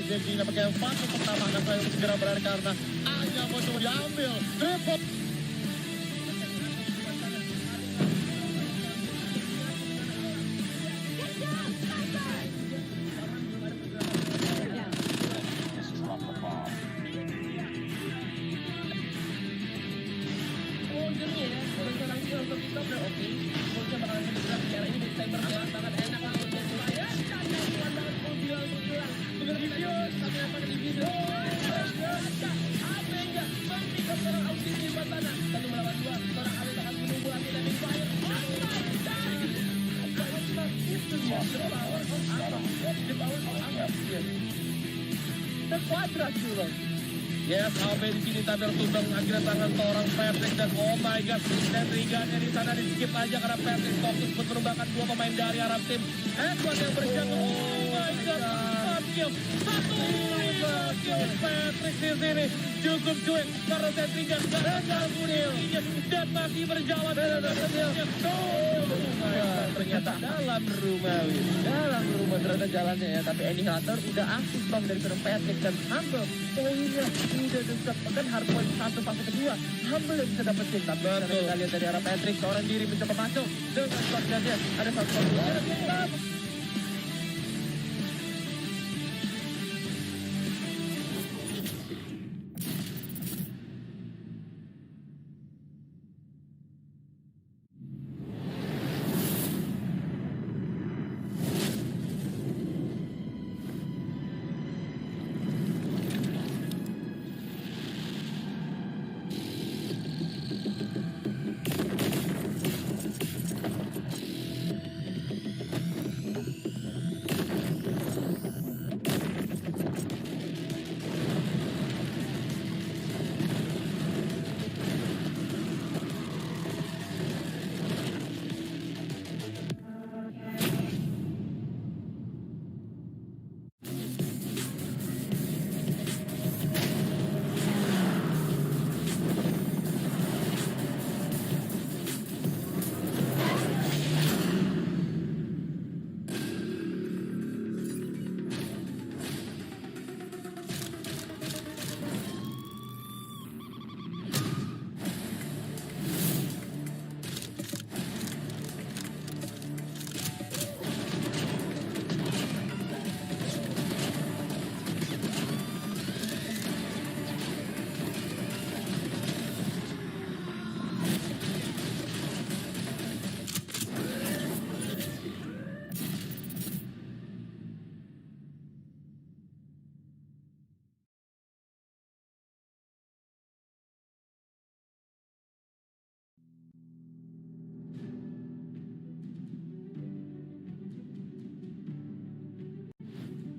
ALMGHTY pakai fase pertama akan segera berakhir karena hanya mau coba diambil triple. Yes, Alve di sini tampil tumbang akhirnya tangan seorang Patrick dan oh my god, dan Riganya di sana di skip aja karena Patrick fokus menerbangkan dua pemain dari Arab tim. Esport yang berjaga, oh my god, 4 kill, 1 kill Patrick di sini cukup cuek karena Rigan gagal bunuh dan masih berjalan ternyata dalam rumah ternyata jalannya ya, tapi Annihilator udah aktif bang dari seorang Patrick dan Humble poinnya udah dekat bahkan hard point 1 fase kedua Humble yang bisa dapetin tapi kita lihat dari arah Patrick seorang diri mencoba masuk dengan shotgunnya ada satu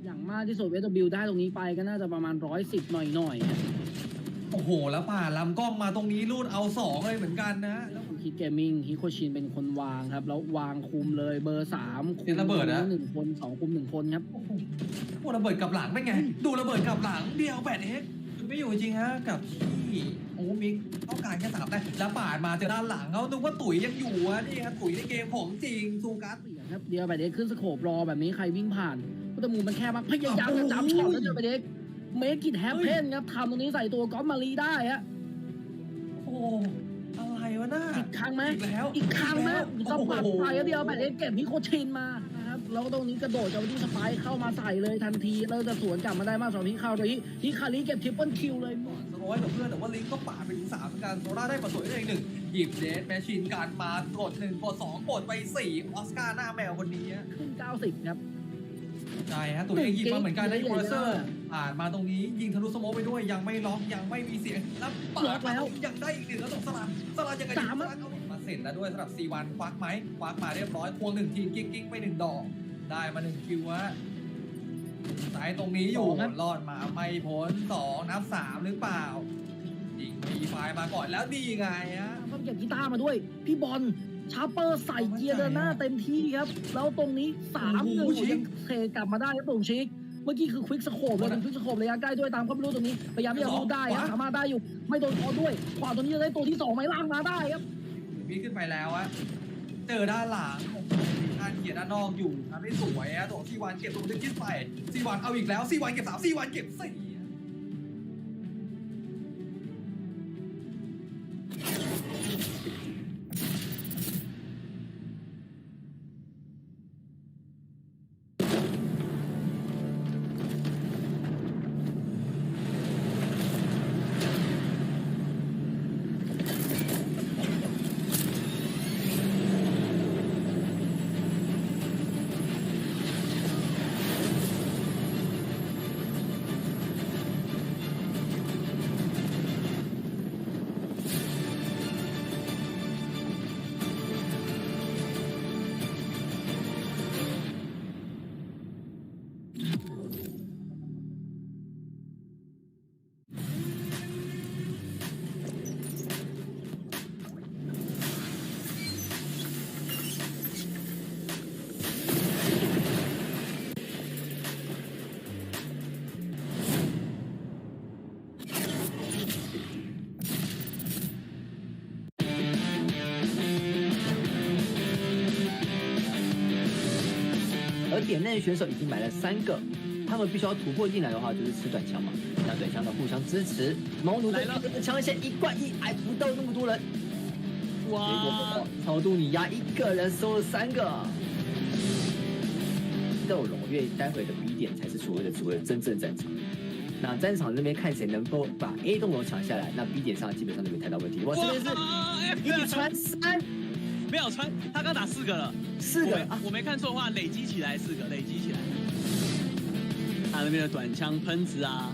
อย่างมากที่สุดเวทบิลได้ตรงนี้ไปก็น่าจะประมาณ110หน่อยโอ้โหแล้วผ่านลำกล้องมาตรงนี้รูดเอา2เลยเหมือนกันนะแล้วคิดเกมมิ่งฮิโคชินเป็นคนวางครับแล้ววางคุมเลยเบอร์3คุมระเบิดนะ1คน2คุม1คนครับโอ้โหระเบิดกับหลังเป็นไงดูระเบิดกับหลังเดียว 8x ไม่อยู่จริงฮะกับที่โอ้มิกต้องการแค่3ได้แล้วปาดมาเจอด้านหลังเขาดูว่าตุ๋ยยังอยู่อ่ะนี่ครับตุ๋ยในเกมของจริงซูกัสครับเดียวไปเด็กขึ้นสโคปรอแบบนี้ใครวิ่งผ่านก็จะมุมมันแค่มากพยายามจะจับช็อตแล้วเจอไปเด็กเมคกิทแฮปเพนครับทำตรงนี้ใส่ตัวก๊อฟมารีได้ฮะโอ้อะไรวะน่าอีกครั้งไหมอีกครั้งไหมสปัดไปเดียวไปเด็กเก็บฮิโคชินมานะครับแล้วตรงนี้กระโดดจะไปที่สไปค์เข้ามาใส่เลยทันทีแล้วจะสวนกลับมาได้มากสองที่เข้าโดยที่คาริเก็บทริปเปิลคิวเลยสโลว์กับเพื่อนแต่ว่าลิงก็ปาดไปถึง3เหมือนกันโซล่าได้มาสวยได้อีก1หยิบเดสแมชชีนการมากด1กด2กดไป4ออสการ์หน้าแมวคนนี้ขึ้น90ครับใช่ฮะตัวเองยิงมาเหมือนกันได้โปรเซอร์ผ่านมาตรงนี้ยิงทะลุสโมกไปด้วยยังไม่ล็อกยังไม่มีเสียงแล้วปาดแล้วยังได้อีก1แล้วตกสลัดยังไงดีมาเสร็จแล้วด้วยสำหรับ C1 ควักไหมควักมาเรียบร้อยควง1ทีกิ๊กไป1ดอกได้มา1คิวฮะสายตรงนี้อยู่รอดมาไม่พ้น2นับ3หรือเปล่ายิงมีไฟมาก่อนแล้วดีไงฮะต้องเก็บกีตาร์มาด้วยพี่บอลชาร์เปอร์ใส่เกียร์เดินหน้าเต็มที่ครับแล้วตรงนี้3-1ยังเทกลับมาได้ครับตรงชิกเมื่อกี้คือควิกสโคปเลยเป็นควิกสโคประยะใกล้ด้วยตามก็ไม่รู้ตรงนี้พยายามที่จะรูดได้ครับสามารถได้อยู่ไม่โดนคอด้วยขวาตรงนี้จะได้ตัวที่2ไหมล่างมาได้ครับมีขึ้นไปแล้วอะ เจอด้านหลังท่านเขียนด้านนอกอยู่ทำได้สวยฮะตัวซีวันเก็บตัวจะคิดไปซีวันเอาอีกแล้วซีวันเก็บ3ซีวันเก็บ4而点内选手已经买了3个，他们必须要突破进来的话，就是吃短枪嘛。那短枪的互相支持，毛奴的枪线1灌1，还不到那么多人。哇！结果超度你压1个人收了3个，斗龙，因为待会的 B 点才是所谓的真正战场。那战场那边看谁能够把 A 栋楼抢下来，那 B 点上基本上就没太大问题。哇，这边是一传3。没有穿，他刚打4个了，4个我没看错的话，累积起来4个，累积起来。他那边的短枪喷子啊，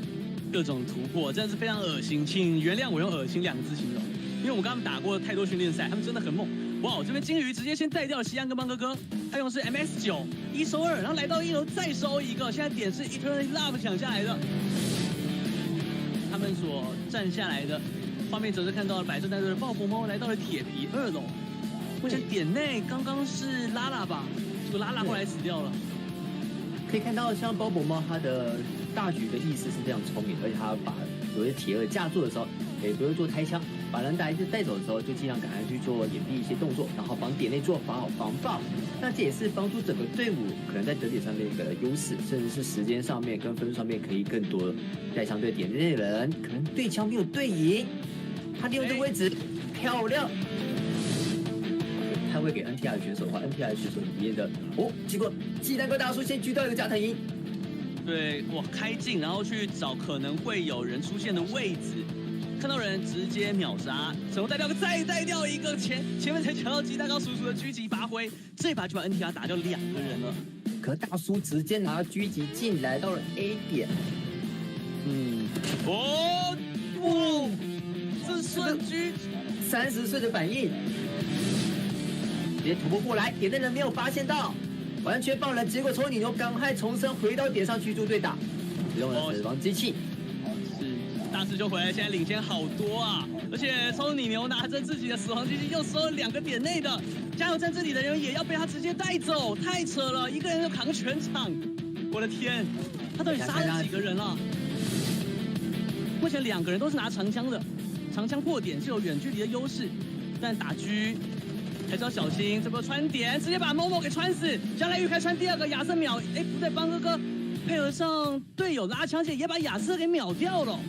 各种突破，真的是非常恶心，请原谅我用恶心2个字形容，因为我们刚刚打过太多训练赛，他们真的很猛。哇，这边金鱼直接先带掉了西安跟邦哥哥，他用的是 MS9，一收2，然后来到1楼再收1个，现在点是 Eternity Love 抢下来的。他们所站下来的画面则是看到了白色战队的爆破猫来到了铁皮2楼。目前点内刚刚是拉拉吧，结果拉拉后来死掉了。可以看到，像包伯猫，他的大局的意识是非常聪明，而且他把所谓铁2架座的时候，也不会做开枪，把人带走的时候，就尽量赶快去做掩蔽一些动作，然后帮点内做防爆。那这也是帮助整个队伍可能在得点上面一个优势，甚至是时间上面跟分数上面可以更多。在相对点内的人可能对枪没有对赢，他利用这个位置漂亮。他会给 NTR 选手的话 ，NTR 选手里面的结果鸡蛋糕大叔先狙到一个加藤鹰，对，我开镜，然后去找可能会有人出现的位置，看到人直接秒杀，成功带掉再带掉一个，前面才抢到鸡蛋糕叔叔的狙击发挥，这一把就把 NTR 打掉2个人了。可大叔直接拿狙击进来到了 A 点，这瞬狙30岁的反应。直接突破过来，点的人没有发现到，完全放人，结果抽你牛赶快重生回到点上去做对打，使用了死亡机器，是大师就回来，现在领先好多啊！而且抽你牛拿着自己的死亡机器又收了2个点内的，加油站这里的人也要被他直接带走，太扯了，一个人就扛全场，我的天，他到底杀了几个人了？目前2个人都是拿长枪的，长枪破点是有远距离的优势，但打狙。还是要小心，这波穿点直接把某某给穿死。将来玉开穿第2个亚瑟秒，不对，邦哥哥配合上队友拉枪线也把亚瑟给秒掉了。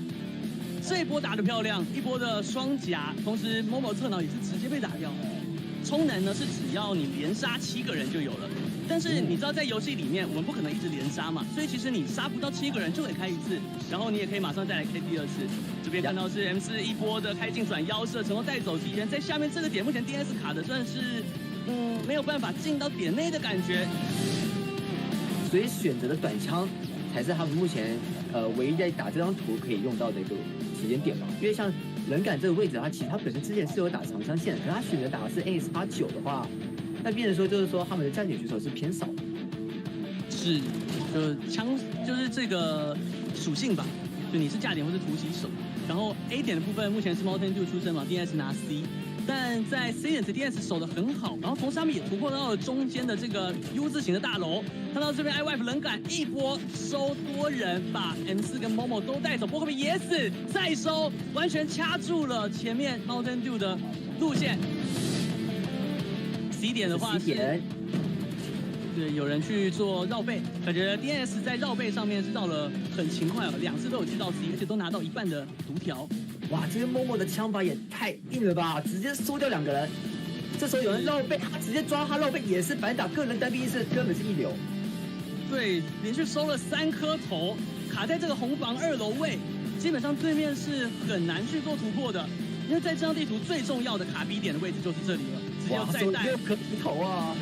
这一波打得漂亮，一波的双夹，同时某某侧脑也是直接被打掉。充能呢是只要你连杀7个人就有了，但是你知道在游戏里面我们不可能一直连杀嘛，所以其实你杀不到7个人就得开1次，然后你也可以马上再来开第2次。这边看到是 M4一波的开镜转腰射，成功带走敌人，在下面这个点目前 DNS 卡的算是没有办法进到点内的感觉，所以选择的短枪才是他们目前唯一在打这张图可以用到的一个时间点吧，因为像人感这个位置，他本身之前是有打长枪线的，可是他选择打的是 AS89的话，那变成说就是说他们的站点选手是偏少的，是，就是枪就是这个属性吧，就你是架点或是突袭手，然后 A 点的部分目前是 Mountain Dew 出身嘛 ，DNS 拿 C。但在 C 点 DNS 守得很好，然后同时他们也突破到了中间的这个 U 字形的大楼，看到这边 iWife 冷感一波收多人，把 M4 跟 Momo 都带走，波克比也死，再收，完全掐住了前面 Mountain Dew 的路线。C 点的话是，对，有人去做绕背，感觉 DNS 在绕背上面是绕了很勤快哦，2次都有击到 C，而且都拿到一半的毒条。哇，这个默默的枪法也太硬了吧，直接输掉2个人。这时候有人绕背，他直接抓他绕背，也是反打个人单兵意识，根本是一流。对，连续收了3颗头，卡在这个红房2楼位，基本上对面是很难去做突破的，因为在这张地图最重要的卡 B 点的位置就是这里了，只有再带6颗头啊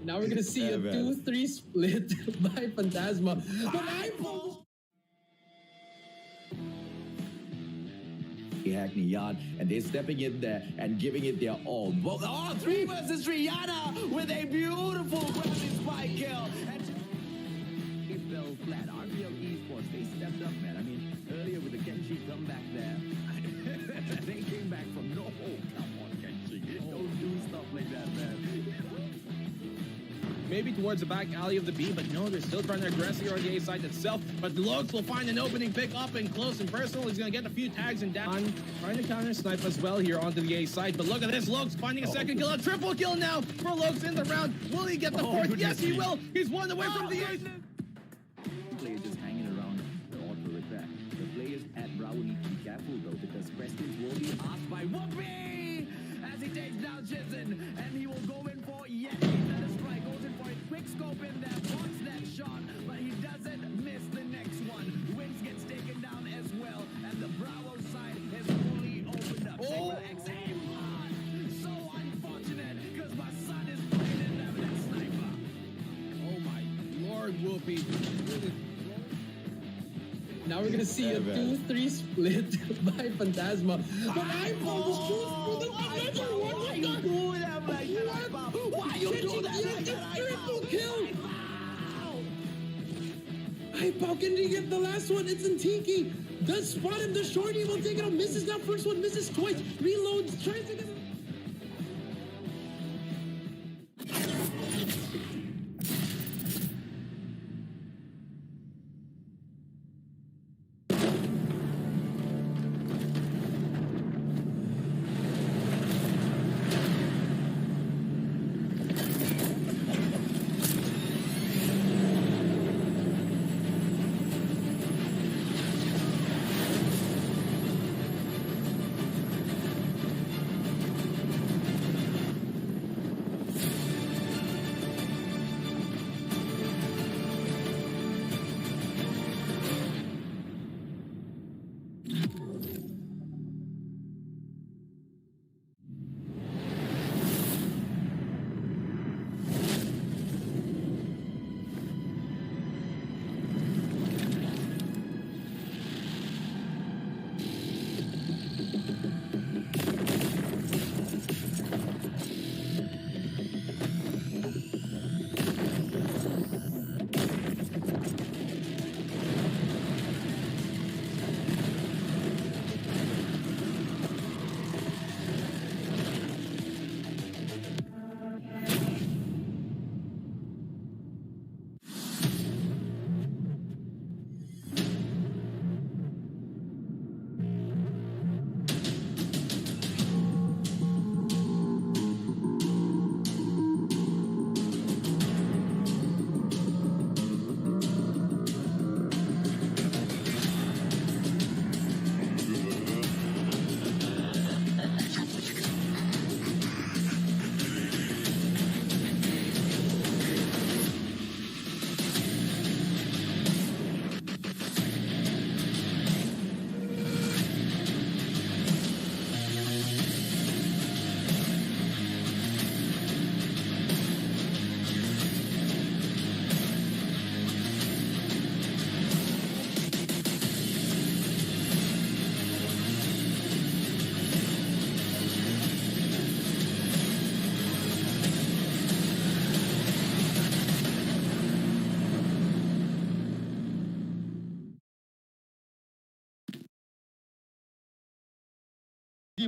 ！Now we're gonna see a 2-3 split by Phantasma. But Hackney Yard, and they're stepping in there and giving it their all. Well, 3 versus 3, Yana with a beautiful grounding spike kill. And it fell flat. RPL Esports, they stepped up, man. I mean, earlier with the Kenshi comeback there, they came back from no. Oh, come on, Kenshi. Don't do stuff like that, man. maybe towards the back alley of the B, but no, they're still trying to aggress here on the A side itself. But Lux will find an opening, pick up and close and personal. He's going to get a few tags and down. Trying to counter snipe as well here onto the A side. But look at this, Lux finding a second kill, a triple kill now for Lux in the round. Will he get the fourth? Yes, he will. He's one away from the A. Players just hanging around the auto repair. The players at Bravo need to be careful though, because questions will be asked by Whoopi as he takes down Shizen, and he will go in for yet another strike. Goes in for a quick scope in there, blocks that shot, but he doesn't miss the next one. Wings gets taken down as well, and the Bravo side has fully opened up. Oh. So unfortunate, because my son is playing in there with that sniper. Oh my lord, Whoopi. Now we're gonna see a 2-3 split by Phantasma. But iPhone shoots for the number one. Why you do that like that? Why you do that like that? Triple kill. iPhone, can he get the last one? It's in Tiki. Does spot him. The shorty will take it on. Misses that first one. Misses twice. Reloads. Tries to get.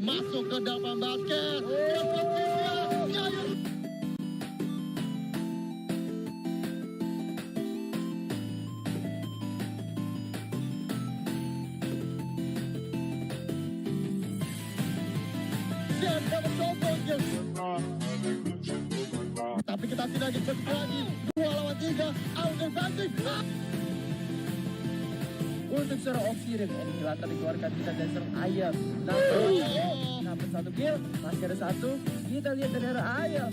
Masuk ke dalam basket. Tapi kita tidak dibentuk lagi. 2 lawan 3. ALMGHTY. Untuk secara off-season, Anihilator dikeluarkan kita dan serang ayam. Dapat 1 kill, masih ada 1. Kita lihat dari arah ayam.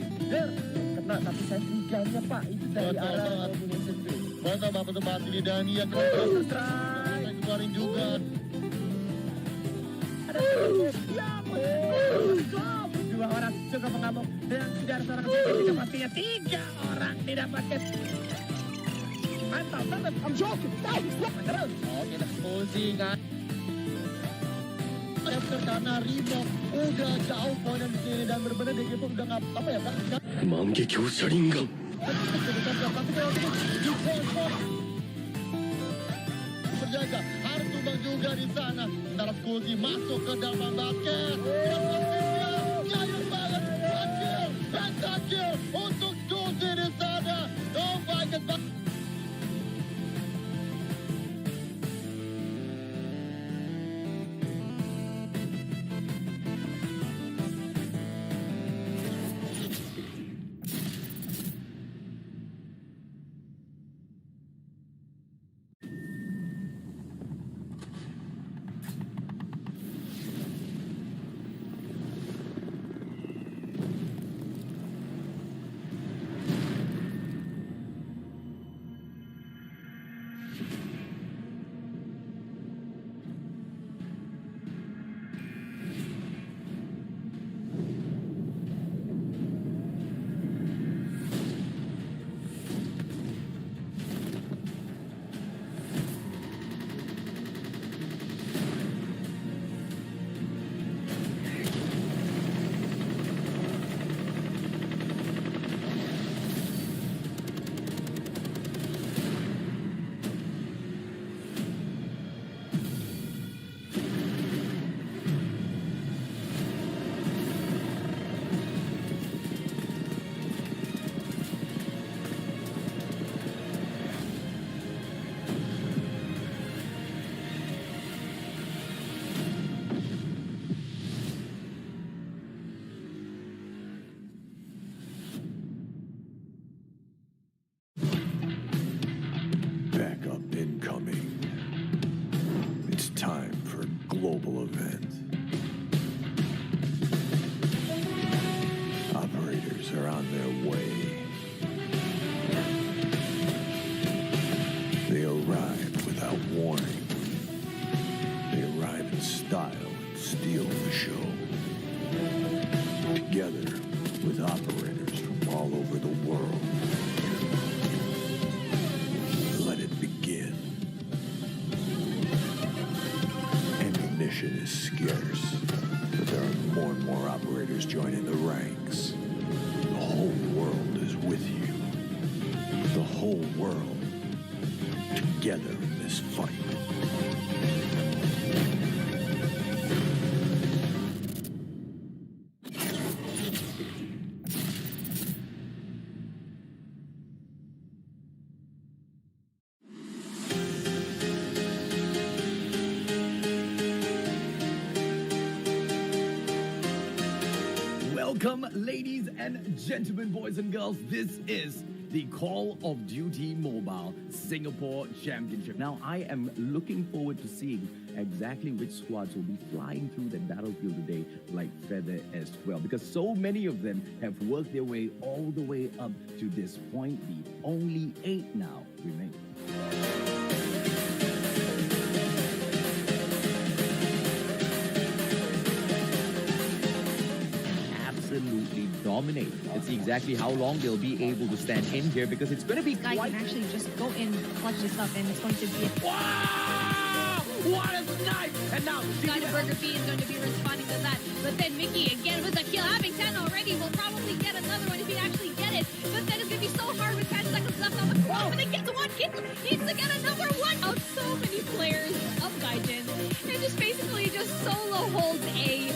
Kena, tapi saya tiganya Pak. Itu dari arah Combination Field. Mantap Bapak tempat ini Dani yang keluarin juga. Ada dua orang juga mengamuk dan tidak ada seorang yang pastinya 3 orang didapatkan. Mantap, I'm joking. Terus. Oke, pusing kan. Karena Rimo udah jauh poin di sini dan benar-benar dia itu udah nggak apa ya Pak. Berjaga harus tumbang juga di sana. Sementara Skulzy masuk ke dalam basket. Jayang banget. Pentakill untuk Skulzy di sana. Oh my God. Backup incoming. It's time for a global event. Operators are on their way. They arrive without warning. They arrive in style and steal the show. Together with operators from all over the world. Let it begin. Ammunition is scarce, but there are more and more operators joining the ranks. The whole world is with you. The whole world together in this fight. Welcome, ladies and gentlemen, boys and girls. This is the Call of Duty Mobile Singapore Championship. Now, I am looking forward to seeing exactly which squads will be flying through the battlefield today like feather as well, because so many of them have worked their way all the way up to this point. Only 8 now remain. Absolutely dominate. Let's see exactly how long they'll be able to stand in here, because it's going to be Guy quite... can actually just go in, clutch this up, and it's going to be... Wow! What a snipe! And now... Guy Burger B is going to be responding to that. But then Mickey, again, with a kill, having 10 already, will probably get another one if he actually get it. But then it's going to be so hard with 10 seconds left on the clock. But then gets one, needs to get another one. Out so many players of Gaijin. And just basically just solo holds A.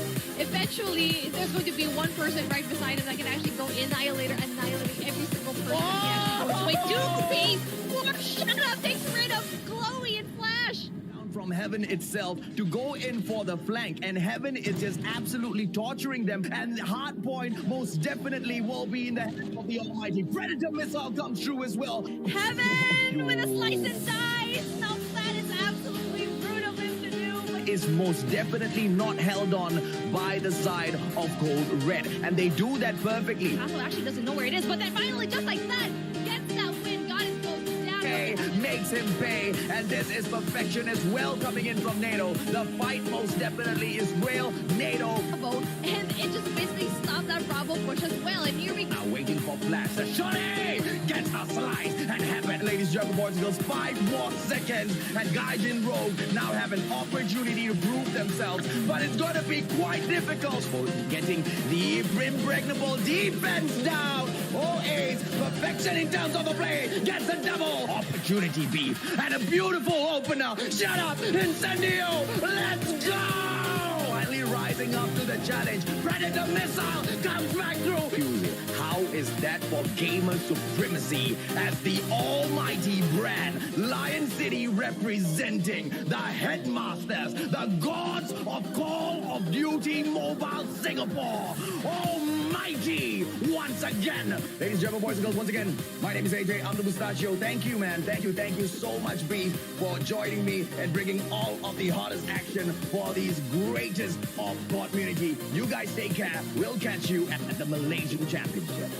actually, there's going to be one person right beside him that can actually go annihilating every single person he actually goes away. Duke base, shut up, takes rid of Chloe and Flash. From Heaven itself to go in for the flank, and Heaven is just absolutely torturing them, and Hardpoint most definitely will be in the hands of the almighty. Predator missile comes through as well. Heaven with a slice and dice. Now that is absolutely rude of him to do. But Is most definitely not held on by the side of Gold Red, and they do that perfectly. Castle actually doesn't know where it is, but then finally, just like that, gets that win, got his goal down. Makes him pay, and this is perfection as well coming in from NATO. The fight most definitely is real. NATO And it just basically stopped that Bravo push as well. And here we go. now waiting for Flash. The Shotty gets a slice and Heaven. Ladies and gentlemen, boys and girls, 5 more seconds, and guys in Rogue now have an opportunity to prove themselves, but it's going to be quite difficult for getting the impregnable defense down. Oh, Ace, perfection in terms of the play, gets a double opportunity beef, and a beautiful opener. Shut up, Incendio, let's go! Finally rising up to the challenge. Predator missile comes back through. How is that for gamer supremacy as the almighty brand? Lion City representing the headmasters, the gods of Call of Duty Mobile Singapore. Almighty once again. Ladies and gentlemen, boys and girls, once again, my name is AJ. I'm the Mustachio. Thank you, man. Thank you so much, B, for joining me and bringing all of the hottest action for these greatest of God community. You guys take care. We'll catch you at the Malaysian Championship.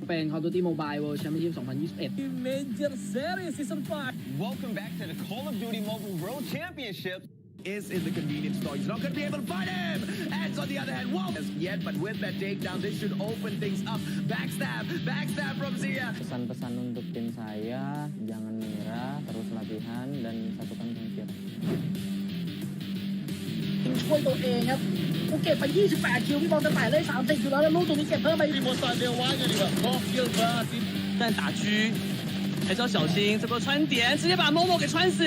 เป็น Call of Duty Mobile World Championship 2021 Major Series Season 5. Welcome back to the Call of Duty Mobile World Championship. Is in the convenience store. He's not going to be able to fight him. And on the other hand, whoa! Yet, but with that takedown, this should open things up. Backstab from Zia. Pesan-pesan untuk tim saya, jangan menyerah, terus latihan dan satukan pemikiran. ช่วยตัวเองครับกูเก็บไป28คิวพี่บอลจะแตะได้30อยู่แล้วแล้วลูกตัวนี้เก็บเพิ่มไป Rimo Sadewa nya nih, Bang. Gokil banget sih. 但打狙还是要小心，这个穿点直接把 Momo 给穿死。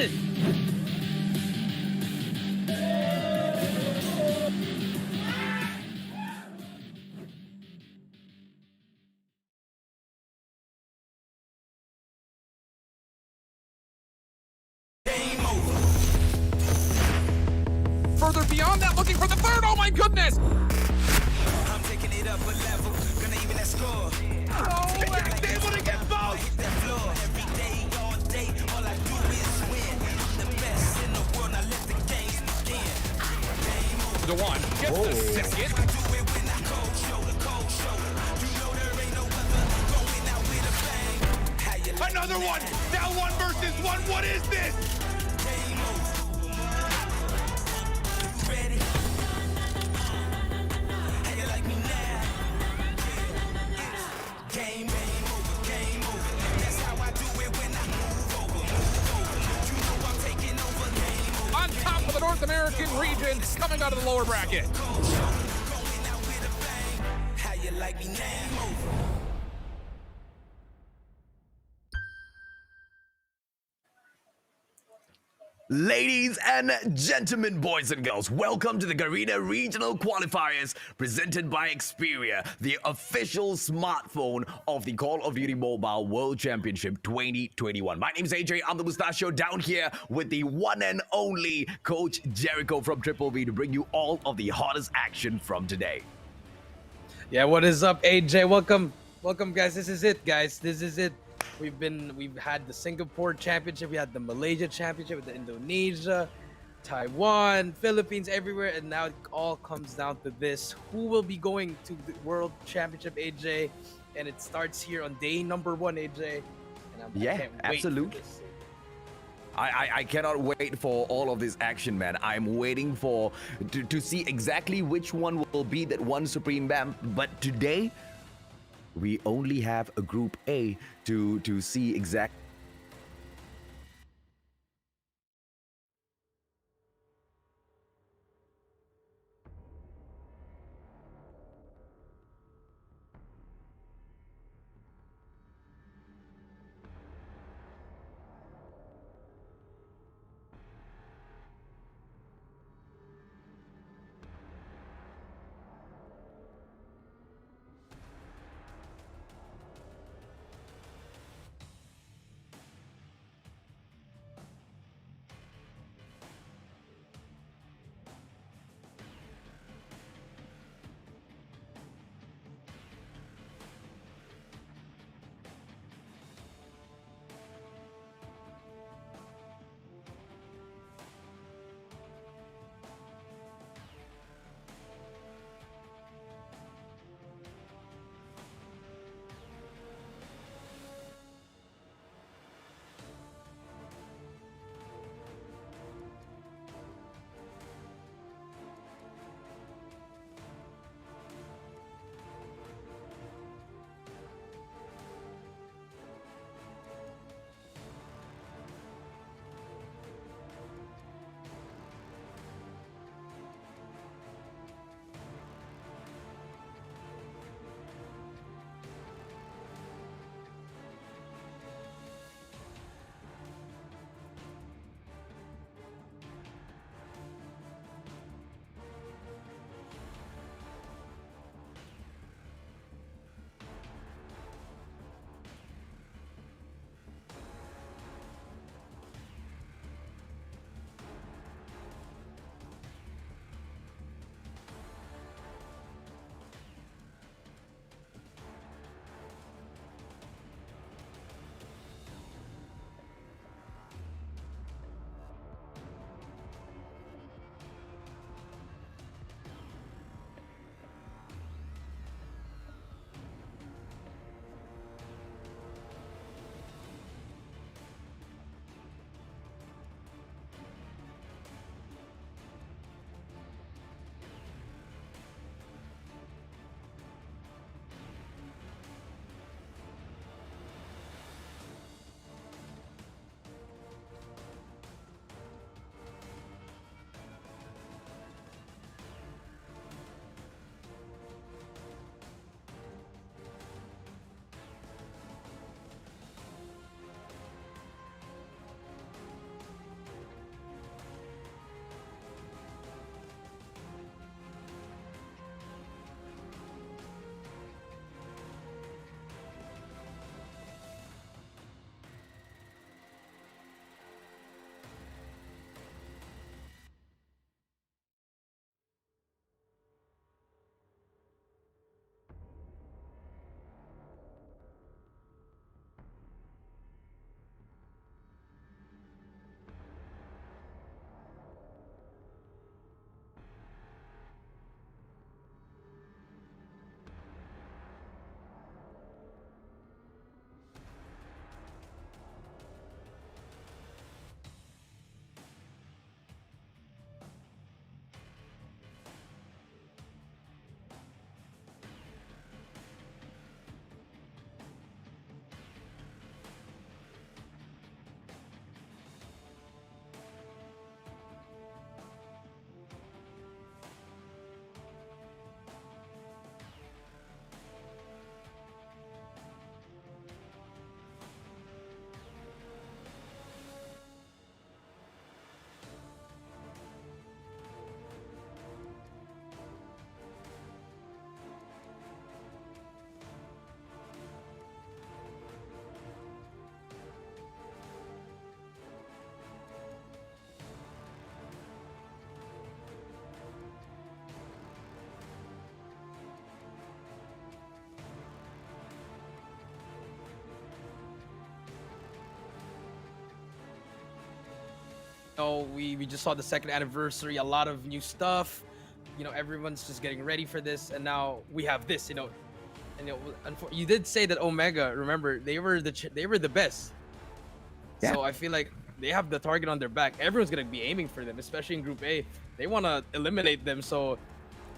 Further beyond that, looking for the third. Oh my goodness! I'm taking it up a level, gonna even that score. Oh, he's able to get both! Hit that floor every day, all day. All I do is win. I'm the best in the world. Now let the games begin. The one gets the second. I do it when I cold shoulder. You know there ain't no other going out with a bang. How you like Another one! Now 1 versus 1. What is this? game over? Ready? How you like me now? Game over. That's how I do it when I move over. You know I'm taking over. Game over. On top of the North American region, coming out of the lower bracket. Going out with a bang. How you like me now? Ladies and gentlemen, boys and girls, welcome to the Garena Regional Qualifiers presented by Xperia, the official smartphone of the Call of Duty Mobile World Championship 2021. My name is AJ, I'm the Mustachio, down here with the one and only Coach Jericho from Triple V to bring you all of the hottest action from today. Yeah, what is up, AJ? Welcome, guys. This is it, guys. This is it. We've had the Singapore Championship, we had the Malaysia Championship, the Indonesia, Taiwan, Philippines, everywhere, and now it all comes down to this: who will be going to the World Championship, AJ? And it starts here on day number 1, AJ. And I can't wait absolutely. for this. I cannot wait for all of this action, man. I'm waiting to see exactly which one will be that one Supreme Bam. But today, we only have a Group A to see exactly. know, we just saw the second anniversary, a lot of new stuff. You know, everyone's just getting ready for this, and now we have this. You know, and you did say that Omega. Remember, they were the best. Yeah. So I feel like they have the target on their back. Everyone's gonna be aiming for them, especially in Group A. They want to eliminate them. So,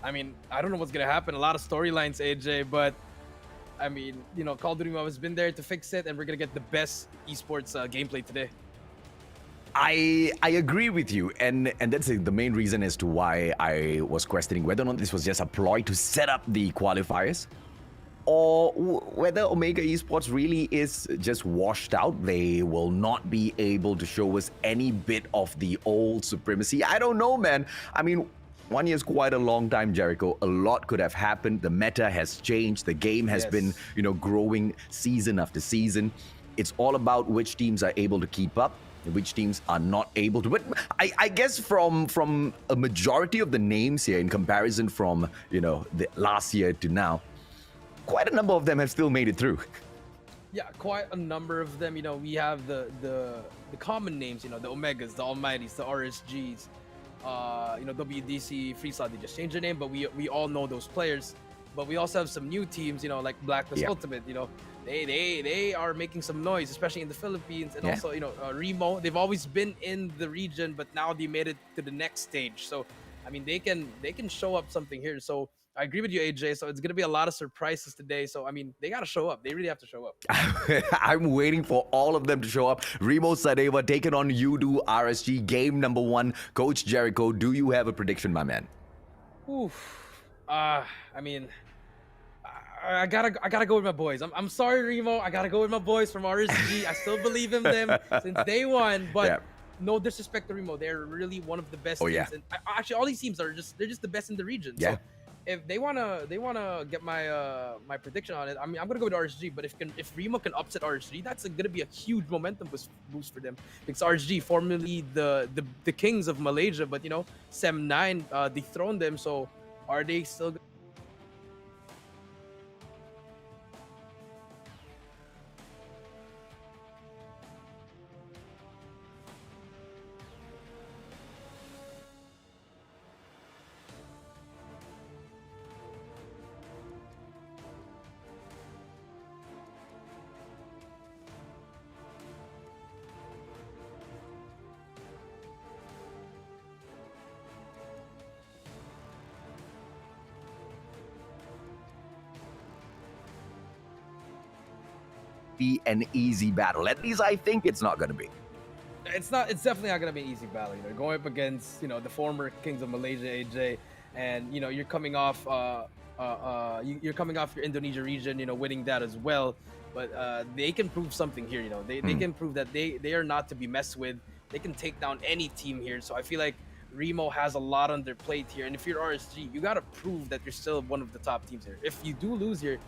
I mean, I don't know what's gonna happen. A lot of storylines, AJ, but I mean, you know, Call of Duty has been there to fix it, and we're gonna get the best esports gameplay today. I agree with you, and that's the main reason as to why I was questioning whether or not this was just a ploy to set up the qualifiers, or whether Omega Esports really is just washed out. They will not be able to show us any bit of the old supremacy. I don't know, man. I mean, 1 year is quite a long time, Jericho. A lot could have happened. The meta has changed. The game has been, you know, growing season after season. It's all about which teams are able to keep up, which teams are not able to. But I guess from a majority of the names here, in comparison from, you know, the last year to now, quite a number of them have still made it through. Yeah, quite a number of them. You know, we have the common names. You know, the Omegas, the Almighties, the RSGs. You know, WDC, Freeslot, they just changed their name, but we all know those players. But we also have some new teams. You know, like Blacklist Ultimate. You know, they are making some noise, especially in the Philippines, and also, you know, Rimo. They've always been in the region, but now they made it to the next stage. So, I mean, they can show up something here. So I agree with you, AJ. So it's gonna be a lot of surprises today. So I mean, they gotta show up. They really have to show up. I'm waiting for all of them to show up. Rimo Sadewa taking on Udo RSG, game number 1. Coach Jericho, do you have a prediction, my man? Oof. I mean, I gotta go with my boys. I'm sorry, Rimo. I gotta go with my boys from RSG. I still believe in them since day one. But no disrespect to Rimo, they're really one of the best teams. And actually, all these teams are they're just the best in the region. So if they wanna get my my prediction on it, I mean, I'm gonna go with RSG. But if Rimo can upset RSG, that's gonna be a huge momentum boost for them. Because RSG, formerly the kings of Malaysia, but you know, Sem9 dethroned them. So are they still? Be an easy battle. At least I think it's not going to be. It's definitely not going to be an easy battle. You know, going up against, you know, the former kings of Malaysia, AJ, and you know, you're coming off you're coming off your Indonesia region, you know, winning that as well. But they can prove something here. You know, they can prove that they are not to be messed with. They can take down any team here. So I feel like Rimo has a lot on their plate here. And if you're RSG, you got to prove that you're still one of the top teams here. If you do lose here,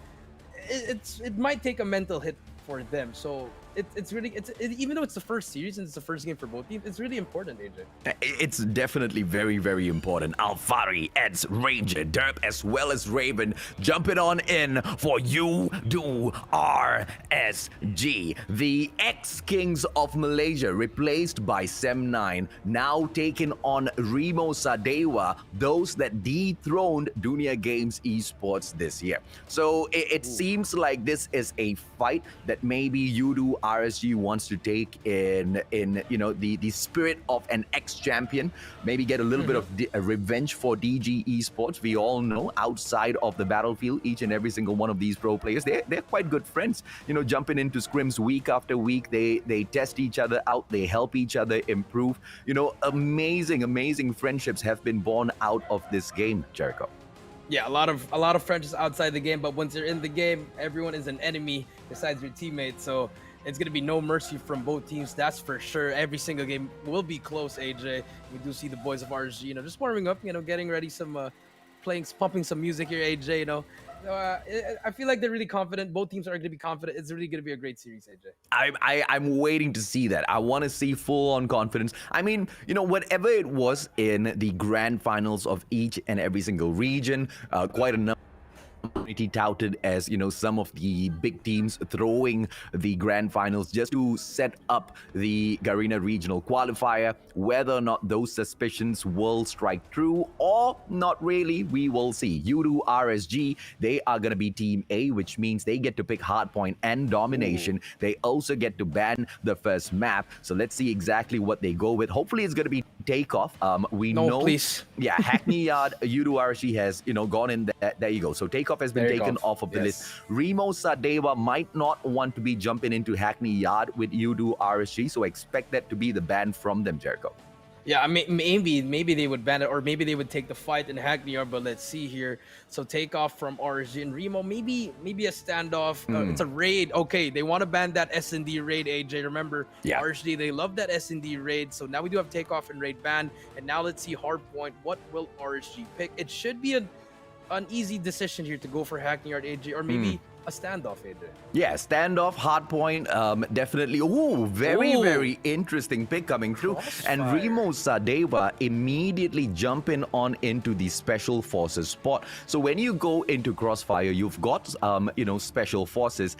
it might take a mental hit for them. So it's really even though it's the first series and it's the first game for both teams, it's really important, AJ. It's definitely very, very important. Alfari, Eds, Ranger, Derp, as well as Raven jumping on in for Udo RSG. The ex-kings of Malaysia replaced by Sem9, now taking on Rimo Sadewa, those that dethroned Dunia Games Esports this year. So it seems like this is a fight that maybe Udo RSG wants to take in you know, the spirit of an ex-champion, maybe get a little bit of revenge for DG Esports. We all know outside of the battlefield, each and every single one of these pro players, they're quite good friends, you know, jumping into scrims week after week. They test each other out, they help each other improve. You know, amazing friendships have been born out of this game, Jericho. Yeah, a lot of friendships outside the game, but once you're in the game, everyone is an enemy besides your teammates. So it's gonna be no mercy from both teams, that's for sure. Every single game will be close, AJ. We do see the boys of RSG, you know, just warming up, you know, getting ready, pumping some music here, AJ, you know. I feel like they're really confident. Both teams are going to be confident. It's really going to be a great series, AJ. I'm waiting to see that. I want to see full-on confidence. I mean, you know, whatever it was in the grand finals of each and every single region, quite a number community touted as, some of the big teams throwing the grand finals just to set up the Garena regional qualifier. Whether or not those suspicions will strike true or not really, we will see. Udo RSG, they are going to be Team A, which means they get to pick Hardpoint and Domination. They also get to ban the first map. So let's see exactly what they go with. Hopefully it's going to be Takeoff. We know, please. Yeah, Hackney Yard, Udo RSG has, gone in there. There you go. So Takeoff has been taken off of the list. Rimo Sadewa might not want to be jumping into Hackney Yard with Udo RSG, so expect that to be the ban from them, Jericho. Yeah, I mean, maybe they would ban it, or maybe they would take the fight in Hackney Yard. But let's see here. So Takeoff from RSG and Rimo, maybe a standoff. It's a raid. Okay, they want to ban that S&D raid. AJ, remember, RSG, they love that S&D raid. So now we do have Takeoff and raid ban, and now let's see Hardpoint. What will RSG pick? It should be an easy decision here to go for Hackney Yard, AJ, or maybe a standoff, AJ. Yeah, standoff, Hardpoint, definitely. Ooh, very interesting pick coming through. Crossfire. And Rimo Sadewa immediately jumping on into the Special Forces spot. So when you go into Crossfire, you've got, Special Forces.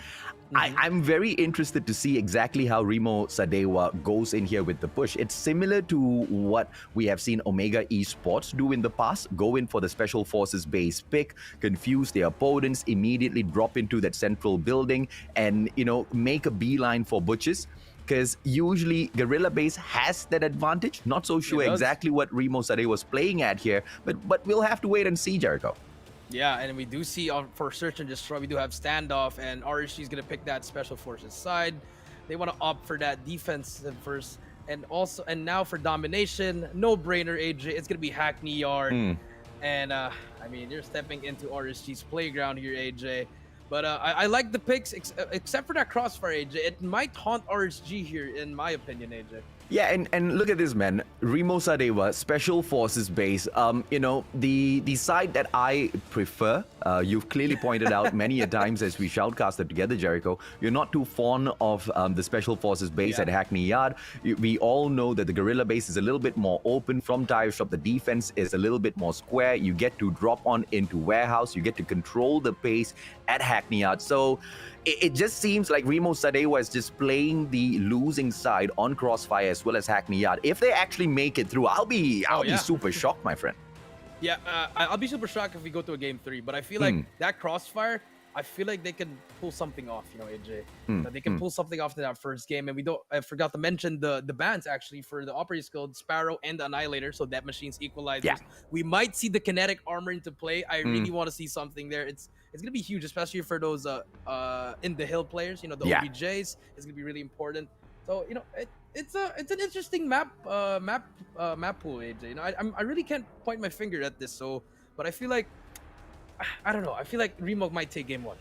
I'm very interested to see exactly how Rimo Sadewa goes in here with the push. It's similar to what we have seen Omega Esports do in the past. Go in for the Special Forces base pick, confuse their opponents, immediately drop into that central building and, make a beeline for Butches. Because usually Guerrilla Base has that advantage. Not so sure exactly what Rimo Sadewa was playing at here, but we'll have to wait and see, Jericho. Yeah, and we do see for Search and Destroy, we do have standoff, and RSG is going to pick that Special Forces side. They want to opt for that defensive first, and now for Domination, no-brainer, AJ. It's going to be Hackney Yard, and I mean, you're stepping into RSG's playground here, AJ. But I like the picks, except for that Crossfire, AJ. It might haunt RSG here, in my opinion, AJ. Yeah, and look at this, man. Rimo Sadewa, Special Forces base. The side that I prefer, you've clearly pointed out many a times as we shoutcasted together, Jericho. You're not too fond of the Special Forces base at Hackney Yard. We all know that the Guerrilla base is a little bit more open. From Tire Shop, the defense is a little bit more square. You get to drop on into Warehouse. You get to control the pace at Hackney Yard. So it just seems like Rimo Sadewa is just playing the losing side on Crossfire as well as Hackney Yard. If they actually make it through, I'll be super shocked, my friend. Yeah, I'll be super shocked if we go to a game 3. But I feel like that Crossfire, I feel like they can pull something off, AJ. They can pull something off in that first game. And I forgot to mention the bans actually for the Operator Guild, Sparrow and the Annihilator. So that machine's equalizers. Yeah. We might see the kinetic armor into play. I really want to see something there. It's gonna be huge, especially for those in the hill players. The OBJs. It's gonna be really important. So it's an interesting map pool, AJ. I really can't point my finger at this. But I feel like I don't know. I feel like Remo might take game 1.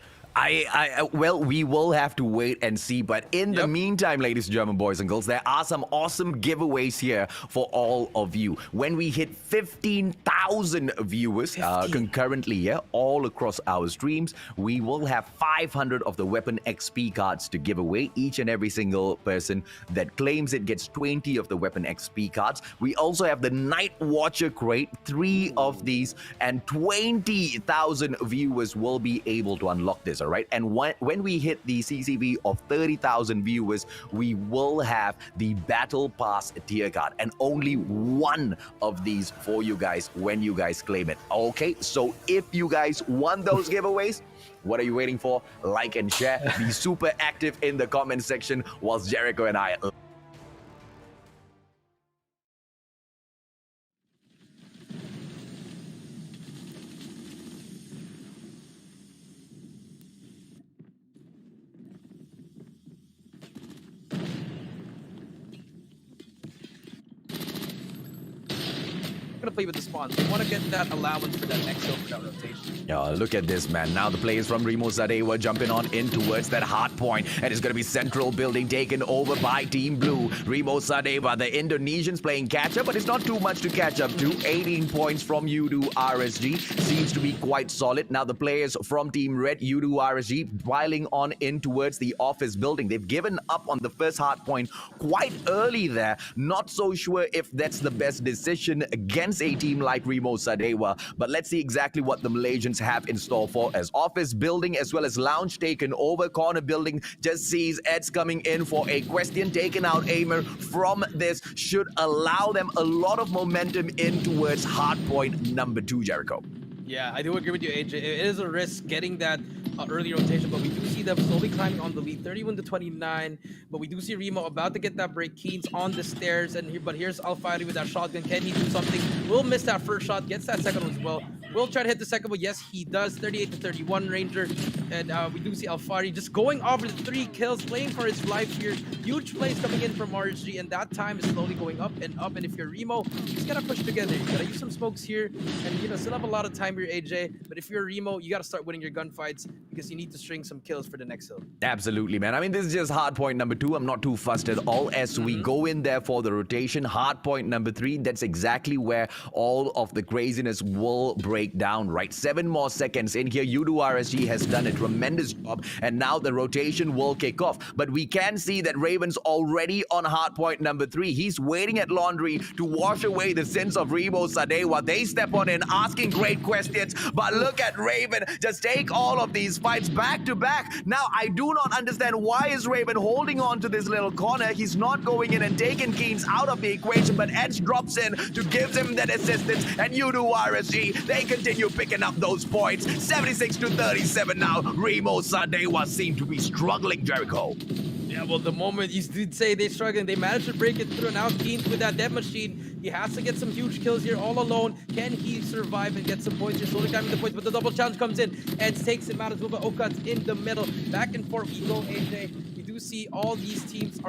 Well, we will have to wait and see. But in the meantime, ladies and gentlemen, boys and girls, there are some awesome giveaways here for all of you. When we hit 15,000 viewers concurrently here, all across our streams, we will have 500 of the Weapon XP cards to give away. Each and every single person that claims it gets 20 of the Weapon XP cards. We also have the Night Watcher crate, 3 of these, and 20,000 viewers will be able to unlock this. All right, and when we hit the CCV of 30,000 viewers, we will have the Battle Pass tier card, and only 1 of these for you guys when you guys claim it. Okay, so if you guys want those giveaways, what are you waiting for? Like and share. Be super active in the comment section whilst Jericho and I to play with the spawns. We want to get that allowance for that exo for that rotation. Oh, look at this, man. Now the players from Rimo Sadewa jumping on in towards that hard point, and it's going to be central building taken over by Team Blue. Rimo Sadewa, the Indonesians playing catch up, but it's not too much to catch up to. 18 points from Udo RSG seems to be quite solid. Now the players from Team Red, Udo RSG, piling on in towards the office building. They've given up on the first hard point quite early there. Not so sure if that's the best decision against against a team like Rimo Sadewa. But let's see exactly what the Malaysians have in store for, as office building as well as lounge taken over. Corner building just sees Eds coming in for a question, taken out Aimer from this, should allow them a lot of momentum in towards hardpoint number 2, Jericho. Yeah, I do agree with you, AJ. It is a risk getting that early rotation, but we do see them slowly climbing on the lead, 31-29. But we do see Rimo about to get that break. Keen's on the stairs, but here's ALMGHTY with that shotgun. Can he do something? Will miss that first shot, gets that second one as well. Will try to hit the second one. Yes, he does. 38-31 Ranger. And we do see ALMGHTY just going over the 3 kills, playing for his life here. Huge plays coming in from RSG, and that time is slowly going up and up. And if you're Rimo, you just gotta push together. You gotta use some smokes here, and still have a lot of time here, AJ. But if you're Rimo, you gotta start winning your gunfights because you need to string some kills for the next hill. Absolutely, man. I mean, this is just hard point number 2. I'm not too fussed at all as we go in there for the rotation. Hard point number 3, that's exactly where all of the craziness will break down, right? 7 more seconds in here. RSG has done a tremendous job, and now the rotation will kick off. But we can see that Raven's already on hard point number 3. He's waiting at laundry to wash away the sins of Rimo Sadewa. They step on in, asking great questions, but look at Raven just take all of these fights back to back. Now, I do not understand why is Raven holding on to this little corner. He's not going in and taking Keens out of the equation, but Edge drops in to give him that assistance, and RSG, they continue picking up those points. 76-37 now. Rimo Sadewa seem to be struggling, Jericho. Yeah, well, the moment you did say they're struggling, they managed to break it through. Now Keens with that death machine, he has to get some huge kills here all alone. Can he survive and get some points? He's slowly climbing the points, but the double challenge comes in. Eds takes him out as well, but Okat's in the middle. Back and forth we go, AJ. We do see all these teams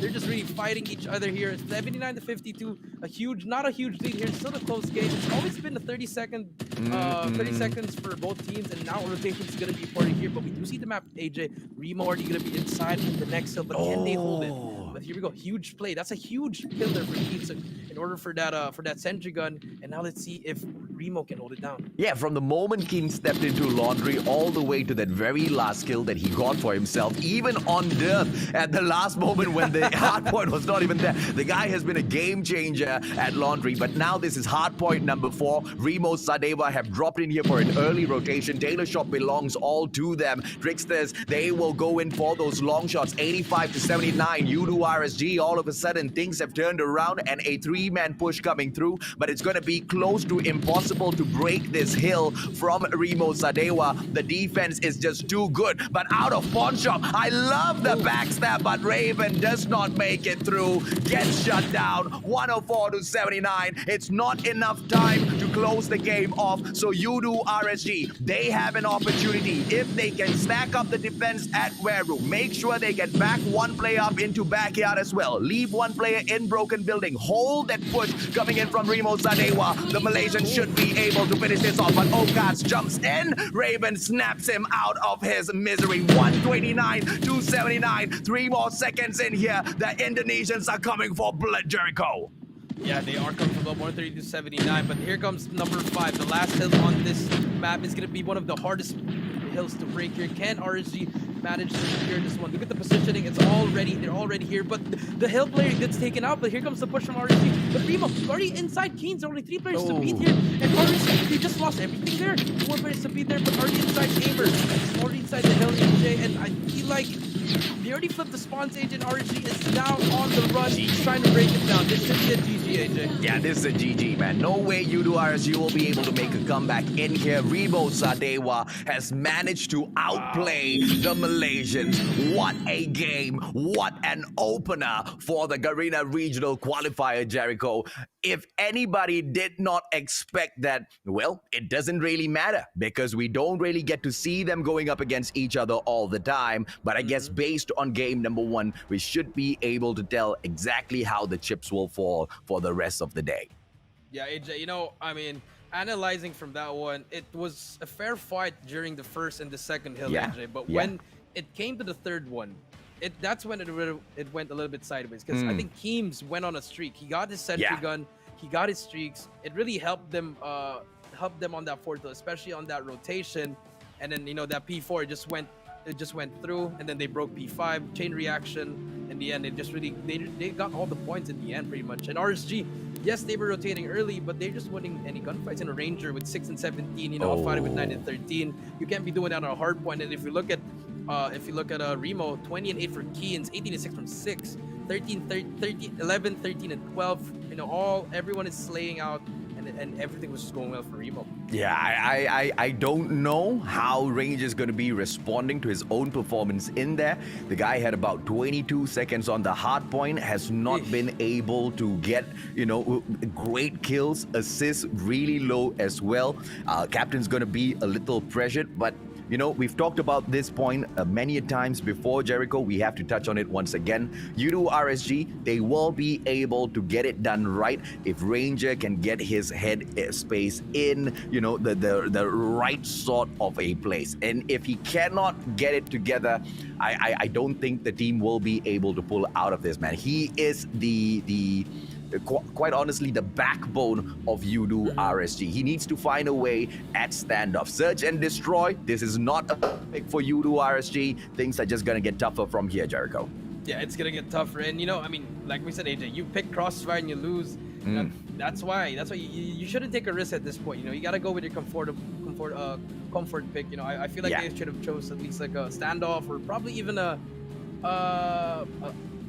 they're just really fighting each other here. 79-52, not a huge lead here. It's still a close game. It's always been a 30 seconds for both teams, and now rotation is going to be important here. But we do see the map, AJ. Rimo already going to be inside in the next hill, but can they hold it? But here we go, huge play. That's a huge pillar for Keens in order for that sentry gun. And now let's see if Rimo can hold it down. Yeah, from the moment Keen stepped into laundry all the way to that very last kill that he got for himself, even on Death at the last moment when the hard point was not even there. The guy has been a game changer at laundry, but now this is hard point number 4. Rimo Sadewa have dropped in here for an early rotation. Taylor shot belongs all to them. Tricksters, they will go in for those long shots. 85-79. RSG, all of a sudden things have turned around and a 3-man push coming through, but it's going to be close to impossible to break this hill from Rimo Sadewa. The defense is just too good, but out of pawn shop, I love the backstab, but Raven does not make it through, gets shut down. 104-79. It's not enough time to close the game off, so RSG, they have an opportunity if they can stack up the defense at Weru, make sure they get back one player up into backyard as well, leave one player in broken building, hold that push coming in from Rimo Sadewa. The Malaysian should be able to finish this off, but Okats jumps in. Raven snaps him out of his misery. 129-79. 3 more seconds in here. The Indonesians are coming for blood, Jericho. Yeah, they are coming from 130-79, but here comes number 5. The last hill on this map is going to be one of the hardest hills to break here. Can RSG manage to secure this one? Look at the positioning. They're already here, but the hill player gets taken out, but here comes the push from RSG. But Rimo already inside Keens. There are only 3 players to beat here, and RSG, they just lost everything there. 4 players to beat there, but already inside Gamer. It's already inside the hill, AJ, and I feel like they already flipped the spawn stage, and RSG is now on the run. He's trying to break it down. This should be a GG, AJ. Yeah, this is a GG, man. No way RSG will be able to make a comeback in here. Rimo Sadewa has managed to outplay the Malaysians. What a game. What an opener for the Garena Regional Qualifier, Jericho. If anybody did not expect that, well, it doesn't really matter because we don't really get to see them going up against each other all the time. But I guess based on game number 1, we should be able to tell exactly how the chips will fall for the rest of the day. Yeah, AJ, I mean, analyzing from that one, it was a fair fight during the first and the second hill, AJ. But when it came to the third one, that's when it went a little bit sideways, because I think Keems went on a streak. He got his sentry gun, he got his streaks. It really helped them on that fourth hill, especially on that rotation. And then that P4 just went through, and then they broke P5 chain reaction. In the end, it just really they got all the points in the end pretty much. And RSG, Yes, they were rotating early, but they're just winning any gunfights. In a Ranger with 6 and 17, you know, fighting with 9 and 13. You can't be doing that on a hard point. And if you look at Rimo, 20 and 8 for Keens, 18 and 6 from 6, 11, 13 and 12. You know, everyone is slaying out, and everything was just going well for Rimo. Yeah, I don't know how Range is going to be responding to his own performance in there. The guy had about 22 seconds on the hard point, has not been able to get, you know, great kills, assists really low as well. Captain's going to be a little pressured, but you know, we've talked about this point many a times before, Jericho. We have to touch on it once again. U2 RSG, they will be able to get it done right if Ranger can get his head space in, you know, the right sort of a place. And if he cannot get it together, I don't think the team will be able to pull out of this, man. He is quite honestly, the backbone of U2 RSG. He needs to find a way at standoff. Search and destroy. This is not a pick for U2 RSG. Things are just going to get tougher from here, Jericho. Yeah, it's going to get tougher. And, you know, I mean, like we said, AJ, you pick Crossfire and you lose. That's why you shouldn't take a risk at this point. You know, you got to go with your comfort pick. You know, I feel like they should have chose at least like a standoff or probably even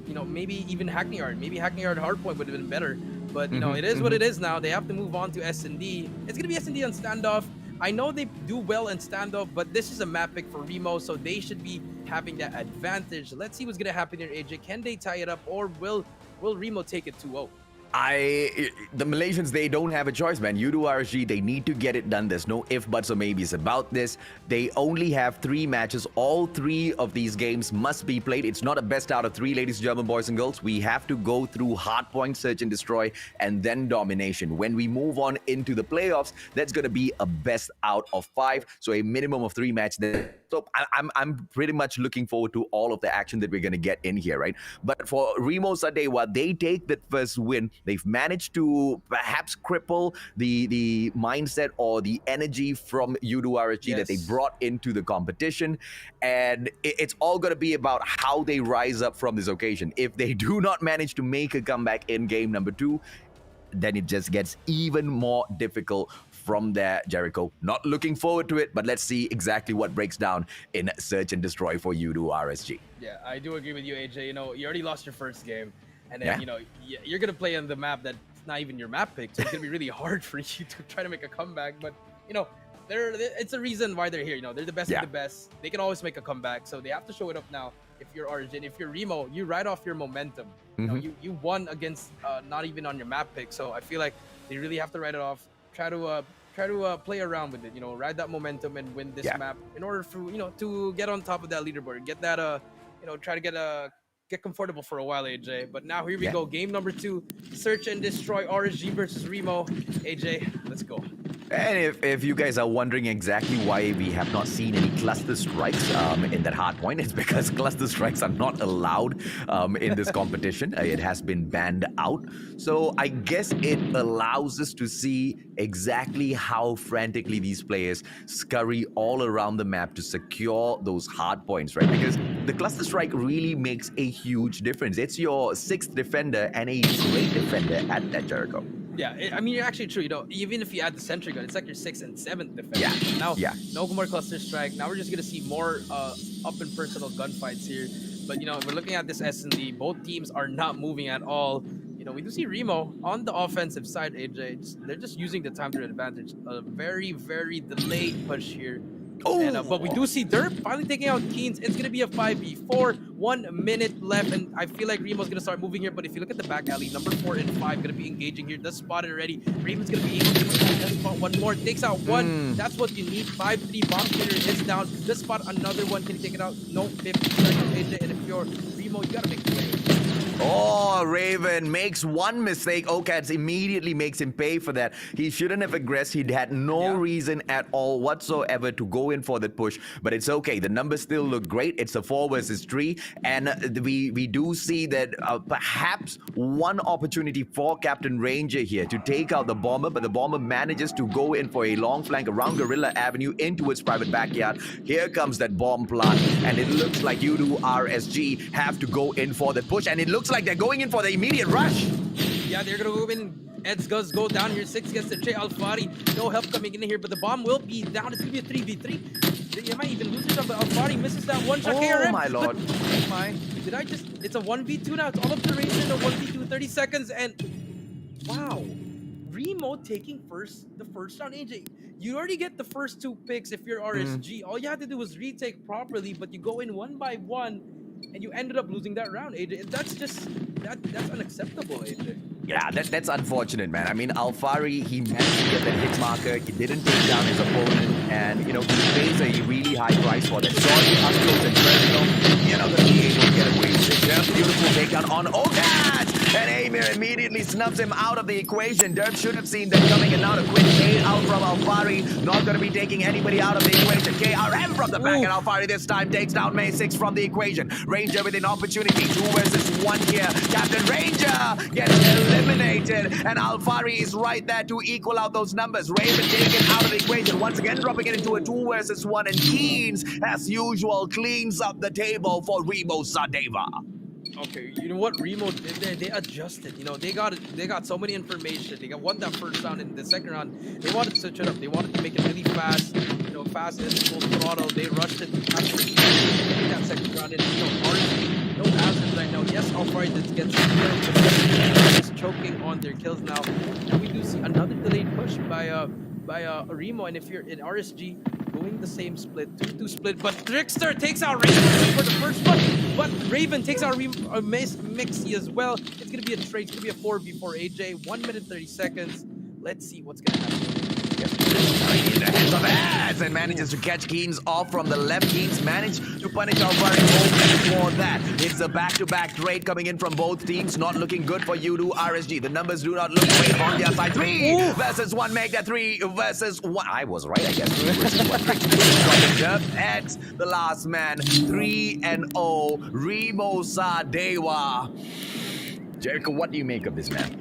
you know, maybe even Hackney Yard. Maybe Hackney Yard hardpoint would have been better. But, you know, it is what it is now. They have to move on to S&D. It's going to be S&D on standoff. I know they do well in standoff, but this is a map pick for Rimo, so they should be having that advantage. Let's see what's going to happen here, AJ. Can they tie it up, or will Rimo take it 2-0? The Malaysians, they don't have a choice, man. U2 RSG, they need to get it done. There's no if, buts, or maybes about this. They only have 3 matches. All 3 of these games must be played. It's not a best out of 3, ladies and gentlemen, boys and girls. We have to go through hardpoint, search and destroy, and then domination. When we move on into the playoffs, that's going to be a best out of 5. So a minimum of 3 matches. So I'm pretty much looking forward to all of the action that we're going to get in here, right? But for Rimo Sadewa, they take that first win. They've managed to perhaps cripple the mindset or the energy from U2 RSG that they brought into the competition. And it's all going to be about how they rise up from this occasion. If they do not manage to make a comeback in game number 2, then it just gets even more difficult from there, Jericho. Not looking forward to it, but let's see exactly what breaks down in Search and Destroy for U2 RSG. Yeah, I do agree with you, AJ. You know, you already lost your first game. And then, you know, you're going to play on the map that's not even your map pick. So it's going to be really hard for you to try to make a comeback. But, you know, it's a reason why they're here. You know, they're the best of the best. They can always make a comeback. So they have to show it up now. If you're Origin, if you're Rimo, you ride off your momentum. You know, you won against not even on your map pick. So I feel like they really have to ride it off. Try to play around with it. You know, ride that momentum and win this map in order for, you know, to get on top of that leaderboard. Get that you know, try to get comfortable for a while, AJ. But now here we go. Game number 2. Search and Destroy RSG versus Rimo. AJ, let's go. And if you guys are wondering exactly why we have not seen any cluster strikes in that hard point, it's because cluster strikes are not allowed in this competition. It has been banned out. So I guess it allows us to see exactly how frantically these players scurry all around the map to secure those hard points, right? Because the cluster strike really makes a huge difference. It's your 6th defender and a great defender at that, Jericho. Yeah, I mean, you're actually true. You know, even if you add the sentry gun, it's like your 6th and 7th defense. Now, no more cluster strike. Now we're just gonna see more up and personal gunfights here. But you know, we're looking at this S&D. Both teams are not moving at all. You know, we do see Rimo on the offensive side. AJ, they're just using the time to their advantage. A very, very delayed push here. And, but we do see Derp finally taking out Keens. It's going to be a 5v4. 1 minute left, and I feel like Rimo's going to start moving here. But if you look at the back alley, number 4 and 5 going to be engaging here. Just spotted already. Rimo's going to be able to just spot one more. Takes out one. That's what you need. 5-3 bomb cleaner is down. Just spot another one. Can he take it out? No. 50 seconds. And if you're Rimo, you got to make the play. Oh, Raven makes one mistake. Okats immediately makes him pay for that. He shouldn't have aggressed. He had no reason at all whatsoever to go in for that push. But it's okay. The numbers still look great. It's a 4 versus 3. And we do see that perhaps one opportunity for Captain Ranger here to take out the bomber. But the bomber manages to go in for a long flank around Gorilla Avenue into its private backyard. Here comes that bomb plant. And it looks like U2 RSG have to go in for the push. And it looks like they're going in for the immediate rush. Yeah, they're going to go in Eds does go down here. 6 gets the Jay Alfari. No help coming in here, but the bomb will be down. It's going to be a 3v3. They might even lose this one, but Alfari misses that one shot. Oh my lord. Oh my. Did I just... It's a 1v2 now. It's all up to Raven. A 1v2, 30 seconds, and... Wow. Rimo taking the first round. AJ, you already get the first 2 picks if you're RSG. All you have to do was retake properly, but you go in 1 by 1, and you ended up losing that round, AJ. That's just... That's unacceptable, AJ. Yeah, that's unfortunate, man. I mean, Alfari, he managed to get that hit marker. He didn't take down his opponent. And, you know, he pays a really high price for that. Sorry, up close and personal. You're not going to be able to get away with it. Just beautiful takedown on Okat. And Amir immediately snubs him out of the equation. Derp should have seen that coming, and now a quick fade out from Alfari. Not going to be taking anybody out of the equation. KRM from the back, and Alfari this time takes down May 6 from the equation. Ranger with an opportunity. 2 versus 1 here. Captain Ranger gets eliminated, and Alfari is right there to equal out those numbers. Raven taken out of the equation. Once again, dropping it into a 2 versus 1, and Keens, as usual, cleans up the table for Rimo Sadewa. Okay, you know what Rimo did there? They adjusted. You know, they got so many information. They won that first round. In the second round, they wanted to switch it up. They wanted to make it really fast. You know, fast and full throttle. They rushed it after that second round. And you know, RSG, no absence right now. Yes, Alfari did get some kills, but just choking on their kills now. And we do see another delayed push by Rimo. And if you're in RSG, doing the same split, 2-2 split, but Trickster takes out Raven for the first one, but Raven takes out Mixie as well. It's going to be a trade. It's going to be a 4v4 AJ. 1 minute 30 seconds. Let's see what's going to happen. In the hands of ads, and manages to catch Keens off from the left. Keens managed to punish Alfari for that. It's a back-to-back trade coming in from both teams. Not looking good for U2 RSG. The numbers do not look great on their side. 3 versus 1. Make that 3 versus 1. I was right, I guess. 3 versus 1. Ed's the last man. 3-0. Rimo Sadewa. Jericho, what do you make of this, man?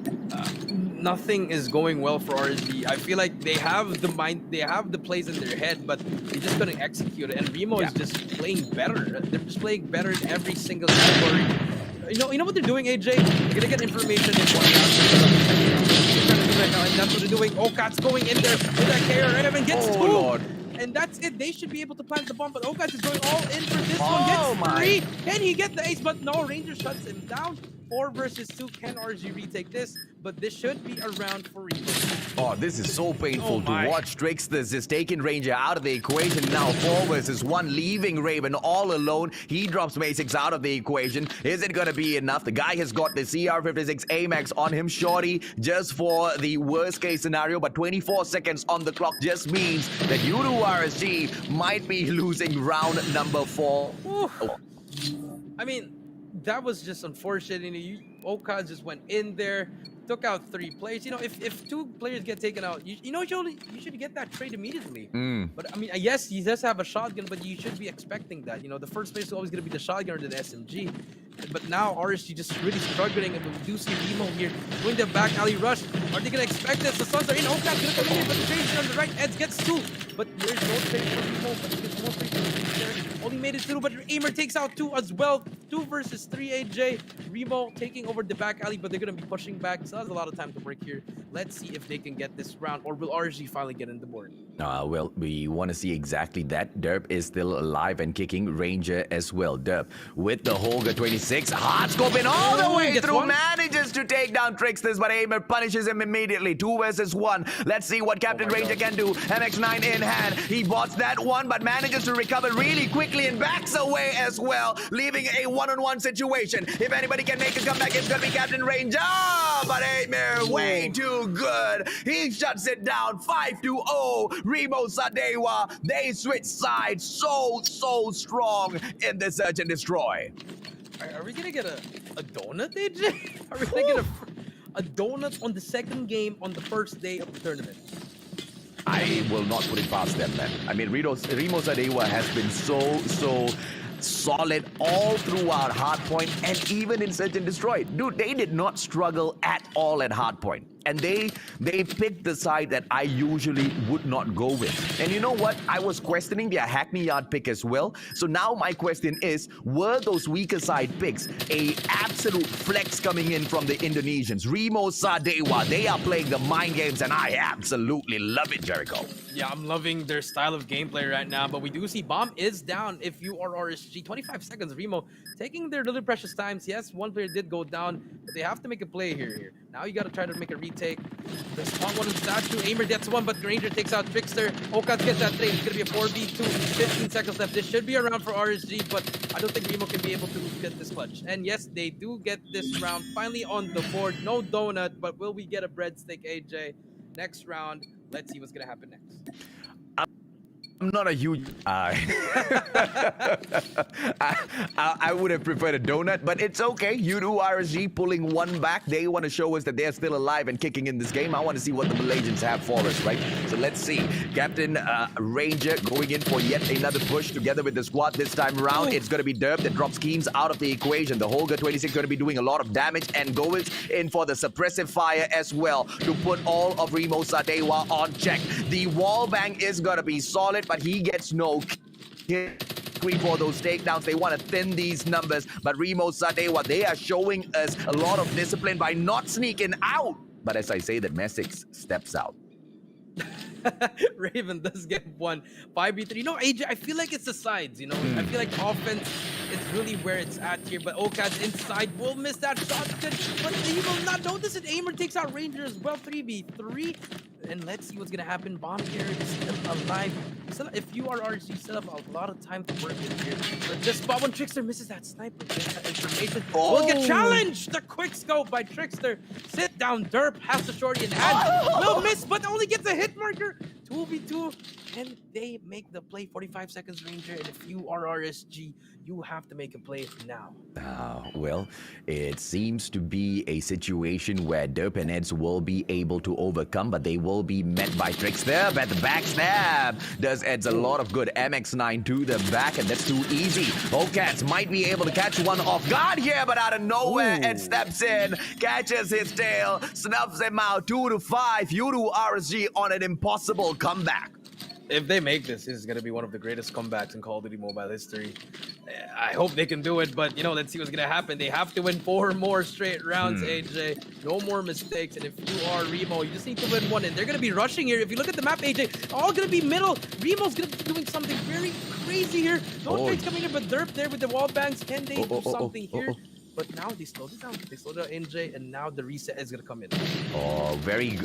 Nothing is going well for RSG. I feel like they have the mind, they have the plays in their head, but they're just going to execute it. And Rimo is just playing better. They're just playing better in every single category. You know what they're doing, AJ? They're going to get information in one right now, and that's what they're doing. Okat's going in there with that KRM and gets 2. Lord. And that's it. They should be able to plant the bomb, but Okat is going all in for this one. Gets 3. Can he get the ace? But no, Ranger shuts him down. 4 versus 2. Can RSG retake this? But this should be a round for Rimo. Oh, this is so painful to watch. Tricksters is taking Ranger out of the equation now. 4 versus 1, leaving Raven all alone. He drops May6 out of the equation. Is it going to be enough? The guy has got the CR56 AMAX on him, shorty, just for the worst case scenario. But 24 seconds on the clock just means that U2 RSG might be losing round number 4. I mean, that was just unfortunate. You know, Oka just went in there, took out 3 players. You know, if 2 players get taken out, you should get that trade immediately. But I mean, yes, he does have a shotgun, but you should be expecting that. You know, the first player is always going to be the shotgun or the SMG. But now RSG just really struggling, and we do see Rimo here doing the back alley rush. Are they going to expect this? The Suns are in. Oka's going to come in here, but the trade on the right. Eds gets 2, but there's no trade for Rimo. But he gets more free there. Only made it through, but Aimer takes out 2 as well. 2 versus 3 AJ. Rimo taking over the back alley, but they're going to be pushing back. So that's a lot of time to work here. Let's see if they can get this round, or will RSG finally get in the board? Well, we want to see exactly that. Derp is still alive and kicking. Ranger as well. Derp with the Holger 26. Hard scoping all the way through. Manages to take down Tricksters, but Aimer punishes him immediately. 2 versus 1. Let's see what Captain Ranger can do. MX9 in hand. He bots that one, but manages to recover really quickly and backs away as well, leaving a one-on-one situation. If anybody can make a comeback, it's going to be Captain Ranger. But Aimer, way too good. He shuts it down. 5-0. Rimo Sadewa. They switch sides so strong in the search and destroy. Are we gonna get a donut, AJ? Are we gonna get a donut on the second game on the first day of the tournament? I will not put it past them, man. I mean, Rimo Sadewa has been so solid all throughout Hardpoint and even in Search and Destroy. Dude, they did not struggle at all at Hardpoint. and they picked the side that I usually would not go with. And you know what? I was questioning their Hackney Yard pick as well. So now my question is, were those weaker side picks a absolute flex coming in from the Indonesians? Rimo Sadewa, they are playing the mind games, and I absolutely love it, Jericho. Yeah, I'm loving their style of gameplay right now, but we do see Bomb is down if you are RSG. 25 seconds, Rimo taking their little precious times. Yes, one player did go down, but they have to make a play here. Now you got to try to make a retake. The spot one in statue. Aimer gets one, but Granger takes out Trickster. Okat gets that trade. It's going to be a 4v2. 15 seconds left. This should be a round for RSG, but I don't think Rimo can be able to get this clutch. And yes, they do get this round finally on the board. No donut, but will we get a breadstick, AJ? Next round, let's see what's going to happen next. I'm not a huge I would have preferred a donut, but it's okay. You do RSG pulling one back. They want to show us that they're still alive and kicking in this game. I want to see what the Malaysians have for us, right? So let's see. Captain Ranger going in for yet another push together with the squad this time around. It's going to be Derp that drops Keems out of the equation. The Holger 26 going to be doing a lot of damage, and Govic in for the suppressive fire as well to put all of Rimo Sadewa on check. The wall bang is going to be solid, but he gets no screen for those takedowns. They want to thin these numbers, but Rimo Sadewa, they are showing us a lot of discipline by not sneaking out. But as I say, that Messix steps out. Raven does get one 5v3. You know, AJ, I feel like it's the sides, you know. I feel like offense is really where it's at here, but Okad's inside will miss that shot, but he will not notice it. Aimer takes out Ranger as well, 3v3. And let's see what's gonna happen. Bomb here is still alive. If you are RSG, you still have a lot of time to work in here. But just spot when Trickster misses that sniper, that information will get challenged. The quick scope by Trickster. Sit down, Derp has the shorty in hand. Will miss, but only gets a hit marker. 2v2, and they make the play. 45 seconds, Ranger. And if you are RSG, you have to make a play now. Well, it seems to be a situation where Derp and Eds will be able to overcome, but they will be met by Trickster. But the backstab does Eds a lot of good. MX9 to the back, and that's too easy. Okats might be able to catch one off guard here, but out of nowhere, Ed steps in, catches his tail, snuffs him out. 2-5. Yudu RSG on an impossible comeback. If they make this, this is going to be one of the greatest comebacks in Call of Duty Mobile history. I hope they can do it, but, you know, let's see what's going to happen. They have to win 4 more straight rounds, AJ. No more mistakes. And if you are Remo, you just need to win one. And they're going to be rushing here. If you look at the map, AJ, all going to be middle. Remo's going to be doing something very crazy here. No trades coming in, but Derp there with the wall bangs. Can they do something here? But now they slowed it down. They slowed down NJ, and now the reset is going to come in. Oh, very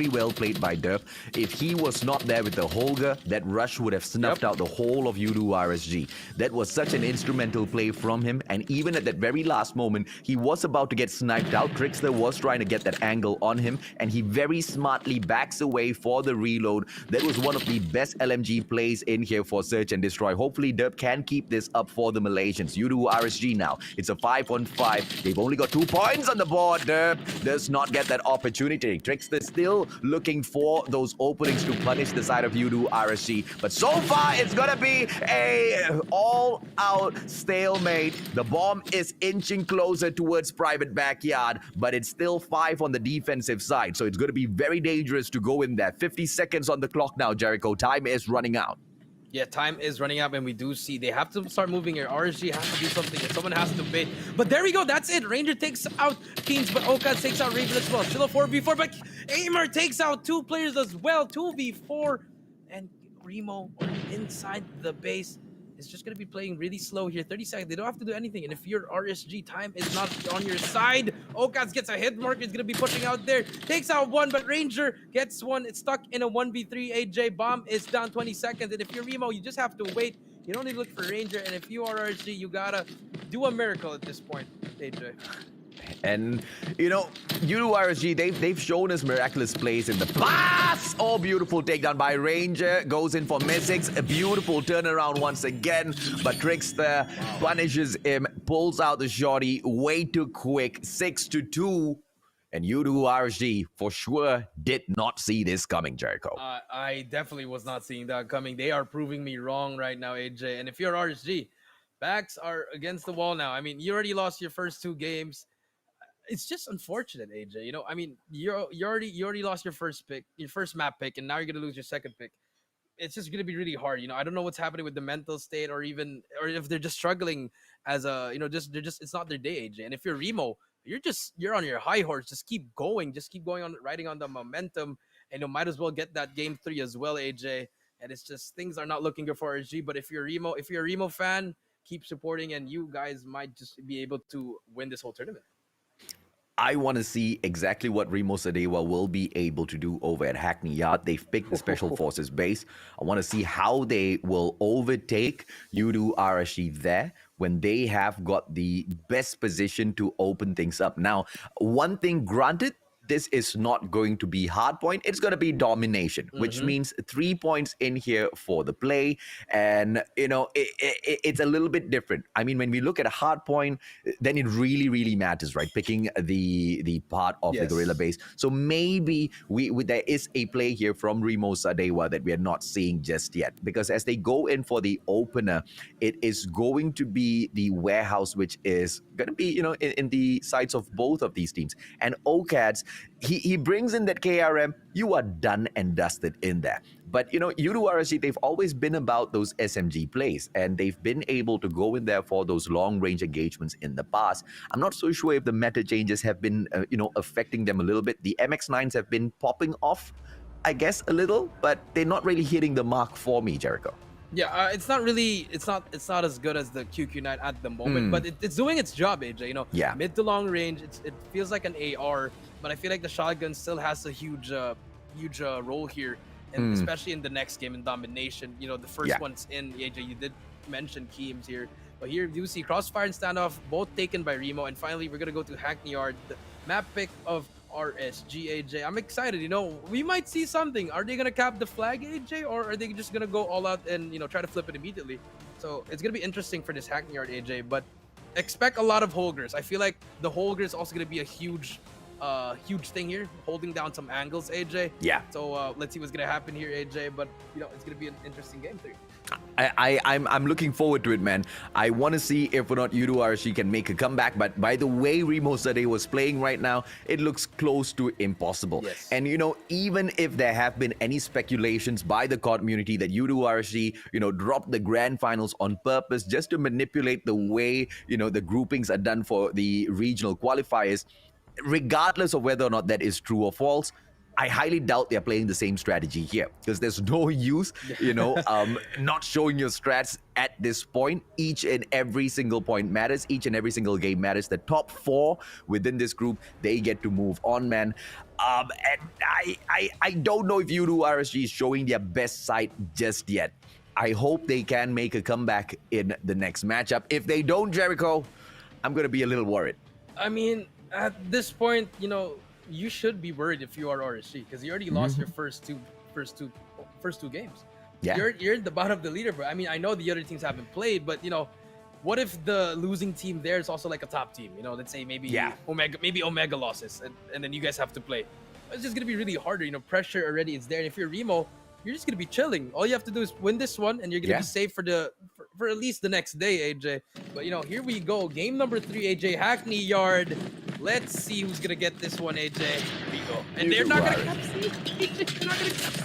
well played by Derp. If he was not there with the Holger, that rush would have snuffed out the whole of Yudu RSG. That was such an instrumental play from him, and even at that very last moment, he was about to get sniped out. Trickster was trying to get that angle on him, and he very smartly backs away for the reload. That was one of the best LMG plays in here for Search and Destroy. Hopefully, Derp can keep this up for the Malaysians. Yudu RSG now. It's a 5-on-5. They've only got 2 points on the board. Derp does not get that opportunity. Trickster still looking for those openings to punish the side of Yudu RSG. But so far, it's gonna be a all-out stalemate. The bomb is inching closer towards private backyard, but it's still 5 on the defensive side. So it's gonna be very dangerous to go in there. 50 seconds on the clock now, Jericho. Time is running out. Yeah, time is running out, and we do see they have to start moving here. RSG has to do something, and someone has to bait. But there we go. That's it. Ranger takes out Kings, but Okad takes out Raven as well. Still a 4v4, but Aimer takes out 2 players as well. 2v4, and Remo inside the base is just going to be playing really slow here. 30 seconds. They don't have to do anything. And if you're RSG, time is not on your side. Okaz gets a hit mark. He's going to be pushing out there. Takes out 1, but Ranger gets 1. It's stuck in a 1v3. AJ Bomb is down 20 seconds. And if you're Remo, you just have to wait. You don't need to look for Ranger. And if you are RSG, you got to do a miracle at this point, AJ. And, you know, Yudu RSG, they've shown us miraculous plays in the past. Oh, beautiful takedown by Ranger. Goes in for Messix. A beautiful turnaround once again. But Trickster punishes him. Pulls out the shorty way too quick. 6-2. And Yudu RSG, for sure, did not see this coming, Jericho. I definitely was not seeing that coming. They are proving me wrong right now, AJ. And if you're RSG, backs are against the wall now. I mean, you already lost your first 2 games. it's just unfortunate, AJ. You know, I mean, you already lost your first pick, your first map pick, and now you're gonna lose your second pick. It's just gonna be really hard. You know, I don't know what's happening with the mental state, or if they're just struggling as a, you know, they're just it's not their day, AJ. And if you're Remo, you're on your high horse. Just keep going on riding on the momentum, and you might as well get that game 3 as well, AJ. And it's just things are not looking good for RSG. But if you're a Remo fan, keep supporting, and you guys might just be able to win this whole tournament. I want to see exactly what Rimo Sadewa will be able to do over at Hackney Yard. They've picked the Special Forces base. I want to see how they will overtake Yudu RSG there when they have got the best position to open things up. Now, one thing granted, this is not going to be hard point. It's going to be domination, which means 3 points in here for the play. And, you know, it's a little bit different. I mean, when we look at a hard point, then it really, really matters, right? Picking the part of the gorilla base. So maybe there is a play here from Rimo Sadewa that we are not seeing just yet. Because as they go in for the opener, it is going to be the warehouse, which is going to be, you know, in the sides of both of these teams. And OCADs, he brings in that KRM, you are done and dusted in there. But, you know, Yudu RSG, they've always been about those SMG plays, and they've been able to go in there for those long-range engagements in the past. I'm not so sure if the meta changes have been, you know, affecting them a little bit. The MX-9s have been popping off, I guess, a little, but they're not really hitting the mark for me, Jericho. Yeah, it's not as good as the QQ9 at the moment, but it's doing its job, AJ. You know, mid to long range, it feels like an AR, but I feel like the shotgun still has a huge role here, and especially in the next game in domination. You know, the first one's in, AJ. You did mention Keems here, but here you see Crossfire and Standoff both taken by Remo, and finally we're gonna go to Hackney Yard, the map pick of RSG, AJ. I'm excited. You know, we might see something. Are they gonna cap the flag, AJ, or are they just gonna go all out and, you know, try to flip it immediately? So it's gonna be interesting for this Hackney Yard, AJ. But expect a lot of Holgers. I feel like the Holger is also gonna be a huge thing here, holding down some angles, AJ. Yeah. So let's see what's gonna happen here, AJ. But you know, it's gonna be an interesting game 3. I'm looking forward to it, man. I want to see if or not Yudu RSG can make a comeback, but by the way Rimo Sadewa was playing right now, it looks close to impossible. Yes. And, you know, even if there have been any speculations by the COD community that Yudu RSG, you know, dropped the grand finals on purpose just to manipulate the way, you know, the groupings are done for the regional qualifiers, regardless of whether or not that is true or false, I highly doubt they're playing the same strategy here, because there's no use, you know, not showing your strats at this point. Each and every single point matters. Each and every single game matters. The top 4 within this group, they get to move on, man. And I don't know if Yudu RSG is showing their best side just yet. I hope they can make a comeback in the next matchup. If they don't, Jericho, I'm going to be a little worried. I mean, at this point, you know, you should be worried if you are RSG, because you already lost your first two games. Yeah. You're in the bottom of the leaderboard. I mean, I know the other teams haven't played, but you know, what if the losing team there is also like a top team? You know, let's say maybe Omega losses, and then you guys have to play. It's just gonna be really harder. You know, pressure already is there. And if you're Remo, you're just gonna be chilling. All you have to do is win this one, and you're gonna be safe for at least the next day, AJ. But you know, here we go. Game number 3, AJ. Hackney Yard. Let's see who's gonna get this one, AJ. Here we go. And they're not gonna cap C. They're not gonna cap C.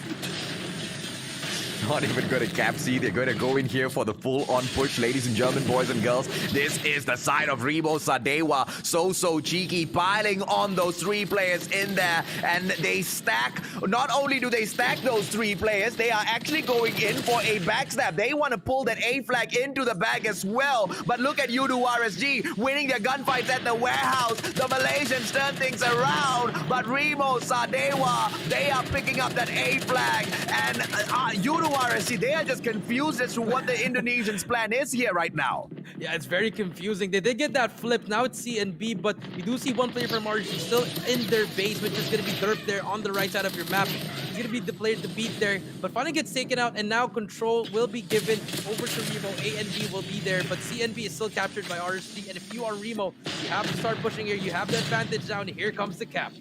Not even going to cap C. They're going to go in here for the full-on push, ladies and gentlemen, boys and girls. This is the side of Rimo Sadewa. So cheeky, piling on those 3 players in there. And they stack. Not only do they stack those 3 players, they are actually going in for a backstab. They want to pull that A flag into the bag as well. But look at Yudu RSG winning their gunfights at the warehouse. The Malaysians turn things around. But Rimo Sadewa, they are picking up that A flag. And Yudu RSG, they are just confused as to what the Indonesians' plan is here right now. Yeah, it's very confusing. They did get that flip. Now it's C and B, but you do see one player from RSG still in their base, which is going to be derped there on the right side of your map. He's going to be the player to beat there, but finally gets taken out, and now control will be given over to Remo. A and B will be there, but C and B is still captured by RSG, and if you are Remo, you have to start pushing here. You have the advantage down. Here comes the cap.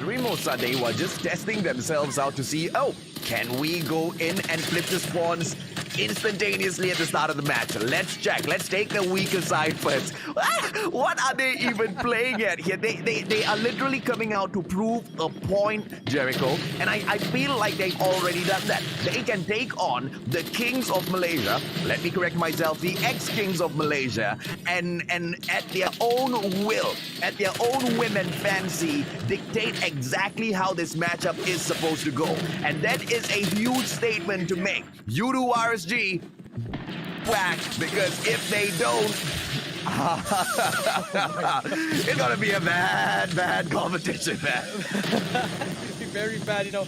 Rimo Sadewa just testing themselves out to see, oh, can we go in and flip the spawns instantaneously at the start of the match. Let's check. Let's take the weaker side first. What are they even playing at here? They are literally coming out to prove a point, Jericho. And I feel like they've already done that. They can take on the Kings of Malaysia. Let me correct myself. The ex-Kings of Malaysia. And at their own will, at their own whim and fancy, dictate exactly how this matchup is supposed to go. And that is a huge statement to make. You do RSG, whack, because if they don't, it's gonna be a bad competition, man. It'd be very bad, you know.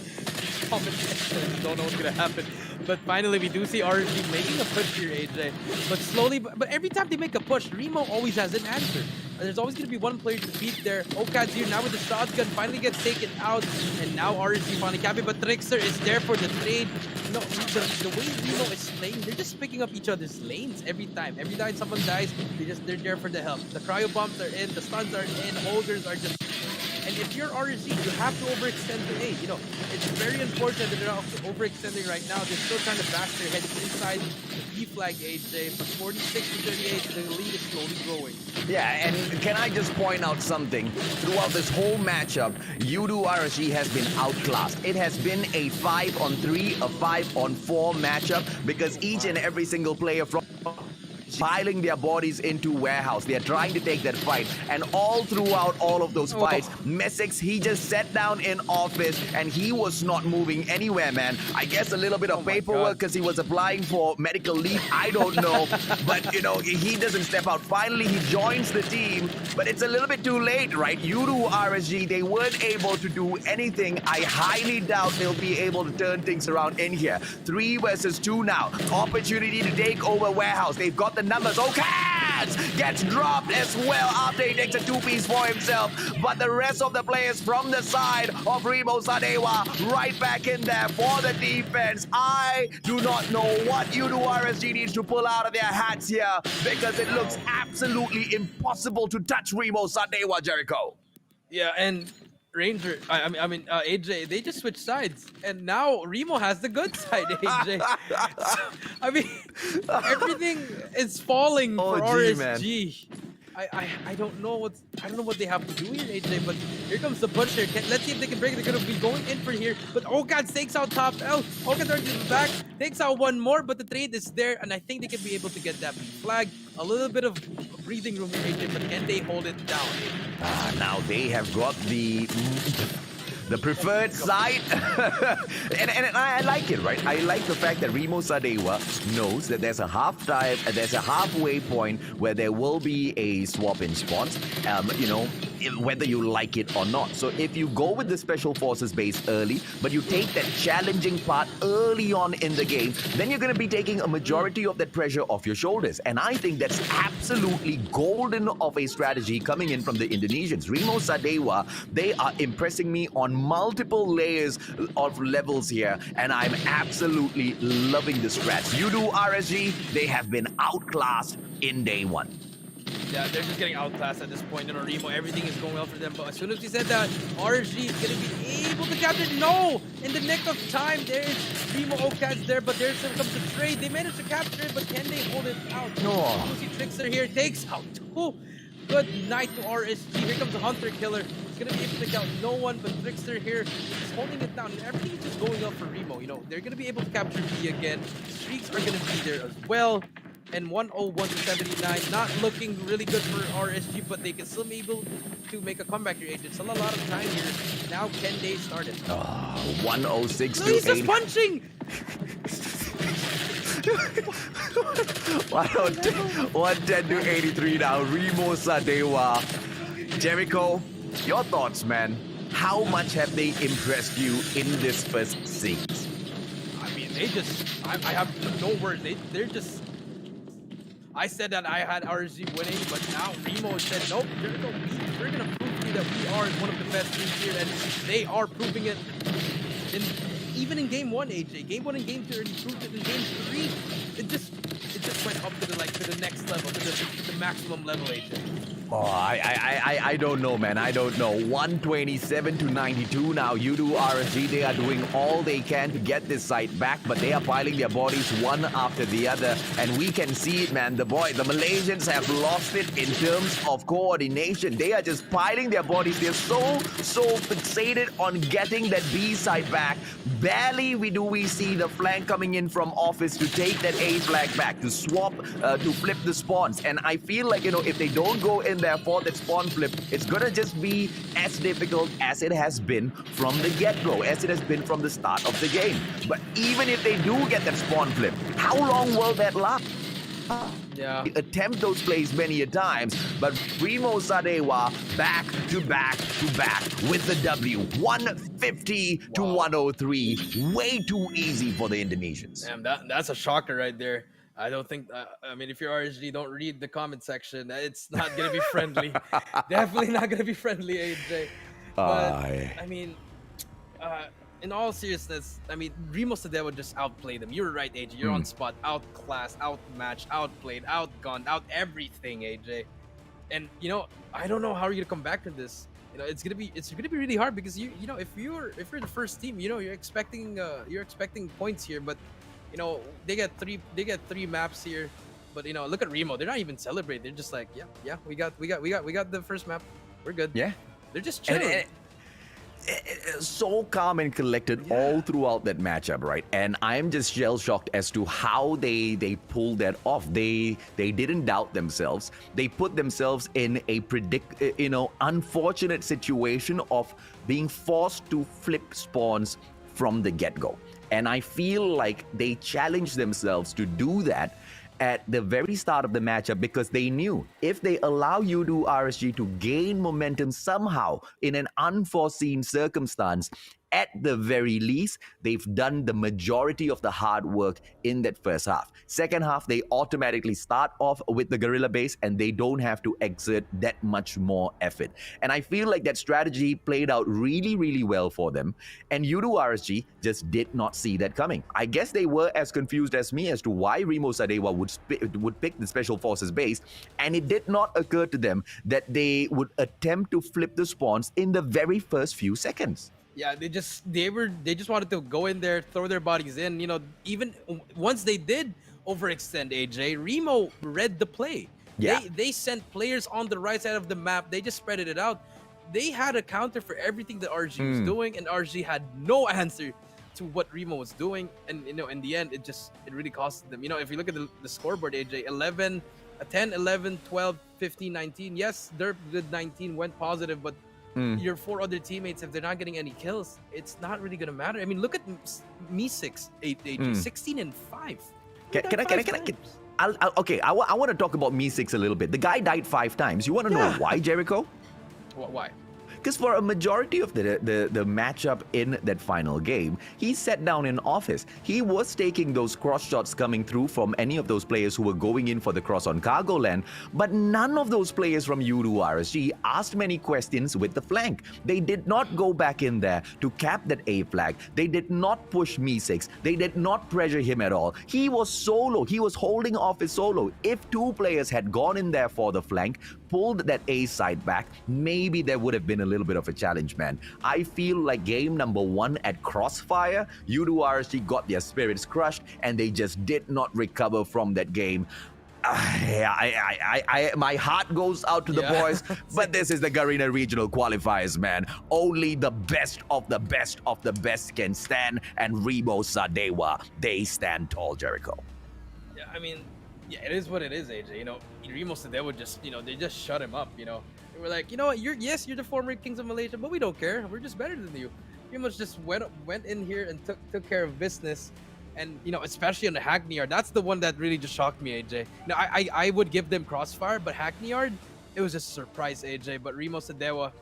Competition. Don't know what's gonna happen. But finally, we do see RSG making a push here, AJ. But slowly, but every time they make a push, Rimo always has an answer. There's always going to be one player to beat there. Okad's here now with the shotgun, finally gets taken out. And now RSG finally capping, but Trickster is there for the trade. No, the way Rimo is playing, they're just picking up each other's lanes every time. Every time someone dies, they're there for the help. The cryo bombs are in, the stuns are in, holders are just... And if you're RSG, you have to overextend to A. You know, it's very unfortunate that they're not overextending right now. They're still trying to bash their heads inside the B flag, AJ. From 46 to 38, the lead is slowly growing. Yeah, and can I just point out something? Throughout this whole matchup, Yudu RSG has been outclassed. It has been a 5-on-3, a 5-on-4 matchup because each and every single player from piling their bodies into warehouse. They're trying to take that fight. And all throughout all of those fights, Messix, he just sat down in office and he was not moving anywhere, man. I guess a little bit of paperwork because he was applying for medical leave. I don't know. But, you know, he doesn't step out. Finally, he joins the team. But it's a little bit too late, right? Yudu RSG, they weren't able to do anything. I highly doubt they'll be able to turn things around in here. 3 versus 2 now. Opportunity to take over warehouse. They've got the numbers. Okaz gets dropped as well after he takes a 2-piece for himself. But the rest of the players from the side of Rimo Sadewa right back in there for the defense. I do not know what Yudu RSG needs to pull out of their hats here because it looks absolutely impossible to touch Rimo Sadewa, Jericho. Yeah, and Ranger, AJ, they just switched sides, and now Rimo has the good side, AJ. So, I mean, everything is falling for RSG. I don't know what they have to do here, AJ. But here comes the push here. Let's see if they can break it. They're gonna be going in for here. But Okad takes out top L. Okad already is back, takes out one more, but the trade is there, and I think they can be able to get that flag. A little bit of breathing room here, AJ, but can they hold it down? Now they have got the preferred side. and I like it, right? I like the fact that Rimo Sadewa knows that there's a halfway point where there will be a swap in spots, you know, whether you like it or not. So if you go with the Special Forces base early, but you take that challenging part early on in the game, then you're going to be taking a majority of that pressure off your shoulders. And I think that's absolutely golden of a strategy coming in from the Indonesians. Rimo Sadewa, they are impressing me on multiple layers of levels here, and I'm absolutely loving the strats. Yudu RSG, they have been outclassed in day one. Yeah, they're just getting outclassed at this point. You know, Rimo, everything is going well for them. But as soon as we said that, RSG is going to be able to capture. No! In the nick of time, there's Rimo Okaz there, but there's comes the trade. They managed to capture it, but can they hold it out? No. You see Trickster here, takes out 2. Good night to RSG. Here comes the Hunter Killer. He's going to be able to take out no one, but Trickster here is holding it down. And everything is just going up for Rimo. You know, they're going to be able to capture B again. Streaks are going to be there as well. And 101 to 79, not looking really good for RSG, but they can still be able to make a comeback here. It's still a lot of time here. Now can they start it? 106 no, to he's 80. just punching! 110 to 83 now. Rimo Sadewa. Jericho, your thoughts, man. How much have they impressed you in this first series? I mean, they just... I have no words. They're just... I said that I had RSG winning, but now Rimo said, nope, we're going to prove to you that we are one of the best teams here, and they are proving it even in Game 1, AJ. Game 1 and Game 2, and he proved it in Game 3. It just went up to the next level, to the maximum level, AJ. Oh, I don't know, man. I don't know. 127 to 92 now. Udo RSG, they are doing all they can to get this site back, but they are piling their bodies one after the other. And we can see it, man. The Malaysians have lost it in terms of coordination. They are just piling their bodies. They're so fixated on getting that B side back. Barely we see the flank coming in from office to take that A flag back, to swap, to flip the spawns. And I feel like, if they don't go in there for that spawn flip, it's gonna just be as difficult as it has been from the get-go, as it has been from the start of the game. But even if they do get that spawn flip, how long will that last? Yeah. Attempt those plays many a times, but Rimo Sadewa back to back with the W. 150 to 103. Way too easy for the Indonesians. Damn, that's a shocker right there. I don't think, I mean, if you're RSG, don't read the comment section. It's not going to be friendly. Definitely not going to be friendly, AJ. But, I mean, in all seriousness, I mean, Rimo Sadewa just outplayed them. You're right, AJ. You're on spot. Outclassed, outmatched, outplayed, outgunned, out everything, AJ. And, I don't know how you're going to come back to this. It's gonna be really hard because if you're the first team, you're expecting points here, but they get three maps here, but look at Rimo. They're not even celebrating. They're just like, yeah, we got the first map. We're good. Yeah, they're just chilling. So calm and collected all throughout that matchup, right? And I'm just shell-shocked as to how they pulled that off. They didn't doubt themselves. They put themselves in a unfortunate situation of being forced to flip spawns from the get-go. And I feel like they challenged themselves to do that at the very start of the matchup because they knew if they allow Udo RSG to gain momentum somehow in an unforeseen circumstance, at the very least, they've done the majority of the hard work in that first half. Second half, they automatically start off with the guerrilla base and they don't have to exert that much more effort. And I feel like that strategy played out really, really well for them. And Udo RSG just did not see that coming. I guess they were as confused as me as to why Rimo Sadewa would pick the Special Forces base. And it did not occur to them that they would attempt to flip the spawns in the very first few seconds. Yeah, they just wanted to go in there, throw their bodies in. Even once they did overextend, AJ, Rimo read the play. Yeah. They sent players on the right side of the map. They just spread it out. They had a counter for everything that RG was doing, and RG had no answer to what Rimo was doing. And in the end, it really cost them. If you look at the scoreboard, AJ, 10, 11, 12, 15, 19. Yes, their good 19 went positive, but your four other teammates, if they're not getting any kills, it's not really gonna matter. I mean, look at Me6, 16 and 5. Okay, I want to talk about Me6 a little bit. The guy died 5 times. You want to know why, Jericho? Why? Because for a majority of the matchup in that final game, he sat down in office. He was taking those cross shots coming through from any of those players who were going in for the cross on cargo land, but none of those players from Udo RSG asked many questions with the flank. They did not go back in there to cap that A flag. They did not push Me6. They did not pressure him at all. He was solo. He was holding office solo. If 2 players had gone in there for the flank, pulled that A side back, maybe there would have been a little bit of a challenge, man. I feel like game number 1 at Crossfire, Udo RSG got their spirits crushed and they just did not recover from that game. My heart goes out to the boys, but this is the Garena Regional Qualifiers, man. Only the best of the best of the best can stand, and Rimo Sadewa, they stand tall, Jericho. Yeah, I mean, it is what it is, AJ. Rimo Sadewa just, they just shut him up, They were like, you know what, you're the former Kings of Malaysia, but we don't care. We're just better than you. Rimo just went in here and took care of business. And, especially on the Hackney Yard, that's the one that really just shocked me, AJ. I would give them Crossfire, but Hackney Yard, it was just a surprise, AJ. But Rimo Sadewa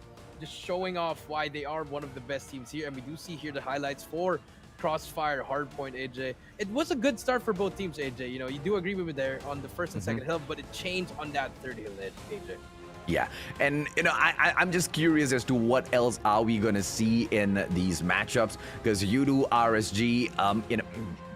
just showing off why they are one of the best teams here. And we do see here the highlights for Crossfire, Hardpoint, AJ. It was a good start for both teams, AJ. You do agree with me there on the first and second hill, but it changed on that third hill, AJ. Yeah, and I'm just curious as to what else are we gonna see in these matchups, because Udo RSG,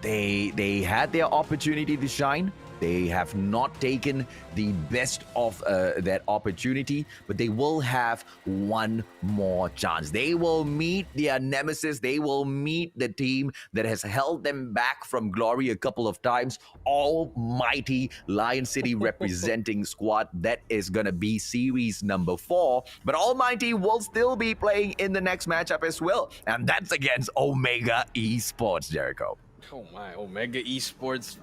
they had their opportunity to shine, They have not taken the best of that opportunity, but they will have one more chance. They will meet their nemesis. They will meet the team that has held them back from glory a couple of times. Almighty Lion City representing squad. That is going to be series number 4. But Almighty will still be playing in the next matchup as well. And that's against Omega Esports, Jericho. Oh my, Omega Esports.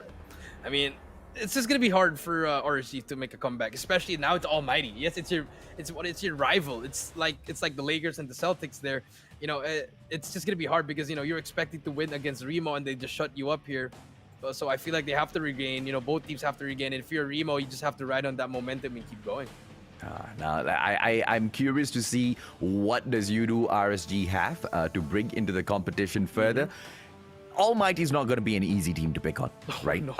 I mean, it's just gonna be hard for RSG to make a comeback, especially now it's Almighty. Yes, it's your rival. It's like the Lakers and the Celtics there. You know, it's just gonna be hard because you know you're expecting to win against Rimo and they just shut you up here. So I feel like they have to regain. You know, both teams have to regain. And if you're Rimo, you just have to ride on that momentum and keep going. Now, I'm curious to see what does Udo RSG have to bring into the competition further. Almighty is not going to be an easy team to pick on, right? No.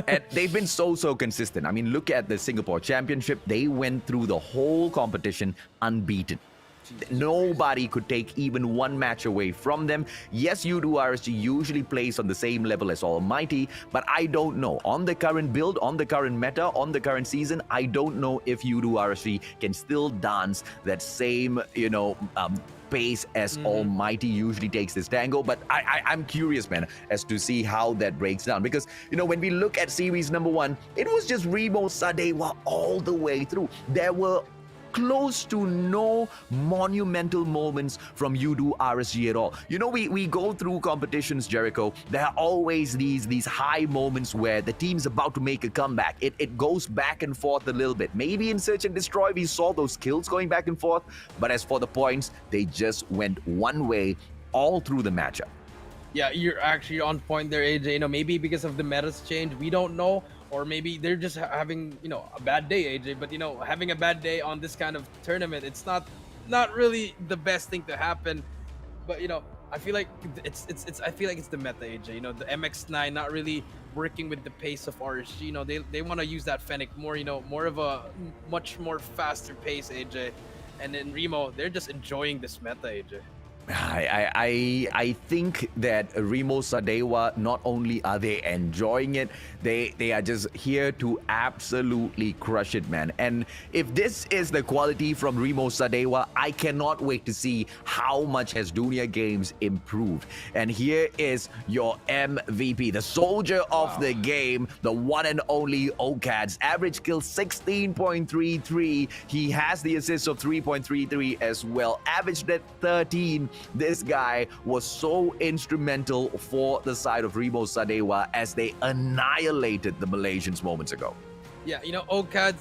And they've been so consistent. I mean, look at the Singapore Championship. They went through the whole competition unbeaten. Nobody could take even one match away from them. Yes, Udo RSG usually plays on the same level as Almighty, but I don't know. On the current build, on the current meta, on the current season, I don't know if Udo RSG can still dance that same, pace as Almighty usually takes this tango. But I'm curious, man, as to see how that breaks down. Because, when we look at series number 1, it was just Rimo Sadewa all the way through. There were close to no monumental moments from Udo RSG at all. We go through competitions, Jericho. There are always these high moments where the team's about to make a comeback. It goes back and forth a little bit. Maybe in Search and Destroy, we saw those kills going back and forth. But as for the points, they just went one way all through the matchup. Yeah, you're actually on point there, AJ. Maybe because of the meta's change, we don't know. Or maybe they're just having, a bad day, AJ. But, having a bad day on this kind of tournament, it's not really the best thing to happen. But, I feel like it's the meta, AJ. The MX9 not really working with the pace of RSG. They want to use that Fennec more, more of a much more faster pace, AJ. And then Rimo, they're just enjoying this meta, AJ. I think that Rimo Sadewa, not only are they enjoying it, they are just here to absolutely crush it, man. And if this is the quality from Rimo Sadewa, I cannot wait to see how much has Dunia Games improved. And here is your MVP, the soldier of the game, the one and only OCADS. Average kill 16.33. He has the assist of 3.33 as well. Averaged at 13. This guy was so instrumental for the side of Rimo Sadewa as they annihilated the Malaysians moments ago. Yeah, OCAD,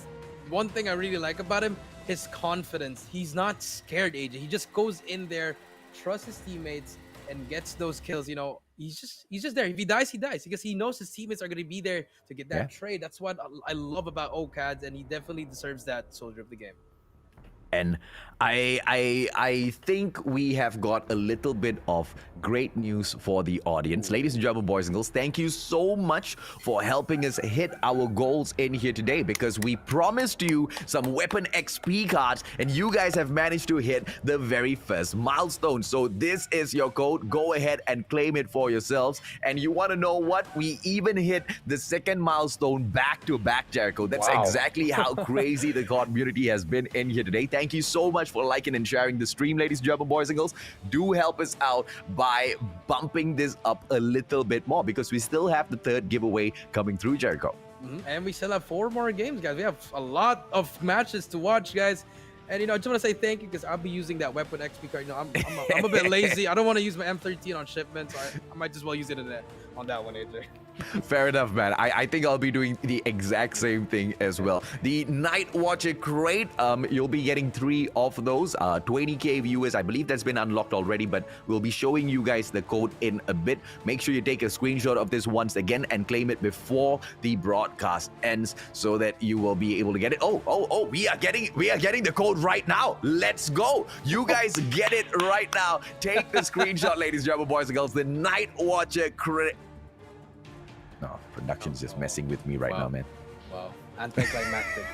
one thing I really like about him, his confidence. He's not scared, AJ. He just goes in there, trusts his teammates, and gets those kills. He's just there. If he dies, he dies because he knows his teammates are going to be there to get that trade. That's what I love about OCAD, and he definitely deserves that soldier of the game. And I think we have got a little bit of great news for the audience. Ladies and gentlemen, boys and girls, thank you so much for helping us hit our goals in here today, because we promised you some weapon XP cards and you guys have managed to hit the very first milestone. So this is your code. Go ahead and claim it for yourselves. And you want to know what? We even hit the second milestone back to back, Jericho. That's exactly how crazy the community has been in here today. Thank you so much for liking and sharing the stream, ladies and gentlemen, boys and girls. Do help us out by bumping this up a little bit more, because we still have the third giveaway coming through, Jericho. And we still have 4 more games, guys. We have a lot of matches to watch, guys. And I just want to say thank you, because I'll be using that weapon XP card. I'm a bit lazy. I don't want to use my M13 on shipment, so I might just well use it on that one, AJ. Fair enough, man. I think I'll be doing the exact same thing as well. The Night Watcher crate, you'll be getting 3 of those. 20k viewers, I believe that's been unlocked already, but we'll be showing you guys the code in a bit. Make sure you take a screenshot of this once again and claim it before the broadcast ends, so that you will be able to get it. Oh, we are getting the code right now. Let's go. You guys get it right now. Take the screenshot, ladies and gentlemen, boys and girls. The Night Watcher crate. No, production's just messing with me right now, man. Wow. Anticlimactic.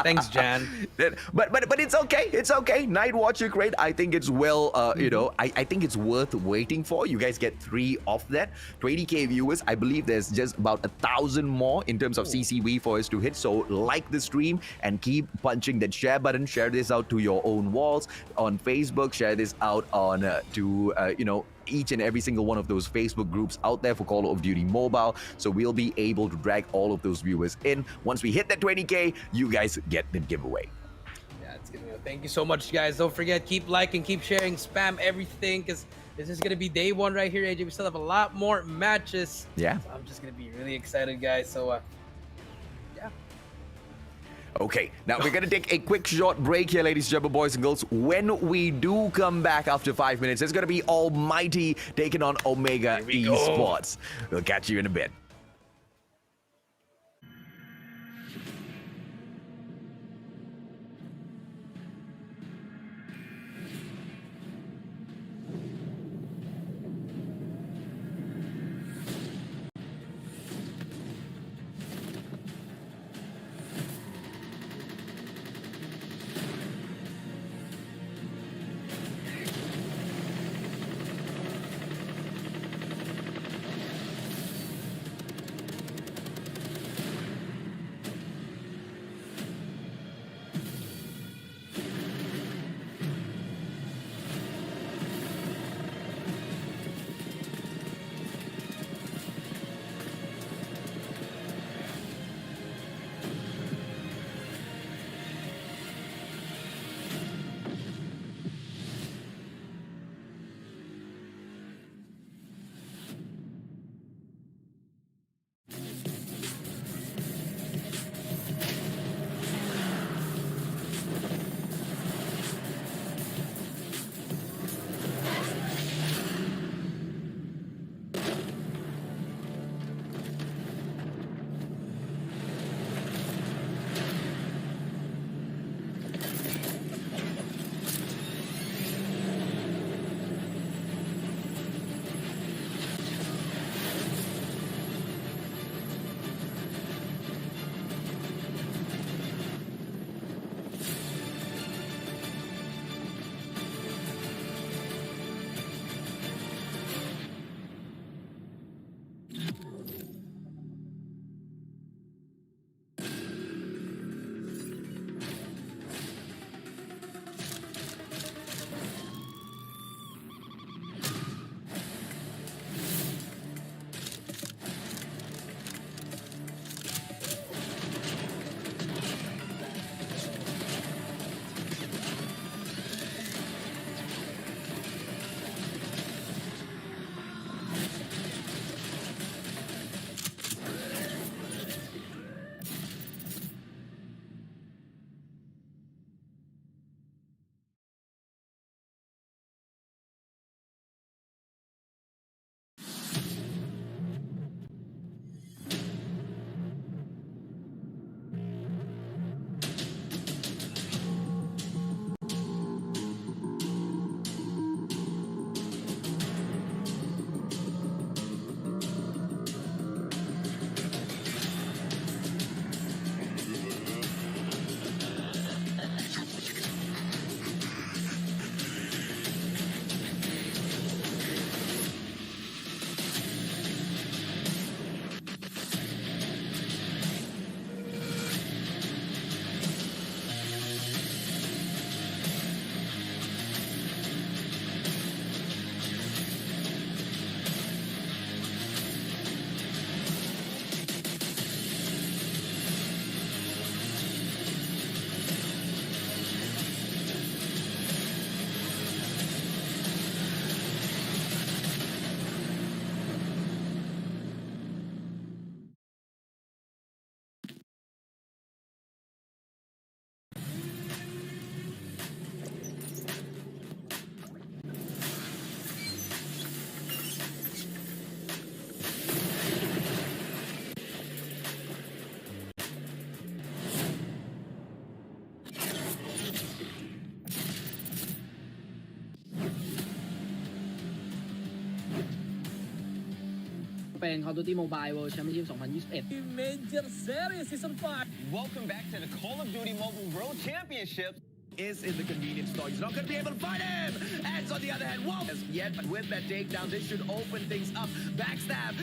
Thanks, Jan. But it's okay. It's okay. Night Watcher crate. I think it's well. You know, I think it's worth waiting for. You guys get 3 of that. 20k viewers. I believe there's just about 1,000 more in terms of CCV for us to hit. So like the stream and keep punching that share button. Share this out to your own walls on Facebook. Share this out on you know, each and every single one of those Facebook groups out there for Call of Duty Mobile. So we'll be able to drag all of those viewers in. Once we hit that 20k, you guys get the giveaway. Yeah, it's gonna. Thank you so much, guys. Don't forget, keep liking, keep sharing, spam everything, because this is gonna be day 1 right here, AJ. We still have a lot more matches. Yeah. So I'm just gonna be really excited, guys. So yeah. Okay, now we're gonna take a quick short break here, ladies and gentlemen, boys and girls. When we do come back after 5 minutes, it's gonna be Almighty taking on Omega Esports. We'll catch you in a bit. ง Call of Duty Mobile World Championship 2021 Major Series Season 5. Welcome back to the Call of Duty Mobile World Championship. Is in the convenience store. He's not going to be able to fight him. And on the other hand, whoa! As yet, but with that takedown, this should open things up. Backstab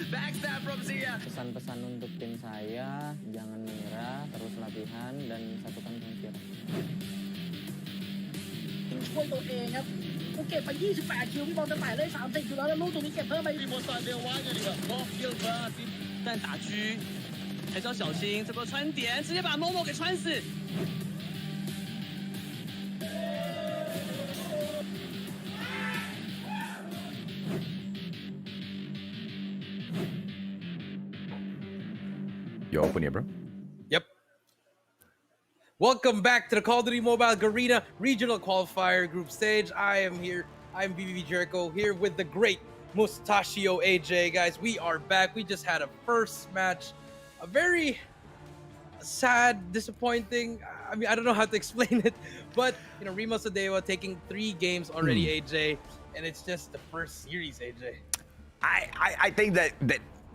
from Zia. Pesan-pesan untuk tim saya, jangan menyerah, terus latihan dan satukan pemikiran. ช่วยตัวเองครับกูเก็บไป28คิวพี่บอลจะแตะได้30อยู่แล้วแล้วลูกตรงนี้เก็บเพิ่มไป Rimo Sadewa 这里的 Off kill first. 但打狙还是要小心，这个穿点直接把 Momo 给穿死。You're open here, bro. Yep. Welcome back to the Call of Duty Mobile Garena Regional Qualifier Group Stage. I am here. I'm BBB Jericho here with the great Mustachio AJ. Guys, we are back. We just had a first match. A very sad, disappointing. I mean, I don't know how to explain it. But, you know, Rimo Sadewa taking 3 games already, AJ. And it's just the first series, AJ. I think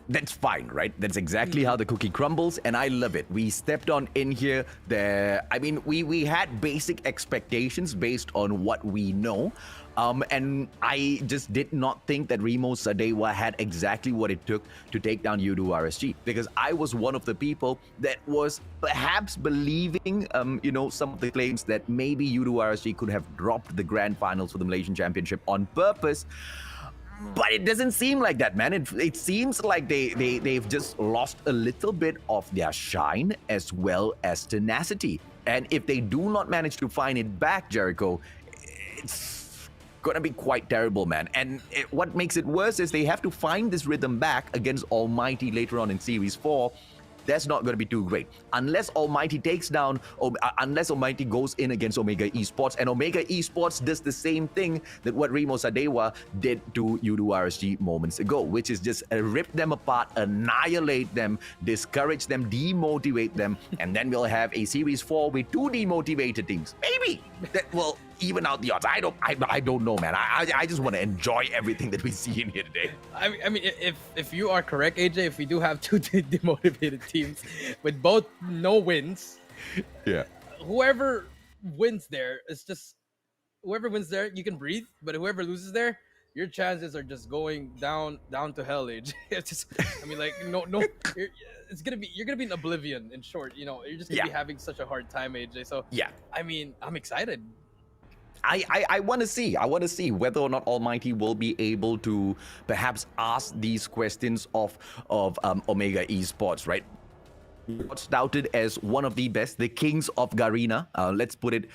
that's fine, right? That's exactly how the cookie crumbles, and I love it. We stepped on in here. I mean, we had basic expectations based on what we know. And I just did not think that Rimo Sadewa had exactly what it took to take down U2RSG, because I was one of the people that was perhaps believing, some of the claims that maybe U2RSG could have dropped the grand finals for the Malaysian Championship on purpose. But it doesn't seem like that, man. It seems like they've just lost a little bit of their shine as well as tenacity. And if they do not manage to find it back, Jericho, it's gonna be quite terrible, man. And what makes it worse is they have to find this rhythm back against Almighty later on in Series 4. That's not going to be too great. Unless Almighty takes down, unless Almighty goes in against Omega Esports, and Omega Esports does the same thing that what Rimo Sadewa did to U2RSG moments ago, which is just rip them apart, annihilate them, discourage them, demotivate them, and then we'll have a Series 4 with 2 demotivated teams. Maybe that will even out the odds. I don't know, man. I just want to enjoy everything that we see in here today. I mean, if you are correct, AJ, if we do have 2 demotivated teams with both no wins, yeah, whoever wins there, it's just whoever wins there, you can breathe. But whoever loses there, your chances are just going down to hell, AJ. It's just, I mean, like no, you're gonna be in oblivion. In short, you're just gonna be having such a hard time, AJ. So yeah, I mean, I'm excited. I want to see. I want to see whether or not Almighty will be able to perhaps ask these questions of Omega Esports, right? What's touted as one of the best, the kings of Garena. Let's put it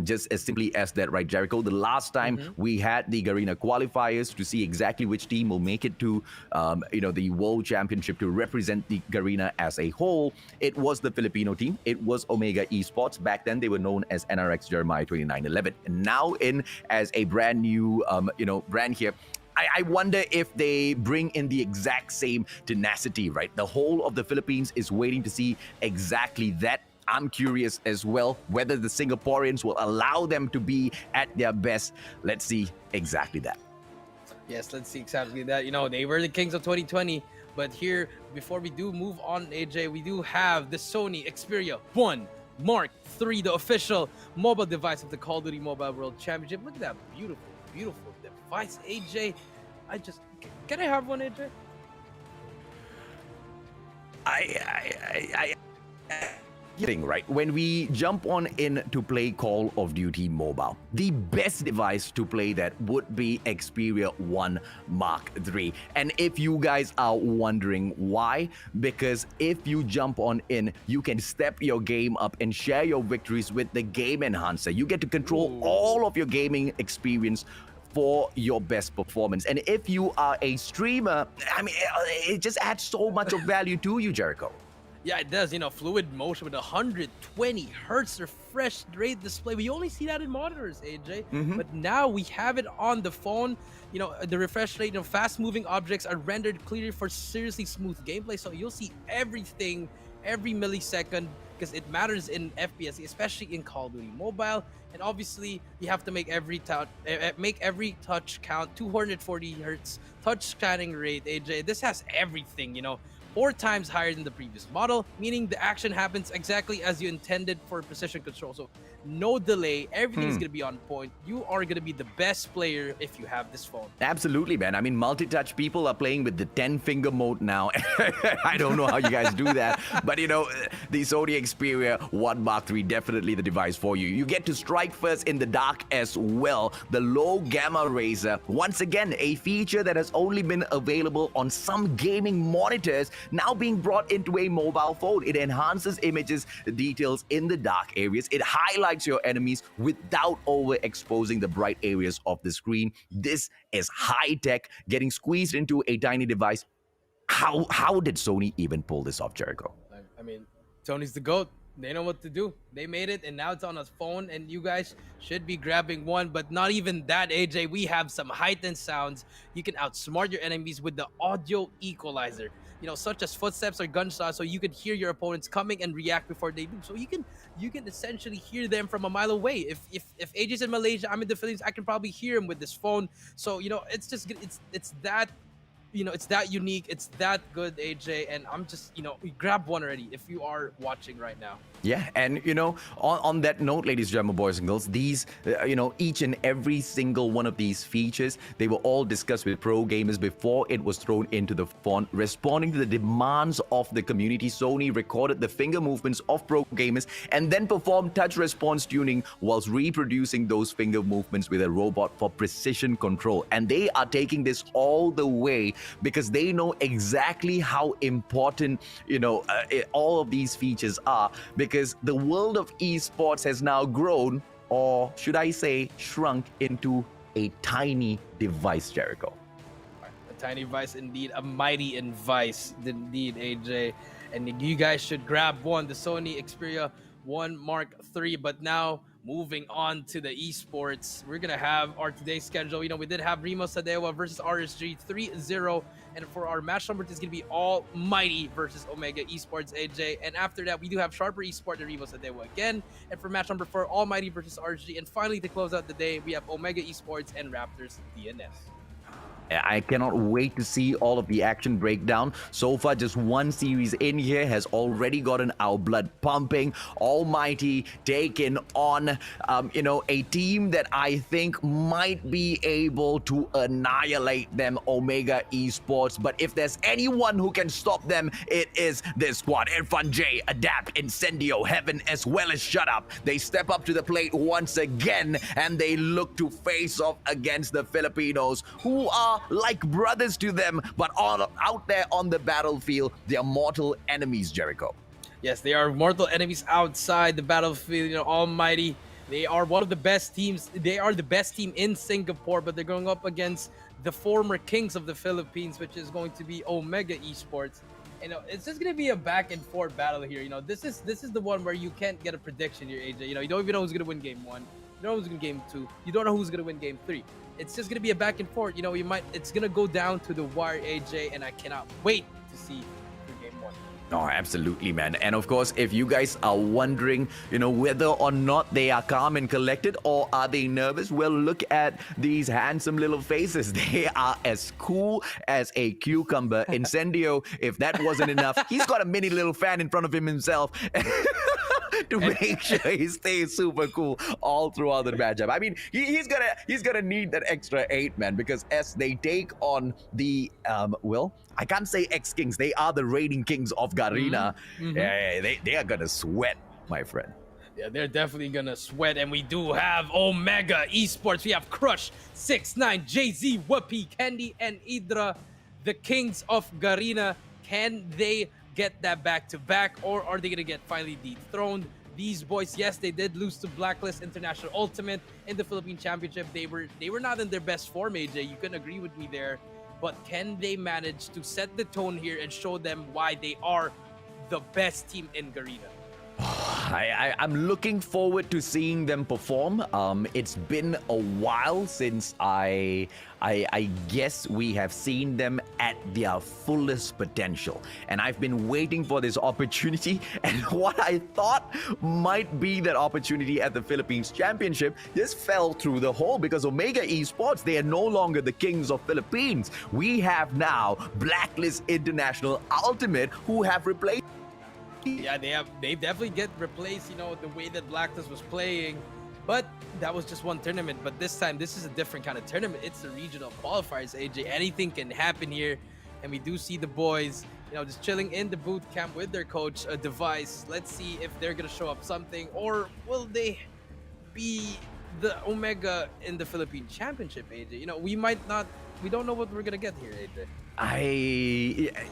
just as simply as that, right, Jericho? The last time we had the Garena qualifiers to see exactly which team will make it to, the World Championship to represent the Garena as a whole, it was the Filipino team. It was Omega Esports. Back then, they were known as NRX Jeremiah 2911. And now in as a brand new, brand here, I wonder if they bring in the exact same tenacity, right? The whole of the Philippines is waiting to see exactly that. I'm curious as well whether the Singaporeans will allow them to be at their best. Let's see exactly that. Yes, let's see exactly that. They were the kings of 2020, but here, before we do move on, AJ, we do have the Sony Xperia 1 Mark III, the official mobile device of the Call of Duty Mobile World Championship. Look at that beautiful, beautiful device, AJ. Can I have one, AJ? Thing, right? When we jump on in to play Call of Duty Mobile, the best device to play that would be Xperia 1 Mark III. And if you guys are wondering why, because if you jump on in, you can step your game up and share your victories with the Game Enhancer. You get to control all of your gaming experience for your best performance. And if you are a streamer, I mean, it just adds so much of value to you, Jericho. Yeah, it does. Fluid motion with 120 hertz refresh rate display. We only see that in monitors, AJ. But now we have it on the phone. The refresh rate, fast-moving objects are rendered clearly for seriously smooth gameplay. So you'll see everything, every millisecond because it matters in FPS, especially in Call of Duty Mobile. And obviously, you have to make every touch count. 240 hertz touch scanning rate. AJ, this has everything. 4 times higher than the previous model, meaning the action happens exactly as you intended for precision control. So no delay, everything is going to be on point. You are going to be the best player if you have this phone. Absolutely, man. I mean, multi-touch people are playing with the 10-finger mode now. I don't know how you guys do that, but the Sony Xperia 1 Mark III, definitely the device for you. You get to strike first in the dark as well. The low gamma razor, once again, a feature that has only been available on some gaming monitors, now being brought into a mobile phone. It enhances images, details in the dark areas. It highlights your enemies without overexposing the bright areas of the screen. This is high tech, getting squeezed into a tiny device. How did Sony even pull this off, Jericho? I mean, Sony's the GOAT. They know what to do. They made it, and now it's on a phone, and you guys should be grabbing one. But not even that, AJ. We have some heightened sounds. You can outsmart your enemies with the audio equalizer. Such as footsteps or gunshots, so you can hear your opponents coming and react before they do. So you can essentially hear them from a mile away. If AJ's in Malaysia, I'm in the Philippines, I can probably hear him with this phone. So it's just it's that it's that unique, it's that good, AJ, and I'm just we grab one already if you are watching right now. Yeah, and on that note, ladies and gentlemen, boys and girls, these, each and every single one of these features, they were all discussed with pro gamers before it was thrown into the phone. Responding to the demands of the community, Sony recorded the finger movements of pro gamers and then performed touch response tuning whilst reproducing those finger movements with a robot for precision control. And they are taking this all the way because they know exactly how important, all of these features are, because the world of esports has now grown, or should I say shrunk, into a tiny device, Jericho. A tiny device indeed, a mighty device indeed, AJ. And you guys should grab one, the Sony Xperia 1 Mark III. But now, moving on to the esports, we're going to have our today's schedule. We did have Rimo Sadewa versus RSG 3-0. And for our match number, it's going to be Almighty versus Omega Esports, AJ. And after that, we do have Sharper Esport and Rimo Sadewa again. And for match number 4, Almighty versus RSG. And finally, to close out the day, we have Omega Esports and Raptors.DNS. I cannot wait to see all of the action breakdown. So far, just one series in here has already gotten our blood pumping. Almighty taking on, a team that I think might be able to annihilate them, Omega Esports. But if there's anyone who can stop them, it is this squad. Irfan J, Adapt, Incendio, Heaven, as well as Shut Up. They step up to the plate once again, and they look to face off against the Filipinos, who are like brothers to them, but out there on the battlefield, they are mortal enemies, Jericho. Yes, they are mortal enemies outside the battlefield. Almighty, they are one of the best teams. They are the best team in Singapore, but they're going up against the former kings of the Philippines, which is going to be Omega Esports. It's just going to be a back and forth battle here. This is the one where you can't get a prediction here, AJ. You don't even know who's going to win game 1. You don't know who's going to win game 2. You don't know who's going to win game 3. It's just going to be a back and forth. It's going to go down to the wire, AJ, and I cannot wait to see for game 1. Oh, absolutely, man. And of course, if you guys are wondering, whether or not they are calm and collected or are they nervous, well, look at these handsome little faces. They are as cool as a cucumber. Incendio, if that wasn't enough, he's got a mini little fan in front of him himself. To make sure he stays super cool all throughout the matchup. I mean, he's gonna need that extra 8, man, because as they take on the I can't say ex-kings, they are the reigning kings of Garena. They are gonna sweat, my friend. Yeah, they're definitely gonna sweat. And we do have Omega Esports. We have Crush, 6ix9ine, Jay-Z, Whoopi, Candy, and Idra, the kings of Garena. Can they get that back-to-back, or are they gonna get finally dethroned? These boys, yes, they did lose to Blacklist International Ultimate in the Philippine Championship. They were not in their best form, AJ. You can agree with me there. But can they manage to set the tone here and show them why they are the best team in Garena? I'm looking forward to seeing them perform. It's been a while since I guess we have seen them at their fullest potential. And I've been waiting for this opportunity. And what I thought might be that opportunity at the Philippines Championship just fell through the hole because Omega Esports, they are no longer the kings of Philippines. We have now Blacklist International Ultimate who have replaced. Yeah, they definitely get replaced, you know, the way that Blacklist was playing. But that was just one tournament. But this time, this is a different kind of tournament. It's the regional qualifiers, AJ. Anything can happen here. And we do see the boys, you know, just chilling in the boot camp with their coach, Device. Let's see if they're going to show up something. Or will they be the Omega in the Philippine Championship, AJ? You know, we don't know what we're going to get here, AJ.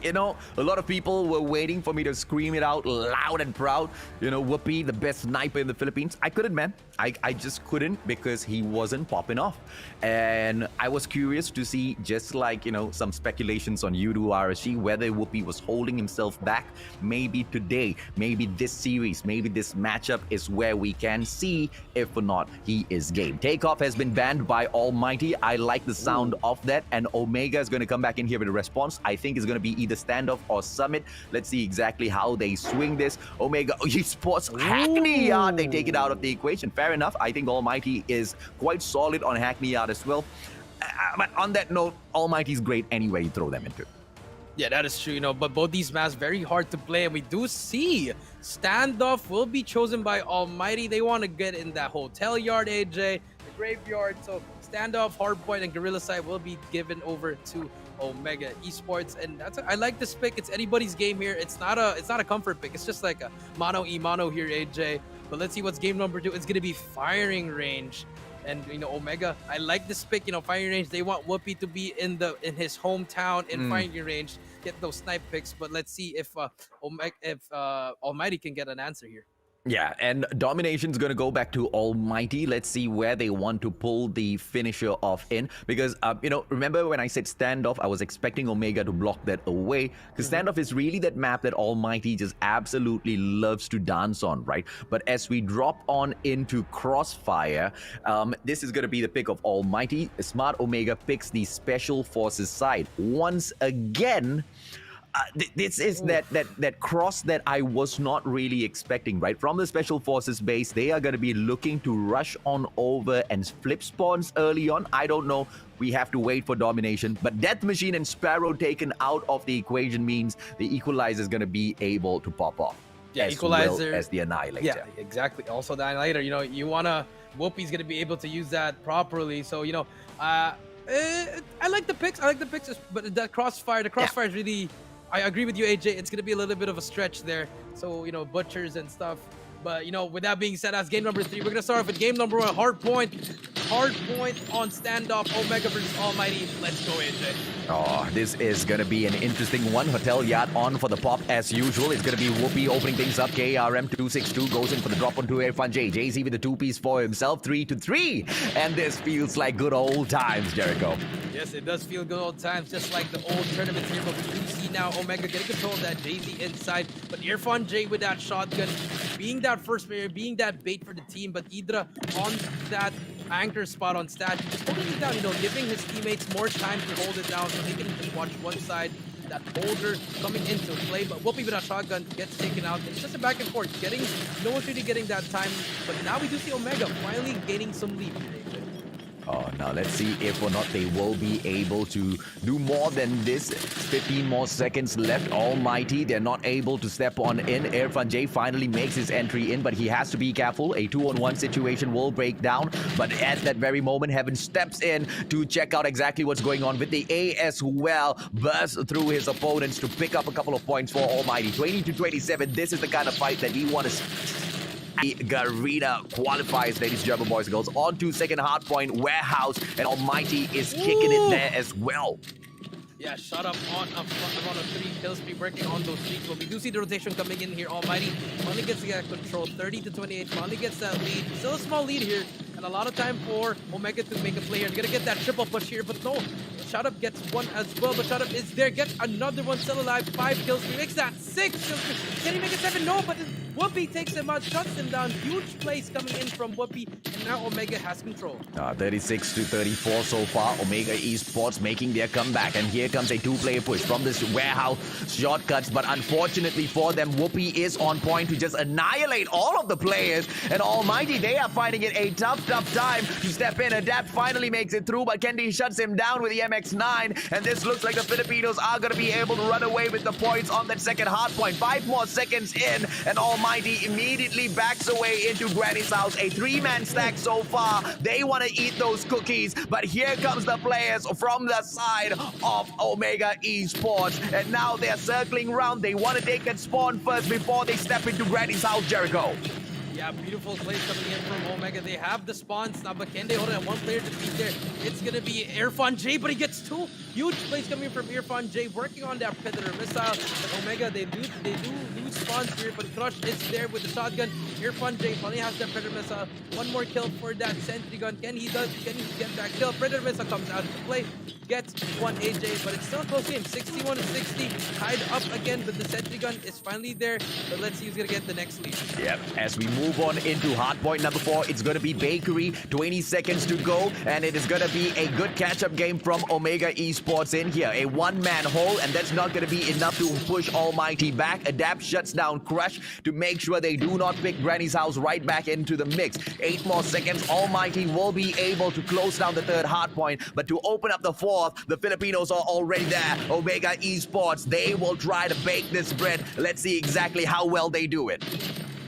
You know, a lot of people were waiting for me to scream it out loud and proud. You know, Whoopi, the best sniper in the Philippines. I couldn't, man. I just couldn't because he wasn't popping off. And I was curious to see, just like, you know, some speculations on YouTube RSG, whether Whoopi was holding himself back. Maybe today, maybe this series, maybe this matchup is where we can see if or not he is game. Takeoff has been banned by Almighty. I like the sound of that. And Omega is going to come back in here with a response. I think it's going to be either standoff or summit. Let's see exactly how they swing this. Omega Esports Hackney Yard, they take it out of the equation. Fair enough. I think Almighty is quite solid on Hackney Yard as well. But on that note, Almighty's great anyway you throw them into. Yeah, that is true, you know, but both these maps very hard to play, and we do see standoff will be chosen by Almighty. They want to get in that hotel yard, AJ, the graveyard. So standoff, hardpoint, and gorilla side will be given over to Omega Esports, and I like this pick. It's anybody's game here. It's not a comfort pick. It's just like a mono here, AJ. But let's see what's game number 2. It's gonna be firing range, and you know, Omega, I like this pick. You know, firing range. They want Whoopi to be in his hometown in firing range, get those snipe picks. But let's see if Almighty can get an answer here. Yeah, and domination's going to go back to Almighty. Let's see where they want to pull the finisher off in. Because, you know, remember when I said standoff, I was expecting Omega to block that away. Because standoff is really that map that Almighty just absolutely loves to dance on, right? But as we drop on into Crossfire, this is going to be the pick of Almighty. Smart Omega picks the Special Forces side. Once again, this is that cross that I was not really expecting, right? From the Special Forces base, they are going to be looking to rush on over and flip spawns early on. I don't know. We have to wait for domination. But Death Machine and Sparrow taken out of the equation means the Equalizer is going to be able to pop off. Yeah, as Equalizer. Well as the Annihilator. Yeah, exactly. Also the Annihilator, you know, you want to... Whoopi's going to be able to use that properly. So, you know, I like the picks. But the Crossfire is really... I agree with you, AJ. It's going to be a little bit of a stretch there. So, you know, butchers and stuff. But, you know, with that being said, that's game number 3. We're going to start off with game number 1. Hardpoint on standoff. Omega versus Almighty. Let's go, AJ. Oh, this is going to be an interesting one. Hotel Yard on for the pop as usual. It's going to be Whoopi opening things up. KRM262 goes in for the drop onto Irfan J. Jay-Z with the 2-piece for himself. 3-3. And this feels like good old times, Jericho. Yes, it does feel good old times, just like the old tournaments here. But we do see now Omega getting control of that Jay-Z inside. But Irfan J with that shotgun, being that first player, being that bait for the team. But Idra on that anchor spot on stat, just holding it down, you know, giving his teammates more time to hold it down so they can just watch one side. That holder coming into play, but Whoopi with a shotgun gets taken out. It's just a back and forth. No one's really getting that time. But now we do see Omega finally gaining some lead here. Oh, now let's see if or not they will be able to do more than this. 15 more seconds left. Almighty, they're not able to step on in. Irfan J finally makes his entry in, but he has to be careful. A 2-on-1 situation will break down. But at that very moment, Heaven steps in to check out exactly what's going on with the A as well. Bursts through his opponents to pick up a couple of points for Almighty. 20-27. This is the kind of fight that we want to see. Garena qualifies, ladies and gentlemen, boys and girls, on to second hard point warehouse, and Almighty is kicking it there as well. Yeah, shut up on a 3 kill streak, working on those streaks. But we do see the rotation coming in here. Almighty finally gets that control, 30-28, finally gets that lead. Still a small lead here, and a lot of time for Omega to make a play here. They're gonna get that triple push here, but no. Shut up gets one as well, but Shut up is there. Gets another one still alive. 5 kills. He makes that 6 kills. Can he make it 7? No, but Whoopi takes him out, shuts him down. Huge plays coming in from Whoopi, and now Omega has control. 36 to 34 so far. Omega Esports making their comeback, and here comes a two-player push from this warehouse shortcuts. But unfortunately for them, Whoopi is on point to just annihilate all of the players. And Almighty, they are finding it a tough time to step in. Adapt finally makes it through, but Kendi shuts him down with the MX-9. And this looks like the Filipinos are going to be able to run away with the points on that second hard point. 5 more seconds in, and Almighty immediately backs away into Granny's house. A 3-man stack so far. They want to eat those cookies, but here comes the players from the side of Omega Esports. And now they're circling around. They want to take that spawn first before they step into Granny's house, Jericho. Yeah, beautiful plays coming in from Omega. They have the spawns now, but can they hold it? One player to beat there. It's going to be Irfan J, but he gets 2 huge plays coming from Irfan J, working on that Predator missile. But Omega, they do lose spawns here, but Crush is there with the shotgun. Irfan J finally has that Predator missile. 1 more kill for that sentry gun. Can he get that kill? Predator missile comes out to play. Gets 1 AJ, but it's still a close game. 61 to 60. Tied up again, but the sentry gun is finally there. But let's see who's going to get the next lead. Yep, as we move on into hardpoint number 4, it's going to be Bakery. 20 seconds to go, and it is going to be a good catch-up game from Omega Esports in here. A 1-man hole, and that's not going to be enough to push Almighty back. Adapt shuts down Crush to make sure they do not pick Granny's house right back into the mix. 8 more seconds. Almighty will be able to close down the 3rd hardpoint, but to open up the 4th, the Filipinos are already there. Omega Esports, they will try to bake this bread. Let's see exactly how well they do it.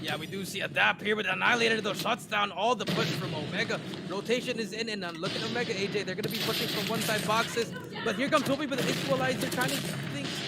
Yeah, we do see Adapt here with Annihilator, though, shuts down all the push from Omega. Rotation is in, and look at Omega, AJ. They're going to be pushing from one side boxes. But here comes Whoopi with the Equalizer, trying to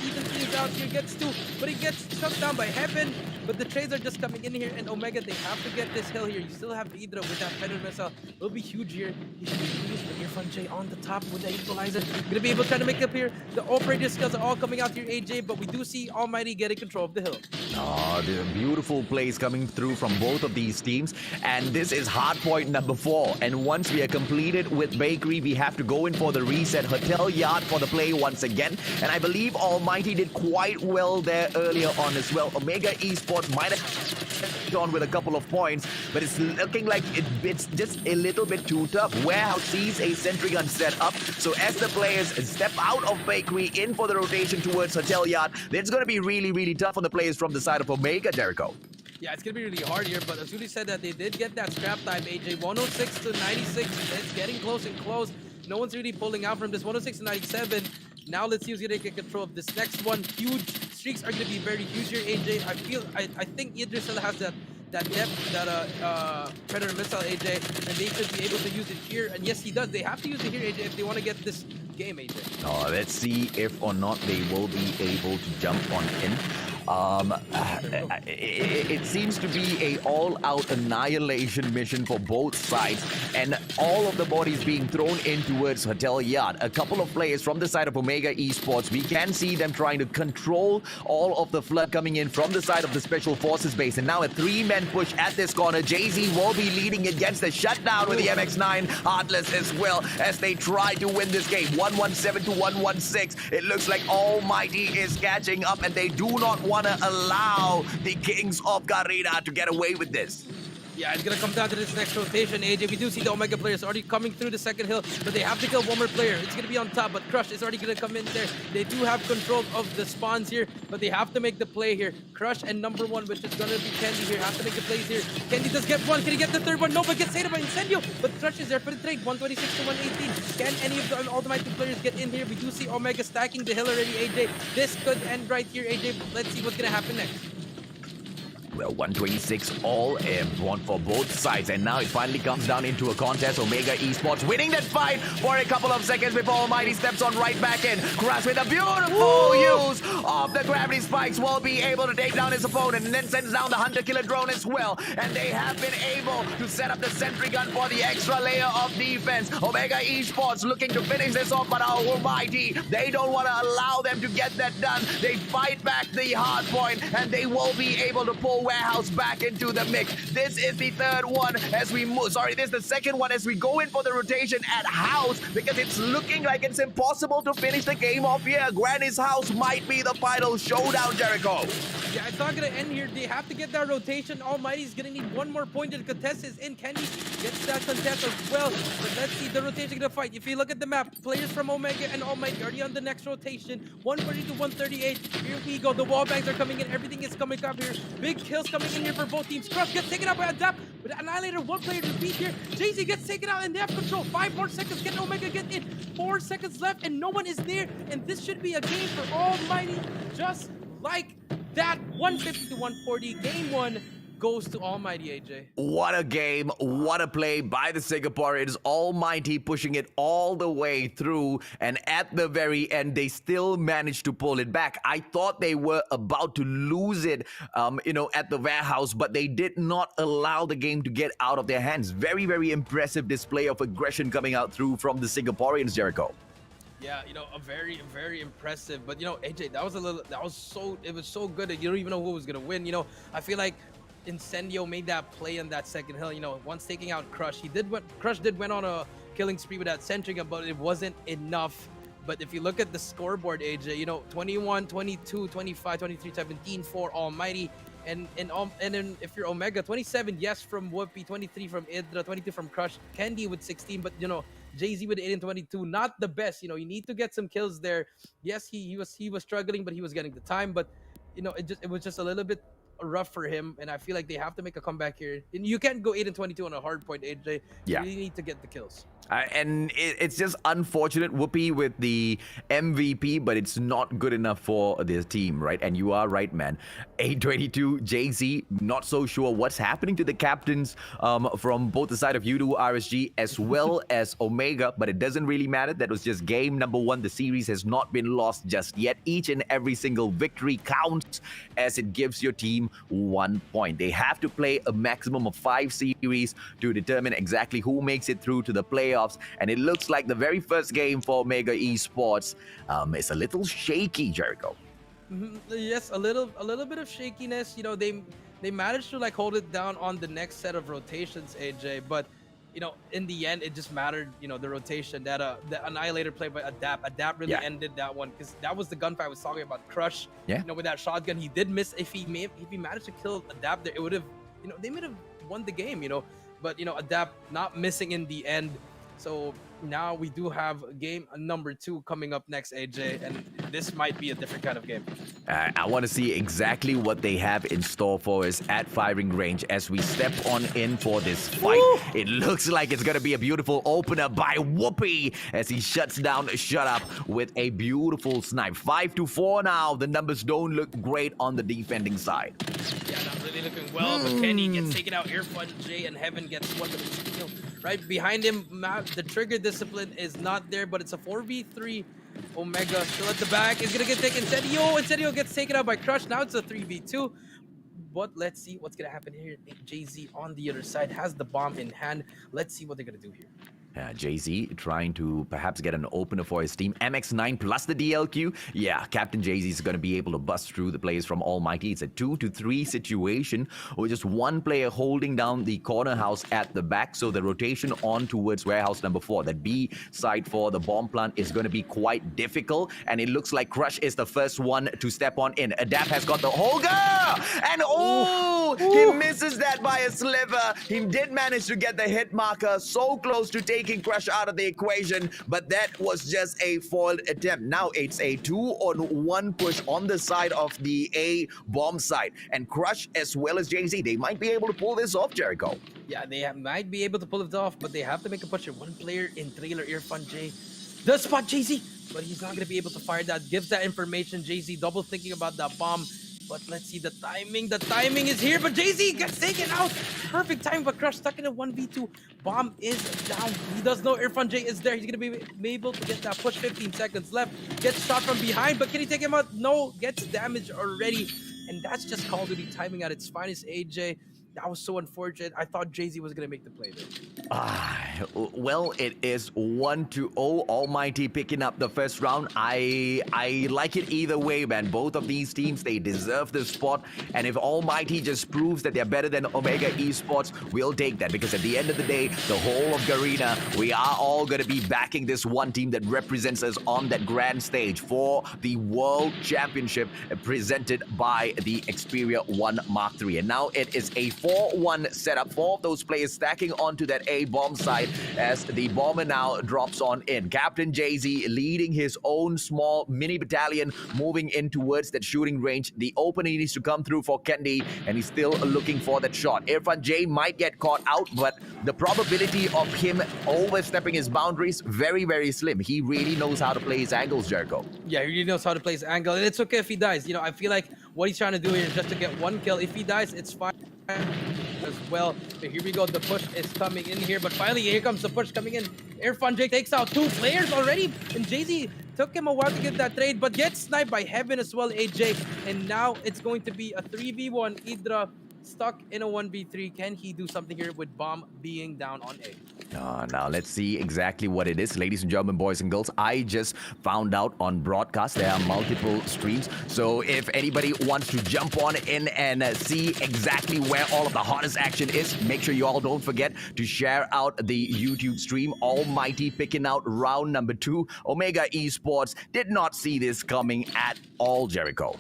even things out here. Gets 2, but he gets shut down by Heaven. But the trades are just coming in here, and Omega, they have to get this hill here. You still have Idra with that Predator missile. It'll be huge here. He should be used for Irfan J on the top with the Equalizer. Gonna be able to try to make up here. The operator skills are all coming out here, AJ, but we do see Almighty getting control of the hill. Oh, the beautiful plays coming through from both of these teams. And this is hardpoint number 4. And once we are completed with Bakery, we have to go in for the reset. Hotel Yard for the play once again. And I believe Almighty did quite well there earlier on as well. Omega Esports might have gone with a couple of points, but it's looking like it's just a little bit too tough. Warehouse sees a sentry gun set up, so as the players step out of Bakery in for the rotation towards Hotel Yard, it's going to be really tough on the players from the side of Omega, Jericho. Yeah, it's going to be really hard here, but as Julie said that they did get that scrap time, AJ. 106 to 96, it's getting close and close. No one's really pulling out from this. 106 to 97. Now let's see who's gonna get control of this next one. Huge streaks are gonna be very huge here, AJ. I think Idris still has that depth, that Predator missile, AJ, and they should be able to use it here. And yes, he does. They have to use it here, AJ, if they want to get this game, AJ. Let's see if or not they will be able to jump on in. It seems to be a all-out annihilation mission for both sides, and all of the bodies being thrown in towards Hotel Yard. A couple of players from the side of Omega Esports, we can see them trying to control all of the flood coming in from the side of the Special Forces base, and now a 3-man push at this corner. Jay-Z will be leading against the shutdown with the MX-9 Heartless as well, as they try to win this game. 117 to 116. It looks like Almighty is catching up, and they do not want to allow the Kings of Garena to get away with this. Yeah, it's going to come down to this next rotation, AJ. We do see the Omega players already coming through the second hill, but they have to kill one more player. It's going to be on top, but Crush is already going to come in there. They do have control of the spawns here, but they have to make the play here. Crush and number 1, which is going to be Candy here, have to make the plays here. Candy does get 1. Can he get the 3rd one? No, but gets saved by Incendio. But Crush is there for the trade. 126 to 118. Can any of the Almighty players get in here? We do see Omega stacking the hill already, AJ. This could end right here, AJ. Let's see what's going to happen next. Well, 126 all one for both sides, and now it finally comes down into a contest. Omega Esports winning that fight for a couple of seconds before Almighty steps on right back in. Crash with a beautiful use of the gravity spikes will be able to take down his opponent, and then sends down the Hunter Killer drone as well. And they have been able to set up the sentry gun for the extra layer of defense. Omega Esports looking to finish this off, but Almighty, they don't want to allow them to get that done. They fight back the hard point, and they will be able to pull Warehouse back into the mix. This is the third one as we move. Sorry, this is the second one as we go in for the rotation at House, because it's looking like it's impossible to finish the game off here. Granny's House might be the final showdown, Jericho. Yeah, it's not going to end here. They have to get that rotation. Almighty's going to need one more point to contest his in. Kenny gets that contest as well. But let's see the rotation going to fight. If you look at the map, players from Omega and Almighty already on the next rotation. 140 to 138. Here we go. The wall bangs are coming in. Everything is coming up here. Big kills coming in here for both teams. Crush gets taken out by Adapt. But Annihilator, one player to beat here. Jay-Z gets taken out and they have control. 5 more seconds. Can Omega get in? 4 seconds left and no one is there. And this should be a game for Almighty. Just like that. 150 to 140. Game 1 goes to Almighty, AJ. What a game, what a play by the Singaporeans. Almighty pushing it all the way through, and at the very end, they still managed to pull it back. I thought they were about to lose it, at the Warehouse, but they did not allow the game to get out of their hands. Very, very impressive display of aggression coming out through from the Singaporeans, Jericho. Yeah, a very, very impressive. But, AJ, it was so good that you don't even know who was going to win. I feel like Incendio made that play on that second hill. Once taking out Crush, Crush did went on a killing spree with that centering, but it wasn't enough. But if you look at the scoreboard, AJ, 21, 22, 25, 23, 17 for Almighty. And then if you're Omega, 27, yes, from Whoopi, 23 from Idra, 22 from Crush, Candy with 16, but Jay-Z with 8 and 22, not the best. You need to get some kills there. Yes, he was struggling, but he was getting the time. But it was just a little bit rough for him, and I feel like they have to make a comeback here. And you can't go 8 and 22 on a hard point, AJ. Yeah. You really need to get the kills. And it's just unfortunate, Whoopi, with the MVP, but it's not good enough for this team, right? And you are right, man. 822, Jay-Z, not so sure what's happening to the captains from both the side of U2, RSG, as well as Omega, but it doesn't really matter. That was just game number 1. The series has not been lost just yet. Each and every single victory counts as it gives your team 1 point. They have to play a maximum of 5 series to determine exactly who makes it through to the playoffs. And it looks like the very first game for Omega Esports is a little shaky, Jericho. Yes, a little bit of shakiness. They managed to hold it down on the next set of rotations, AJ. But in the end, it just mattered. The rotation that the Annihilator play by Adapt really ended that one, because that was the gunfight I was talking about. Crush, with that shotgun, he did miss. If he managed to kill Adapt there, it would have, they might have won the game. But Adapt not missing in the end. So now we do have game number 2 coming up next, AJ, and this might be a different kind of game. I want to see exactly what they have in store for us at firing range as we step on in for this fight. Woo! It looks like it's going to be a beautiful opener by Whoopi as he shuts down Shut Up with a beautiful snipe. 5-4 now. The numbers don't look great on the defending side. Yeah, not really looking well, but Kenny gets taken out. Airfun J and Heaven gets one. Right behind him, the trigger discipline is not there, but it's a 4v3. Omega still at the back. Is going to get taken. Incendio gets taken out by Crush. Now it's a 3v2. But let's see what's going to happen here. Jay-Z on the other side has the bomb in hand. Let's see what they're going to do here. Jay-Z trying to perhaps get an opener for his team. MX9 plus the DLQ. Yeah, Captain Jay-Z is going to be able to bust through the players from Almighty. It's a 2-3 situation with just one player holding down the corner house at the back. So the rotation on towards warehouse number 4, that B side for the bomb plant, is going to be quite difficult. And it looks like Crush is the first one to step on in. Adapt has got the Holger! And he misses that by a sliver. He did manage to get the hit marker so close to taking Crush out of the equation, but that was just a foiled attempt. Now it's a 2-on-1 push on the side of the A bomb side, and Crush as well as Jay-Z, they might be able to pull this off, Jericho. Yeah, they might be able to pull it off, but they have to make a push here. One player in trailer, Irfan J does spot Jay-Z, but he's not going to be able to fire that. Gives that information. Jay-Z double thinking about that bomb. But let's see the timing. The timing is here, but Jay-Z gets taken out. Perfect time, but Crush stuck in a 1v2. Bomb is down. He does know Irfan J is there. He's going to be able to get that push. 15 seconds left. Gets shot from behind, but can he take him out? No, gets damaged already. And that's just Call of Duty timing at its finest, AJ. That was so unfortunate. I thought Jay-Z was going to make the play there. Well, it is 1-0. Almighty picking up the first round. I like it either way, man. Both of these teams, they deserve the spot. And if Almighty just proves that they're better than Omega Esports, we'll take that. Because at the end of the day, the whole of Garena, we are all going to be backing this one team that represents us on that grand stage for the World Championship presented by the Xperia 1 Mark III. And now it is a 4-1 setup. 4 of those players stacking onto that A bomb side as the bomber now drops on in. Captain Jay-Z leading his own small mini battalion, moving in towards that shooting range. The opening needs to come through for Kendi, and he's still looking for that shot. Irfan J might get caught out, but the probability of him overstepping his boundaries, very, very slim. He really knows how to play his angles, Jericho. Yeah, he really knows how to play his angle, and it's okay if he dies. You know, I feel like what he's trying to do here is just to get 1 kill. If he dies, it's fine as well. But here we go, the push is coming in here, but finally here comes the push coming in. Irfan J takes out 2 players already, and Jay-Z took him a while to get that trade, but gets sniped by Heaven as well, AJ. And now it's going to be a 3v1. Idra stuck in a 1v3. Can he do something here with Bomb being down on A? Now let's see exactly what it is. Ladies and gentlemen, boys and girls, I just found out on broadcast there are multiple streams. So if anybody wants to jump on in and see exactly where all of the hottest action is, make sure you all don't forget to share out the YouTube stream. Almighty picking out round number 2. Omega Esports did not see this coming at all, Jericho.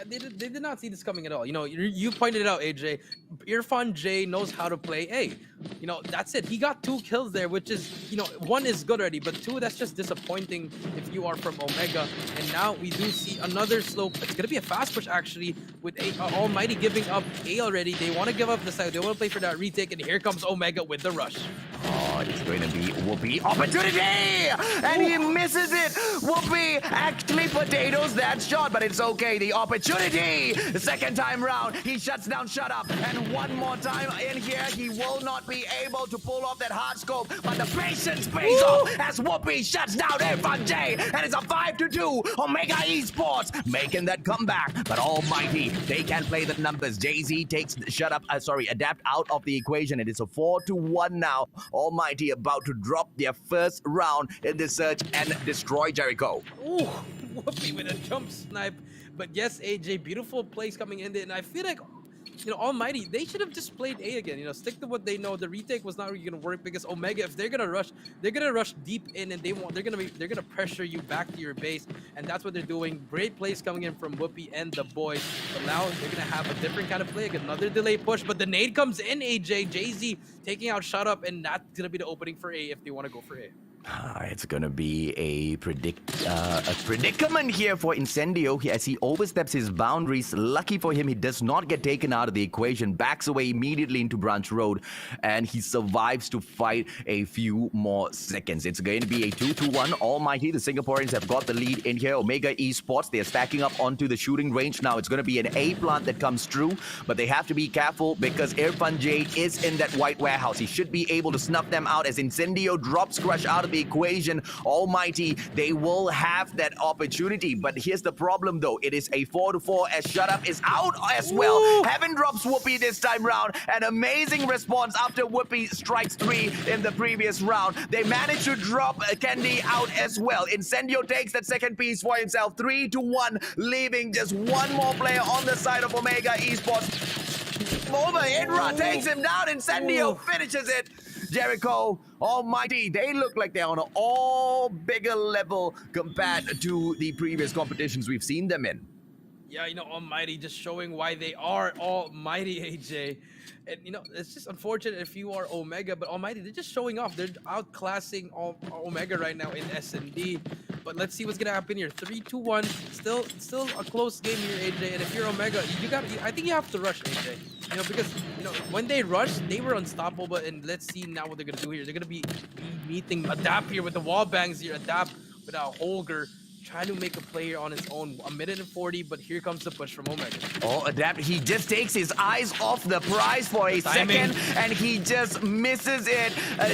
They did not see this coming at all. You know, you pointed it out, AJ. Irfan J knows how to play A. You know, that's it. He got 2 kills there, which is, you know, 1 is good already, but 2, that's just disappointing if you are from Omega. And now we do see another slope. It's going to be a fast push, actually, with Almighty giving up A already. They want to give up the side. They want to play for that retake, and here comes Omega with the rush. Oh, it's going to be Whoopi opportunity! And he misses it! Whoopi actually potatoes that shot, but it's okay. The opportunity! The second time round, he shuts down Shut Up. And one more time in here, he will not be able to pull off that hard scope, but the patience pays off as Whoopi shuts down Irfan J. And it's a 5-2 Omega Esports making that comeback. But Almighty, they can play the numbers. Jay-Z takes Adapt out of the equation. It is a 4-1 now. Almighty about to drop their first round in the search and destroy Jericho. Ooh, Whoopi with a jump snipe. But yes, AJ, beautiful plays coming in there, and I feel like, you know, Almighty, they should have just played A again. You know, stick to what they know. The retake was not really gonna work because Omega, if they're gonna rush deep in, and they're gonna pressure you back to your base, and that's what they're doing. Great plays coming in from Whoopi and the boys. But now they're gonna have a different kind of play, like another delay push. But the nade comes in, AJ. Jay-Z taking out Shut Up, and that's gonna be the opening for A if they want to go for A. It's gonna be a predicament here for Incendio as he oversteps his boundaries. Lucky for him, he does not get taken out of the equation, backs away immediately into Branch Road, and he survives to fight a few more seconds. It's going to be a 2-1. Almighty, the Singaporeans have got the lead in here. Omega Esports, they're stacking up onto the shooting range now. It's going to be an A plant that comes through, but they have to be careful because Irfan J is in that white warehouse. He should be able to snuff them out as Incendio drops Crush out of the equation. Almighty, they will have that opportunity, but here's the problem though. It is a 4-4 as Shut Up is out as well. Ooh. Heaven drops Whoopi this time round. An amazing response after Whoopi strikes 3 in the previous round. They managed to drop Kendi out as well. Incendio takes that second piece for himself. 3-1, leaving just one more player on the side of Omega Esports. Over, Idra takes him down. Incendio finishes it. Jericho, Almighty, they look like they're on an all bigger level compared to the previous competitions we've seen them in. Yeah, you know, Almighty just showing why they are Almighty, AJ. And, you know, it's just unfortunate if you are Omega, but Almighty, they're just showing off. They're outclassing Omega right now in S&D. But let's see what's going to happen here. 3-2-1. Still a close game here, AJ. And if you're Omega, I think you have to rush, AJ. You know, because, you know, when they rushed, they were unstoppable. And let's see now what they're going to do here. They're going to be meeting Adapt here with the wall bangs here. Adapt without Holger. trying to make a play here on his own. 1:40, but here comes the push from Omega. Oh, Adapt, he just takes his eyes off the prize for a second, and he just misses it.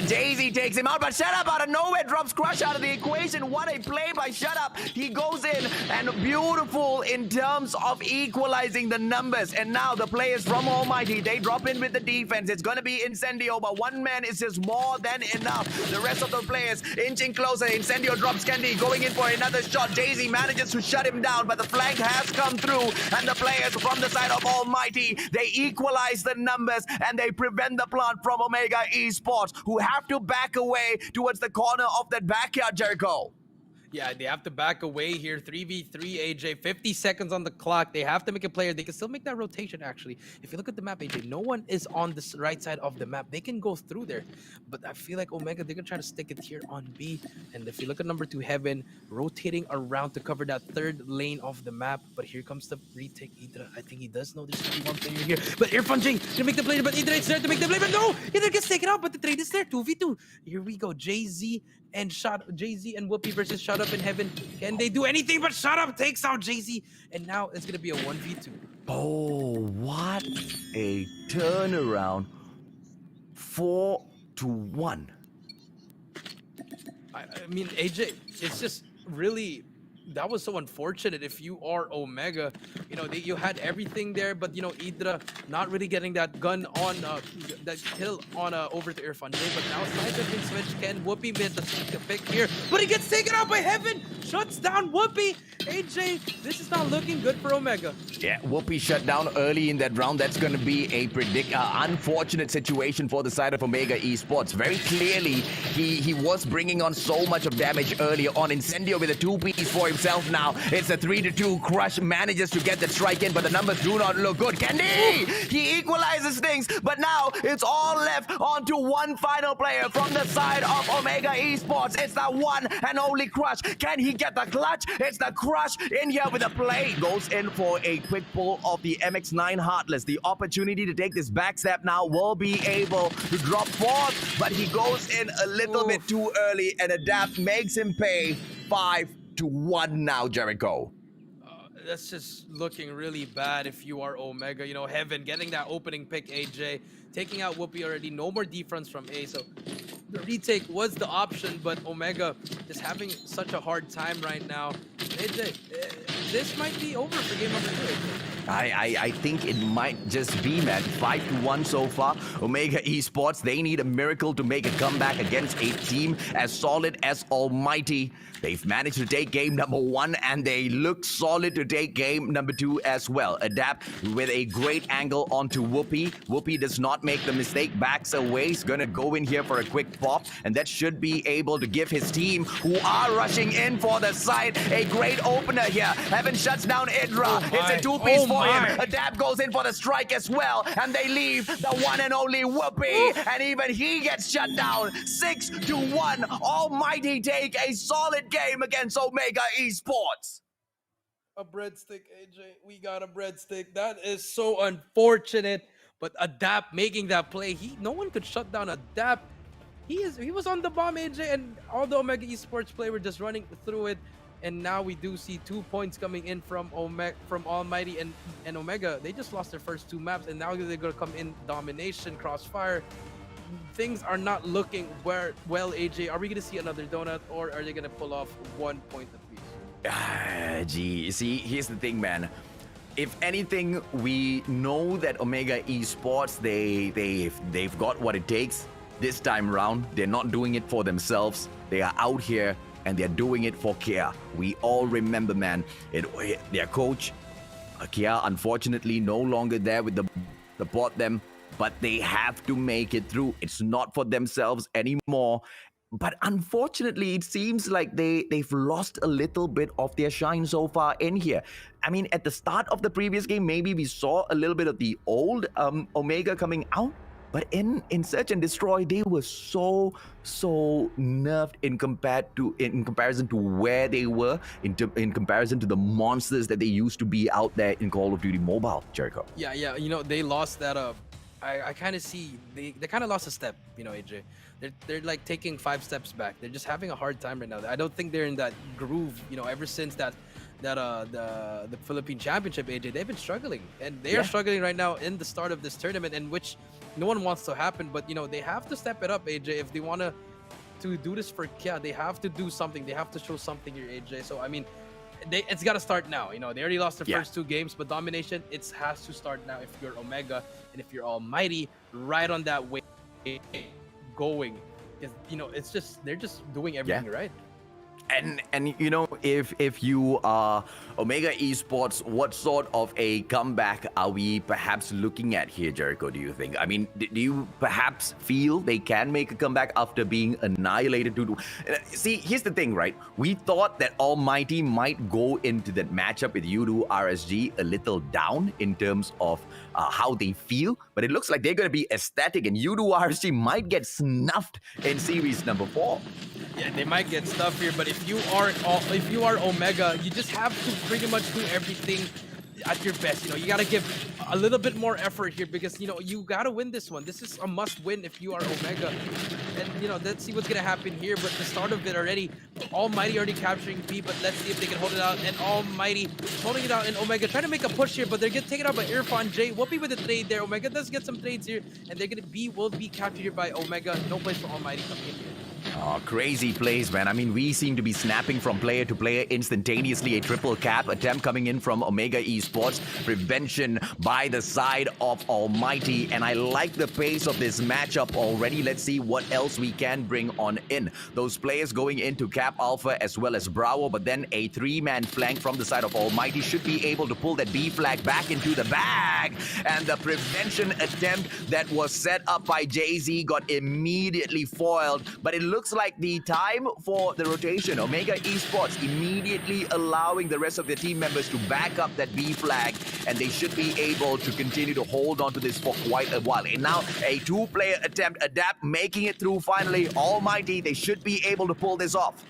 Daisy takes him out, but Shut Up out of nowhere drops Crush out of the equation. What a play by Shut Up. He goes in, and beautiful in terms of equalizing the numbers. And now the players from Almighty, they drop in with the defense. It's going to be Incendio, but one man is just more than enough. The rest of the players inching closer. Incendio drops Candy, going in for another shot. Daisy manages to shut him down, but the flank has come through, and the players from the side of Almighty, they equalize the numbers, and they prevent the plant from Omega Esports, who have to back away towards the corner of that backyard, Jericho. Yeah, they have to back away here. 3v3, AJ. 50 seconds on the clock. They have to make a player. They can still make that rotation, actually. If you look at the map, AJ, no one is on this right side of the map. They can go through there. But I feel like Omega, they're going to try to stick it here on B. And if you look at number 2, Heaven, rotating around to cover that third lane of the map. But here comes the retake. Idra, I think he does know there's only one player here. But Irfan Jing to make the play. But Idra is there to make the play. But no! Idra gets taken out, but the trade is there. 2v2. Here we go. Jay-Z and Whoopi versus Shut Up in Heaven. Can they do anything? But Shut Up takes out Jay-Z. And now it's going to be a 1v2. Oh, what a turnaround. 4-1. I mean, AJ, it's just really... That was so unfortunate. If you are Omega, you know, you had everything there, but you know, Idra not really getting that gun on that kill on over to Irfan J. But now sides have been switched. Can Whoopi made the pick here, but he gets taken out by Heaven. Shuts down Whoopi. AJ, this is not looking good for Omega. Yeah, Whoopi shut down early in that round. That's going to be a unfortunate situation for the side of Omega Esports. Very clearly, he was bringing on so much of damage earlier on. Incendio with a 2-piece for himself now. It's a 3-2. Crush manages to get the strike in, but the numbers do not look good. Candy! He equalizes things, but now it's all left onto one final player from the side of Omega Esports. It's the one and only Crush. Can he get the clutch? It's the Crush in here with a play. Goes in for a quick pull of the MX-9 Heartless. The opportunity to take this backstep now will be able to drop fourth, but he goes in a little bit too early, and Adapt makes him pay 5-1 now, Jericho. That's just looking really bad if you are Omega. You know, Heaven getting that opening pick, AJ. Taking out Whoopi already. No more defense from A. So the retake was the option, but Omega is having such a hard time right now. AJ, this might be over for game number 2, AJ. I think it might just be, man. 5-1 so far. Omega Esports, they need a miracle to make a comeback against a team as solid as Almighty. They've managed to take game number 1, and they look solid to take game number 2 as well. Adapt with a great angle onto Whoopi. Whoopi does not make the mistake, backs away. He's gonna go in here for a quick pop, and that should be able to give his team, who are rushing in for the side, a great opener here. Heaven shuts down Idra. It's a 2-piece for him. Adapt goes in for the strike as well, and they leave the one and only Whoopi, and even he gets shut down. 6-1. Almighty take a solid game against Omega Esports. A breadstick, AJ. We got a breadstick. That is so unfortunate. But Adapt making that play, no one could shut down Adapt. He was on the bomb, AJ, and all the Omega Esports play were just running through it. And now we do see 2 points coming in from Almighty and Omega. They just lost their first 2 maps, and now they're gonna come in domination, crossfire. Things are not looking well, AJ. Are we gonna see another donut, or are they gonna pull off 1 point apiece? Gee, see, here's the thing, man. If anything, we know that Omega Esports, they've got what it takes this time round. They're not doing it for themselves. They are out here, and they're doing it for Kia. We all remember, man, their coach, Kia, unfortunately no longer there with the bot them, but they have to make it through. It's not for themselves anymore. But unfortunately, it seems like they've lost a little bit of their shine so far in here. I mean, at the start of the previous game, maybe we saw a little bit of the old Omega coming out. But in Search and Destroy, they were so nerfed in comparison to where they were, in comparison to the monsters that they used to be out there in Call of Duty Mobile, Jericho. Yeah, you know, they lost that I kind of see they kind of lost a step, you know, AJ. They're like taking 5 steps back. They're just having a hard time right now. I don't think they're in that groove, you know, ever since the Philippine Championship, AJ. They've been struggling, and they are struggling right now in the start of this tournament, in which no one wants to happen. But you know, they have to step it up, AJ, if they want to do this for Kia. They have to do something. They have to show something here, AJ. So I mean, it's got to start now. You know, they already lost their first 2 games, but domination, it has to start now if you're Omega and if you're Almighty, right on that way going. Because, you know, it's just, they're just doing everything right. And you know, if you are Omega Esports, what sort of a comeback are we perhaps looking at here, Jericho, do you think? I mean, do you perhaps feel they can make a comeback after being annihilated? See, here's the thing, right? We thought that Almighty might go into that matchup with Yudu RSG a little down in terms of how they feel, but it looks like they're going to be ecstatic, and Yudu RSG might get snuffed in series number 4. Yeah, they might get stuff here, but if you are Omega, you just have to pretty much do everything at your best. You know, you got to give a little bit more effort here, because, you know, you got to win this one. This is a must win if you are Omega. And, you know, let's see what's going to happen here. But the start of it already, Almighty already capturing B, but let's see if they can hold it out. And Almighty holding it out, and Omega trying to make a push here, but they're getting taken out by Irfan J. Whoopi with the trade there. Omega does get some trades here, and they're going to will be captured here by Omega. No place for Almighty coming in here. Oh, crazy plays, man. I mean, we seem to be snapping from player to player instantaneously. A triple cap attempt coming in from Omega Esports. Prevention by the side of Almighty. And I like the pace of this matchup already. Let's see what else we can bring on in. Those players going into Cap Alpha as well as Bravo. But then a 3-man flank from the side of Almighty should be able to pull that B flag back into the bag. And the prevention attempt that was set up by Jay-Z got immediately foiled. But it looks like the time for the rotation, Omega Esports immediately allowing the rest of their team members to back up that B flag, and they should be able to continue to hold on to this for quite a while. And now a 2-player attempt, Adapt making it through finally. Almighty, they should be able to pull this off.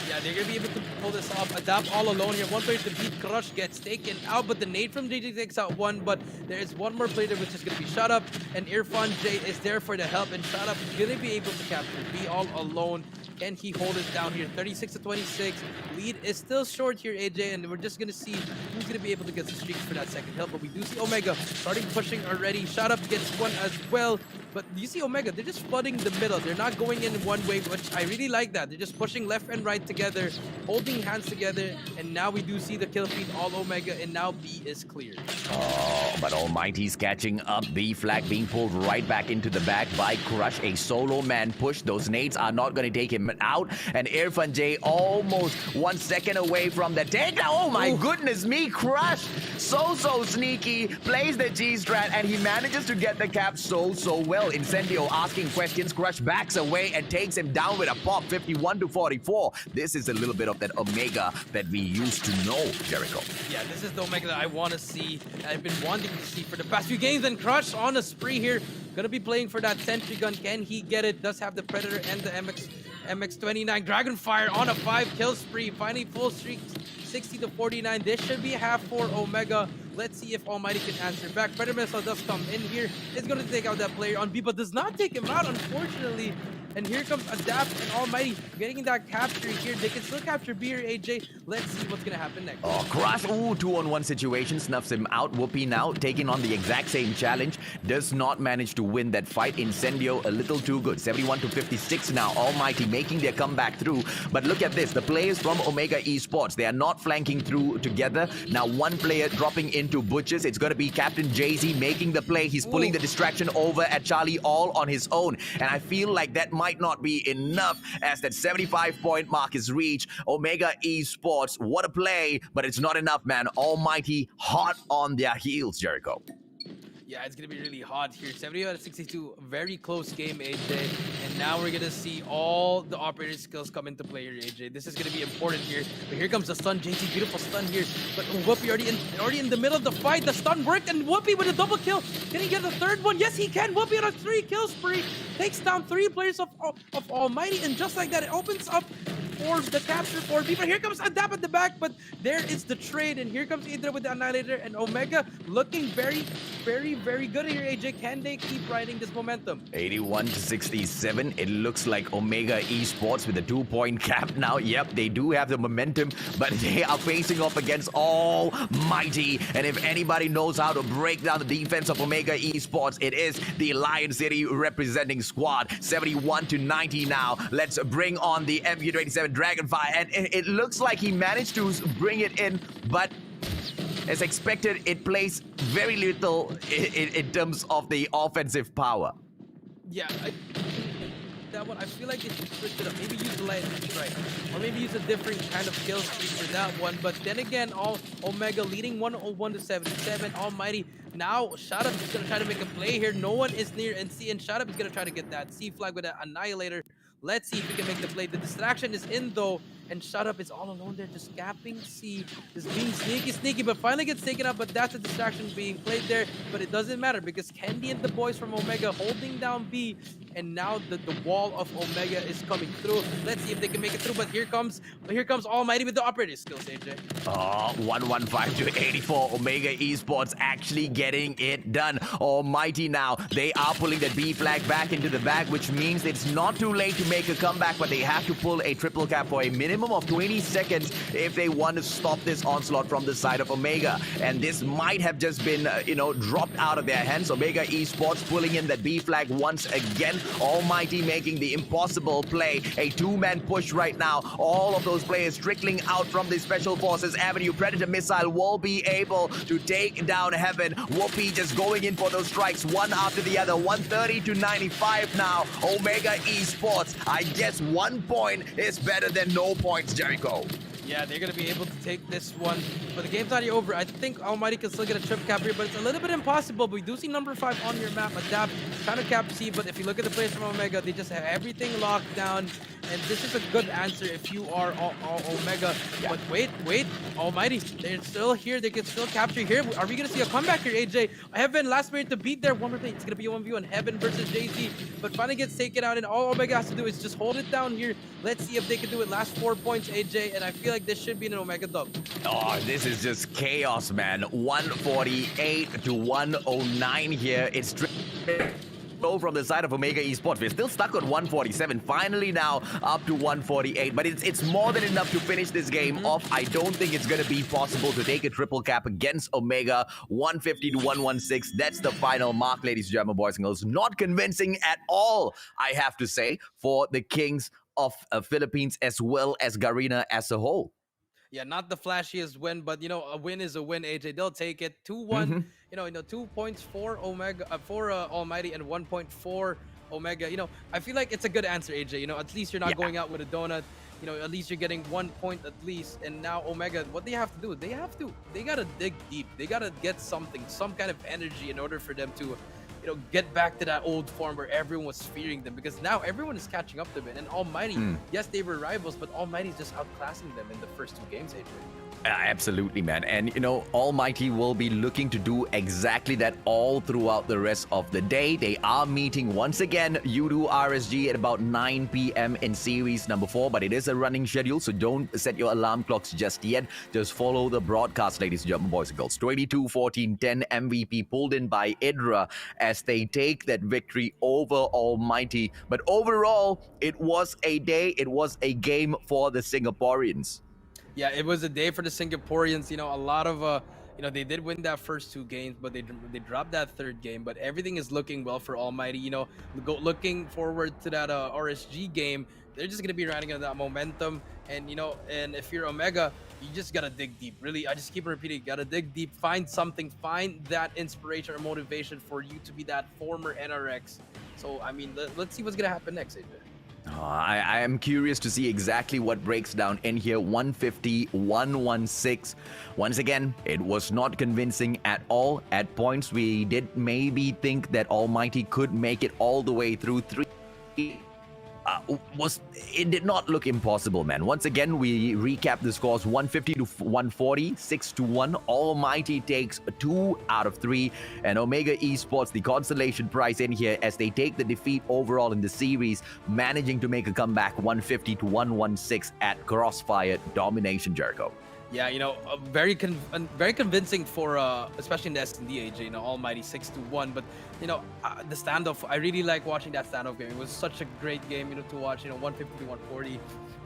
Yeah, they're going to be able to pull this off. Adapt all alone here. One player to beat Crush gets taken out, but the nade from JJ takes out one, but there is one more player which is going to be shut up, and Irfan J is there for the help, and shut up going to be able to capture B all alone. Can he hold it down here? 36-26. Lead is still short here, AJ, and we're just going to see who's going to be able to get the streaks for that second help. But we do see Omega starting pushing already. Shut up gets one as well. But you see Omega, they're just flooding the middle. They're not going in one way, which I really like that. They're just pushing left and right together, holding hands together, and now we do see the kill feed all Omega, and now B is cleared. Oh, but Almighty's catching up. B flag being pulled right back into the bag by Crush. A solo man push. Those nades are not going to take him out. And Irfan J almost 1 second away from the takedown. Oh my goodness me, Crush. So sneaky. Plays the G-Strat, and he manages to get the cap so well. Incendio asking questions. Crush backs away and takes him down with a pop. 51-44. This is a little bit of that Omega that we used to know, Jericho. Yeah, this is the Omega that I want to see. I've been wanting to see for the past few games. And Crush on a spree here. Gonna be playing for that sentry gun. Can he get it? Does have the Predator and the MX-29. Dragonfire on a 5-kill spree. Finding full streak. 60-49. This should be half for Omega. Let's see if Almighty can answer back. Predator Missile does come in here. It's going to take out that player on B, but does not take him out, unfortunately. And here comes Adapt and Almighty getting that capture here. They can still capture B or AJ. Let's see what's going to happen next. Oh, Crush. Ooh, 2-on-1 situation. Snuffs him out. Whoopi now taking on the exact same challenge. Does not manage to win that fight. Incendio a little too good. 71-56 now. Almighty making their comeback through. But look at this. The players from Omega Esports, they are not flanking through together. Now one player dropping into Butchers. It's going to be Captain Jay-Z making the play. He's pulling the distraction over at Charlie all on his own. And I feel like that might not be enough as that 75-point mark is reached. Omega Esports, what a play, but it's not enough, man. Almighty hot on their heels, Jericho. Yeah, it's going to be really hot here. 70-62, very close game, AJ. And now we're going to see all the operator skills come into play here, AJ. This is going to be important here. But here comes the stun. JT, beautiful stun here. But Whoopi already in the middle of the fight. The stun worked, and Whoopi with a double kill. Can he get the third one? Yes, he can. Whoopi on a 3-kill spree. Takes down 3 players of Almighty. And just like that, it opens up for the capture for Viva. Here comes Adap at the back, but there is the trade, and here comes Idra with the Annihilator, and Omega looking very, very, very good here, AJ. Can they keep riding this momentum? 81-67. It looks like Omega Esports with a 2-point cap now. Yep, they do have the momentum, but they are facing off against Almighty. And if anybody knows how to break down the defense of Omega Esports, it is the Lion City representing squad. 71-90 now. Let's bring on the MQ-27 Dragonfire. And it looks like he managed to bring it in, but as expected, it plays very little in terms of the offensive power. Yeah, that one, I feel like they should switch it up. Maybe use the light strike, or maybe use a different kind of kill streak for that one. But then again, Omega leading 101-77. Almighty now, Shadab is gonna try to make a play here. No one is near NC, and Shadab is gonna try to get that C flag with an Annihilator. Let's see if he can make the play. The distraction is in though, and Shadab is all alone there, just gapping C, just being sneaky, but finally gets taken up. But that's a distraction being played there. But it doesn't matter because Candy and the boys from Omega holding down B, and now the wall of Omega is coming through. Let's see if they can make it through. But here comes Almighty with the operator skills, AJ. 115-84. Omega Esports actually getting it done. Almighty now, they are pulling the B flag back into the bag, which means it's not too late to make a comeback, but they have to pull a triple cap for a minimum of 20 seconds if they want to stop this onslaught from the side of Omega. And this might have just been, dropped out of their hands. Omega Esports pulling in that B flag once again. Almighty making the impossible play. A two-man push right now. All of those players trickling out from the Special Forces Avenue. Predator missile will be able to take down Heaven. Whoopi just going in for those strikes one after the other. 130-95 now. Omega Esports. I guess 1 point is better than no points, Jericho. Yeah, they're going to be able to take this one. But the game's not yet over. I think Almighty can still get a trip cap here, but it's a little bit impossible. But we do see number 5 on your map. Adapt, trying to cap C, but if you look at the players from Omega, they just have everything locked down. And this is a good answer if you are Omega. Yeah. But wait, Almighty, they're still here. They can still capture here. Are we going to see a comeback here, AJ? Heaven, last minute to beat there. One more thing. It's going to be a 1v1. Heaven versus Jay-Z. But finally gets taken out, and all Omega has to do is just hold it down here. Let's see if they can do it. Last 4 points, AJ, and I feel like this should be an Omega dub. Oh, this is just chaos, man. 148-109 here. It's from the side of Omega Esports. We're still stuck on 147. Finally now up to 148. But it's more than enough to finish this game off. I don't think it's going to be possible to take a triple cap against Omega. 150-116. That's the final mark, ladies and gentlemen, boys and girls. Not convincing at all, I have to say, for the Kings of Philippines as well as Garena as a whole. Yeah, not the flashiest win, but a win is a win, AJ. They'll take it. 2-1. 2 points for Omega, for Almighty, and 1 point for Omega. I feel like it's a good answer, AJ. At least you're not going out with a donut. At least you're getting 1 point at least. And now Omega, what they have to do, they gotta dig deep. They gotta get something, some kind of energy in order for them to get back to that old form where everyone was fearing them, because now everyone is catching up to them. And Almighty, yes, they were rivals, but Almighty's just outclassing them in the first 2 games, Adrian. Absolutely, man. And, Almighty will be looking to do exactly that all throughout the rest of the day. They are meeting once again, Udo RSG at about 9 p.m. in series number 4, but it is a running schedule, so don't set your alarm clocks just yet. Just follow the broadcast, ladies and gentlemen, boys and girls. 22-14-10 MVP pulled in by Idra as they take that victory over Almighty. But overall, it was a day, it was a game for the Singaporeans. Yeah, it was a day for the Singaporeans. A lot of, they did win that first 2 games, but they dropped that 3rd game. But everything is looking well for Almighty. Looking forward to that RSG game. They're just gonna be riding on that momentum. And and if you're Omega, you just gotta dig deep. Really, I just keep repeating, you gotta dig deep, find something, find that inspiration or motivation for you to be that former NRX. So I mean, let's see what's gonna happen next, AJ. I am curious to see exactly what breaks down in here. 150-116. Once again, it was not convincing at all. At points, we did maybe think that Almighty could make it all the way through 3 it did not look impossible, man. Once again, we recap the scores: 150 to 140, 6-1. Almighty takes 2 out of 3, and Omega Esports the consolation prize in here as they take the defeat overall in the series, managing to make a comeback 150 to 116 at Crossfire domination, Jericho. Yeah, very convincing for especially in the S&D AJ. Almighty 6-1, but the standoff. I really like watching that standoff game. It was such a great game, to watch. 150 to 140,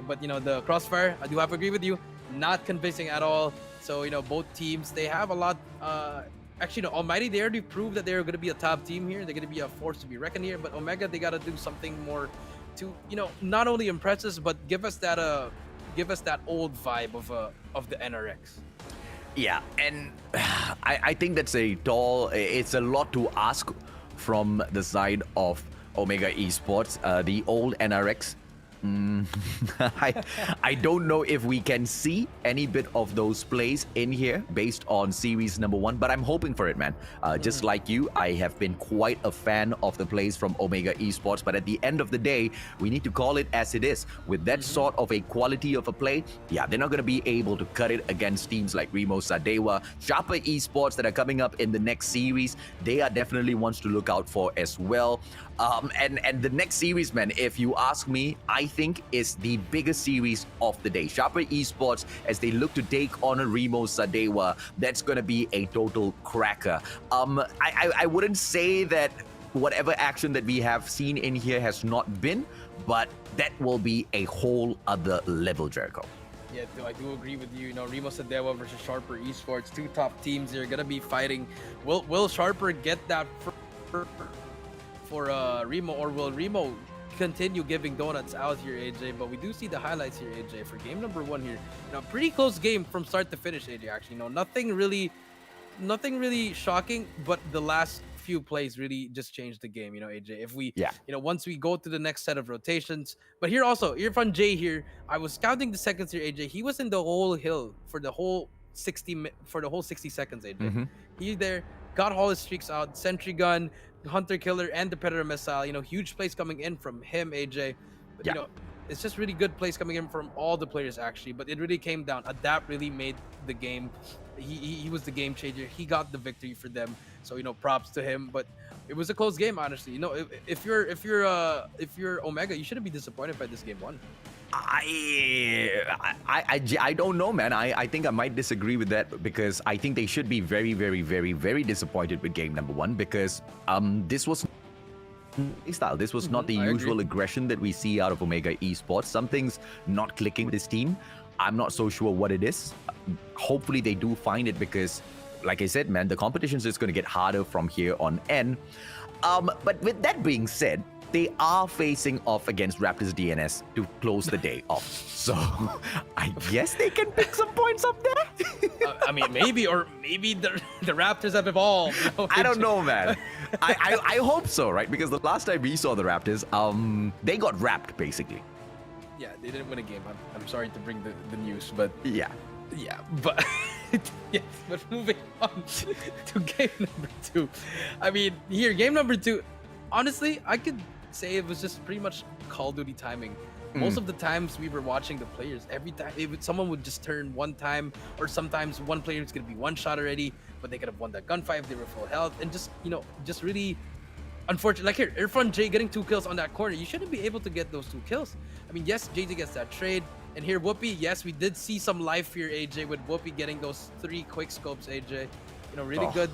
but the Crossfire. I do have to agree with you, not convincing at all. So both teams, they have a lot. Actually, Almighty, they already proved that they're going to be a top team here. They're going to be a force to be reckoned here. But Omega, they got to do something more to not only impress us, but give us that old vibe of the NRX. Yeah, and I think it's a lot to ask from the side of Omega Esports. The old NRX, I don't know if we can see any bit of those plays in here based on series number 1, but I'm hoping for it, man. Just like you, I have been quite a fan of the plays from Omega Esports, but at the end of the day, we need to call it as it is. With that sort of a quality of a play, yeah, they're not going to be able to cut it against teams like Rimo Sadewa, Sharper Esports that are coming up in the next series. They are definitely ones to look out for as well. And the next series, man, if you ask me, I think is the biggest series of the day. Sharper Esports, as they look to take on Rimo Sadewa, that's going to be a total cracker. I wouldn't say that whatever action that we have seen in here has not been, but that will be a whole other level, Jericho. Yeah, I do agree with you. Rimo Sadewa versus Sharper Esports, 2 top teams. They're going to be fighting. Will Sharper get that for Rimo, or will Rimo continue giving donuts out here, AJ? But we do see the highlights here, AJ, for game number 1 here. Pretty close game from start to finish, AJ. Actually, nothing really shocking, but the last few plays really just changed the game, AJ. If we, once we go to the next set of rotations. But here also, Irfan J here, I was counting the seconds here, AJ. He was in the whole hill for the whole 60 seconds, AJ. He there got all his streaks out, sentry gun, Hunter Killer, and the Predator Missile. Huge plays coming in from him, AJ. But, it's just really good plays coming in from all the players, actually. But it really came down. Adapt really made the game. He was the game changer. He got the victory for them. So, props to him. But it was a close game, honestly. If you're Omega, you shouldn't be disappointed by this game 1. I don't know, man. I think I might disagree with that, because I think they should be very, very, very, very disappointed with game number 1, because this was style. This was not the usual aggression that we see out of Omega Esports. Something's not clicking with this team. I'm not so sure what it is. Hopefully they do find it, because like I said, man, the competition is just going to get harder from here on in. But with that being said, they are facing off against Raptors.DNS to close the day off. So I guess they can pick some points up there. I mean, maybe the Raptors have evolved. I don't know, man. I hope so, right? Because the last time we saw the Raptors, they got wrapped, basically. Yeah, they didn't win a game. I'm sorry to bring the news, but yeah, but yes. But moving on to game number 2. I mean, here, game number 2. Honestly, I could say it was just pretty much Call of Duty timing. Most of the times we were watching the players, every time someone would just turn one time, or sometimes one player is gonna be one shot already, but they could have won that gunfight if they were full health, and just really unfortunate. Like here, Irfan J getting 2 kills on that corner. You shouldn't be able to get those 2 kills. I mean, yes, JJ gets that trade, and here Whoopi, yes, we did see some life here, AJ, with Whoopi getting those 3 quick scopes, AJ. Really good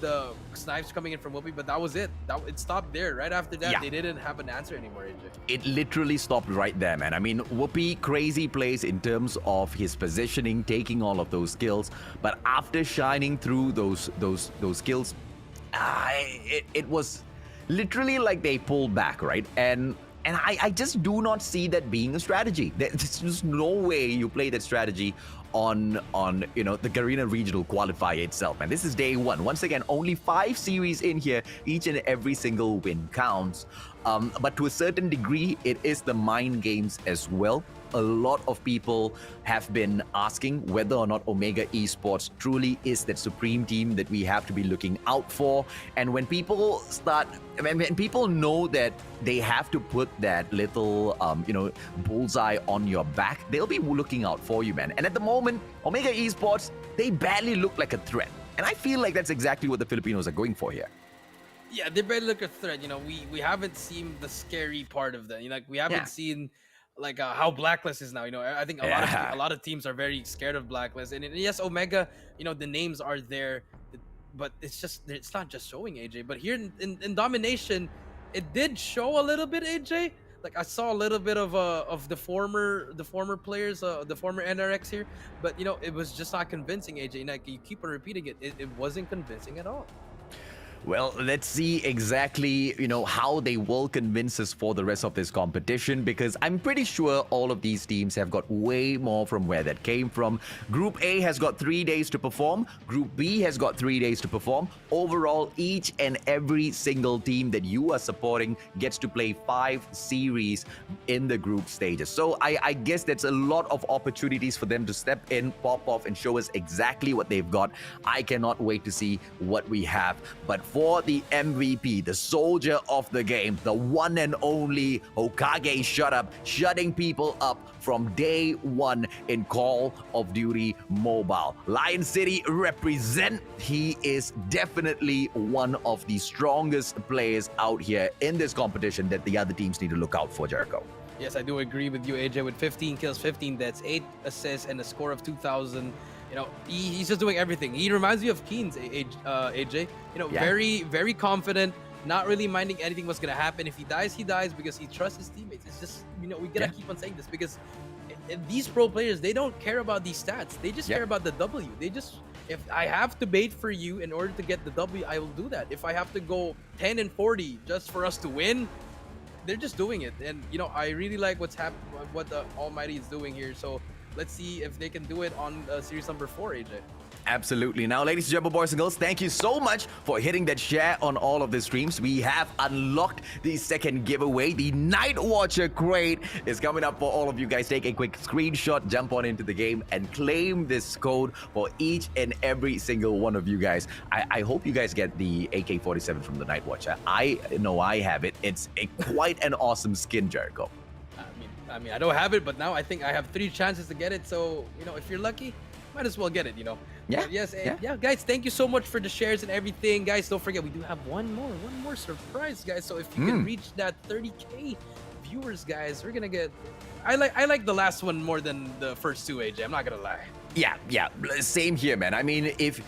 snipes coming in from Whoopi, but that was it. It stopped there. Right after that, they didn't have an answer anymore, AJ. It literally stopped right there, man. I mean, Whoopi, crazy plays in terms of his positioning, taking all of those kills, but after shining through those kills, it was literally like they pulled back, right? And I just do not see that being a strategy. There's just no way you play that strategy on the Garena regional qualifier itself, man. This is day 1. Once again, only 5 series in here. Each and every single win counts. But to a certain degree, it is the mind games as well. a lot of people have been asking whether or not Omega Esports truly is that supreme team that we have to be looking out for. And when people when people know that they have to put that little, bullseye on your back, they'll be looking out for you, man. And at the moment, Omega Esports, they barely look like a threat. And I feel like that's exactly what the Filipinos are going for here. Yeah, they barely look a threat. We haven't seen the scary part of that. We haven't seen like how Blacklist is now. I think a lot of teams are very scared of Blacklist. And yes, Omega, the names are there, but it's not just showing AJ. But here in Domination, it did show a little bit AJ. Like I saw a little bit of the former players, the former NRX here, but it was just not convincing AJ. Like you keep on repeating it, it wasn't convincing at all. Well, let's see exactly, how they will convince us for the rest of this competition, because I'm pretty sure all of these teams have got way more from where that came from. Group A has got 3 days to perform. Group B has got 3 days to perform. Overall, each and every single team that you are supporting gets to play 5 series in the group stages. So I guess that's a lot of opportunities for them to step in, pop off, and show us exactly what they've got. I cannot wait to see what we have. But for the MVP, the soldier of the game, the one and only Hokage shutting people up from day one in Call of Duty Mobile. Lion City represent. He is definitely one of the strongest players out here in this competition that the other teams need to look out for, Jericho. Yes, I do agree with you, AJ. With 15 kills, 15 deaths, 8 assists, and a score of 2,000. He's just doing everything. He reminds me of Keen's, AJ. Very, very confident, not really minding anything what's gonna happen. If he dies, he dies because he trusts his teammates. It's just, we gotta keep on saying this because these pro players, they don't care about these stats. They just care about the W. If I have to bait for you in order to get the W, I will do that. If I have to go 10 and 40 just for us to win, they're just doing it. And I really like what the Almighty is doing here. So let's see if they can do it on series number 4, AJ. Absolutely. Now, ladies and gentlemen, boys and girls, thank you so much for hitting that share on all of the streams. We have unlocked the second giveaway. The Night Watcher crate is coming up for all of you guys. Take a quick screenshot, jump on into the game, and claim this code for each and every single one of you guys. I hope you guys get the AK-47 from the Night Watcher. I know I have it. It's quite an awesome skin, Jericho. I mean, I don't have it, but now I think I have 3 chances to get it. So, if you're lucky, might as well get it, Yeah. But yes, guys, thank you so much for the shares and everything. Guys, don't forget, we do have one more surprise, guys. So if you can reach that 30K viewers, guys, we're gonna get... I like the last one more than the first 2, AJ. I'm not gonna lie. Yeah. Same here, man. I mean, if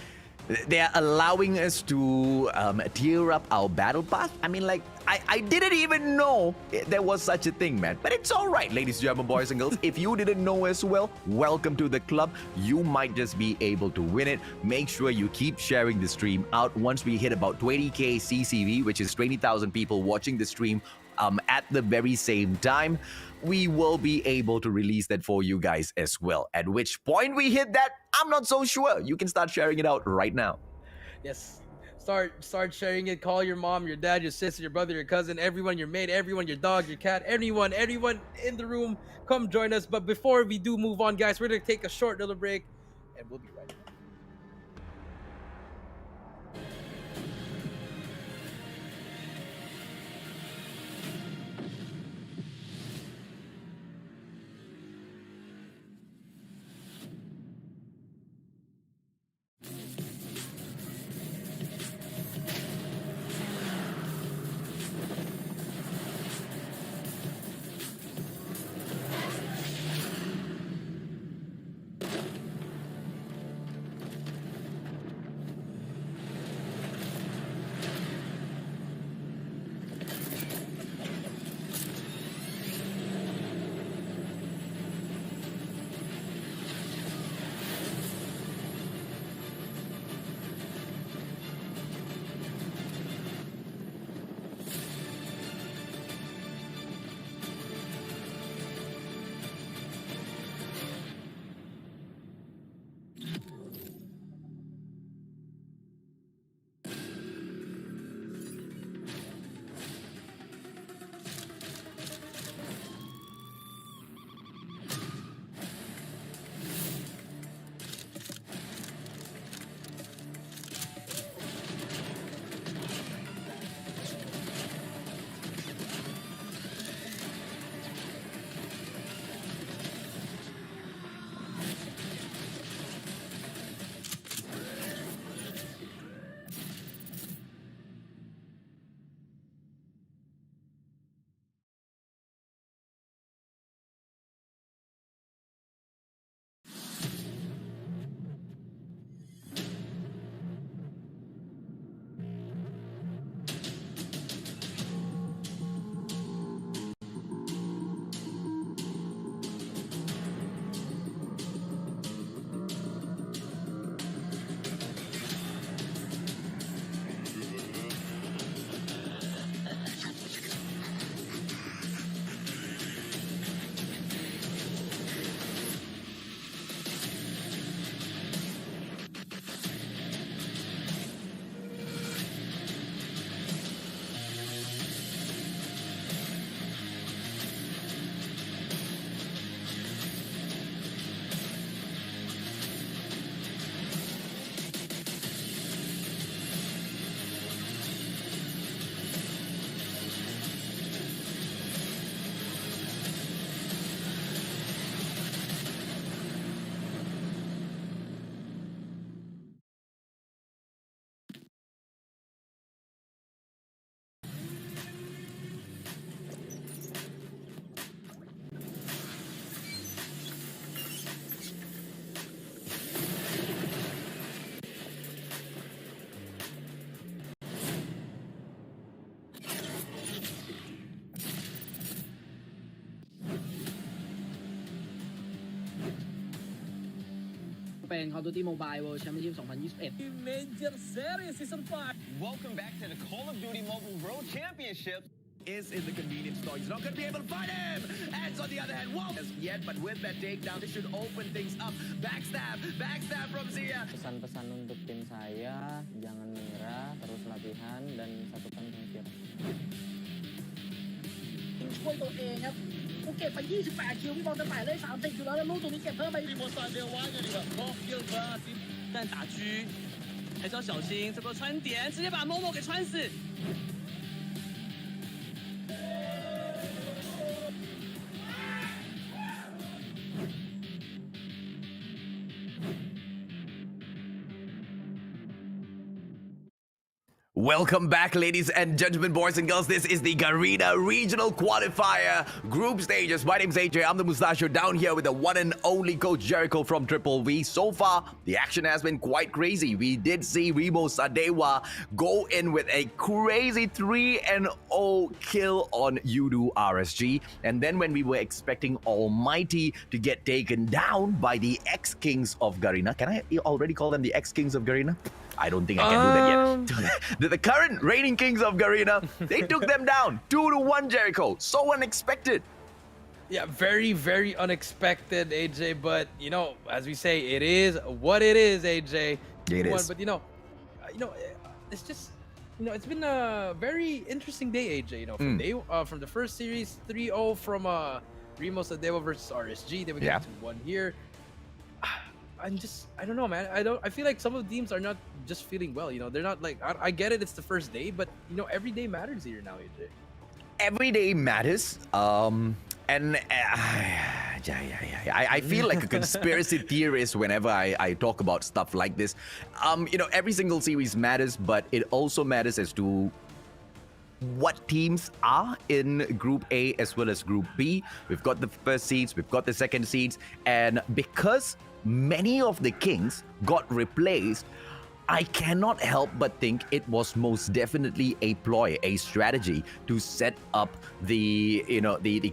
they're allowing us to tier up our battle pass, I mean, like, I didn't even know there was such a thing, man. But it's all right, ladies and gentlemen, boys and girls. If you didn't know as well, welcome to the club. You might just be able to win it. Make sure you keep sharing the stream out. Once we hit about 20K CCV, which is 20,000 people watching the stream at the very same time, we will be able to release that for you guys as well. At which point we hit that, I'm not so sure. You can start sharing it out right now. Yes. Start sharing it. Call your mom, your dad, your sister, your brother, your cousin, everyone, your mate, everyone, your dog, your cat, everyone in the room. Come join us. But before we do move on, guys, we're going to take a short little break and we'll be right back. เป็น Call of Duty Mobile World Championship 2021 Major Series Season 5. Welcome back to the Call of Duty Mobile World Championship. Is in the convenience store. He's not going to be able to fight him. And on the other hand, whoa! As yet, but with that takedown, this should open things up. Backstab from Zia. Pesan-pesan untuk tim saya, jangan menyerah, terus latihan dan satukan pemikiran. ช่วยตัวเองครับกูเก็บไป28คิวพี่บอลจะแตะได้30อยู่แล้วแล้วลูกตรงนี้เก็บเพิ่มไป Rimo Sadewa 这里的 但打狙还是要小心，这个穿点直接把 Momo 给穿死。Welcome back, ladies and gentlemen, boys and girls. This is the Garena Regional Qualifier Group Stages. My name's AJ. I'm the Mustachio down here with the one and only Coach Jericho from Triple V. So far, the action has been quite crazy. We did see Rimo Sadewa go in with a crazy 3-0 kill on Udu RSG. And then when we were expecting ALMGHTY to get taken down by the ex-Kings of Garena. Can I already call them the ex-Kings of Garena? I don't think I can do that yet. The current reigning Kings of Garena, they took them down 2-1, Jericho. So unexpected. Yeah, very, very unexpected, AJ. But, you know, as we say, it is what it is, AJ. It is. But, you know, it's just, you know, it's been a very interesting day, AJ. You know, from the first series, 3-0 from Rimo Sadewa versus RSG. Then we got to 1 here. I don't know, man. I feel like some of the teams are not just feeling well. You know, they're not like, I get it, it's the first day, but you know, every day matters here now, AJ. Every day matters. And I feel like a conspiracy theorist whenever I talk about stuff like this. You know, every single series matters, but it also matters as to what teams are in Group A as well as Group B. We've got the first seeds, we've got the second seeds, and because many of the Kings got replaced, I cannot help but think it was most definitely a ploy, a strategy to set up the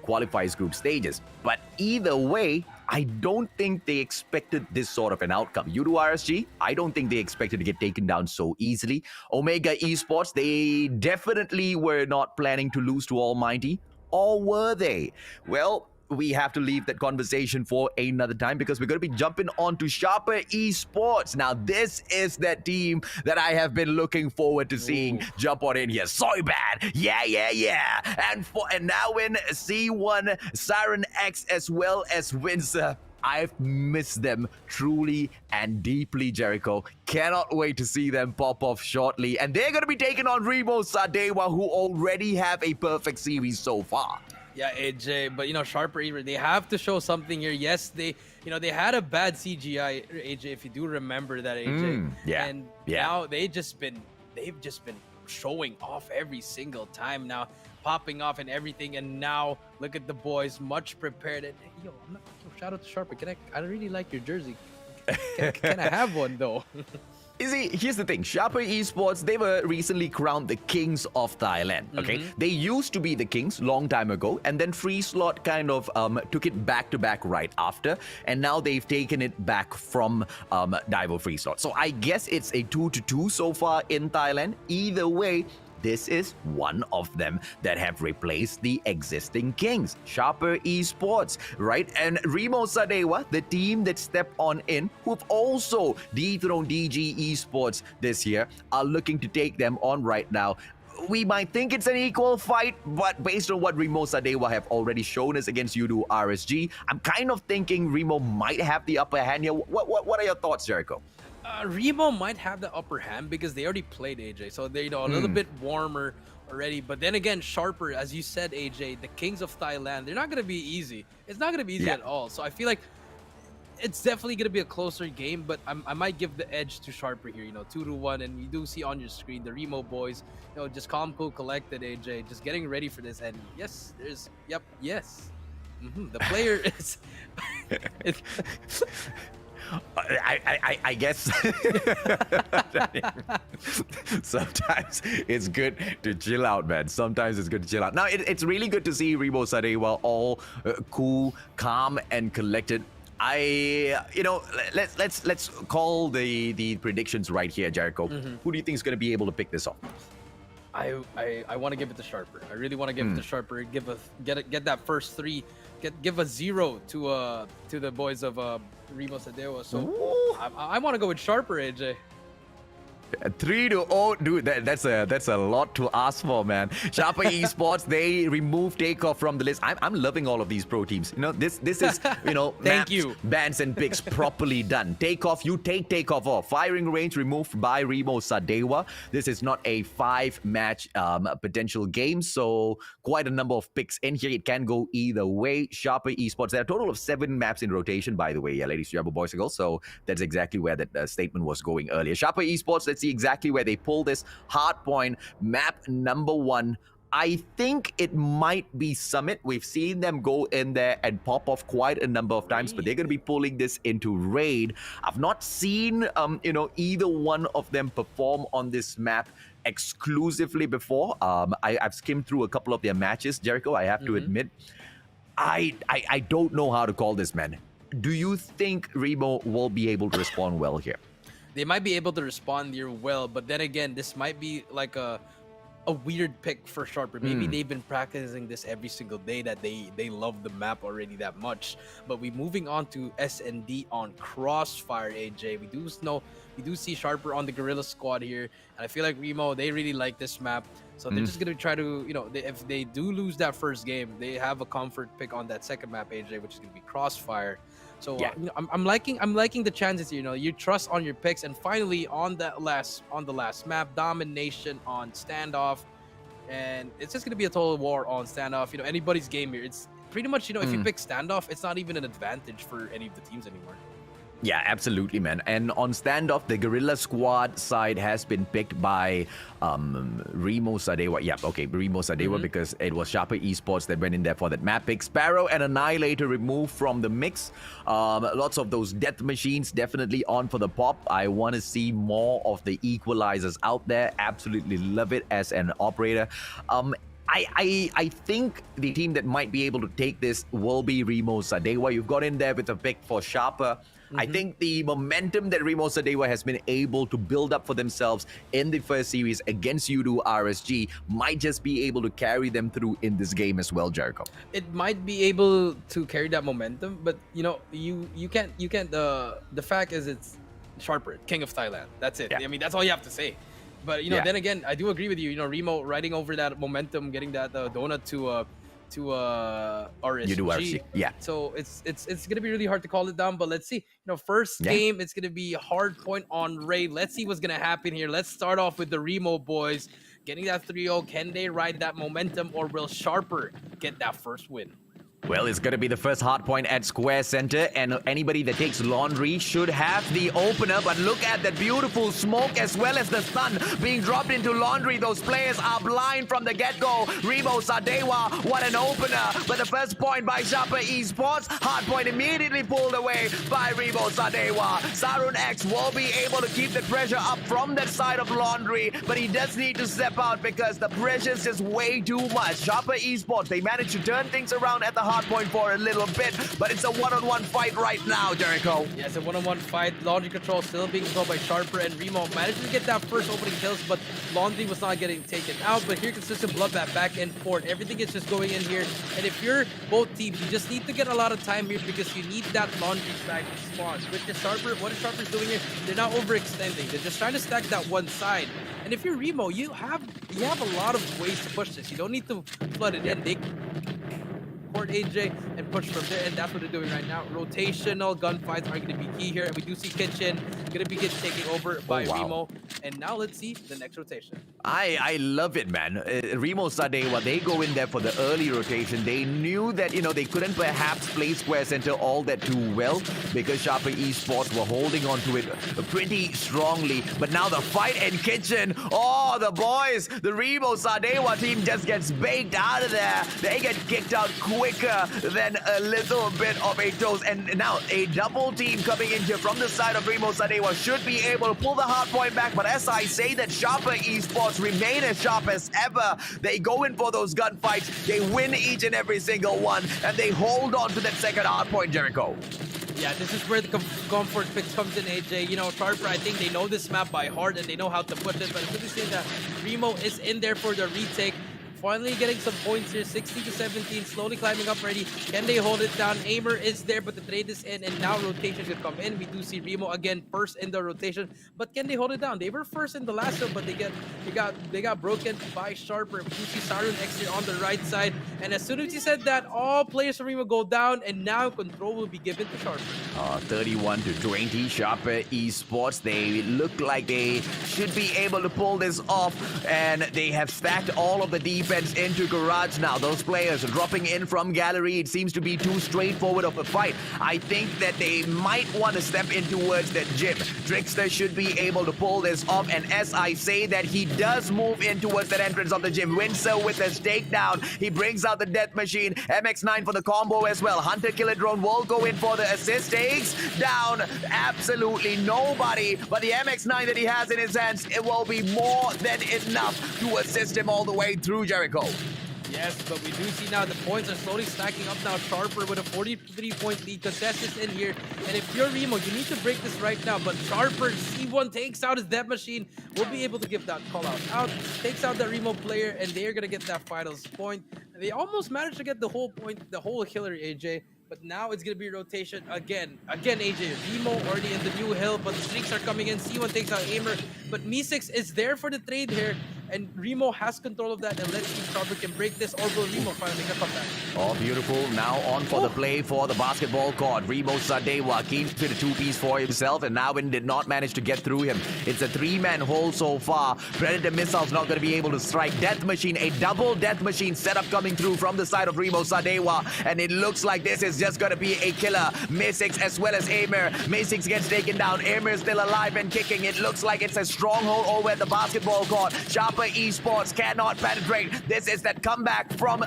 qualifiers group stages. But either way, I don't think they expected this sort of an outcome. Udu RSG, I don't think they expected to get taken down so easily. Omega Esports, they definitely were not planning to lose to ALMGHTY, or were they? Well, we have to leave that conversation for another time because we're going to be jumping on to Sharper Esports. Now, this is that team that I have been looking forward to seeing jump on in here. Soybad, yeah. And now in C1, Siren X as well as Windsor. I've missed them truly and deeply, Jericho. Cannot wait to see them pop off shortly. And they're going to be taking on Rimo Sadewa, who already have a perfect series so far. Yeah, AJ, but you know, Sharper, they have to show something here. Yes, they had a bad CGI, AJ, if you do remember that, AJ. And now they've just been showing off every single time now, popping off and everything. And now look at the boys, much prepared. And shout out to Sharper. I really like your jersey. Can I have one though? You see, here's the thing. Sharper Esports, they were recently crowned the Kings of Thailand, okay? They used to be the Kings long time ago, and then Free Slot kind of took it back-to-back right after, and now they've taken it back from Divo Free Slot. So I guess it's a 2-2 so far in Thailand. Either way, this is one of them that have replaced the existing Kings, Sharper Esports, right? And Rimo Sadewa, the team that stepped on in, who've also dethroned DG Esports this year, are looking to take them on right now. We might think it's an equal fight, but based on what Rimo Sadewa have already shown us against Udu RSG, I'm kind of thinking Rimo might have the upper hand here. What are your thoughts, Jericho? Rimo might have the upper hand because they already played, AJ, so they're a little bit warmer already. But then again, Sharper, as you said, AJ, the Kings of Thailand, they're not going to be easy. It's not going to be easy at all. So I feel like it's definitely going to be a closer game, but I might give the edge to Sharper here, 2-1. And you do see on your screen the Rimo boys, just calm, cool, collected, AJ, just getting ready for this. And yes, the player is... I guess sometimes it's good to chill out, man. Sometimes it's good to chill out. Now, it's really good to see Rimo Sadewa all cool, calm, and collected. Let's call the predictions right here, Jericho. Who do you think is going to be able to pick this off? I want to give it to Sharper. I really want to give it to Sharper. Get that first 3. Give a 0 to the boys of Rimo Sadewa. So I want to go with Sharper, AJ. 3-0, dude. That's a lot to ask for, man. Sharper Esports, they remove Takeoff from the list. I'm loving all of these pro teams. This is Thank you. Bans and picks properly done. Takeoff, you take Takeoff off. Firing range removed by Rimo Sadewa. This is not a 5-match potential game, so quite a number of picks in here. It can go either way. Sharper Esports, there are a total of 7 maps in rotation, by the way, ladies and gentlemen, boys and girls. So that's exactly where that statement was going earlier. Sharper Esports, let's see exactly where they pull this. Hardpoint, map number 1. I think it might be Summit. We've seen them go in there and pop off quite a number of times, but they're going to be pulling this into Raid. I've not seen, either one of them perform on this map exclusively before. I've skimmed through a couple of their matches, Jericho, I have to admit. I don't know how to call this, man. Do you think Rimo will be able to respond well here? They might be able to respond here well, but then again, this might be like a weird pick for Sharper. Maybe they've been practicing this every single day, that they love the map already that much. But we moving on to S&D on Crossfire, AJ. We do see Sharper on the Gorilla squad here, and I feel like Rimo, they really like this map. So they're just gonna try to, if they do lose that first game, they have a comfort pick on that second map, AJ, which is gonna be Crossfire. So I'm liking the chances here. You trust on your picks, and finally on the last map, domination on Standoff, and it's just gonna be a total war on Standoff. Anybody's game here. It's pretty much if you pick Standoff, it's not even an advantage for any of the teams anymore. Yeah, absolutely, man. And on Standoff, the Gorilla Squad side has been picked by Rimo Sadewa. Yeah, okay, Rimo Sadewa, because it was Sharper Esports that went in there for that map pick. Sparrow and Annihilator removed from the mix. Lots of those death machines definitely on for the pop. I want to see more of the equalizers out there. Absolutely love it as an operator. I think the team that might be able to take this will be Rimo Sadewa. You've got in there with a pick for Sharper. I think the momentum that Rimo Sadewa has been able to build up for themselves in the first series against Udo RSG might just be able to carry them through in this game as well, Jericho. It might be able to carry that momentum, but you can't. The fact is, it's Sharper, King of Thailand. That's it. I mean, that's all you have to say. But then again, I do agree with you. Rimo riding over that momentum, getting that donut to RSG. You do RSG, yeah. So it's gonna be really hard to call it down, but let's see. First game, it's gonna be hard point on Raid. Let's see what's gonna happen here. Let's start off with the Rimo boys getting that 3-0. Can they ride that momentum, or will Sharper get that first win? Well, it's going to be the first hard point at Square Center, and anybody that takes Laundry should have the opener. But look at that beautiful smoke as well as the stun being dropped into Laundry. Those players are blind from the get-go. Rimo Sadewa, what an opener. But the first point by Sharper Esports. Hard point immediately pulled away by Rimo Sadewa. Sarun X will be able to keep the pressure up from that side of Laundry, but he does need to step out because the pressure is just way too much. Sharper Esports, they managed to turn things around at the hard point for a little bit, but it's a one-on-one fight right now, Jericho. Yeah, it's a one-on-one fight. Laundry control still being controlled by Sharper, and Rimo managed to get that first opening kills, but Laundry was not getting taken out. But here, consistent bloodbath back and forth. Everything is just going in here, and if you're both teams, you just need to get a lot of time here because you need that Laundry side response. With the Sharper, what is Sharper doing here? They're not overextending. They're just trying to stack that one side. And if you're Rimo, you have a lot of ways to push this. You don't need to flood it in. They court AJ and push from there, and that's what they're doing right now. Rotational gunfights are going to be key here, and we do see Kitchen going to be taking over by Rimo. And now let's see the next rotation. I love it, man. Rimo Sadewa, they go in there for the early rotation. They knew that, they couldn't perhaps play Square Center all that too well because Sharper Esports were holding on to it pretty strongly. But now the fight in Kitchen. Oh, the boys, the Rimo Sadewa team just gets baked out of there. They get kicked out quicker than a little bit of a toast. And now a double team coming in here from the side of Rimo Sadewa should be able to pull the hard point back. But as I say that Sharper Esports remain as sharp as ever. They go in for those gunfights. They win each and every single one. And they hold on to that second hard point, Jericho. Yeah, this is where the comfort pick comes in, AJ. You know, Sharper, I think they know this map by heart and they know how to push it, but I'm really saying that Rimo is in there for the retake. Finally getting some points here, 60 to 17, slowly climbing up ready. Can they hold it down? Aimer is there, but the trade is in, and now rotation should come in. We do see Rimo again first in the rotation, but can they hold it down? They were first in the last one, but they got broken by Sharper. We do see Siren X here on the right side, and as soon as he said that, all players from Rimo go down, and now control will be given to Sharper. 31 to 20, Sharper Esports. They look like they should be able to pull this off, and they have stacked all of the defense into Garage now. Those players are dropping in from Gallery. It seems to be too straightforward of a fight. I think that they might want to step in towards that gym. Trickster should be able to pull this off, and as I say that, he does move in towards that entrance of the gym. Windsor with his takedown. He brings out the death machine. MX9 for the combo as well. Hunter Killer Drone will go in for the assist. Takes down absolutely nobody, but the MX9 that he has in his hands, it will be more than enough to assist him all the way through Jericho. Yes, but we do see now the points are slowly stacking up now. Sharper with a 43-point lead. Contest is in here. And if you're Rimo, you need to break this right now. But Sharper, C1 takes out his death machine. Will be able to give that call out. Takes out the Rimo player, and they're going to get that finals point. They almost managed to get the whole point, the whole killer, AJ. But now it's going to be rotation again. Again, AJ. Rimo already in the new hill, but the streaks are coming in. C1 takes out Aimer. But Mi6 is there for the trade here. And Rimo has control of that, and let's see if Sharper can break this, or will Rimo finally make a comeback? Oh, beautiful. Now on for the play for the basketball court. Rimo Sadewa keeps to the two-piece for himself, and Navin did not manage to get through him. It's a three-man hole so far. Predator missiles not going to be able to strike. Death Machine, a double Death Machine setup coming through from the side of Rimo Sadewa, and it looks like this is just going to be a killer. Mi6 as well as Aimer. Mi6 gets taken down. Aimer is still alive and kicking. It looks like it's a stronghold over at the basketball court. Sharper Esports cannot penetrate. This is that comeback from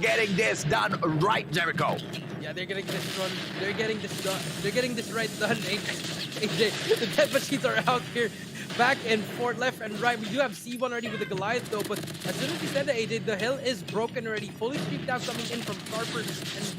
getting this done right, Jericho. Yeah, they're getting this done. They're getting this done. They're getting this right done. AJ, the death machines are out here. Back and forth, left and right. We do have C1 already with the Goliath though, but as soon as he said that, AJ, the hill is broken already. Fully streaked down coming in from Sharper and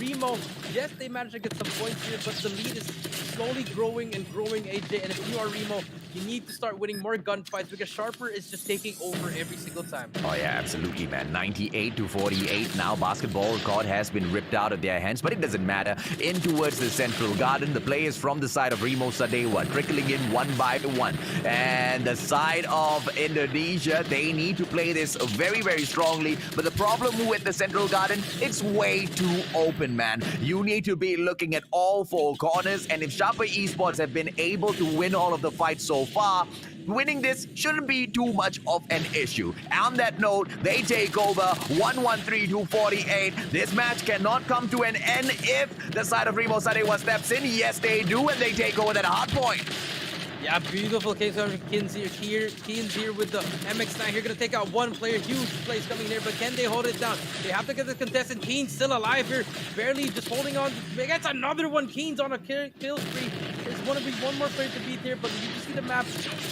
Rimo. Yes, they managed to get some points here, but the lead is slowly growing and growing, AJ. And if you are Rimo, you need to start winning more gunfights because Sharper is just taking over every single time. Oh yeah, absolutely, man. 98 to 48. Now basketball court has been ripped out of their hands, but it doesn't matter. In towards the central garden, the players from the side of Rimo Sadewa trickling in one by one. And the side of Indonesia, they need to play this very, very strongly. But the problem with the central garden, it's way too open, man. You need to be looking at all four corners. And if Sharper Esports have been able to win all of the fights so far, winning this shouldn't be too much of an issue. On that note, they take over 113 to 48. This match cannot come to an end if the side of Rimo Sadewa steps in. Yes, they do, and they take over that hard point. Yeah, beautiful case of Keens here with the MX9 here, gonna take out one player. Huge plays coming there, but can they hold it down? They have to get the contestant. Keens still alive here, barely just holding on. Gets another one. Keens on a kill spree. There's going to be one more player to beat here, but you can see the map.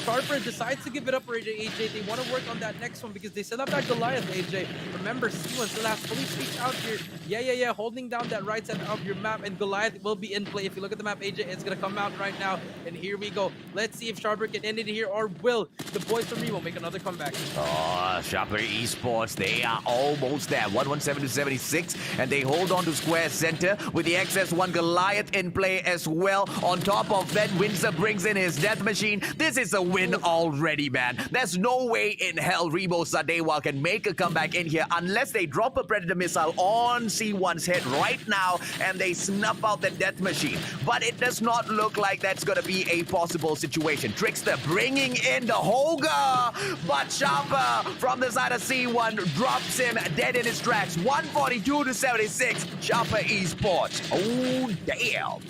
Sharper decides to give it up for AJ. They want to work on that next one because they still have that Goliath, AJ. Remember, C1 still has fully streaked out here. Yeah, holding down that right side of your map, and Goliath will be in play. If you look at the map, AJ, it's gonna come out right now, and here we go. Let's see if Sharper can end it here, or will the boys from Rimo make another comeback? Oh, Sharper Esports, they are almost there. 117 to 76, and they hold on to square center with the XS1 Goliath in play as well. On top of that, Windsor brings in his death machine. This is a win already, man. There's no way in hell Rimo Sadewa can make a comeback in here unless they drop a Predator missile on C1's head right now and they snuff out the death machine. But it does not look like that's going to be a possible situation. Trickster bringing in the Hoga, but Sharper from the side of C1 drops him dead in his tracks. 142 to 76, Sharper Esports. Oh, damn.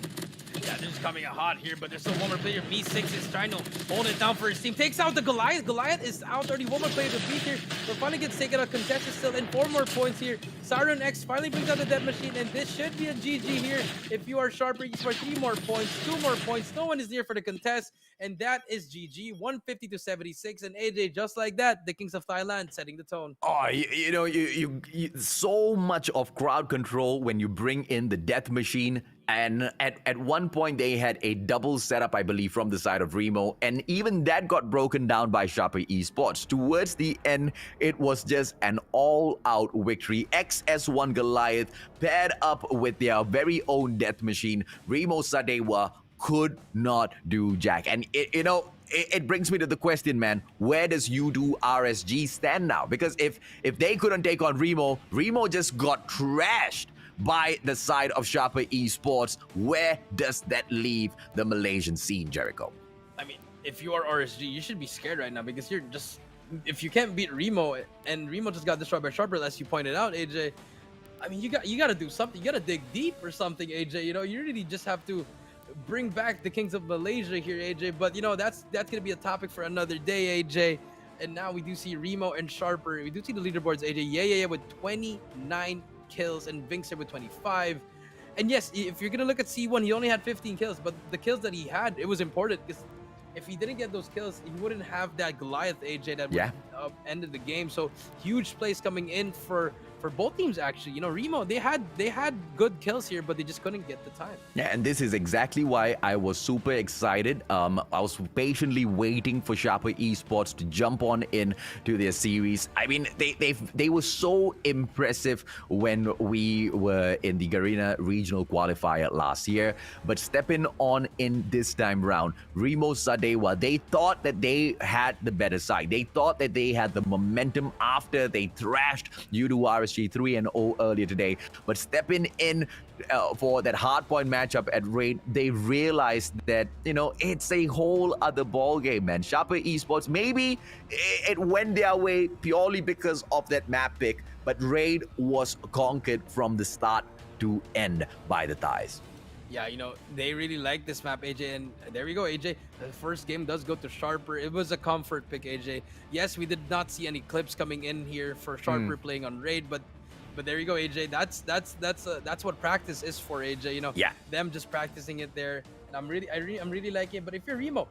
Yeah, they're just coming out hot here, but there's still one more player. Mi6 is trying to hold it down for his team. Takes out the Goliath. Goliath is out already. One more player to beat here. But finally gets taken out. Contest is still in. 4 more points here. Siren X finally brings out the death machine, and this should be a GG here. If you are Sharper, you score 3 more points, 2 more points. No one is near for the contest, and that is GG. 150 to 76, and AJ, just like that, the Kings of Thailand setting the tone. Oh, you so much of crowd control when you bring in the death machine. And at one point, they had a double setup, I believe, from the side of Remo. And even that got broken down by Sharper Esports. Towards the end, it was just an all-out victory. XS1 Goliath paired up with their very own death machine. Rimo Sadewa could not do jack. And, it brings me to the question, man. Where does U2 RSG stand now? Because if they couldn't take on Remo just got trashed by the side of Sharper Esports. Where does that leave the Malaysian scene, Jericho? I mean, if you are RSG, you should be scared right now because you're just... If you can't beat Remo, and Remo just got destroyed by Sharper, as you pointed out, AJ, I mean, you got to do something. You got to dig deep or something, AJ. You really just have to bring back the Kings of Malaysia here, AJ. But, that's going to be a topic for another day, AJ. And now we do see Remo and Sharper. We do see the leaderboards, AJ. Yeah, with 29 kills and Vinkster with 25. And yes, if you're gonna look at C1, he only had 15 kills, but the kills that he had, it was important because if he didn't get those kills, he wouldn't have that Goliath AJ that would ended the game. So huge plays coming in for both teams, actually. Remo, they had good kills here, but they just couldn't get the time. Yeah, and this is exactly why I was super excited. I was patiently waiting for Sharper Esports to jump on in to their series. I mean, they were so impressive when we were in the Garena regional qualifier last year, but stepping on in this time round, Rimo Sadewa, they thought that they had the better side. They thought that they had the momentum after they thrashed U2 RSG 3-0 earlier today, but stepping in for that hardpoint matchup at Raid, they realized that, it's a whole other ball game, man. Sharper Esports, maybe it went their way purely because of that map pick, but Raid was conquered from the start to end by the Thais. Yeah, they really like this map, AJ, and there we go, AJ. The first game does go to Sharper. It was a comfort pick, AJ. Yes, we did not see any clips coming in here for Sharper playing on Raid, but there you go, AJ. That's what practice is for, AJ. Them just practicing it there. And I'm really liking it. But if you're Remo,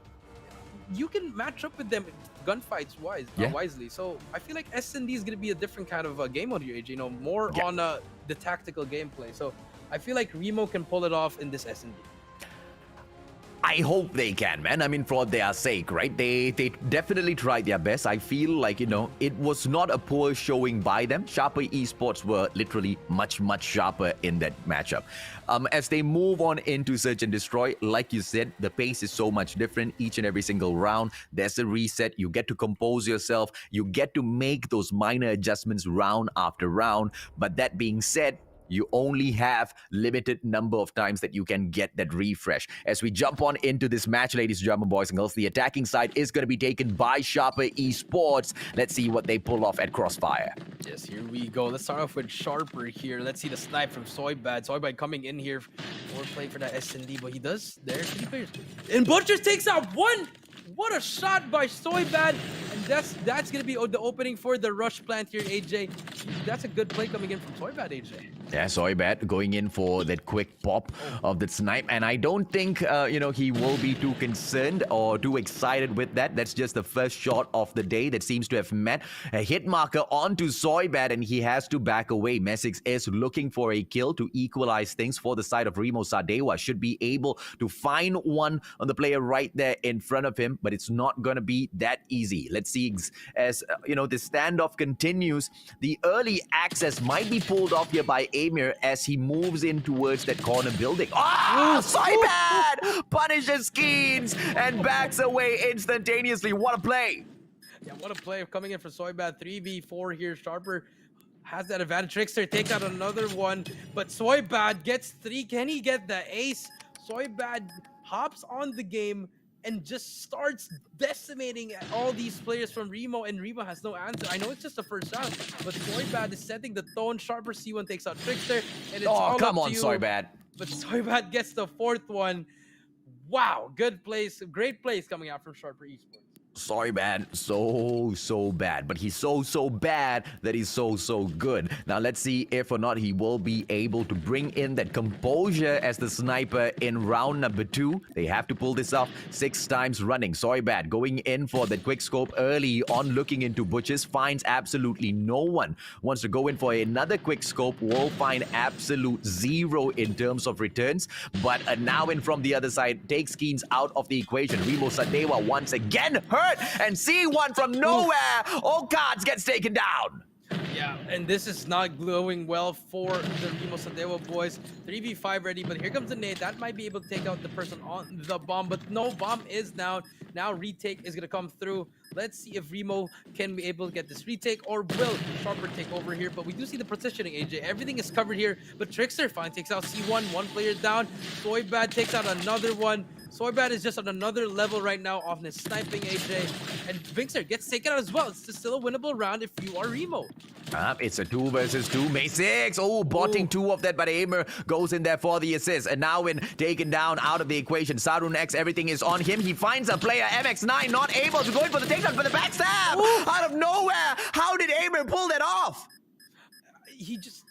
you can match up with them gunfights wisely. So I feel like S&D is gonna be a different kind of game mode here, AJ. More on the tactical gameplay. So I feel like Remo can pull it off in this S&D. I hope they can, man. I mean, for their sake, right? They definitely tried their best. I feel like, it was not a poor showing by them. Sharper Esports were literally much, much sharper in that matchup. As they move on into Search and Destroy, like you said, the pace is so much different each and every single round. There's a reset. You get to compose yourself. You get to make those minor adjustments round after round. But that being said, you only have limited number of times that you can get that refresh. As we jump on into this match, ladies and gentlemen, boys and girls, the attacking side is going to be taken by Sharper Esports. Let's see what they pull off at Crossfire. Yes, here we go. Let's start off with Sharper here. Let's see the snipe from Soybad. Soybad coming in here for play for that S&D, but he does. There's 3 players. And Butchers takes out one. What a shot by Soybad. And that's going to be the opening for the rush plant here, AJ. That's a good play coming in from Soybad, AJ. Yeah, Soybad going in for that quick pop of that snipe. And I don't think, he will be too concerned or too excited with that. That's just the first shot of the day that seems to have met a hit marker onto Soybad, and he has to back away. Messix is looking for a kill to equalize things for the side of Rimo Sadewa. Should be able to find one on the player right there in front of him, but it's not going to be that easy. Let's see as, the standoff continues. The early access might be pulled off here by Amir as he moves in towards that corner building. Oh, Soybad punishes Skeens and backs away instantaneously. What a play. Yeah, what a play coming in for Soybad. 3v4 here. Sharper has that advantage. Trickster take out another one, but Soybad gets 3. Can he get the ace? Soybad hops on the game and just starts decimating all these players from Remo, and Remo has no answer. I know it's just the first round, but Soybad is setting the tone. Sharper C1 takes out Trickster, and it's all come up on, to you. Soybad. But Soybad gets the 4th one. Wow, good plays, great plays coming out from Sharper Esports. Sorry, man. So bad. But he's so bad that he's so good. Now, let's see if or not he will be able to bring in that composure as the sniper in round number 2. They have to pull this off 6 times running. Sorry, bad. Going in for that quick scope early on, looking into bushes, finds absolutely no one. Wants to go in for another quick scope, will find absolute 0 in terms of returns. But now in from the other side, takes Keens out of the equation. Rimo Sadewa once again hurt. And C1 from nowhere, all cards gets taken down. Yeah, and this is not glowing well for the Rimo Sadewa boys. 3v5 ready, but here comes the nade. That might be able to take out the person on the bomb, but no, bomb is down. Now retake is going to come through. Let's see if Rimo can be able to get this retake, or will Sharper take over here. But we do see the positioning, AJ. Everything is covered here, but Trickster finally takes out C1. 1 player down. Soybad takes out another one. Soybad is just on another level right now off his sniping, AJ. And Vinkster gets taken out as well. It's still a winnable round if you are Rimo. It's a 2 versus 2. May6. Oh, botting 2 of that, but Aimer goes in there for the assist. And now in taken down out of the equation. Sarun X, everything is on him. He finds a player, MX9, not able to go in for the takedown for the backstab. Out of nowhere. How did Aimer pull that off? He just...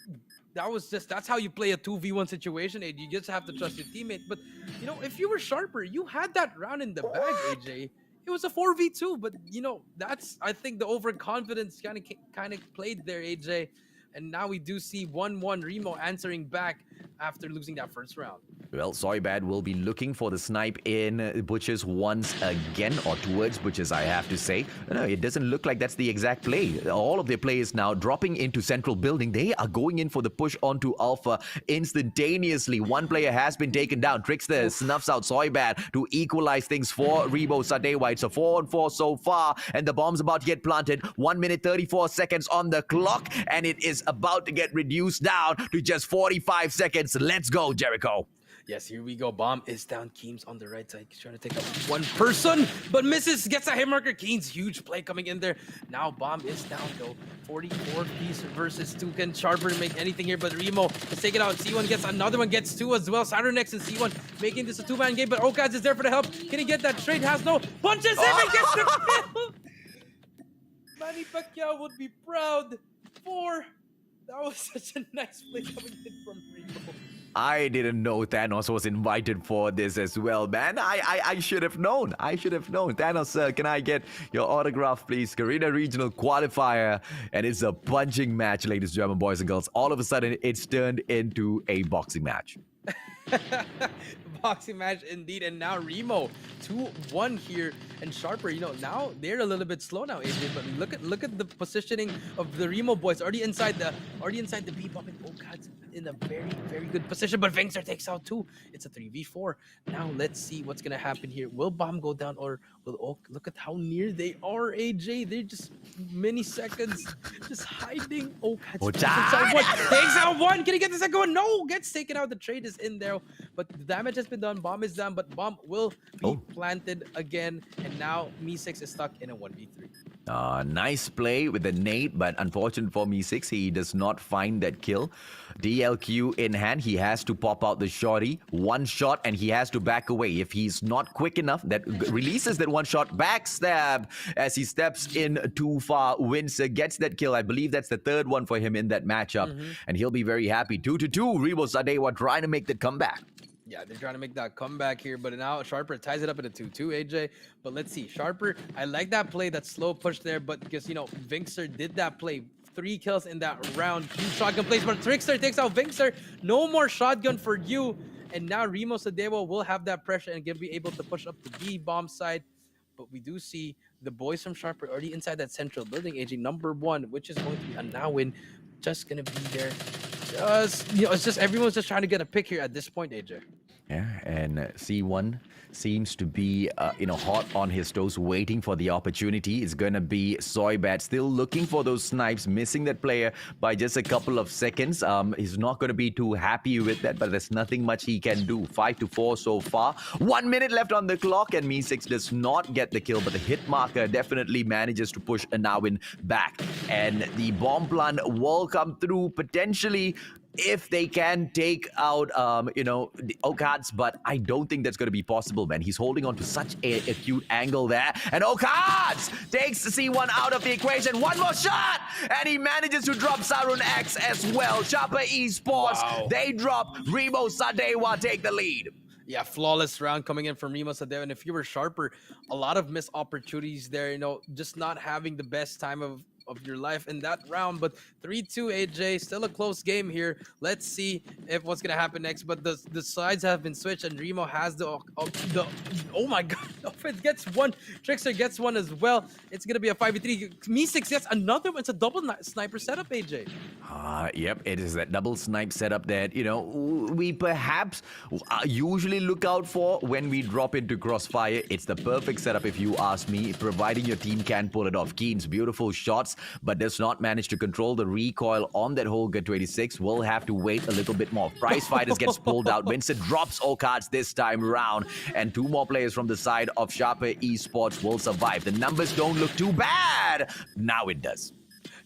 That's how you play a 2v1 situation, AJ. You just have to trust your teammate. But, you know, if you were Sharper, you had that round in the bag, AJ. It was a 4v2, but, you know, that's, I think, the overconfidence kind of played there, AJ. And now we do see 1-1 Rimo answering back after losing that first round. Well, Soybad will be looking for the snipe in Butchers once again, or towards Butchers, I have to say. No, it doesn't look like that's the exact play. All of their players now dropping into central building. They are going in for the push onto Alpha instantaneously. 1 player has been taken down. Trickster snuffs out Soybad to equalize things for Rimo Sadewa. It's a 4-on-4 so far, and the bomb's about to get planted. 1 minute 34 seconds on the clock, and it is about to get reduced down to just 45 seconds. Let's go, Jericho. Yes, here we go. Bomb is down. Keens on the right side. He's trying to take out 1 person, but misses. Gets a hit marker. Keens, huge play coming in there. Now Bomb is down, though. 44 piece versus 2. Can Sharper make anything here? But Rimo is taken out. C1 gets another one. Gets 2 as well. Saturnex and C1 making this a 2-man game, but Okaz is there for the help. Can he get that trade? Has no. Punches him and gets the kill. Manny Pacquiao would be proud. 4. That was such a nice play coming in from Rimo. I didn't know Thanos was invited for this as well, man. I should have known. I should have known. Thanos, sir, can I get your autograph, please? Garena Regional Qualifier. And it's a punching match, ladies and gentlemen, boys and girls. All of a sudden, it's turned into a boxing match. Boxing match indeed, and now Rimo 2-1 here, and Sharper, you know, now they're a little bit slow now, AJ, but look at the positioning of the Rimo boys, already inside the B bomb, and Okaz in a very good position, but Vinkster takes out 2. It's a 3v4. Now let's see what's gonna happen here. Will bomb go down, or will Oak? Look at how near they are, AJ. They're just many seconds just hiding. Okaz takes out 1. Can he get the second one? No, gets taken out. The trade is in there, but the damage has been done. Bomb is down, but bomb will be planted again, and now Me6 is stuck in a 1v3. Nice play with the nade, but unfortunate for Me6, he does not find that kill. DLQ in hand, he has to pop out the shorty. 1 shot, and he has to back away. If he's not quick enough, that releases that 1 shot. Backstab as he steps in too far. Windsor gets that kill. I believe that's the 3rd one for him in that matchup, and he'll be very happy. 2-2. Rimo Sadewa trying to make that comeback. Yeah, they're trying to make that comeback here, but now Sharper ties it up in a 2-2, AJ. But let's see, Sharper, I like that play, that slow push there, but because, you know, Vinkster did that play. 3 kills in that round. 2 shotgun plays, but Trickster takes out Vinkster. No more shotgun for you. And now Rimo Sadewa will have that pressure and be able to push up the B bomb side. But we do see the boys from Sharper already inside that central building, AJ, number 1, which is going to be a now win. Just going to be there. Just, you know, it's just everyone's just trying to get a pick here at this point, AJ. Yeah, and C1 seems to be, hot on his toes, waiting for the opportunity. It's going to be Soybad still looking for those snipes, missing that player by just a couple of seconds. He's not going to be too happy with that, but there's nothing much he can do. 5-4 so far. 1 minute left on the clock, and Me6 does not get the kill, but the hit marker definitely manages to push Anawin back. And the bomb plant will come through potentially. if they can take out, the Okads, but I don't think that's going to be possible, man. He's holding on to such a acute angle there. And Okads takes C1 out of the equation. One more shot! And he manages to drop Sarun X as well. Sharper Esports, they drop. Rimo Sadewa take the lead. Yeah, flawless round coming in from Rimo Sadewa. And if you were Sharper, a lot of missed opportunities there, just not having the best time of your life in that round. But 3-2 AJ, still a close game here. Let's see if what's gonna happen next. But the sides have been switched, and Rimo has the oh my god, Offense gets one, Trickster gets one as well. It's gonna be a 5v3. Me6 gets another one. It's a double sniper setup, AJ. Yep, it is that double snipe setup that, we perhaps usually look out for when we drop into Crossfire. It's the perfect setup if you ask me, providing your team can pull it off. Keen's beautiful shots, but does not manage to control the recoil on that Holger 26. We'll have to wait a little bit more. Prize Fighters gets pulled out. Vincent drops Okads this time around, and two more players from the side of Sharper Esports will survive. The numbers don't look too bad. Now it does.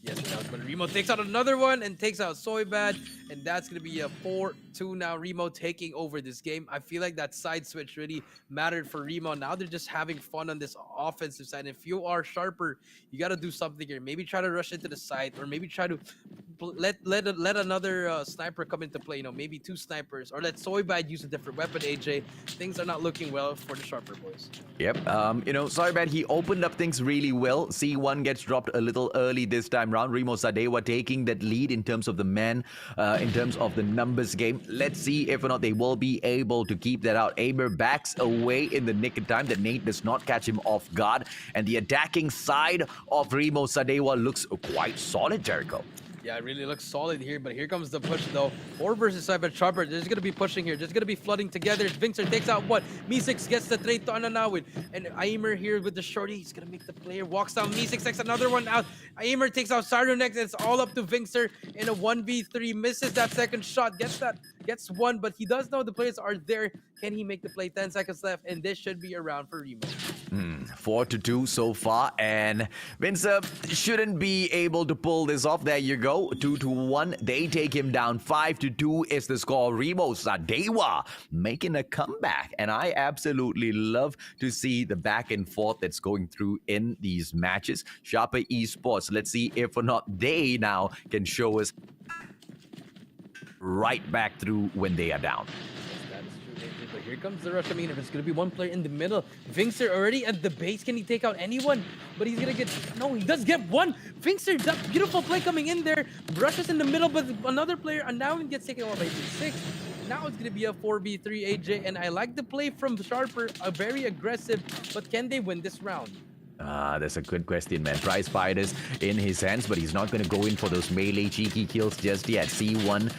Yes, it does. But Rimo takes out another one and takes out Soybad, and that's going to be a 4-2 now. Rimo taking over this game. I feel like that side switch really mattered for Rimo. Now they're just having fun on this offensive side. If you are Sharper, you got to do something here. Maybe try to rush into the side, or maybe try to let another sniper come into play. Maybe two snipers, or let Soybad use a different weapon, AJ. Things are not looking well for the Sharper boys. Yep. Soybad, he opened up things really well. C1 gets dropped a little early this time round. Rimo Sadewa taking that lead in terms of the men, in terms of the numbers game. Let's see if or not they will be able to keep that out. Aimer backs away in the nick of time. The nade does not catch him off guard. And the attacking side of Rimo Sadewa looks quite solid, Jericho. Yeah, it really looks solid here, but here comes the push though. 4 versus 5 at Sharper. There's going to be pushing here. There's going to be flooding together. Vingser takes out what? Me6 gets the trade to Ananawid. And Aimer here with the shorty. He's going to make the player. Walks down. Me6 takes another one out. Aimer takes out Sardo next. It's all up to Vingser in a 1v3. Misses that second shot. Gets one, but he does know the players are there. Can he make the play? 10 seconds left, and this should be a round for Rimo. 4-2 so far, and Vincer shouldn't be able to pull this off. There you go. 2-1. They take him down. 5-2 is the score. Rimo Sadewa making a comeback, and I absolutely love to see the back and forth that's going through in these matches. Sharper Esports, let's see if or not they now can show us right back through when they are down. That is true, AJ, but here comes the rush. I mean, if it's going to be one player in the middle. Vingser already at the base. Can he take out anyone? But he's going to get... No, he does get one. Vingser, that beautiful play coming in there. Rushes in the middle, but another player, and now he gets taken out by 6. Now it's going to be a 4v3, AJ, and I like the play from Sharper. Very aggressive, but can they win this round? That's a good question, man. Prize Fighters in his hands, but he's not going to go in for those melee cheeky kills just yet. C1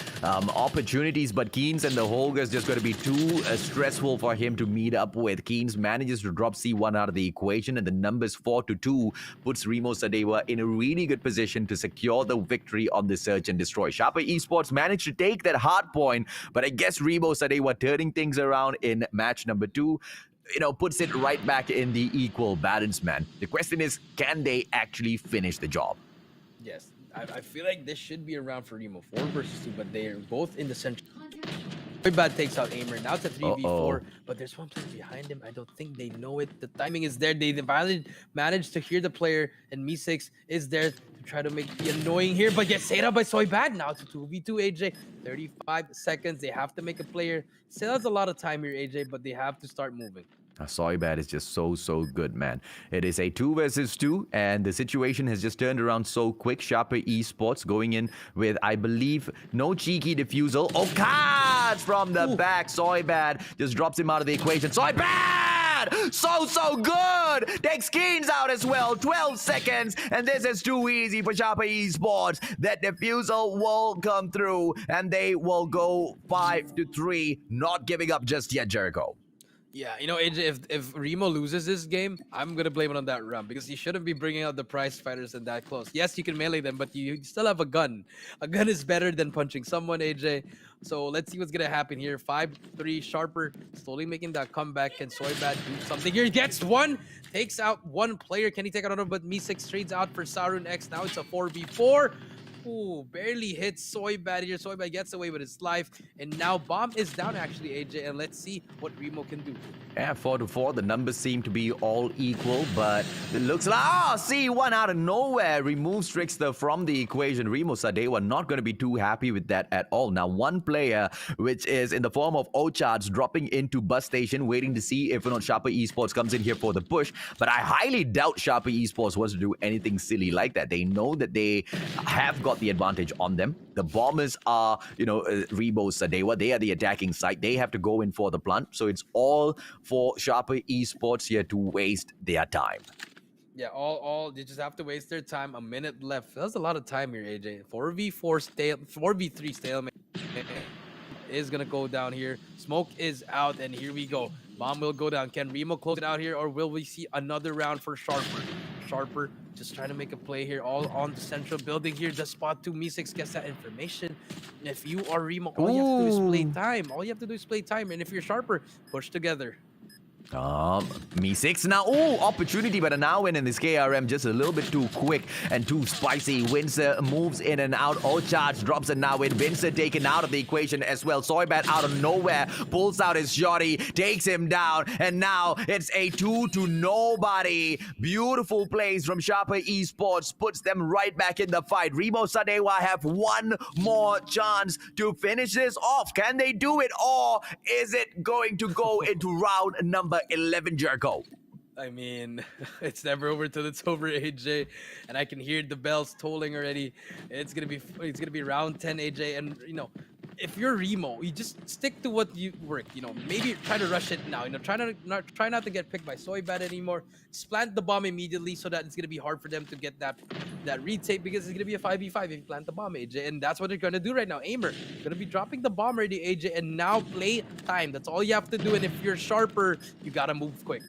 opportunities, but Keens and the Holger's just going to be too stressful for him to meet up with. Keens manages to drop C1 out of the equation, and the numbers 4-2 puts Rimo Sadewa in a really good position to secure the victory on the Search and Destroy. Sharper Esports managed to take that hard point, but I guess Rimo Sadewa turning things around in match number 2 puts it right back in the equal balance, man. The question is, can they actually finish the job? Yes, I feel like this should be a round for Rimo. 4 versus 2, but they are both in the center. Very bad takes out Aimer. Now it's a 3v4, but there's one player behind him. I don't think they know it. The timing is there. They managed to hear the player, and Me6 is there to try to make the annoying here, but gets saved up by Soybad. Now it's a 2v2, AJ. 35 seconds. They have to make a player. Still has a lot of time here, AJ, but they have to start moving. Soybad is just so good, man. It is a 2 versus 2, and the situation has just turned around so quick. Sharper Esports going in with, I believe, no cheeky defusal. Oh, cards from the back. Soybad just drops him out of the equation. Soybad! So good! Takes Keens out as well. 12 seconds, and this is too easy for Sharper Esports. That defusal will come through, and they will go 5-3. Not giving up just yet, Jericho. Yeah, AJ, if Rimo loses this game, I'm going to blame it on that run, because you shouldn't be bringing out the prize fighters in that close. Yes, you can melee them, but you still have a gun. A gun is better than punching someone, AJ. So let's see what's going to happen here. 5-3, Sharper slowly making that comeback. Can Soybad do something here? Gets one, takes out one player. Can he take out another? But Me6 trades out for Sarun X. Now it's a 4v4. Ooh, barely hits Soybad here. Soybad gets away with his life. And now Bomb is down actually, AJ. And let's see what Rimo can do. Yeah, 4-4. The numbers seem to be all equal, but it looks like C1 out of nowhere removes Trickster from the equation. Rimo Sadewa not going to be too happy with that at all. Now, one player, which is in the form of Ocharts, dropping into bus station, waiting to see if or not Sharper Esports comes in here for the push. But I highly doubt Sharper Esports wants to do anything silly like that. They know that they have got the advantage on them. The bombers are, Rimo Sadewa. They are the attacking side. They have to go in for the plant. So it's all for Sharper Esports here to waste their time. Yeah, all they just have to waste their time. A minute left. That's a lot of time here, AJ. 4v3 stalemate is gonna go down here. Smoke is out, and here we go. Bomb will go down. Can Rimo close it out here, or will we see another round for Sharper? Sharper just trying to make a play here, all on the central building here. Just spot 2. Me6 gets that information. And if you are Rimo, all you have to do is play time. All you have to do is play time. And if you're Sharper, push together. Me6 now. Opportunity, but now in this KRM just a little bit too quick and too spicy. Windsor moves in and out. Ocharts drops it now in. Windsor taken out of the equation as well. Soybad out of nowhere pulls out his shotty, takes him down, and now it's a 2-0. Beautiful plays from Sharper Esports puts them right back in the fight. Rimo Sadewa have one more chance to finish this off. Can they do it, or is it going to go into round number 11, Jericho? I mean, it's never over till it's over, AJ. And I can hear the bells tolling already. It's gonna be round 10, AJ. And if you're Rimo, you just stick to what you work. Maybe try to rush it now. Try not to get picked by Soybad anymore. Just plant the bomb immediately so that it's gonna be hard for them to get that retake, because it's gonna be a 5v5 if you plant the bomb, AJ. And that's what they're gonna do right now. Aimer gonna be dropping the bomb already, AJ. And now play time. That's all you have to do. And if you're Sharper, you gotta move quick.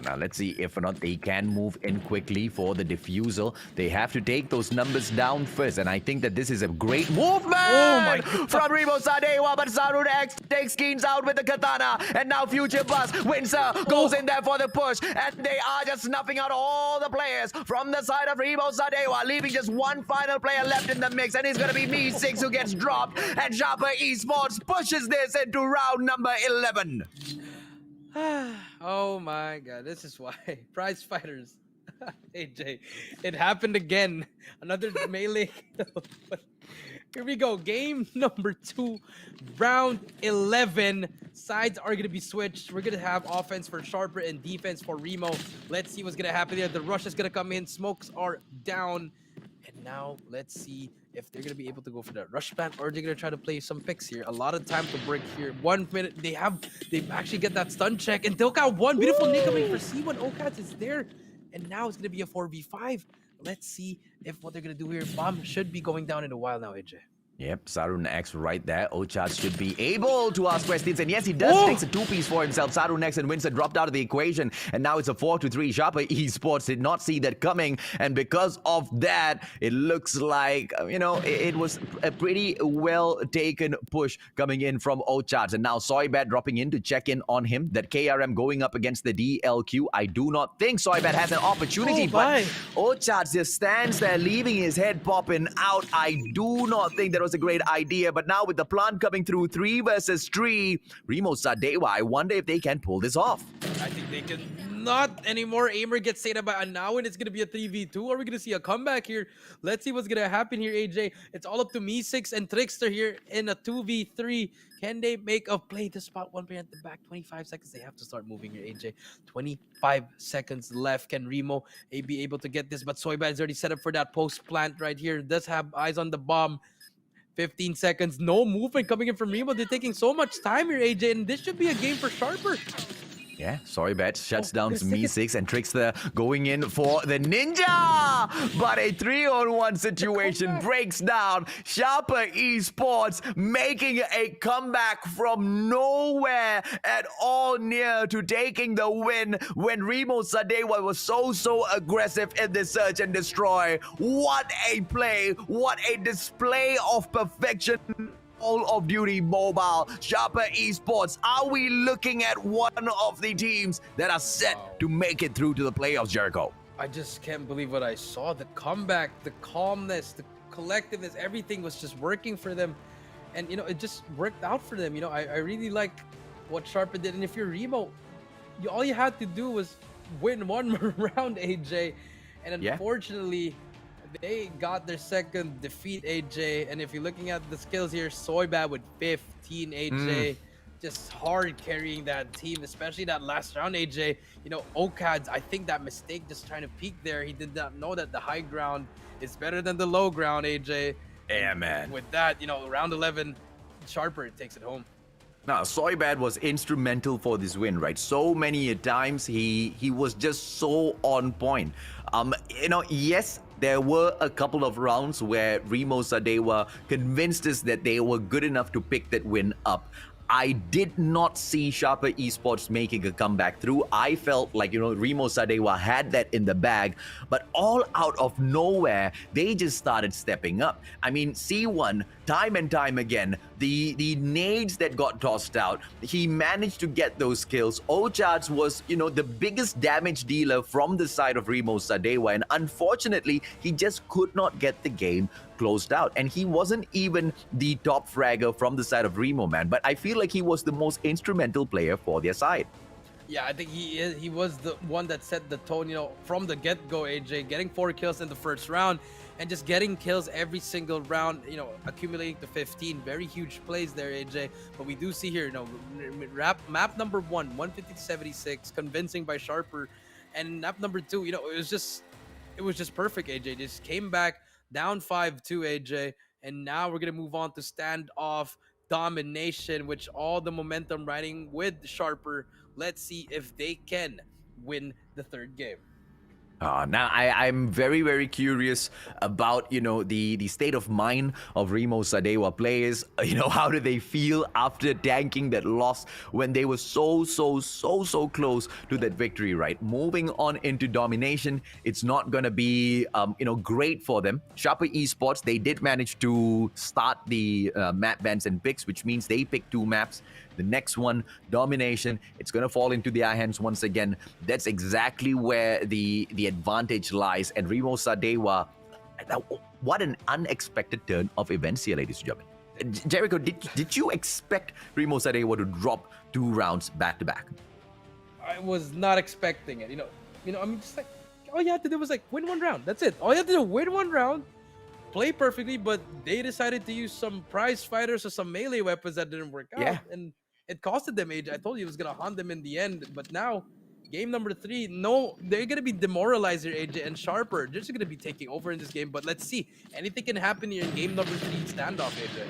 Now let's see if or not they can move in quickly for the defusal. They have to take those numbers down first, and I think that this is a great movement from Rimo Sadewa, but SaruNX takes Skeens out with the katana, and now Future Bus. Windsor goes in there for the push, and they are just snuffing out all the players from the side of Rimo Sadewa, leaving just one final player left in the mix, and it's going to be Me6 who gets dropped, and Sharper Esports pushes this into round number 11. Oh my god, this is why. Prize fighters. AJ, it happened again. Another melee kill. Here we go. Game number 2, round 11. Sides are going to be switched. We're going to have offense for Sharper and defense for Rimo. Let's see what's going to happen here. The rush is going to come in. Smokes are down. And now let's see if they're going to be able to go for that rush plant, or they're going to try to play some picks here. A lot of time to break here. 1 minute. They actually get that stun check. And they'll got one beautiful nick coming for C1. Ocats is there. And now it's going to be a 4v5. Let's see if what they're going to do here. Bomb should be going down in a while now, AJ. Yep, SaruNX right there. Ocharts should be able to ask questions. And yes, he does takes a 2-piece for himself. SaruNX and Windsor dropped out of the equation. And now it's a 4-3. Sharper Esports did not see that coming. And because of that, it looks like, it was a pretty well taken push coming in from Ocharts. And now Soybad dropping in to check in on him. That KRM going up against the DLQ. I do not think Soybad has an opportunity. But Ocharts just stands there, leaving his head popping out. I do not think that was a great idea, but now with the plant coming through 3 versus 3, Rimo Sadewa, I wonder if they can pull this off. I think they can not anymore. Aimer gets saved by now, and it's going to be a 3v2. Are we going to see a comeback here? Let's see what's going to happen here, AJ. It's all up to Me6 and Trickster here in a 2v3. Can they make a play to spot one player at the back? 25 seconds. They have to start moving here, AJ. 25 seconds left. Can Rimo be able to get this? But Soybad is already set up for that post plant right here. Does have eyes on the bomb. 15 seconds, no movement coming in from Rimo. They're taking so much time here, AJ, and this should be a game for Sharper. Yeah, Soybad shuts down Me6 and Trickster going in for the ninja. But a 3-on-1 situation breaks down. Sharper Esports making a comeback from nowhere at all, near to taking the win when Rimo Sadewa was so aggressive in the search and destroy. What a play, what a display of perfection. Call of Duty Mobile, Sharper Esports. Are we looking at one of the teams that are set to make it through to the playoffs, Jericho? I just can't believe what I saw. The comeback, the calmness, the collectiveness, everything was just working for them. And, you know, it just worked out for them. You know, I really like what Sharper did. And if you're Rimo, all you had to do was win one more round, AJ. And unfortunately, they got their second defeat, AJ. And if you're looking at the skills here, Soybad with 15, AJ. Just hard carrying that team, especially that last round, AJ. You know, Okads, I think that mistake just trying to peek there. He did not know that the high ground is better than the low ground, AJ. Yeah, man. With that, you know, round 11, Sharper takes it home. Now, Soybad was instrumental for this win, right? So many times he was just so on point. You know, yes, there were a couple of rounds where Rimo Sadewa convinced us that they were good enough to pick that win up. I did not see Sharper Esports making a comeback through. I felt like, you know, Rimo Sadewa had that in the bag, but all out of nowhere, they just started stepping up. I mean, C1, time and time again, the nades that got tossed out, he managed to get those kills. Ochards was, you know, the biggest damage dealer from the side of Rimo Sadewa, and unfortunately, he just could not get the game closed out. And he wasn't even the top fragger from the side of Rimo, man, but I feel like he was the most instrumental player for their side. Yeah, I think he was the one that set the tone, you know, from the get-go, AJ, getting 4 kills in the first round and just getting kills every single round, you know, accumulating to 15. Very huge plays there, AJ. But we do see here, you know, map number 1, 150-76, convincing by Sharper. And map number 2, you know, it was just perfect, AJ. Just came back down 5-2, AJ. And now we're going to move on to standoff domination, which all the momentum riding with Sharper. Let's see if they can win the third game. Now, I'm very, very curious about, you know, the state of mind of Rimo Sadewa players. You know, how do they feel after tanking that loss when they were so close to that victory, right? Moving on into domination, it's not going to be, you know, great for them. Sharper Esports, they did manage to start the map bans and picks, which means they picked 2 maps. The next one, domination, it's going to fall into their hands once again. That's exactly where the advantage lies. And Rimo Sadewa, what an unexpected turn of events here, ladies and gentlemen. Jericho, did you expect Rimo Sadewa to drop 2 rounds back to back? I was not expecting it. You know, I mean, just like, all you had to do was like win 1 round. That's it. All you had to do, win 1 round, play perfectly, but they decided to use some prize fighters or some melee weapons that didn't work out. And it costed them, AJ. I told you it was going to haunt them in the end. But now, game number 3, no, they're going to be demoralized here, AJ. And Sharper, they're just going to be taking over in this game. But let's see. Anything can happen here in game number 3 standoff, AJ.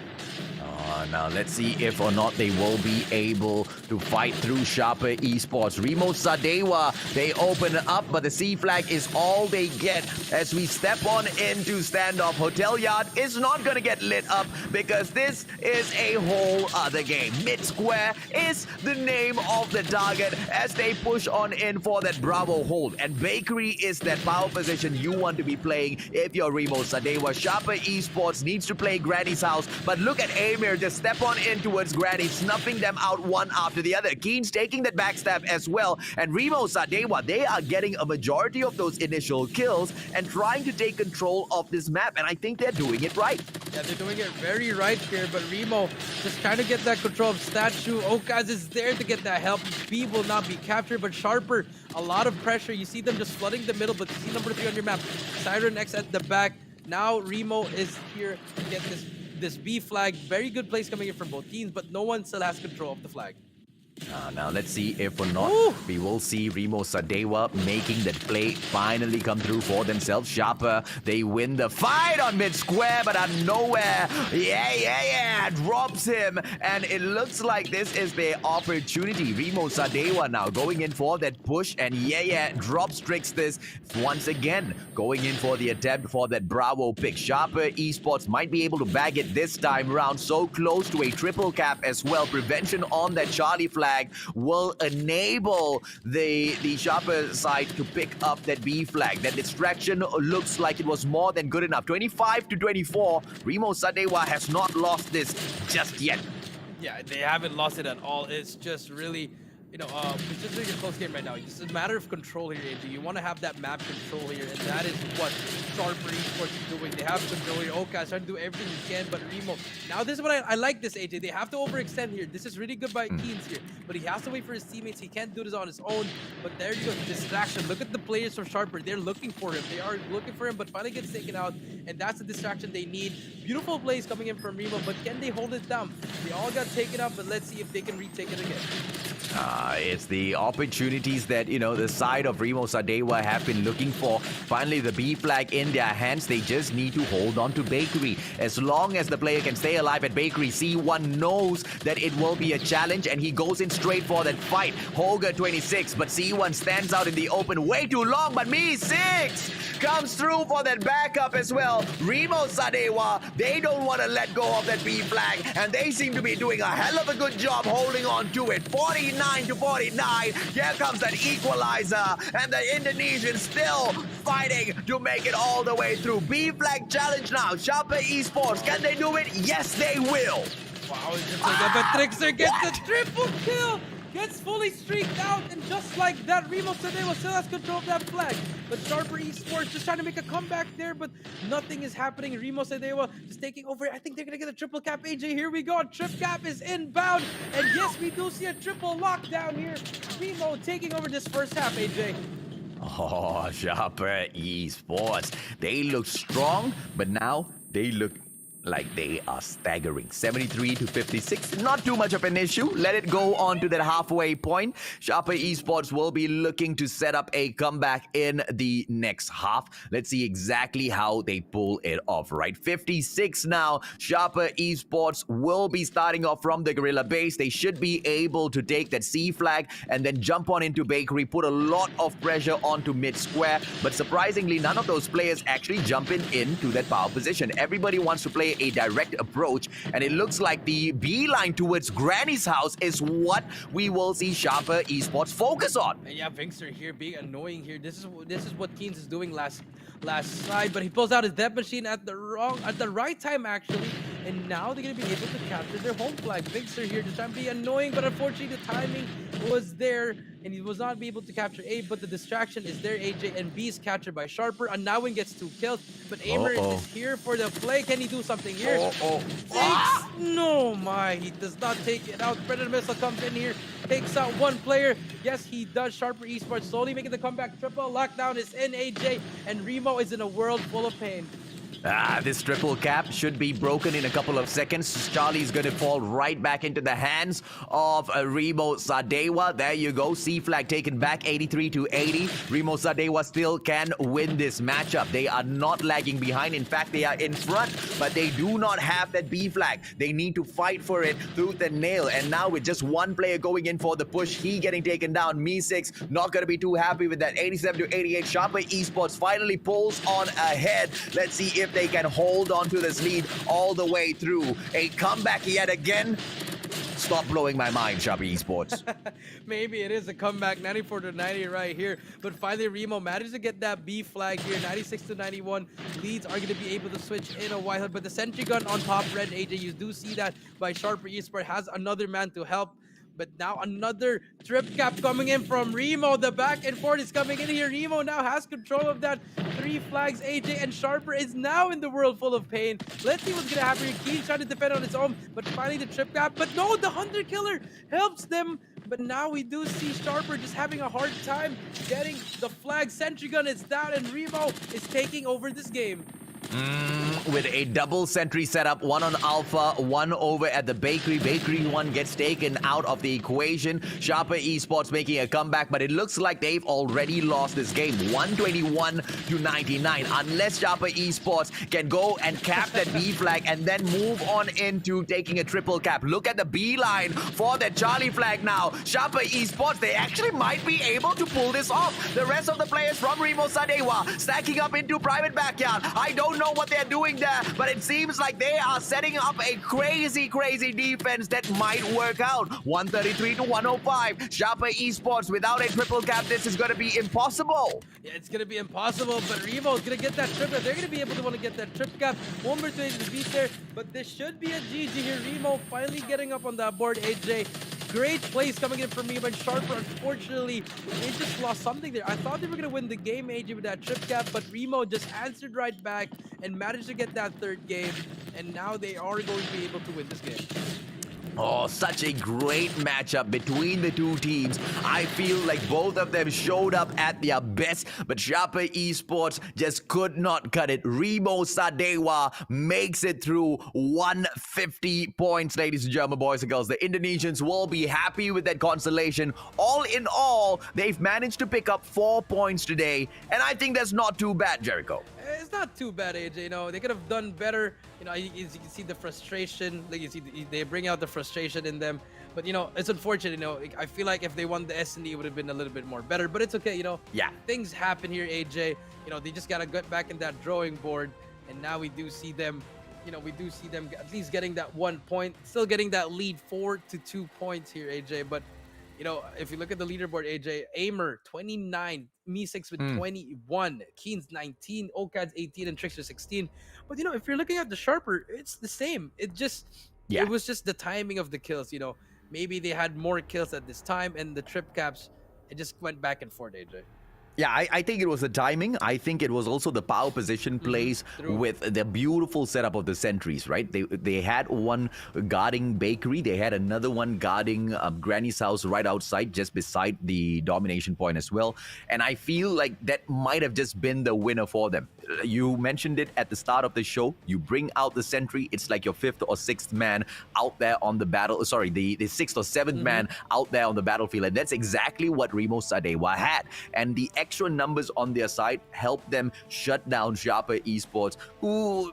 Now let's see if or not they will be able to fight through Sharper Esports. Rimo Sadewa, they open up, but the C flag is all they get as we step on into standoff. Hotel Yard is not going to get lit up because this is a whole other game. Mid Square is the name of the target as they push on in for that Bravo hold. And Bakery is that power position you want to be playing if you're Rimo Sadewa. Sharper Esports needs to play Granny's house, but look at Amir just step on in towards Granny, snuffing them out one after the other. Keen's taking that backstab as well. And Rimo Sadewa, they are getting a majority of those initial kills and trying to take control of this map. And I think they're doing it right. Yeah, they're doing it very right here. But Rimo just trying to get that control of Statue. Okaz is there to get that help. B will not be captured, but Sharper, a lot of pressure. You see them just flooding the middle, but you see number 3 on your map. Siren X at the back. Now Rimo is here to get this B flag. Very good plays coming in from both teams, but no one still has control of the flag. Now let's see if or not we will see Rimo Sadewa making that play finally come through for themselves. Sharper, they win the fight on mid square, but out of nowhere, drops him. And it looks like this is their opportunity. Rimo Sadewa now going in for that push, and drops Tricksters once again, going in for the attempt for that Bravo pick. Sharper Esports might be able to bag it this time around, so close to a triple cap as well. Prevention on that Charlie flag will enable the Sharper side to pick up that B flag. That distraction looks like it was more than good enough. 25-24. Rimo Sadewa has not lost this just yet. Yeah, they haven't lost it at all. It's just really you know, it's just like a close game right now. It's a matter of control here, AJ. You want to have that map control here, and that is what Sharper Esports is doing. They have control here. Oka trying to do everything he can, but Rimo. Now this is what I like this, AJ. They have to overextend here. This is really good by Keens here, but he has to wait for his teammates. He can't do this on his own. But there you go, the distraction. Look at the players from Sharper. They're looking for him. They are looking for him, but finally gets taken out, and that's the distraction they need. Beautiful plays coming in from Rimo, but can they hold it down? They all got taken up, but let's see if they can retake it again. It's the opportunities that, you know, the side of Rimo Sadewa have been looking for. Finally, the B flag in their hands. They just need to hold on to Bakery. As long as the player can stay alive at Bakery, C1 knows that it will be a challenge, and he goes in straight for that fight. Holger 26, but C1 stands out in the open way too long, but Me6 comes through for that backup as well. Rimo Sadewa, they don't want to let go of that B flag, and they seem to be doing a hell of a good job holding on to it. 49 to 49. Here comes that equalizer, and the Indonesians still fighting to make it all the way through. B flag challenge now. Sharper Esports, can they do it? Yes, they will. Wow, but Trickster gets the triple kill. Gets fully streaked out, and just like that, Rimo Sadewa still has control of that flag. But Sharper Esports just trying to make a comeback there, but nothing is happening. Rimo Sadewa just taking over. I think they're gonna get a triple cap. AJ, here we go. Trip cap is inbound, and yes, we do see a triple lockdown here. Rimo taking over this first half, AJ. Oh, Sharper Esports. They look strong, but now they look like they are staggering. 73 to 56, not too much of an issue. Let it go on to that halfway point. Sharper Esports will be looking to set up a comeback in the next half. Let's see exactly how they pull it off, right? 56 now. Sharper Esports will be starting off from the Gorilla base. They should be able to take that C flag and then jump on into Bakery, put a lot of pressure onto mid square, but surprisingly, none of those players actually jumping into that power position. Everybody wants to play a direct approach, and it looks like the beeline towards Granny's house is what we will see Sharper Esports focus on. And yeah, Vinkster here being annoying here. This is what Keens is doing last side, but he pulls out his death machine at the right time actually, and now they're gonna be able to capture their home flag. Vinkster here just trying to be annoying, but unfortunately the timing was there, and he was not be able to capture A, but the distraction is there, AJ, and B is captured by Sharper, and now one gets 2 kills, but Aimer is here for the play. Can he do something here? No, my, he does not take it out. Predator Missile comes in here, takes out one player. Yes, he does. Sharper Esports slowly making the comeback. Triple lockdown is in, AJ, and Rimo is in a world full of pain. This triple cap should be broken in a couple of seconds. Charlie's going to fall right back into the hands of Rimo Sadewa. There you go. C flag taken back, 83 to 80. Rimo Sadewa still can win this matchup. They are not lagging behind. In fact, they are in front, but they do not have that B flag. They need to fight for it tooth and nail. And now with just one player going in for the push, he getting taken down. Me6 not going to be too happy with that. 87 to 88. Sharper Esports finally pulls on ahead. Let's see if they can hold on to this lead all the way through. A comeback yet again. Stop blowing my mind, Sharper Esports. Maybe it is a comeback, 94 to 90 right here. But finally, Rimo managed to get that B flag here, 96 to 91. Leads are going to be able to switch in a while. But the sentry gun on top red, AJ, you do see that by Sharper Esports, has another man to help. But now another trip cap coming in from Rimo. The back and forth is coming in here. Rimo now has control of that 3 flags, AJ, and Sharper is now in the world full of pain. Let's see what's going to happen here. Keens trying to defend on his own, but finally the trip cap. But no, the Hunter Killer helps them. But now we do see Sharper just having a hard time getting the flag. Sentry gun is down, and Rimo is taking over this game. With a double sentry setup, one on Alpha, one over at the Bakery. Bakery one gets taken out of the equation. Sharper Esports making a comeback, but it looks like they've already lost this game. 121 to 99. Unless Sharper Esports can go and cap that B flag and then move on into taking a triple cap. Look at the B line for that Charlie flag now. Sharper Esports, they actually might be able to pull this off. The rest of the players from Rimo Sadewa stacking up into private backyard. I don't know what they're doing there, but it seems like they are setting up a crazy defense that might work out. 133 to 105. Sharper Esports without a triple cap, this is going to be impossible. Yeah, it's going to be impossible, but Rimo is going to get that trip cap. They're going to be able to want to get that trip cap. One more to beat there, but this should be a GG here. Rimo finally getting up on that board, AJ. great plays coming in from me, but Sharper, unfortunately, they just lost something there. I thought they were going to win the game, AJ, with that trip cap, but Rimo just answered right back and managed to get that third game, and now they are going to be able to win this game. Oh, such a great matchup between the two teams. I feel like both of them showed up at their best, but Sharper Esports just could not cut it. Rimo Sadewa makes it through 150 points, ladies and gentlemen, boys and girls. The Indonesians will be happy with that consolation. All in all, they've managed to pick up 4 points today, and I think that's not too bad, Jericho. It's not too bad, AJ. You know, they could have done better. You know, you can see the frustration. Like you see, they bring out the frustration in them. But you know, it's unfortunate. You know, I feel like if they won the S&D, it would have been a little bit more better. But it's okay. You know, yeah, things happen here, AJ. You know, they just gotta get back in that drawing board. And now we do see them. You know, we do see them at least getting that 1 point, still getting that lead 4 to 2 points here, AJ. But you know, if you look at the leaderboard, AJ, Aimer 29, Me6 with 21, Keen's 19, Okad's 18, and Trickster 16. But you know, if you're looking at the Sharper, it's the same. It was just the timing of the kills. You know, maybe they had more kills at this time, and the trip caps, it just went back and forth, AJ. Yeah, I think it was the timing. I think it was also the power position plays with the beautiful setup of the sentries, right? They had one guarding Bakery. They had another one guarding Granny's house right outside, just beside the domination point as well. And I feel like that might have just been the winner for them. You mentioned it at the start of the show. You bring out the sentry. It's like your 5th or 6th man out there on the battle. Sorry, the 6th or 7th man out there on the battlefield. And that's exactly what Rimo Sadewa had. And the extra numbers on their side helped them shut down Sharper Esports, who,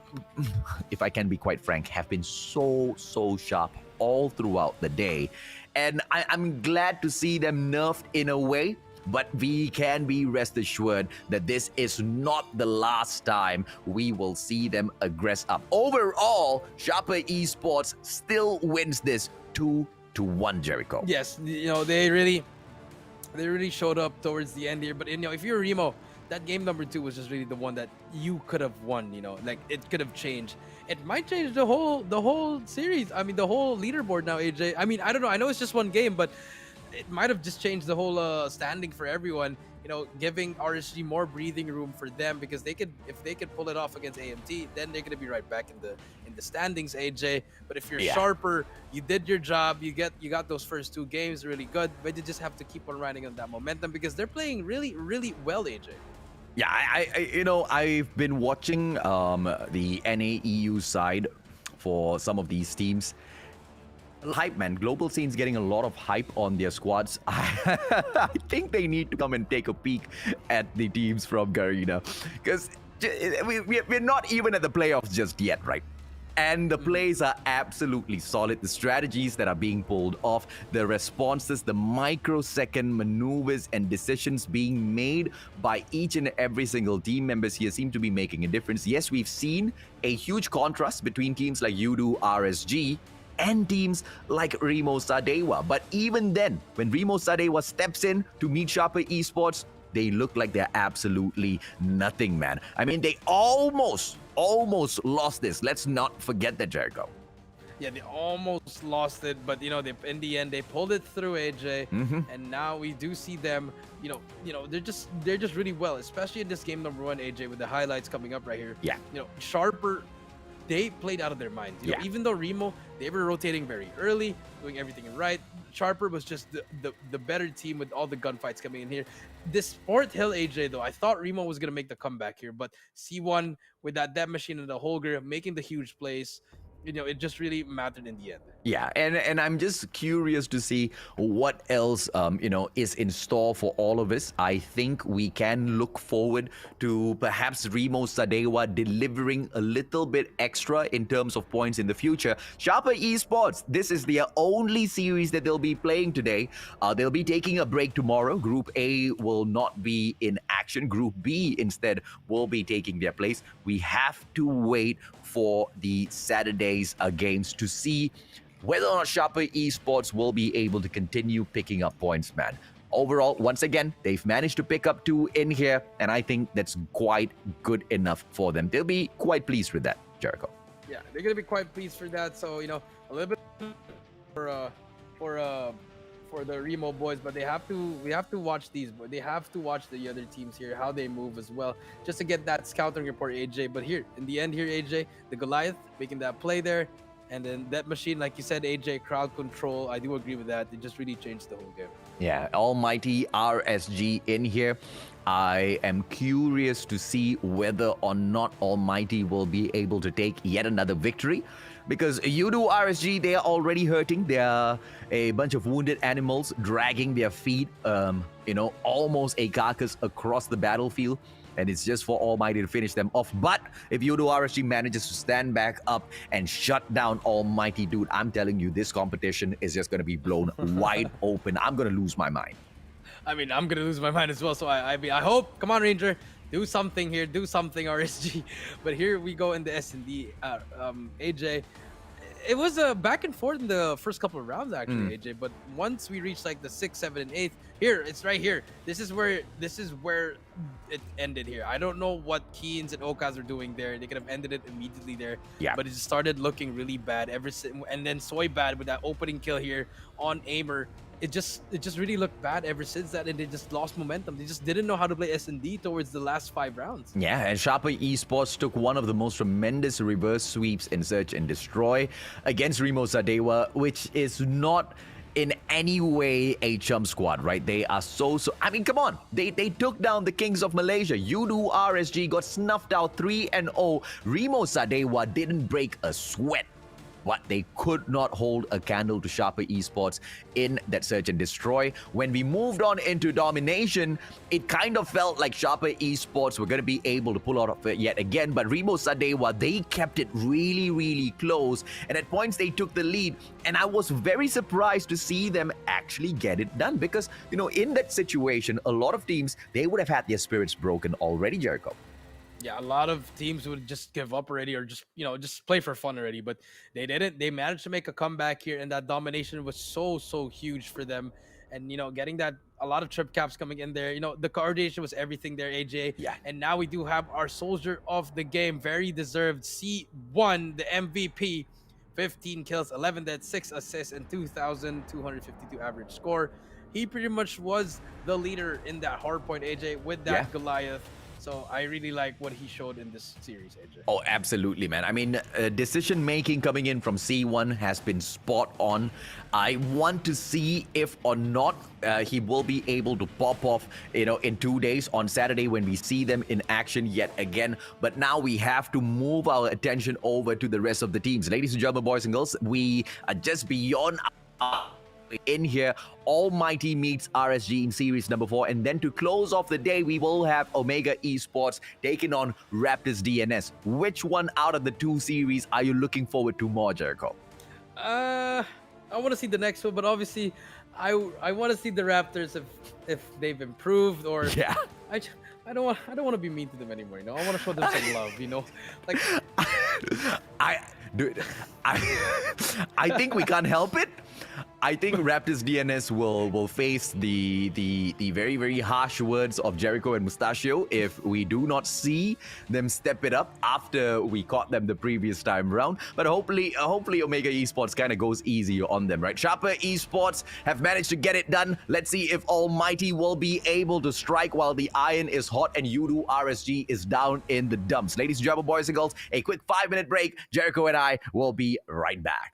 if I can be quite frank, have been so sharp all throughout the day. And I'm glad to see them nerfed in a way. But we can be rest assured that this is not the last time we will see them aggress up. Overall, Sharper Esports still wins this 2-1, Jericho. Yes, you know, they really showed up towards the end here. But you know, if you're Rimo, that game number 2 was just really the one that you could have won. You know, like it could have changed. It might change the whole series. I mean, the whole leaderboard now, AJ. I mean, I don't know. I know it's just one game, but it might have just changed the whole standing for everyone, you know, giving RSG more breathing room for them, because they could, if they could pull it off against AMT, then they're gonna be right back in the standings, AJ. But if you're Sharper, you did your job, you got those first 2 games really good, but you just have to keep on riding on that momentum, because they're playing really well, AJ. Yeah, I've been watching the NAEU side for some of these teams. Hype, man. Global Scene's getting a lot of hype on their squads. I think they need to come and take a peek at the teams from Garena, because we're not even at the playoffs just yet, right? And the plays are absolutely solid. The strategies that are being pulled off, the responses, the microsecond maneuvers and decisions being made by each and every single team members here seem to be making a difference. Yes, we've seen a huge contrast between teams like Udo, RSG, and teams like Rimo Sadewa. But even then, when Rimo Sadewa steps in to meet Sharper Esports, they look like they're absolutely nothing, man. I mean, they almost lost this. Let's not forget that, Jericho. Yeah, they almost lost it, but you know, in the end they pulled it through, AJ. And now we do see them. You know, they're just really well, especially in this game number 1, AJ, with the highlights coming up right here. Yeah. You know, Sharper, they played out of their minds. You know, even though Rimo, they were rotating very early, doing everything right. Sharper was just the better team with all the gunfights coming in here. This 4th hill, AJ, though, I thought Rimo was going to make the comeback here, but C1 with that death machine and the Holger making the huge plays, you know, it just really mattered in the end. Yeah, and I'm just curious to see what else, you know, is in store for all of us. I think we can look forward to perhaps Rimo Sadewa delivering a little bit extra in terms of points in the future. Sharper Esports, this is their only series that they'll be playing today. They'll be taking a break tomorrow. Group A will not be in action. Group B instead will be taking their place. We have to wait for the Saturday's games to see whether or not Sharper Esports will be able to continue picking up points, man. Overall, once again, they've managed to pick up 2 in here, and I think that's quite good enough for them. They'll be quite pleased with that, Jericho. Yeah, they're going to be quite pleased for that. So, you know, a little bit for for the Rimo boys, but we have to watch these boys. They have to watch the other teams here, how they move as well, just to get that scouting report, AJ. But here, in the end here, AJ, the Goliath making that play there, and then that machine, like you said, AJ, crowd control. I do agree with that. It just really changed the whole game. Yeah, almighty RSG in here. I am curious to see whether or not Almighty will be able to take yet another victory. Because you do RSG, they are already hurting. They are a bunch of wounded animals dragging their feet, almost a carcass across the battlefield. And it's just for Almighty to finish them off. But if you do RSG manages to stand back up and shut down Almighty, dude, I'm telling you, this competition is just going to be blown wide open. I'm going to lose my mind. I mean, I'm going to lose my mind as well. So I hope, come on, Ranger, do something here, do something, RSG. But here we go in the S&D. AJ, it was a back and forth in the first couple of rounds, actually, AJ. But once we reached like the 6th, 7th, and 8th, here, it's right here. This is where it ended here. I don't know what Keens and Okas are doing there. They could have ended it immediately there. Yeah. But it just started looking really bad and then Soy bad with that opening kill here on Aimer. It just really looked bad ever since that, and they just lost momentum. They just didn't know how to play S&D towards the last 5 rounds. Yeah, and Sharper Esports took one of the most tremendous reverse sweeps in Search and Destroy against Rimo Sadewa, which is not in any way a chump squad, right? They are so I mean, come on. They took down the Kings of Malaysia. Yudu RSG got snuffed out 3-0. Rimo Sadewa didn't break a sweat. But they could not hold a candle to Sharper Esports in that Search and Destroy. When we moved on into Domination, it kind of felt like Sharper Esports were going to be able to pull out of it yet again. But Rimo Sadewa, they kept it really, really close. And at points, they took the lead. And I was very surprised to see them actually get it done. Because, in that situation, a lot of teams, they would have had their spirits broken already, Jericho. Yeah, a lot of teams would just give up already or just play for fun already, but they didn't. They managed to make a comeback here, and that domination was so huge for them. And, getting that, a lot of trip caps coming in there. The coordination was everything there, AJ. Yeah. And now we do have our soldier of the game, very deserved, C1, the MVP. 15 kills, 11 deaths, 6 assists, and 2,252 average score. He pretty much was the leader in that hardpoint, AJ, with that Goliath. So I really like what he showed in this series, AJ. Oh, absolutely, man. I mean, decision-making coming in from C1 has been spot on. I want to see if or not he will be able to pop off, in 2 days on Saturday when we see them in action yet again. But now we have to move our attention over to the rest of the teams. Ladies and gentlemen, boys and girls, we are just beyond in here. Almighty meets RSG in series number 4, and then to close off the day we will have Omega Esports taking on Raptors.DNS. Which one out of the 2 series are you looking forward to more, Jericho? I want to see the next one, but obviously I want to see the Raptors if they've improved, or I don't want to be mean to them anymore. I want to show them some love. Like I think we can't help it. I think Raptors.DNS will face the very, very harsh words of Jericho and Mustachio if we do not see them step it up after we caught them the previous time round. But hopefully Omega Esports kind of goes easy on them, right? Sharper Esports have managed to get it done. Let's see if Almighty will be able to strike while the iron is hot and Yudu RSG is down in the dumps. Ladies and gentlemen, boys and girls, a quick 5-minute break. Jericho and I will be right back.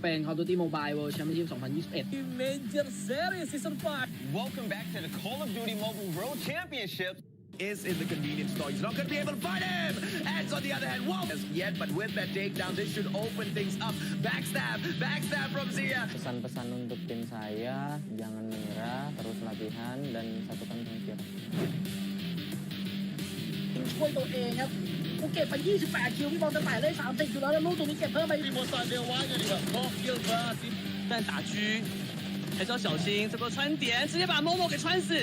เป็น Call of Duty Mobile World Championship 2021 Major Series Season 5 Welcome back to the Call of Duty Mobile World Championship. Is in the convenience store. He's not going to be able to fight him. And on the other hand, whoa! As yet, but with that takedown, this should open things up. Backstab from Zia. Pesan-pesan untuk tim saya, jangan menyerah, terus latihan dan satukan pemikiran. ช่วยตัวเองครับกูเก็บไป28คิวพี่บอลจะแตะได้30อยู่แล้วแล้วลูกตรงนี้เก็บเพิ่มไป Rimo Sadewa 这里的 Kill first 但打狙还是要小心，这个穿点直接把 Momo 给穿死。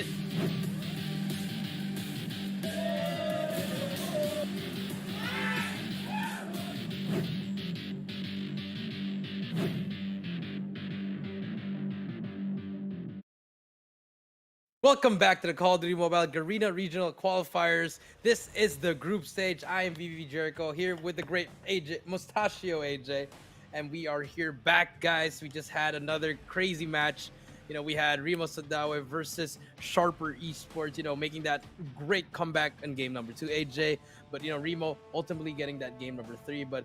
Welcome back to the Call of Duty Mobile Garena Regional Qualifiers. This is the group stage. I am VV Jericho here with the great AJ, Mustachio AJ. And we are here back, guys. We just had another crazy match. You know, we had Rimo Sadewa versus Sharper Esports, you know, making that great comeback in game number 2, AJ. But, you know, Rimo ultimately getting that game number 3. But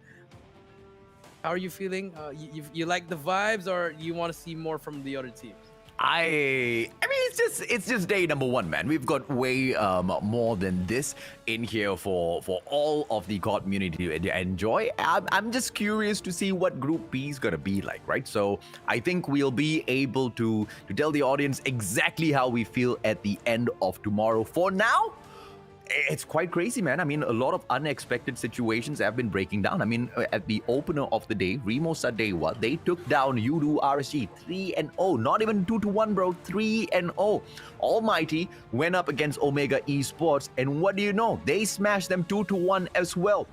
how are you feeling? You like the vibes, or you want to see more from the other teams? I mean, it's just day number 1, man. We've got way more than this in here for all of the COD community to enjoy. I'm just curious to see what Group B is gonna be like, right? So I think we'll be able to tell the audience exactly how we feel at the end of tomorrow. For now, it's quite crazy, man. I mean, a lot of unexpected situations have been breaking down. I mean, at the opener of the day, Rimo Sadewa, they took down Yudu RSG 3-0. Not even 2-1, bro. 3-0. ALMGHTY went up against Omega Esports, and what do you know? They smashed them 2-1 as well.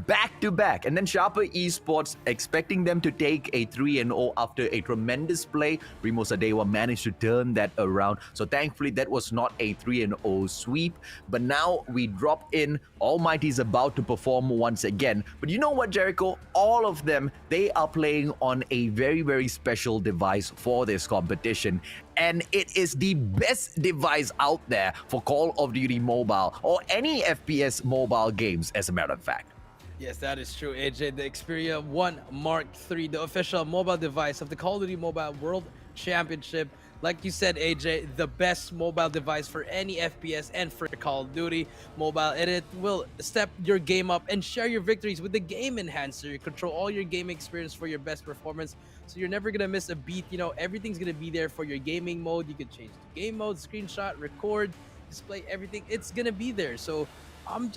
Back to back. And then Sharper Esports, expecting them to take a 3-0 after a tremendous play. Rimo Sadewa managed to turn that around. So thankfully, that was not a 3-0 sweep. But now we drop in. ALMGHTY is about to perform once again. But you know what, Jericho? All of them, they are playing on a very, very special device for this competition. And it is the best device out there for Call of Duty Mobile or any FPS mobile games, as a matter of fact. Yes, that is true, AJ. The Xperia 1 Mark III, the official mobile device of the Call of Duty Mobile World Championship. Like you said, AJ, the best mobile device for any FPS and for Call of Duty Mobile. And it will step your game up and share your victories with the Game Enhancer. You control all your gaming experience for your best performance. So you're never going to miss a beat. You know, everything's going to be there for your gaming mode. You can change the game mode, screenshot, record, display, everything. It's going to be there. So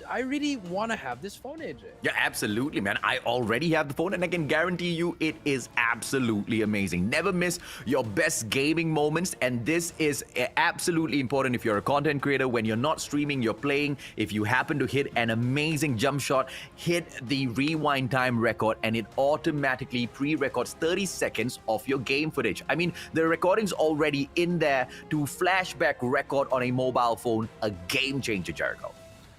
I really want to have this phone, AJ. Yeah, absolutely, man. I already have the phone, and I can guarantee you it is absolutely amazing. Never miss your best gaming moments, and this is absolutely important if you're a content creator. When you're not streaming, you're playing. If you happen to hit an amazing jump shot, hit the rewind time record, and it automatically pre-records 30 seconds of your game footage. I mean, the recording's already in there to flashback record on a mobile phone. A game changer, Jericho.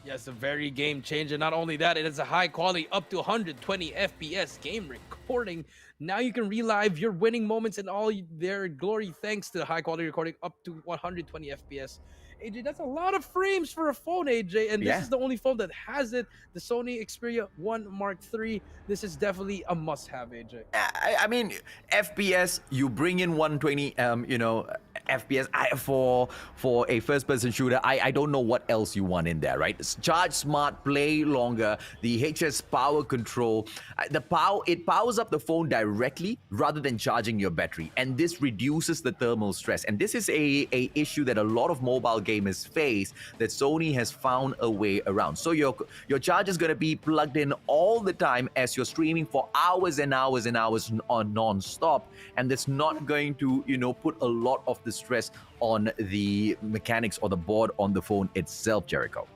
Yes, a very game changer. Not only that, it is a high quality up to 120 FPS game recording. Now you can relive your winning moments in all their glory thanks to the high quality recording up to 120 FPS. AJ, that's a lot of frames for a phone, AJ, and this is the only phone that has it. The Sony Xperia 1 Mark III. This is definitely a must-have, AJ. I mean, FPS, you bring in 120, you know, FPS for a first-person shooter. I don't know what else you want in there, right? Charge smart, play longer. The HS power control, it powers up the phone directly rather than charging your battery, and this reduces the thermal stress. And this is a issue that a lot of mobile gamers face that Sony has found a way around. So your charge is going to be plugged in all the time as you're streaming for hours and hours and hours on non-stop, and that's not going to, you know, put a lot of the stress on the mechanics or the board on the phone itself, Jericho.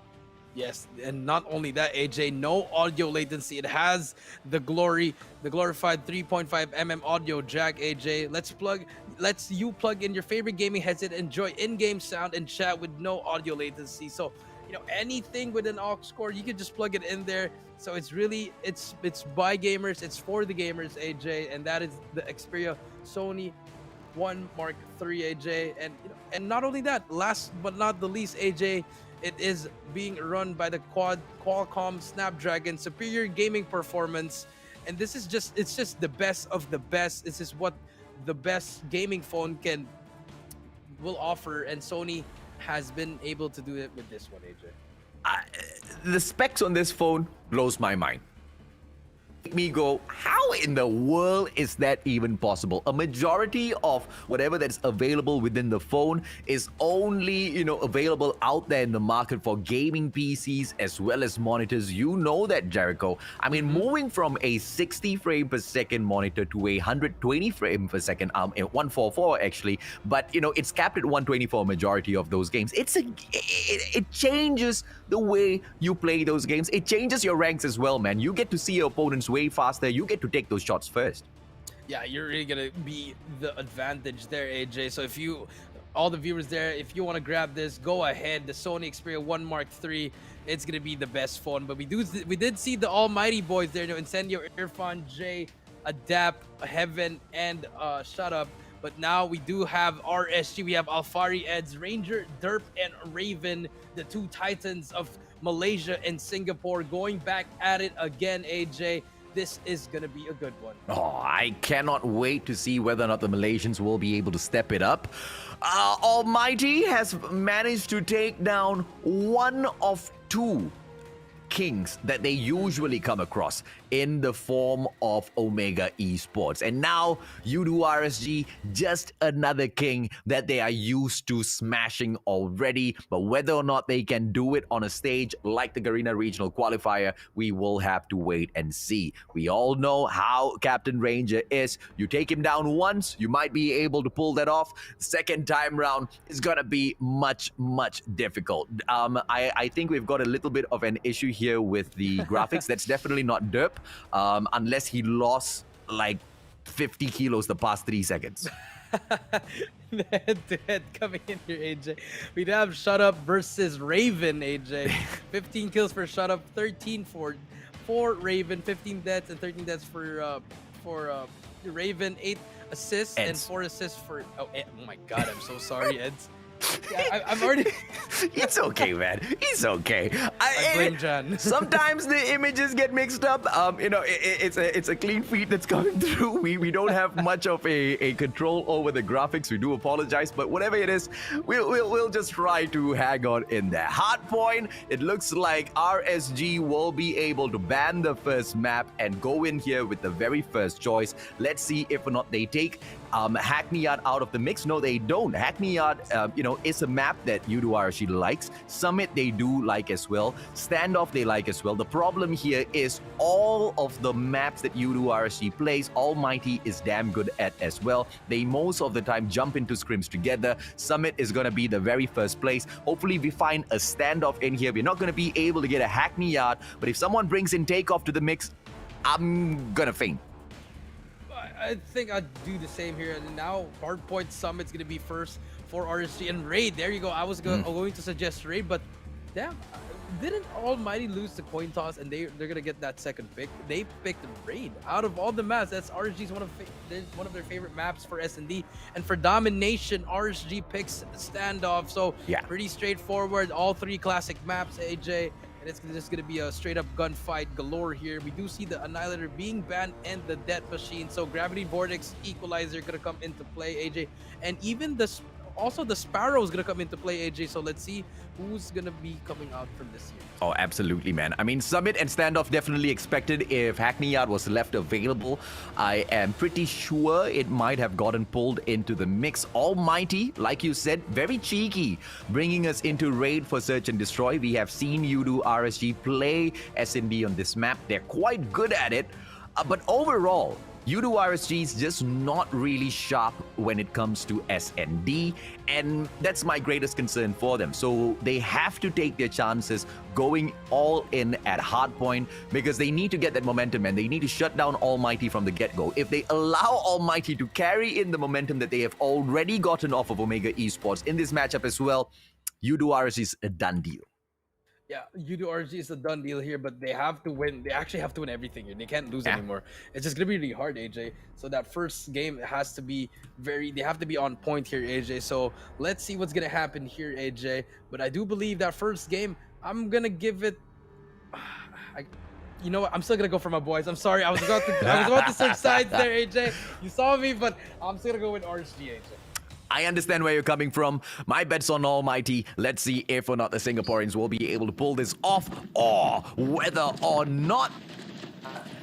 Yes, and not only that, AJ, no audio latency. It has the glorified 3.5mm audio jack, AJ. Lets you plug in your favorite gaming headset, enjoy in-game sound, and chat with no audio latency. So, you know, anything with an aux cord, you can just plug it in there. So it's really, it's by gamers, it's for the gamers, AJ, and that is the Xperia Sony 1 Mark III, AJ. And you know, and not only that, last but not the least, AJ, it is being run by the Qualcomm Snapdragon, superior gaming performance, and this is it's just the best of the best. This is what the best gaming phone will offer, and Sony has been able to do it with this one, AJ. The specs on this phone blows my mind. Make me go, how in the world is that even possible? A majority of whatever that's available within the phone is only, available out there in the market for gaming PCs as well as monitors. You know that, Jericho. I mean, moving from a 60 frame per second monitor to a 120 frame per second, 144 actually, but it's capped at 120 for a majority of those games. It changes the way you play those games. It changes your ranks as well, man. You get to see your opponents way faster. You get to take those shots first. Yeah, you're really gonna be the advantage there, AJ. So if all the viewers there, if you want to grab this, go ahead. The Sony Xperia 1 Mark III, it's gonna be the best phone. But we did see the almighty boys there, Incendio, Irfan, Jay, Adapt, Heaven, and Shut Up. But now we do have RSG, we have Alfari, Eds, Ranger, Derp, and Raven, the two titans of Malaysia and Singapore, going back at it again, AJ. This is going to be a good one. Oh, I cannot wait to see whether or not the Malaysians will be able to step it up. ALMGHTY has managed to take down one of two kings that they usually come across in the form of Omega Esports. And now, RSG, just another king that they are used to smashing already. But whether or not they can do it on a stage like the Garena Regional Qualifier, we will have to wait and see. We all know how Captain Ranger is. You take him down once, you might be able to pull that off. Second time round is gonna be much, much difficult. I think we've got a little bit of an issue here with the graphics. That's definitely not derp. Unless he lost like 50 kilos the past 3 seconds. Head-to-head coming in here, AJ. We'd have Shut Up versus Raven, AJ. 15 kills for Shut Up, 13 for Raven, 15 deaths and 13 deaths for Raven, 8 assists Eds. and 4 assists for... Oh my God, I'm so sorry, Eds. Yeah, I'm already... It's okay, man. It's okay. I blame Jan. Sometimes the images get mixed up. It's a clean feed that's coming through. We don't have much of a control over the graphics. We do apologize, but whatever it is, we'll just try to hang on in there. Hardpoint. It looks like RSG will be able to ban the first map and go in here with the very first choice. Let's see if or not they take Hackney Yard out of the mix. No, they don't. Hackney Yard, is a map that RSG likes. Summit they do like as well. Standoff they like as well. The problem here is all of the maps that RSG plays, ALMGHTY is damn good at as well. They most of the time jump into scrims together. Summit is going to be the very first place. Hopefully we find a standoff in here. We're not going to be able to get a Hackney Yard, but if someone brings in Takeoff to the mix, I'm gonna faint. I think I'd do the same here. And now Hardpoint Summit's going to be first for RSG. And Raid, there you go. I was going to suggest Raid, but damn, didn't ALMGHTY lose the coin toss and they're going to get that second pick? They picked Raid. Out of all the maps, that's RSG's one of their favorite maps for S&D. And for Domination, RSG picks Standoff. So yeah, pretty straightforward. All three classic maps, AJ. And it's just going to be a straight-up gunfight galore here. We do see the Annihilator being banned and the Death Machine. So Gravity Vortex Equalizer going to come into play, AJ. And even also the Sparrow is going to come into play, AJ. So let's see who's going to be coming out from this year. Oh, absolutely, man. I mean, Summit and Standoff definitely expected if Hackney Yard was left available. I am pretty sure it might have gotten pulled into the mix. ALMGHTY, like you said, very cheeky, bringing us into Raid for Search and Destroy. We have seen RSG play S&D on this map. They're quite good at it. But overall, RSG is just not really sharp when it comes to S&D, and that's my greatest concern for them. So they have to take their chances going all in at Hardpoint because they need to get that momentum and they need to shut down ALMGHTY from the get-go. If they allow ALMGHTY to carry in the momentum that they have already gotten off of Omega Esports in this matchup as well, RSG is a done deal. Yeah, RSG is a done deal here, but they have to win. They actually have to win everything here. They can't lose anymore. It's just gonna be really hard, AJ. So that first game has to be they have to be on point here, AJ. So let's see what's gonna happen here, AJ. But I do believe that first game, I'm gonna give it. You know what? I'm still gonna go for my boys. I'm sorry. I was about to switch sides there, AJ. You saw me, but I'm still gonna go with RSG, AJ. I understand where you're coming from. My bet's on Almighty. Let's see if or not the Singaporeans will be able to pull this off, or whether or not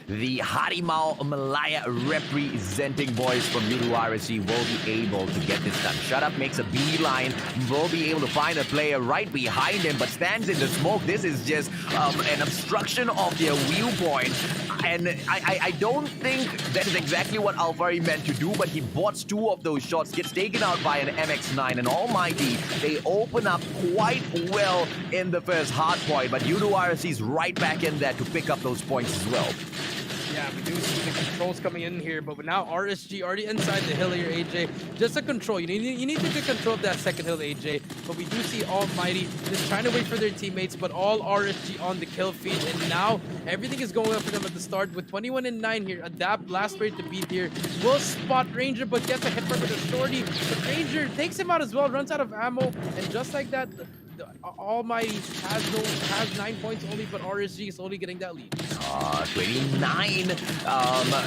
the Harimau Malaya representing boys from Yudu RSG will be able to get this done. Shut Up makes a beeline, will be able to find a player right behind him, but stands in the smoke. This is just an obstruction of their viewpoint. And I don't think that is exactly what Alvari meant to do, but he bots 2 of those shots, gets taken out by an MX-9, and Almighty, they open up quite well in the first hard point, but Yudu RSG is right back in there to pick up those points as well. Yeah, we do see the controls coming in here, but now RSG already inside the hill here, AJ. Just a control. You need to get control of that second hill, AJ. But we do see Almighty just trying to wait for their teammates, but all RSG on the kill feed. And now everything is going up for them at the start with 21 and 9 here. Adapt, last rate to beat here. Will spot Ranger, but gets a hit from the shorty. But Ranger takes him out as well, runs out of ammo, and just like that, the Almighty has 9 points only, but RSG is only getting that lead. 29.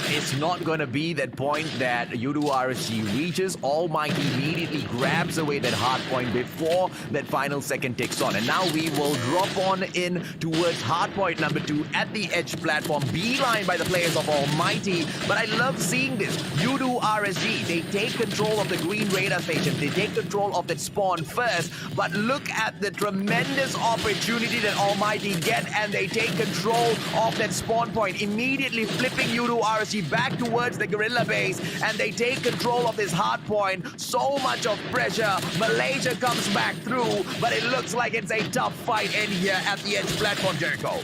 It's not going to be that point that Yudu RSG reaches. Almighty immediately grabs away that hard point before that final second ticks on. And now we will drop on in towards hard point number 2 at the edge platform. Beeline by the players of Almighty. But I love seeing this. Yudu RSG, they take control of the green radar station. They take control of that spawn first. But look at the tremendous opportunity that Almighty get, and they take control of that spawn point, immediately flipping Yudu RSG back towards the gorilla base, and they take control of this hard point. So much of pressure. Malaysia comes back through, but it looks like it's a tough fight in here at the edge platform, Jericho.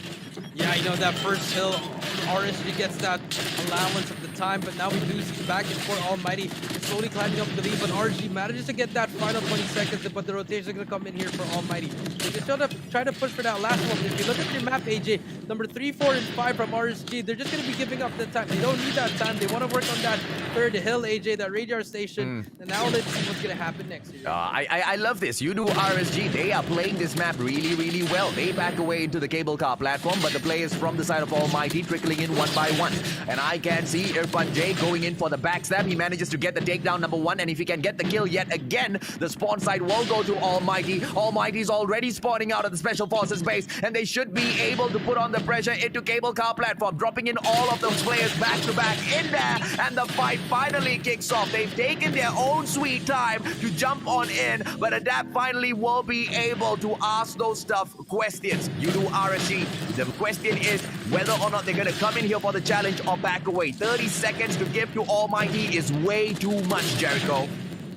Yeah, you know, that first hill, RSG gets that allowance of the time, but now we do see back and forth Almighty slowly climbing up the lead, but RSG manages to get that final 20 seconds, but the rotation is going to come in here for Almighty. They just try to push for that last one. If you look at your map, AJ, number 3, 4, and 5 from RSG, they're just going to be giving up the time. They don't need that time. They want to work on that third hill, AJ, that radar station. And now let's see what's going to happen next. I love this. Yudu RSG, they are playing this map really, really well. They back away into the cable car platform, but the players from the side of Almighty trickling in one by one. And I can see Irfan J going in for the backstab. He manages to get the takedown number 1, and if he can get the kill yet again, the spawn side will go to Almighty. Almighty's already spawning out of the Special Forces base, and they should be able to put on the pressure into cable car platform, dropping in all of those players back to back in there, and the fight finally kicks off. They've taken their own sweet time to jump on in, but Adapt finally will be able to ask those tough questions. Yudu RSG, the question is whether or not they're going to come in here for the challenge or back away. 30 seconds to give to Almighty is way too much, Jericho.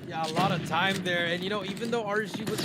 Yeah, a lot of time there. And, you know, even though RSG was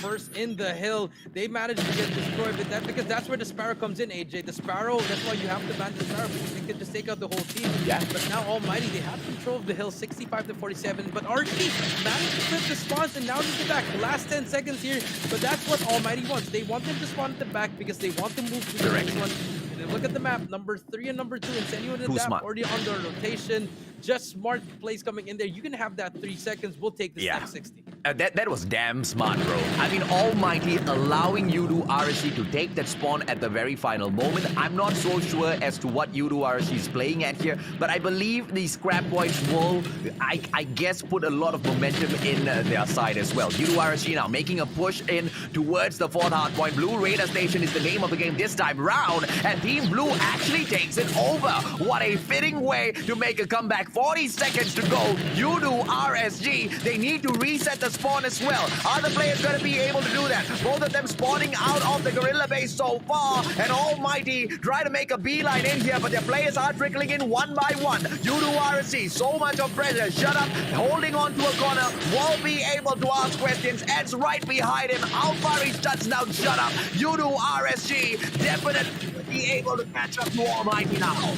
first in the hill, they managed to get destroyed. But because that's where the Sparrow comes in, AJ. The Sparrow, that's why you have to ban the Sparrow, because they can just take out the whole team. Yeah. But now Almighty, they have control of the hill, 65-47. But RSG managed to flip the spawns, and now just get back. The last 10 seconds here. But that's what Almighty wants. They want them to spawn at the back because they want to move to the next one. And then look at the map, number 3 and number 2, and Senyu and Adapt already on the rotation. Just smart plays coming in there. You can have that 3 seconds. We'll take this next 60. That was damn smart, bro. I mean, Almighty allowing Yudu RSG to take that spawn at the very final moment. I'm not so sure as to what Yudu RSG is playing at here, but I believe these scrap points will, I guess, put a lot of momentum in their side as well. Yudu RSG now making a push in towards the 4th hard point. Blue Radar Station is the name of the game this time round, and Team Blue actually takes it over. What a fitting way to make a comeback. 40 seconds to go. Yudu RSG, they need to reset the spawn as well. Are the players going to be able to do that? Both of them spawning out of the gorilla base so far, and Almighty try to make a beeline in here, but their players are trickling in one by one. Yudu RSG, so much of pressure. Shut Up, holding on to a corner, won't be able to ask questions. Ed's right behind him. Alvari's touchdown. Shut Up. Yudu RSG definitely be able to catch up to Almighty now.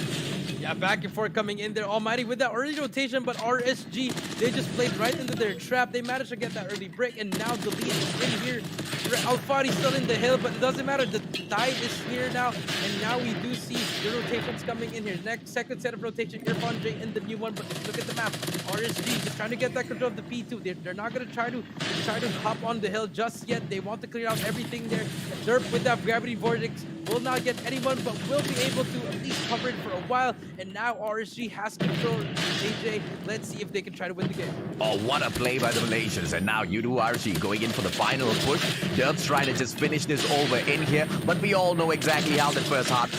Yeah, back and forth coming in there. Almighty with that early rotation, but RSG, they just played right into their trap. They managed to get that early break, and now the lead is in here. Alfari still in the hill, but it doesn't matter. The tide is here now, and now we do see the rotations coming in here. Next, second set of rotation, Irfan J in the new one, but look at the map. RSG just trying to get that control of the P2. They're not going to try to hop on the hill just yet. They want to clear out everything there. Derp with that gravity vortex will not get anyone, but will be able to at least cover it for a while. And now RSG has control. AJ, let's see if they can try to win the game. Oh, what a play by the Malaysians. And now U2RSG going in for the final push. Derb's trying to just finish this over in here, but we all know exactly how the first half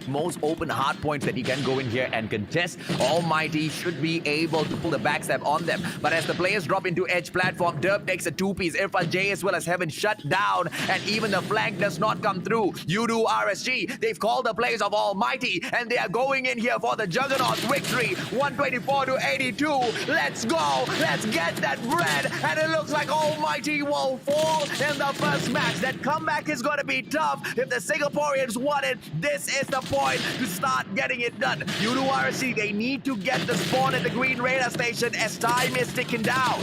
most open hard points that you can go in here and contest. Almighty should be able to pull the backstab on them. But as the players drop into edge platform, Derp takes a two-piece. Irfan J as well as Heaven shut down. And even the flank does not come through. U2RSG, they've called the plays of Almighty. And they are going in here for the Juggernaut victory. 124 to 82. Let's go. Let's get that bread. And it looks like Almighty will fall in the first match. That comeback is going to be tough. If the Singaporeans want it, this is the point to start getting it done. U2RSG, they need to get the spawn at the green radar station as time is ticking down.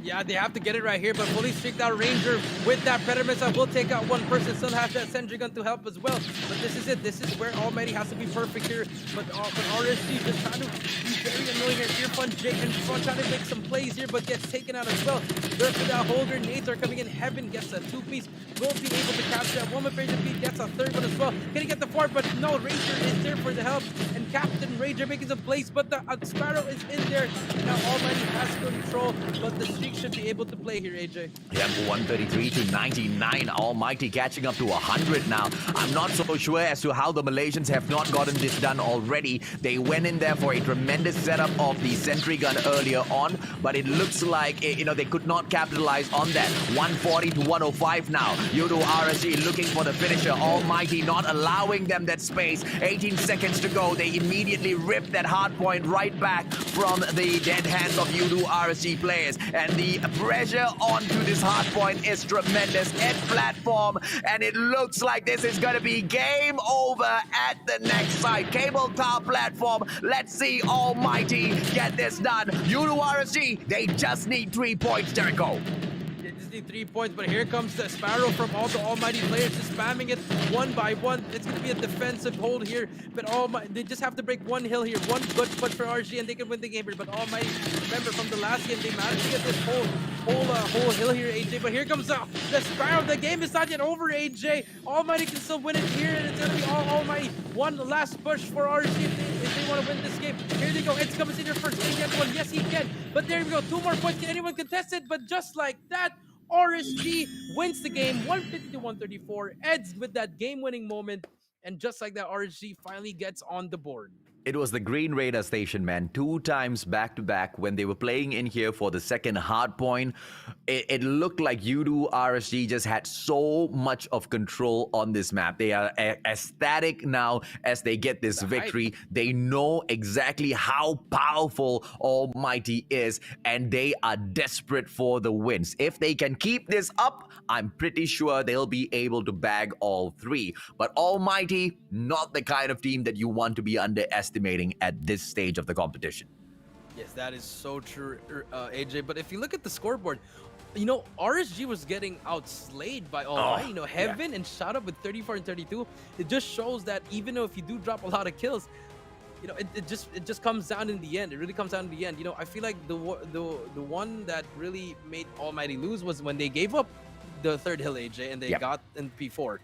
Yeah, they have to get it right here, but fully streaked out Ranger with that Predator missile will take out one person. Still has that Sentry Gun to help as well. But this is it. This is where Almighty has to be perfect here. But RSG just trying to be very annoying here. Irfan J and Fun trying to make some plays here, but gets taken out as well. There's that holder. Nades are coming in. Heaven gets a two-piece. Will be able to capture that one. Ranger Pete gets a third one as well. Can he get the fourth? But no, Ranger is there for the help. And Captain Ranger making some plays, but the Sparrow is in there. And now Almighty has control, but the streak should be able to play here, AJ. Yeah, 133 to 99. Almighty catching up to 100 now. I'm not so sure as to how the Malaysians have not gotten this done already. They went in there for a tremendous setup of the Sentry Gun earlier on, but it looks like, they could not capitalize on that. 140 to 105 now. U2RSG looking for the finisher. Almighty not allowing them that space. 18 seconds to go. They immediately rip that hard point right back from the dead hands of U2RSG players. And the pressure onto this hard point is tremendous. End platform, and it looks like this is going to be game over at the next site. Cable car platform. Let's see Almighty get this done. U2RSG, they just need 3 points, Jericho. 3 points, but here comes the Sparrow from all the Almighty players, just spamming it one by one. It's going to be a defensive hold here, but they just have to break one hill here, one good push for RG, and they can win the game here. But Almighty, remember from the last game, they managed to get this whole hill here, AJ. But here comes the Sparrow. The game is not yet over, AJ. Almighty can still win it here, and it's going to be all Almighty. One last push for RG if they want to win this game. Here they go. Ed's coming in here first. Can he get one? Yes, he can. But there we go. 2 more points. Can anyone contest it? But just like that, RSG wins the game 150 to 134. Eds with that game-winning moment, and just like that, RSG finally gets on the board. It was the green radar station, man. 2 times back-to-back when they were playing in here for the second hard point. It looked like U2RSG just had so much of control on this map. They are ecstatic now as they get this victory. They know exactly how powerful Almighty is, and they are desperate for the wins. If they can keep this up, I'm pretty sure they'll be able to bag all 3. But Almighty, not the kind of team that you want to be underestimating at this stage of the competition. Yes, that is so true, AJ. But if you look at the scoreboard, RSG was getting outslayed by Almighty. Heaven and shot up with 34 and 32. It just shows that even though if you do drop a lot of kills, it just comes down in the end. It really comes down in the end. I feel like the one that really made Almighty lose was when they gave up the third hill, AJ, and they got in P4.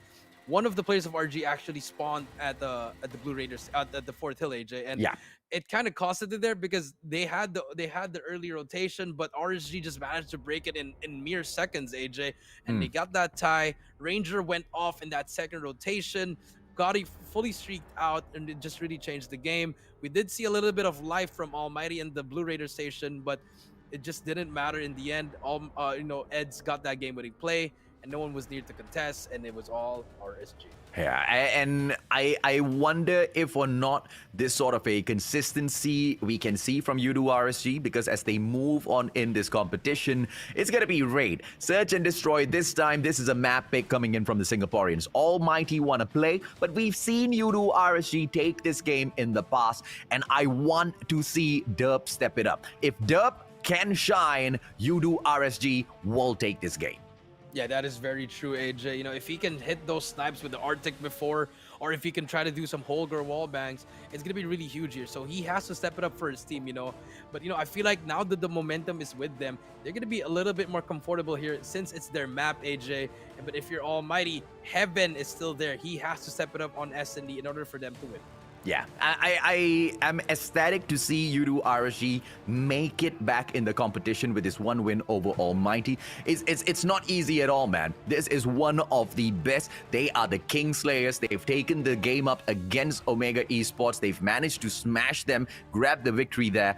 One of the players of RG actually spawned at the Blue Raiders at the 4th hill, AJ, and it kind of costed it there because they had the early rotation, but RSG just managed to break it in mere seconds, AJ, and they got that tie. Ranger went off in that second rotation. Gotti fully streaked out, and it just really changed the game. We did see a little bit of life from Almighty in the Blue Raider station, but it just didn't matter in the end. Eds got that game-winning play. and no one was near to contest, and it was all RSG. Yeah, and I wonder if or not this sort of a consistency we can see from U2 RSG, because as they move on in this competition, it's going to be raid, search and destroy. This time, this is a map pick coming in from the Singaporeans. Almighty want to play, but we've seen U2 RSG take this game in the past, and I want to see Derp step it up. If Derp can shine, U2 RSG will take this game. Yeah, that is very true, AJ. You know, if he can hit those snipes with the Arctic before, or if he can try to do some Holger wall bangs, it's going to be really huge here. So he has to step it up for his team, you know. But, you know, I feel like now that the momentum is with them, they're going to be a little bit more comfortable here since it's their map, AJ. But if you're Almighty, Heaven is still there. He has to step it up on S&D in order for them to win. Yeah, I am ecstatic to see U2 RSG make it back in the competition with this one win over Almighty. It's not easy at all, man. This is one of the best. They are the Kingslayers. They've taken the game up against Omega Esports. They've managed to smash them, grab the victory there.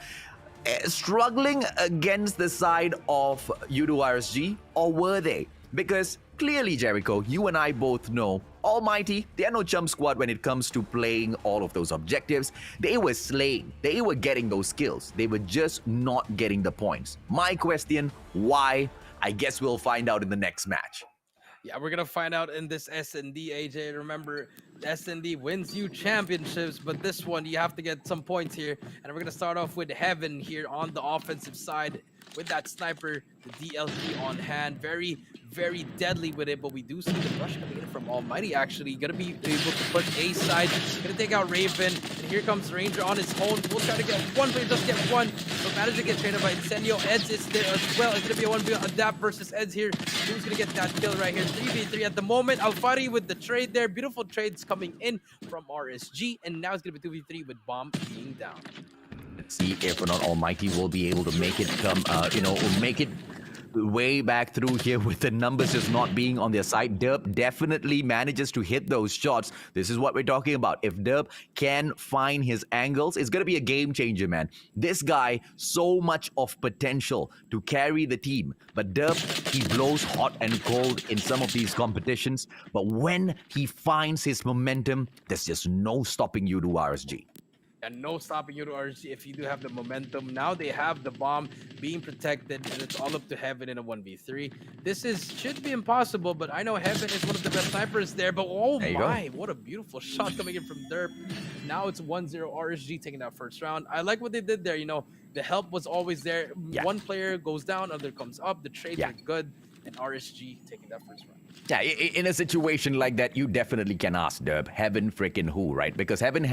Struggling against the side of U2 RSG, or were they? Because clearly, Jericho, you and I both know Almighty, they are no chump squad when it comes to playing all of those objectives. They were slaying. They were getting those kills. They were just not getting the points. My question, why? I guess we'll find out in the next match. Yeah, we're going to find out in this S&D, AJ. Remember, S&D wins you championships, but this one, you have to get some points here. And we're going to start off with Heaven here on the offensive side with that sniper, the DLT on hand. Very, very deadly with it, but we do see the rush coming in from Almighty, actually. Gonna be able to push A side. Gonna take out Raven, and here comes Ranger on his own. We'll try to get one player, just get one, but manage to get traded by Incendio. Eds is there as well. It's gonna be a 1v Adapt versus Eds here. Who's gonna get that kill right here? 3v3 at the moment. Alfari with the trade there. Beautiful trades coming in from RSG, and now it's gonna be 2v3 with Bomb being down. Let's see if or not Almighty will be able to make it come, make it way back through here with the numbers just not being on their side. Derp definitely manages to hit those shots. This is what we're talking about. If Derp can find his angles, it's going to be a game changer, man. This guy, so much of potential to carry the team. But Derp, he blows hot and cold in some of these competitions. But when he finds his momentum, there's just no stopping U2 RSG. And no stopping you to RSG if you do have the momentum. Now they have the bomb being protected, and it's all up to Heaven in a 1v3. This should be impossible, but I know Heaven is one of the best snipers there. But oh my, what a beautiful shot coming in from Derp. Now it's 1-0 RSG taking that first round. I like what they did there. You know, the help was always there. Yeah. One player goes down, other comes up. The trades are good, and RSG taking that first round. Yeah, in a situation like that, you definitely can ask Derp, Heaven freaking who, right? Because Heaven...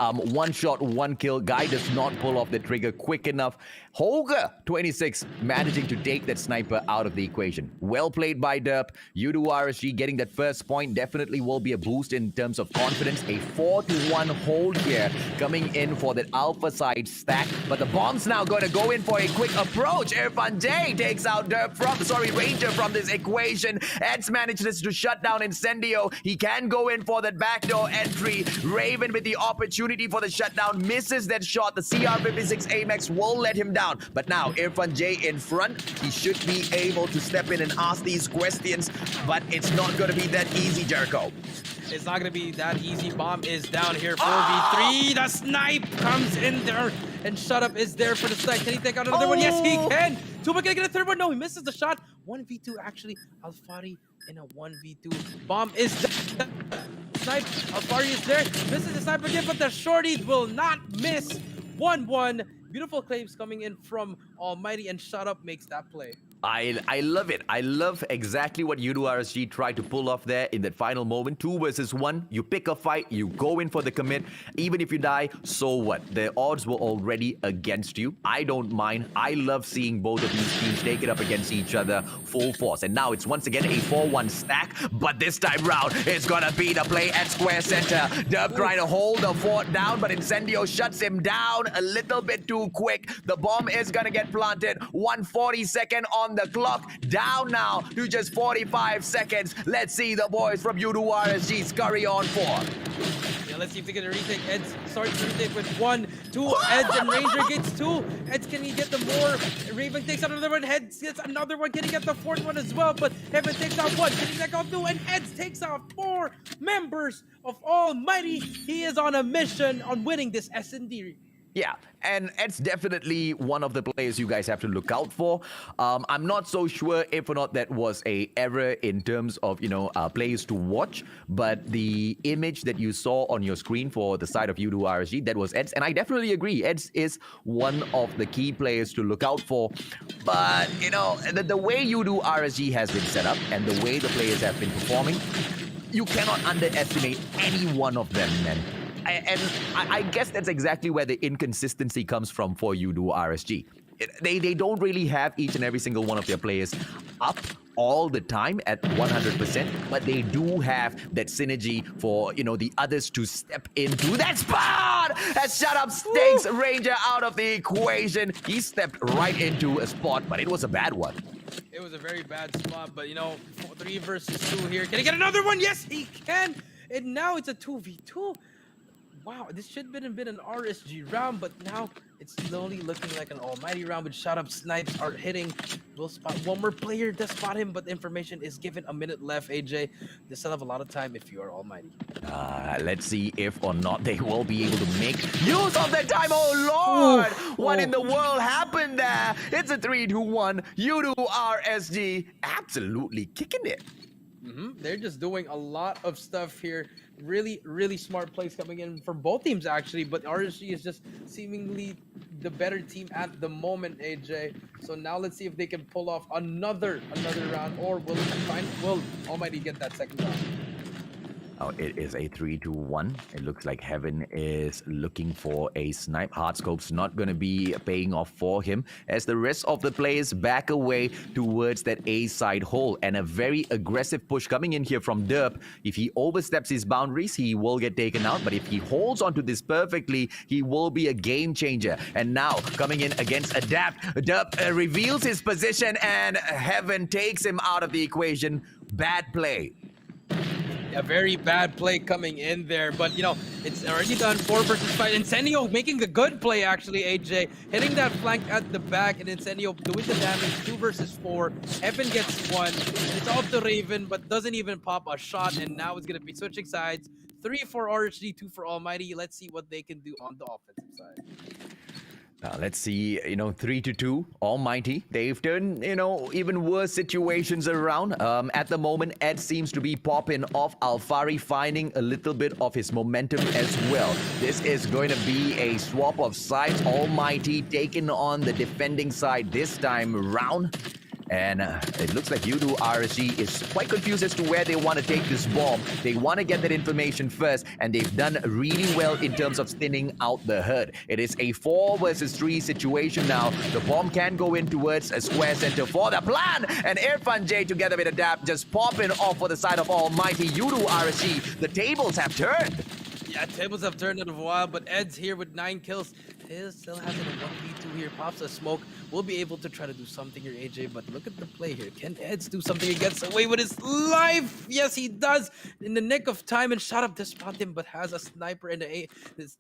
one shot, one kill. Guy does not pull off the trigger quick enough. Holger, 26, managing to take that sniper out of the equation. Well played by Derp. U2 RSG getting that first point definitely will be a boost in terms of confidence. A 4-1 hold here coming in for that alpha side stack. But the bomb's now going to go in for a quick approach. Irfan J takes out Ranger from this equation. Eds manages to shut down Incendio. He can go in for that backdoor entry. Raven with the opportunity for the shutdown misses that shot. The CR56 Amex will let him down. But now Irfan J in front. He should be able to step in and ask these questions. But it's not going to be that easy, Jericho. It's not going to be that easy. Bomb is down here. 4v3. The snipe comes in there. And Shut Up is there for the snipe. Can he take out another one? Yes, he can. Tuba can get a third one. No, he misses the shot. 1v2 actually. Alfari in a 1v2. Bomb is down. Snipe. Alfari is there. Misses the sniper again, but the shorty will not miss. 1-1. Beautiful claims coming in from Almighty, and Shut Up makes that play. I love it. I love exactly what U2 RSG tried to pull off there in that final moment. 2 versus 1. You pick a fight. You go in for the commit. Even if you die, so what? The odds were already against you. I don't mind. I love seeing both of these teams take it up against each other full force. And now it's once again a 4-1 stack. But this time round, it's going to be the play at square center. Derp trying to hold the fort down, but Incendio shuts him down a little bit too quick. The bomb is going to get planted. 1/42 on the clock. Down now to just 45 seconds. Let's see the boys from U2 RSG scurry on forward. Yeah, let's see if they can retake. Eds starts to retake with 1, 2. Eds and Ranger gets 2. Eds, can he get the more? Raven takes out another one. Eds gets another one. Can he get the 4th one as well? But Heaven takes out 1. Can he take out 2? And Eds takes out 4 members of Almighty. He is on a mission on winning this S&D. Yeah, and it's definitely one of the players you guys have to look out for. I'm not so sure if or not that was a error in terms of, players to watch, but the image that you saw on your screen for the side of Udo RSG, that was Eds, and I definitely agree. Eds is one of the key players to look out for. But, the way Udo RSG has been set up and the way the players have been performing, you cannot underestimate any one of them, man. And I guess that's exactly where the inconsistency comes from for Udo RSG. They don't really have each and every single one of their players up all the time at 100%, but they do have that synergy for, the others to step into that spot! As Shut Up takes Ranger out of the equation. He stepped right into a spot, but it was a bad one. It was a very bad spot, but 3 versus 2 here. Can he get another one? Yes, he can! And now it's a 2v2. Wow, this should have been an RSG round, but now it's slowly looking like an Almighty round with Shut Up snipes are hitting. We'll spot one more player to spot him, but the information is given. A minute left, AJ. They still have a lot of time if you are Almighty. Let's see if or not they will be able to make use of their time. Oh, Lord! What in the world happened there? It's a 3-2-1. Udo RSG absolutely kicking it. They're just doing a lot of stuff here. Really, really smart plays coming in for both teams, actually. But RSG is just seemingly the better team at the moment, AJ. So now let's see if they can pull off another round, or will Almighty get that second round? Oh, it is a 3-2-1. It looks like Heaven is looking for a snipe. Hardscope's not going to be paying off for him as the rest of the players back away towards that A side hole. And a very aggressive push coming in here from Derp. If he oversteps his boundaries, he will get taken out. But if he holds onto this perfectly, he will be a game changer. And now coming in against Adapt, Derp reveals his position and Heaven takes him out of the equation. Bad play. A very bad play coming in there, but it's already done. 4 versus 5. Incendio making a good play, actually, AJ. Hitting that flank at the back, and Incendio doing the damage. 2 versus 4. Evan gets 1. It's off the Raven, but doesn't even pop a shot, and now it's going to be switching sides. 3 for RHD, 2 for Almighty. Let's see what they can do on the offensive side. Let's see, 3-2, Almighty. They've turned, even worse situations around. At the moment, Ed seems to be popping off. Alfari finding a little bit of his momentum as well. This is going to be a swap of sides. Almighty taking on the defending side this time around. And it looks like Udo RSG is quite confused as to where they want to take this bomb. They want to get that information first, and they've done really well in terms of thinning out the herd. It is a 4 versus 3 situation now. The bomb can go in towards a square center for the plan, and Irfan J together with Adapt just popping off for the side of Almighty. Udo RSG, the tables have turned. Yeah, tables have turned in a while, but Ed's here with 9 kills. He still has a 1v2 here. Pops a smoke. We'll be able to try to do something here, AJ, but look at the play here. Can Eds do something? He gets away with his life. Yes, he does. In the nick of time, and Shut Up to spot him, but has a sniper, and the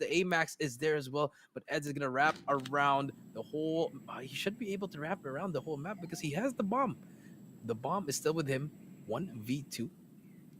AMAX is there as well. But Eds is going to wrap around the whole... he should be able to wrap around the whole map because he has the bomb. The bomb is still with him. 1v2.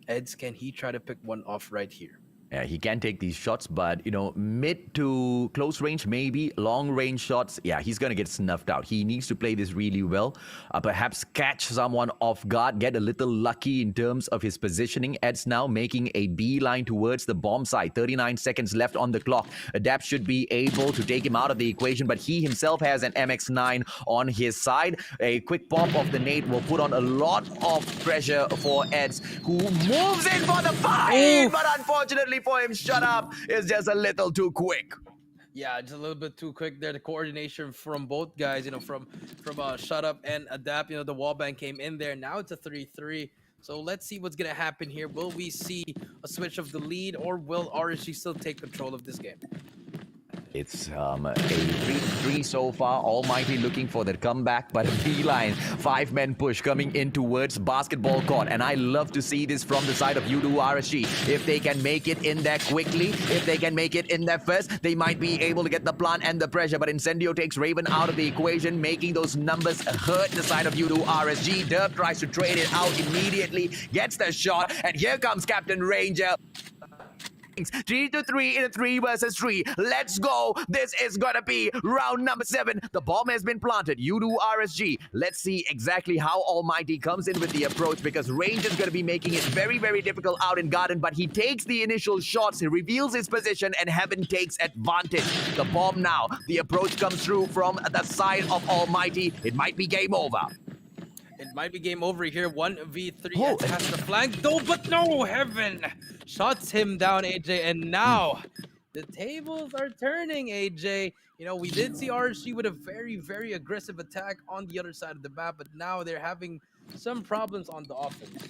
Eds, can he try to pick one off right here? Yeah, he can take these shots, but, mid to close range, maybe long range shots, yeah, he's going to get snuffed out. He needs to play this really well. Perhaps catch someone off guard, get a little lucky in terms of his positioning. Ed's now making a beeline towards the bomb side. 39 seconds left on the clock. Adapt should be able to take him out of the equation, but he himself has an MX-9 on his side. A quick pop of the nade will put on a lot of pressure for Eds, who moves in for the fight, but unfortunately for him, Shut Up is just a little too quick. Yeah, just a little bit too quick there. The coordination from both guys, from Shut Up and Adapt, the wallbang came in there. Now it's a 3-3. So let's see what's going to happen here. Will we see a switch of the lead, or will RSG still take control of this game? It's a 3-3 so far. Almighty looking for the comeback, but a beeline 5-man push coming in towards basketball court. And I love to see this from the side of Udu RSG. If they can make it in there quickly, if they can make it in there first, they might be able to get the plant and the pressure. But Incendio takes Raven out of the equation, making those numbers hurt the side of Udu RSG. Derp tries to trade it out immediately, gets the shot, and here comes Captain Ranger. 3-3 in a 3 versus 3. Let's go. This is gonna be round number 7. The bomb has been planted. Udu RSG. Let's see exactly how Almighty comes in with the approach, because Range is gonna be making it very, very difficult out in Garden, but he takes the initial shots, he reveals his position, and Heaven takes advantage. The bomb now. The approach comes through from the side of Almighty. It might be game over. It might be game over here. 1v3 has the flank though, but no, Heaven shuts him down, AJ, and now the tables are turning, AJ. You know, we did see RSG with a very, very aggressive attack on the other side of the map, but now they're having some problems on the offense.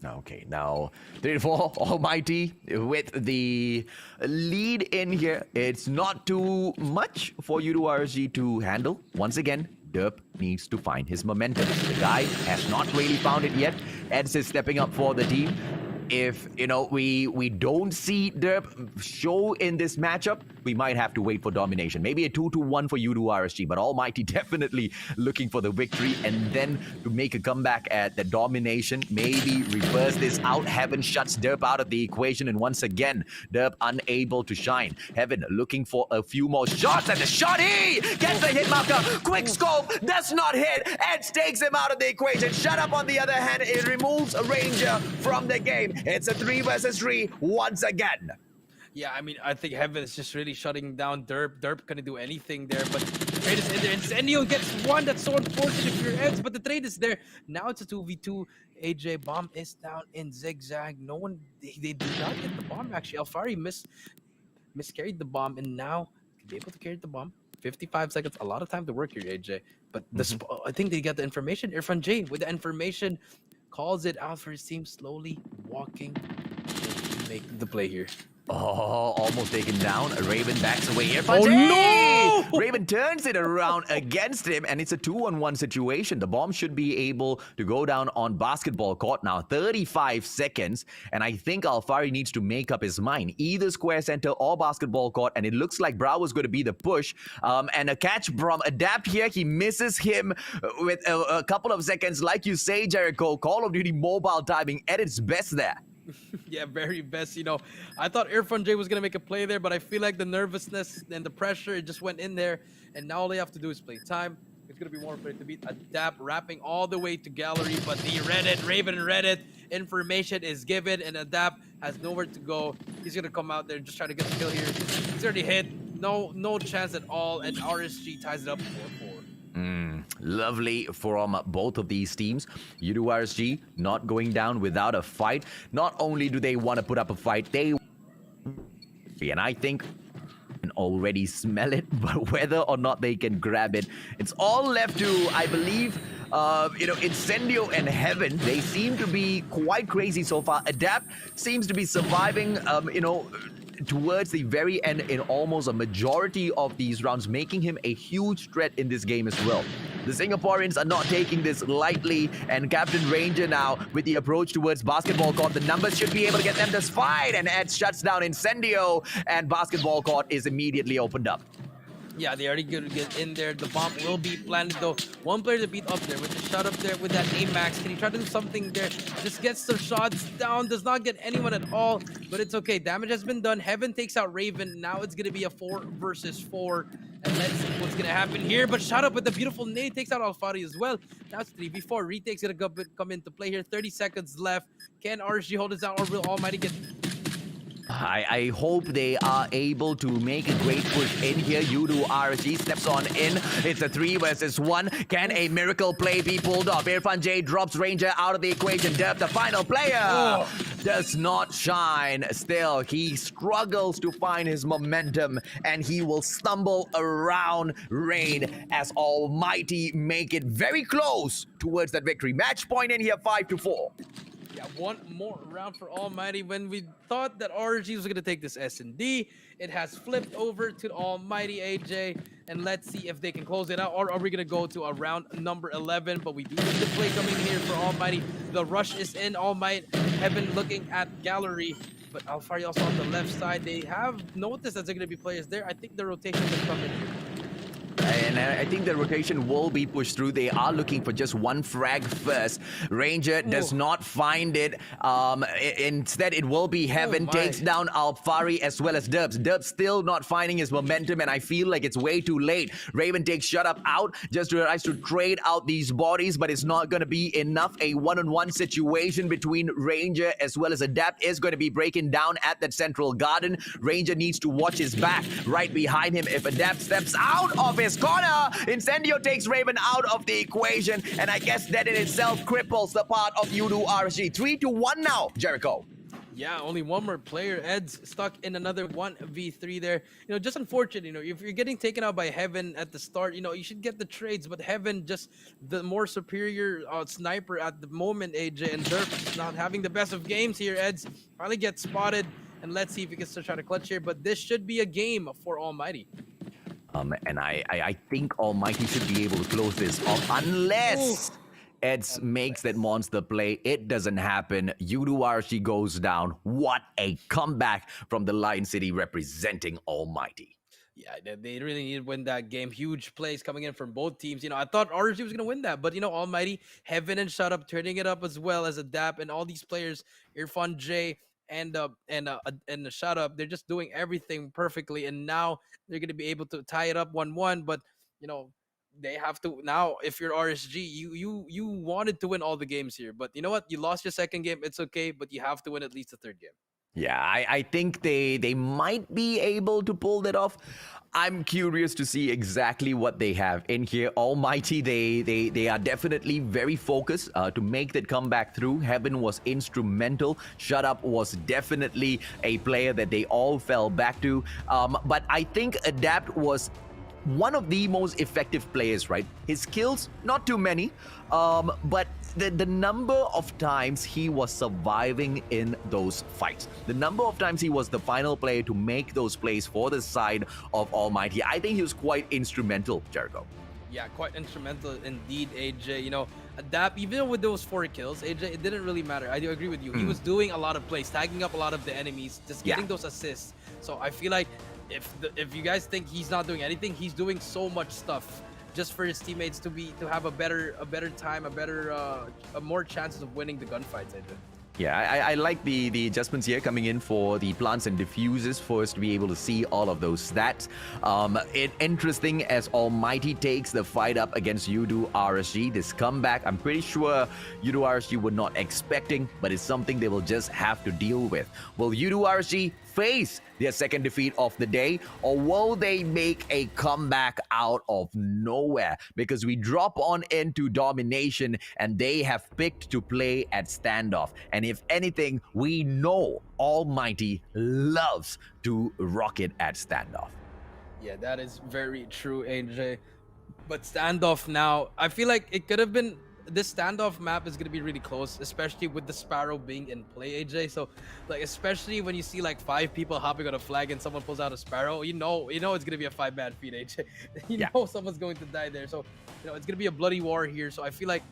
Okay, now 3-4 Almighty with the lead in here. It's not too much for Udu RSG to handle. Once again, Derp needs to find his momentum. The guy has not really found it yet. Eds is stepping up for the team. If, you know, we don't see Derp show in this matchup, we might have to wait for domination. Maybe a 2-1 for Udu RSG, but Almighty definitely looking for the victory and then to make a comeback at the domination. Maybe reverse this out. Heaven shuts Derp out of the equation, and once again, Derp unable to shine. Heaven looking for a few more shots, and the shot, he gets the hit marker. Quick scope does not hit. Edge takes him out of the equation. Shut up on the other hand, it removes a Ranger from the game. It's a 3 versus 3 once again. Yeah, I mean, I think Heaven is just really shutting down Derp. Derp couldn't do anything there, but the trade is in there. Incendio gets one. That's so unfortunate for your Eds, but the trade is there. Now it's a 2v2. AJ, bomb is down in zigzag. No one, they do not get the bomb, actually. Alfari miscarried the bomb, and now be able to carry the bomb. 55 seconds, a lot of time to work here, AJ. But I think they got the information. Irfan J with the information calls it out for his team, slowly walking to make the play here. Oh, almost taken down. Raven backs away. Oh, no! Raven turns it around against him, and it's a 2-on-1 situation. The bomb should be able to go down on basketball court now. 35 seconds, and I think Alfari needs to make up his mind. Either square center or basketball court, and it looks like Bravo's going to be the push. And a catch from Adapt here. He misses him with a couple of seconds. Like you say, Jericho, Call of Duty mobile timing at its best there. Yeah, very best. You know, I thought Irfan J was going to make a play there, but I feel like the nervousness and the pressure, it just went in there. And now all they have to do is play time. It's going to be more player to beat. Adapt, wrapping all the way to gallery, but he read it. Raven read it. Information is given, and Adapt has nowhere to go. He's going to come out there and just try to get the kill here. He's already hit. No chance at all, and RSG ties it up 4-4. Lovely from both of these teams. Udu RSG not going down without a fight. Not only do they want to put up a fight, and I think can already smell it, but whether or not they can grab it, it's all left to, I believe, Incendio and Heaven. They seem to be quite crazy so far. Adapt seems to be surviving, towards the very end in almost a majority of these rounds, making him a huge threat in this game as well. The Singaporeans are not taking this lightly, and Captain Ranger now with the approach towards basketball court. The numbers should be able to get them this fight, and Ed shuts down Incendio, and basketball court is immediately opened up. Yeah, they already going to get in there. The bomb will be planted though. One player to beat up there with the shot up there with that AMAX. Can he try to do something there? Just gets the shots down. Does not get anyone at all. But it's okay. Damage has been done. Heaven takes out Raven. Now it's going to be a 4 versus 4. And let's see what's going to happen here. But shot up with the beautiful nade. Takes out Alfari as well. Now it's 3v4. Retake's going to come into play here. 30 seconds left. Can RSG hold this out, or will Almighty get... I hope they are able to make a great push in here. Udu RSG steps on in. It's a 3 versus 1. Can a miracle play be pulled off? Irfan J drops Ranger out of the equation. Derp, the final player, does not shine. Still, he struggles to find his momentum, and he will stumble around Rain as Almighty make it very close towards that victory. Match point in here, 5-4. Yeah, one more round for Almighty. When we thought that RG was going to take this S&D, it has flipped over to Almighty AJ. And let's see if they can close it out. Or are we going to go to a round number 11? But we do see the play coming here for Almighty. The rush is in. Almighty Heaven looking at gallery. But Alfari also on the left side. They have noticed that there are going to be players there. I think the rotation will come in here. And I think the rotation will be pushed through. They are looking for just one frag first. Ranger does not find it. Instead, it will be Heaven takes down Alfari as well as Dubs. Dubs still not finding his momentum, and I feel like it's way too late. Raven takes Shut Up out, just tries to trade out these bodies, but it's not going to be enough. A one-on-one situation between Ranger as well as Adapt is going to be breaking down at that central garden. Ranger needs to watch his back. Right behind him, if Adapt steps out of his corner, Incendio takes Raven out of the equation, and I guess that in itself cripples the part of Yudu RSG. 3-1 now, Jericho. Yeah, only one more player. Ed's stuck in another 1v3 there. You know, just unfortunate, you know, if you're getting taken out by Heaven at the start, you know, you should get the trades, but Heaven just the more superior sniper at the moment, AJ, and Derp not having the best of games here. Ed's finally gets spotted, and let's see if he can still try to clutch here, but this should be a game for Almighty. And I think Almighty should be able to close this off unless Eds makes that monster play. It doesn't happen. Yudu RSG goes down. What a comeback from the Lion City representing Almighty. Yeah, they really need to win that game. Huge plays coming in from both teams. You know, I thought RSG was going to win that, but, you know, Almighty, Heaven and Shut Up turning it up as well as Adapt, and all these players, Irfan J, and the Shut Up, they're just doing everything perfectly, and now they're going to be able to tie it up 1-1. But, you know, they have to now. If you're RSG, you wanted to win all the games here, but you know what? You lost your second game. It's okay, but you have to win at least the third game. Yeah, I think they might be able to pull that off. I'm curious to see exactly what they have in here. Almighty, they are definitely very focused to make that comeback through. Heaven was instrumental. Shut Up was definitely a player that they all fell back to. But I think Adapt was one of the most effective players, right? His skills, not too many, but the number of times he was surviving in those fights, the number of times he was the final player to make those plays for the side of Almighty, I think he was quite instrumental, Jericho. Yeah, quite instrumental indeed, AJ. You know, Adapt, even with those 4 kills, AJ, it didn't really matter. I do agree with you. He was doing a lot of plays, tagging up a lot of the enemies, just getting those assists. So I feel like if you guys think he's not doing anything, he's doing so much stuff just for his teammates to have a better time, more chances of winning the gunfights, I think. Yeah, I like the adjustments here coming in for the plants and diffusers for us to be able to see all of those stats. Interesting as Almighty takes the fight up against Yudu RSG. This comeback, I'm pretty sure Yudu RSG were not expecting, but it's something they will just have to deal with. Will Yudu RSG face their second defeat of the day, or will they make a comeback out of nowhere? Because we drop on into domination and they have picked to play at standoff. And if anything, we know Almighty loves to rock it at standoff. Yeah, that is very true, AJ. But standoff now, I feel like it could have been, this standoff map is going to be really close, especially with the Sparrow being in play, AJ. So, like, especially when you see like 5 people hopping on a flag and someone pulls out a Sparrow, you know it's going to be a 5-man feed, AJ. You know someone's going to die there. So, you know, it's going to be a bloody war here. So I feel like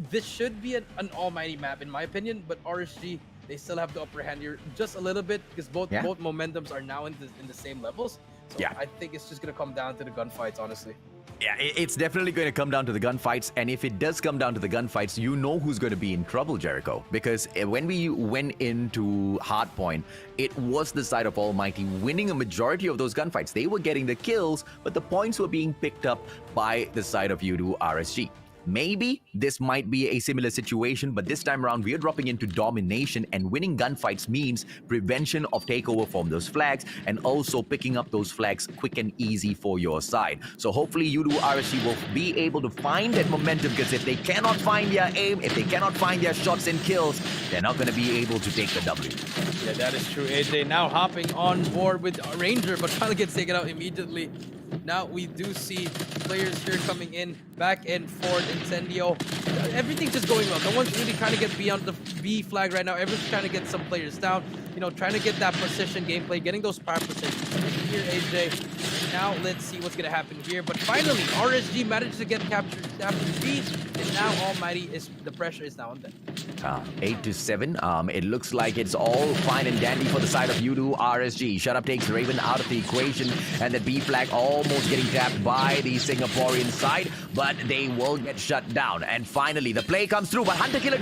this should be an Almighty map, in my opinion. But RSG, they still have the upper hand here just a little bit, because both momentums are now in the same levels. So I think it's just going to come down to the gunfights, honestly. Yeah, it's definitely going to come down to the gunfights, and if it does come down to the gunfights, you know who's going to be in trouble, Jericho. Because when we went into Hardpoint, it was the side of Almighty winning a majority of those gunfights. They were getting the kills, but the points were being picked up by the side of Yudu RSG. Maybe this might be a similar situation, but this time around we are dropping into domination, and winning gunfights means prevention of takeover from those flags and also picking up those flags quick and easy for your side. So hopefully Yudu RSG will be able to find that momentum, because if they cannot find their aim, if they cannot find their shots and kills, they're not going to be able to take the W. Yeah, that is true, AJ. Now hopping on board with Ranger, but finally gets taken out immediately. Now we do see players here coming in, back and forth, Incendio. Everything's just going well. No one's really trying to get beyond the B flag right now. Everyone's trying to get some players down. You know, trying to get that precision gameplay, getting those power positions. Here, AJ. Now let's see what's gonna happen here. But finally, RSG managed to get captured after B, and now Almighty the pressure is now on them. 8-7. It looks like it's all fine and dandy for the side of Udu RSG. Shut Up takes Raven out of the equation, and the B flag almost getting tapped by the Singaporean side, but they will get shut down. And finally, the play comes through, but Hunter Killer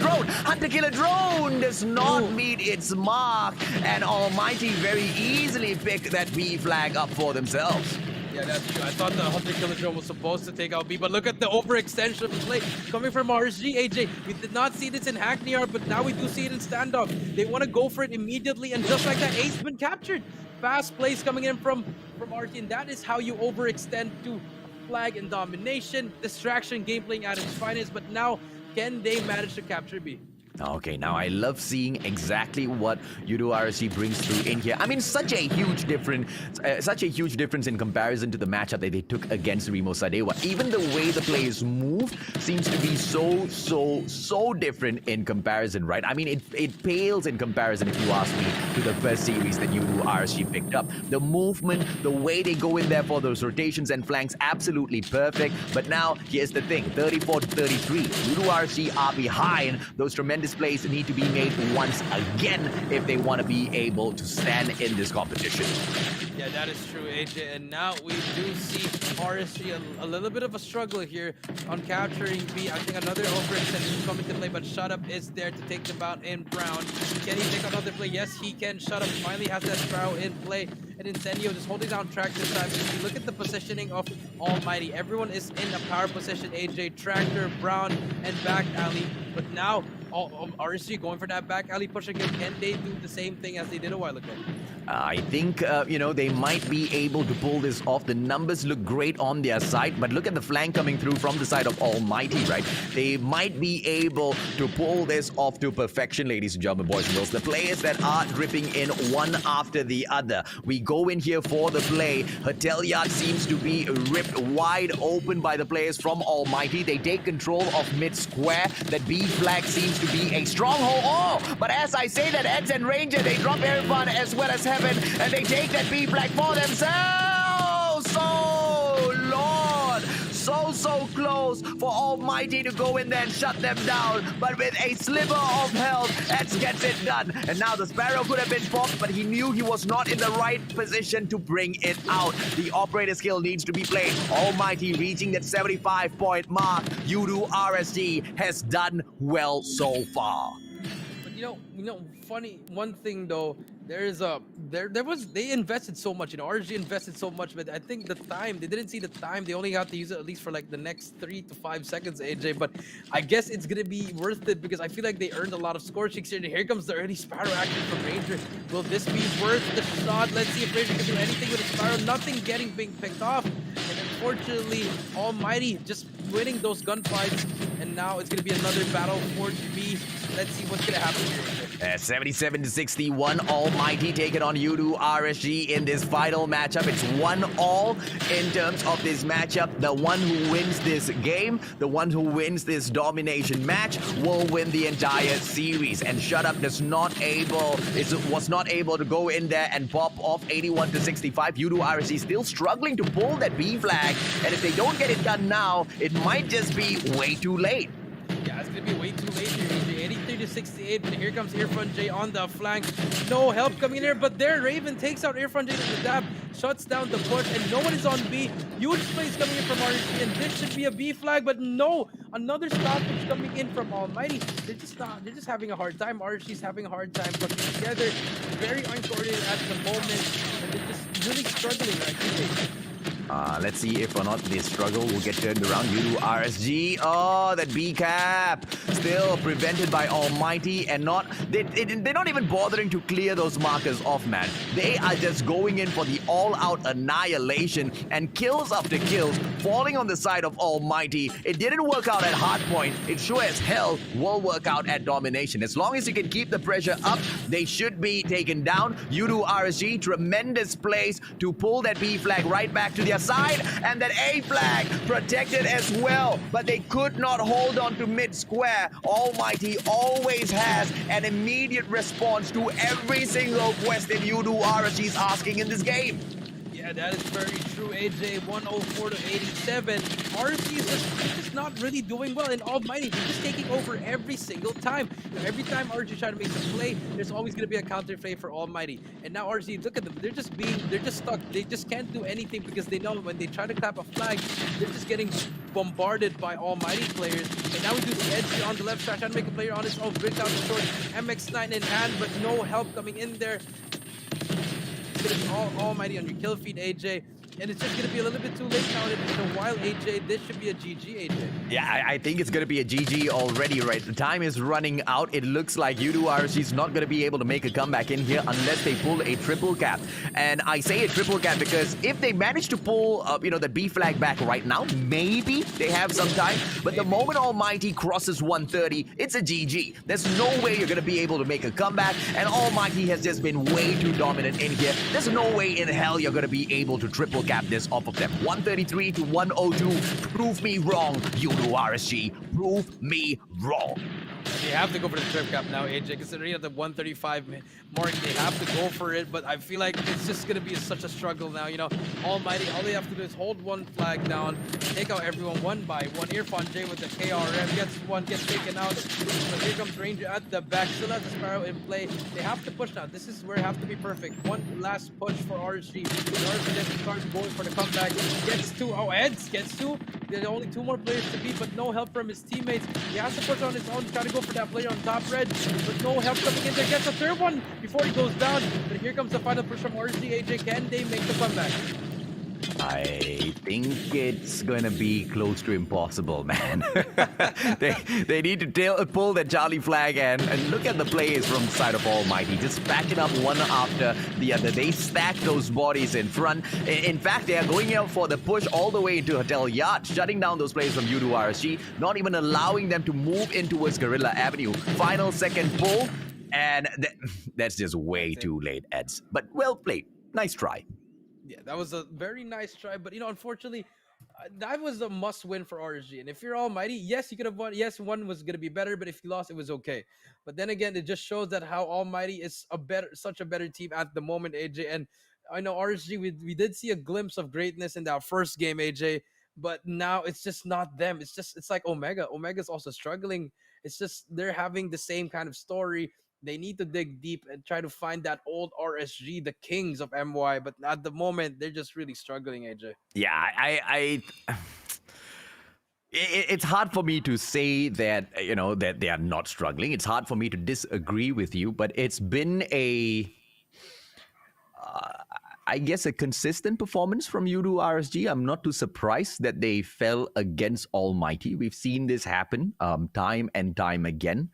Drone does not meet its mark, and Almighty very easily pick that B flag up for themselves. Yeah, that's true. I thought the Hunter Killer Drone was supposed to take out B, but look at the overextension of the play coming from RSG, AJ. We did not see this in Hackney Yard, but now we do see it in standoff. They want to go for it immediately, and just like that, Ace been captured. Fast plays coming in from RT, and that is how you overextend to flag and domination. Distraction, gameplay at its finest, but now, can they manage to capture B? Okay, now I love seeing exactly what Udu RSG brings through in here. I mean, such a huge difference in comparison to the matchup that they took against Rimo Sadewa. Even the way the players move seems to be so different in comparison, right? I mean, it pales in comparison, if you ask me, to the first series that Udu RSG picked up. The movement, the way they go in there for those rotations and flanks, absolutely perfect. But now, here's the thing, 34-33. Udu RSG are behind. Those tremendous plays need to be made once again if they want to be able to stand in this competition. Yeah, that is true, AJ. And now we do see RSG a little bit of a struggle here on capturing B. I think another overextension coming to play, but Shut Up is there to take them out in Brown. Can he take another play? Yes, he can. Shut Up finally has that Sprout in play. And Incendio just holding down track this time. If you look at the positioning of Almighty, everyone is in a power position. AJ, Tractor, Brown, and back alley. But now, RSG going for that back alley push again. Can they do the same thing as they did a while ago? I think, they might be able to pull this off. The numbers look great on their side, but look at the flank coming through from the side of Almighty, right? They might be able to pull this off to perfection, ladies and gentlemen, boys and girls. The players that are dripping in one after the other. We go in here for the play. Hotel Yard seems to be ripped wide open by the players from Almighty. They take control of mid-square. That B flag seems to be a stronghold. Oh, but as I say that, Eds and Ranger, they drop Airfun as well as Heaven, and they take that B flag for themselves. Oh, Lord. So close for Almighty to go in there and shut them down. But with a sliver of health, Eds gets it done. And now the Sparrow could have been popped, but he knew he was not in the right position to bring it out. The operator skill needs to be played. Almighty reaching that 75-point mark. Udu RSG has done well so far. But you know, funny one thing though, they invested so much, RSG invested so much, but I think the time, they didn't see the time. They only got to use it at least for like the next 3 to 5 seconds, AJ, but I guess it's gonna be worth it because I feel like they earned a lot of score checks here. And here comes the early Sparrow action from Ranger. Will this be worth the shot? Let's see if Ranger can do anything with the Sparrow. Nothing being picked off, and unfortunately, Almighty just winning those gunfights, and now it's gonna be another battle for B. Let's see what's gonna happen here. 77-61, Almighty taking on Udu RSG in this final matchup. It's 1-all in terms of this matchup. The one who wins this game, the one who wins this domination match, will win the entire series. And Shut Up was not able to go in there and pop off 81-65. Udu RSG still struggling to pull that B flag, and if they don't get it done now, it might just be way too late. Yeah, it's gonna be way too late here, AJ. 83-68, but here comes Irfan J on the flank. No help coming in here, but there Raven takes out Irfan J with the dab, shuts down the push, and no one is on B. Huge plays coming in from RSG, and this should be a B flag, but no, another stoppage coming in from Almighty. They're just having a hard time. RSG's having a hard time putting together. Very uncoordinated at the moment, and they're just really struggling right now. Let's see if or not this struggle will get turned around. Udu RSG. Oh, that B cap. Still prevented by Almighty, and they're not even bothering to clear those markers off, man. They are just going in for the all-out annihilation, and kills after kills falling on the side of Almighty. It didn't work out at hardpoint. It sure as hell will work out at domination. As long as you can keep the pressure up, they should be taken down. Udu RSG, tremendous plays to pull that B flag right back to their side, and that A flag protected as well, but they could not hold on to mid square. Almighty always has an immediate response to every single question you do RSG is asking in this game. Yeah, that is very true, AJ. 104 to 87. RSG is just not really doing well, and Almighty, they're just taking over every single time. Every time RSG try to make a play, there's always going to be a counter play for Almighty. And now RSG, look at them. They're just stuck. They just can't do anything because they know when they try to clap a flag, they're just getting bombarded by Almighty players. And now we do the edge on the left side, trying to make a player on his own. Brings out the short MX9 in hand, but no help coming in there. It's Almighty on your kill feed, AJ. And it's just going to be a little bit too late now. In a while, AJ, this should be a GG, AJ. Yeah, I think it's going to be a GG already, right? The time is running out. It looks like Udo RSG is not going to be able to make a comeback in here unless they pull a triple cap. And I say a triple cap because if they manage to pull, the B flag back right now, maybe they have some time. But the moment Almighty crosses 130, it's a GG. There's no way you're going to be able to make a comeback. And Almighty has just been way too dominant in here. There's no way in hell you're going to be able to triple cap this off of them. 133 to 102. Prove me wrong, Udo RSG. Prove me wrong. They have to go for the trip cap now, AJ. Considering at the 135 mark, they have to go for it. But I feel like it's just going to be such a struggle now. Almighty, all they have to do is hold one flag down, take out everyone one by one. Irfan J with the KRM gets one, gets taken out. But here comes Ranger at the back. Still has the Sparrow in play. They have to push now. This is where it have to be perfect. One last push for RSG. RSG then starts going for the comeback. Gets two. Oh, Eds gets two. There's only two more players to beat, but no help from his teammates. He has to push on his own, try to go for that player on top red, but no help coming in there. Gets a third one before he goes down. But here comes the final push from RSG. AJ, can they make the comeback? I think it's going to be close to impossible, man. they need to pull that Charlie flag and look at the plays from the side of Almighty. Just backing up one after the other. They stack those bodies in front. In fact, they are going out for the push all the way into Hotel Yard, shutting down those players from Udo RSG, not even allowing them to move in towards Gorilla Avenue. Final second pull, and that's just way too late, Eds. But well played. Nice try. Yeah, that was a very nice try, but unfortunately, that was a must-win for RSG. And if you're Almighty, yes, you could have won. Yes, one was gonna be better, but if you lost, it was okay. But then again, it just shows that how Almighty is such a better team at the moment, AJ. And I know RSG, we did see a glimpse of greatness in that first game, AJ. But now it's just not them. It's like Omega. Omega's also struggling. It's just they're having the same kind of story. They need to dig deep and try to find that old RSG, the kings of MY. But at the moment, they're just really struggling, AJ. Yeah, it's hard for me to say that, that they are not struggling. It's hard for me to disagree with you, but it's been I guess a consistent performance from Udo RSG. I'm not too surprised that they fell against Almighty. We've seen this happen time and time again.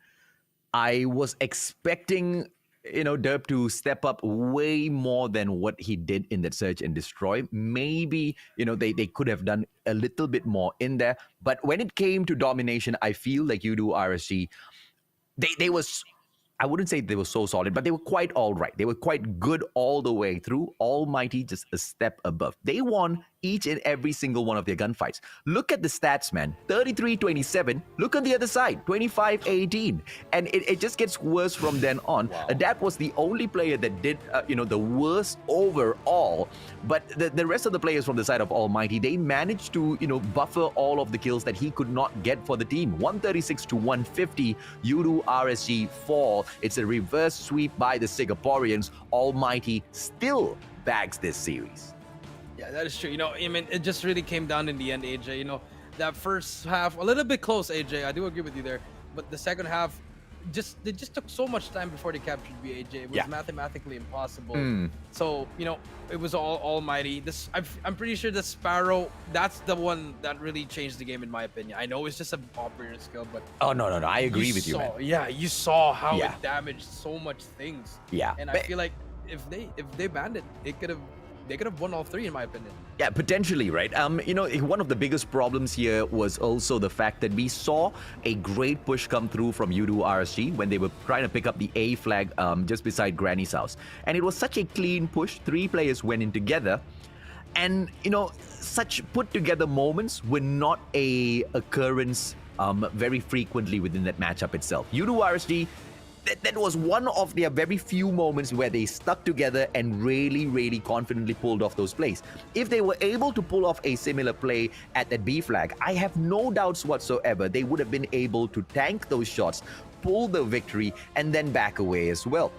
I was expecting, Derp to step up way more than what he did in that Search and Destroy. Maybe, they could have done a little bit more in there. But when it came to domination, I feel like Udo RSG, they was... I wouldn't say they were so solid, but they were quite all right. They were quite good all the way through. Almighty just a step above. They won each and every single one of their gunfights. Look at the stats, man. 33-27. Look on the other side. 25-18. And it just gets worse from then on. Wow. Adapt was the only player that did, the worst overall. But the rest of the players from the side of Almighty, they managed to, buffer all of the kills that he could not get for the team. 136 to 150. Udo RSG fall. It's a reverse sweep by the Singaporeans. Almighty still bags this series. Yeah, that is true. It just really came down in the end, AJ. That first half, a little bit close, AJ. I do agree with you there. But the second half, they just took so much time before they captured B, AJ. It was mathematically impossible. So, it was all Almighty. I'm pretty sure the Sparrow, that's the one that really changed the game, in my opinion. I know it's just an operator skill, but... Oh, no. I agree with you, man. Yeah, you saw how it damaged so much things. Yeah. And I feel like if they banned it, they could have won all three, in my opinion. Yeah, potentially, right? One of the biggest problems here was also the fact that we saw a great push come through from Udo RSG when they were trying to pick up the A flag just beside Granny's house. And it was such a clean push. 3 players went in together. And such put together moments were not a occurrence very frequently within that matchup itself. U2 RSG, that was one of their very few moments where they stuck together and really confidently pulled off those plays. If they were able to pull off a similar play at that B flag, I have no doubts whatsoever they would have been able to tank those shots, pull the victory, and then back away as well.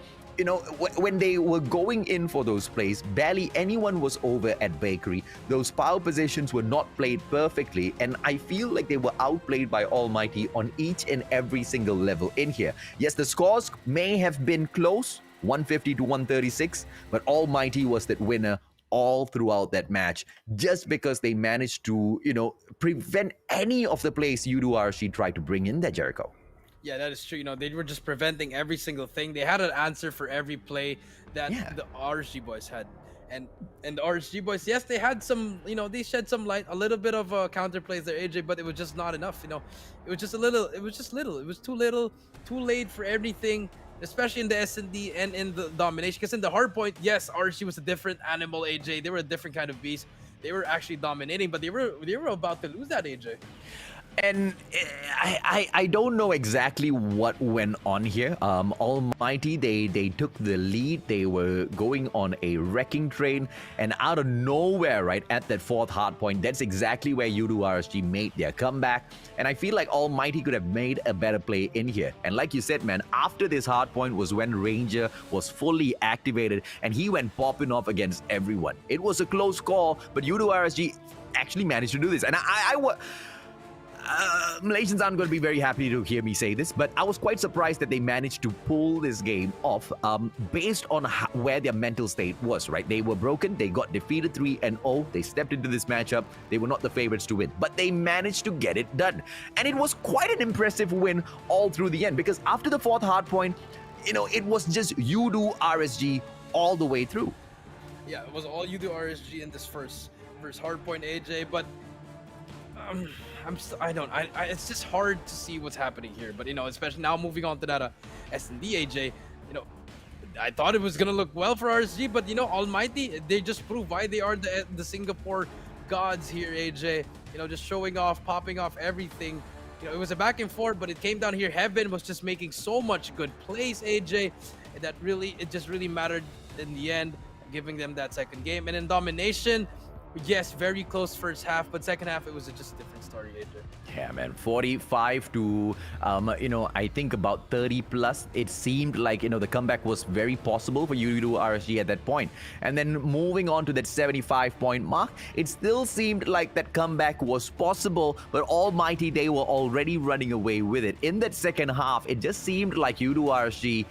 When they were going in for those plays, barely anyone was over at Bakery. Those power positions were not played perfectly, and I feel like they were outplayed by Almighty on each and every single level in here. Yes, the scores may have been close, 150 to 136, but Almighty was that winner all throughout that match, just because they managed to, prevent any of the plays U2 RSG tried to bring in there, Jericho. Yeah, that is true. They were just preventing every single thing. They had an answer for every play that the RSG boys had. And the RSG boys, yes, they had some, they shed some light, a little bit of counter plays there, AJ, but it was just not enough. It was just little. It was too little, too late for everything, especially in the S&D and in the domination. Because in the hard point, yes, RSG was a different animal, AJ. They were a different kind of beast. They were actually dominating, but they were about to lose that, AJ. And I don't know exactly what went on here. Almighty, they took the lead. They were going on a wrecking train, and out of nowhere, right at that fourth hard point, that's exactly where U2 RSG made their comeback. And I feel like Almighty could have made a better play in here. And like you said, man, after this hard point was when Ranger was fully activated, and he went popping off against everyone. It was a close call, but U2 RSG actually managed to do this. And Malaysians aren't going to be very happy to hear me say this, but I was quite surprised that they managed to pull this game off based on where their mental state was, right? They were broken, they got defeated 3-0, they stepped into this matchup, they were not the favorites to win, but they managed to get it done. And it was quite an impressive win all through the end, because after the fourth hard point, it was just U2 RSG all the way through. Yeah, it was all U2 RSG in this first hard point, AJ, but it's just hard to see what's happening here. But especially now moving on to that S&D, AJ, I thought it was gonna look well for RSG, but Almighty, they just prove why they are the Singapore gods here, AJ. Just showing off, popping off everything. It was a back and forth, but it came down here. Heaven was just making so much good plays, AJ, that it just really mattered in the end, giving them that second game. And in domination, yes, very close first half, but second half it was just a different story, AJ. Yeah, man, 45 to I think about 30 plus. It seemed like the comeback was very possible for U2 RSG at that point. And then moving on to that 75-point mark, it still seemed like that comeback was possible, but Almighty, they were already running away with it. In that second half, it just seemed like U2 RSG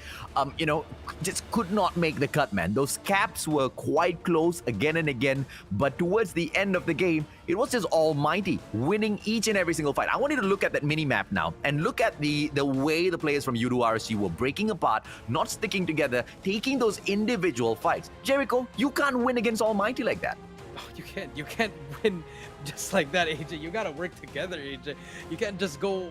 just could not make the cut, man. Those caps were quite close again and again, but towards the end of the game, it was just Almighty winning each and every single fight. I want you to look at that mini-map now and look at the way the players from U2 RSG were breaking apart, not sticking together, taking those individual fights. Jericho, you can't win against Almighty like that. Oh, you can't win just like that, AJ. You gotta work together, AJ. You can't just go,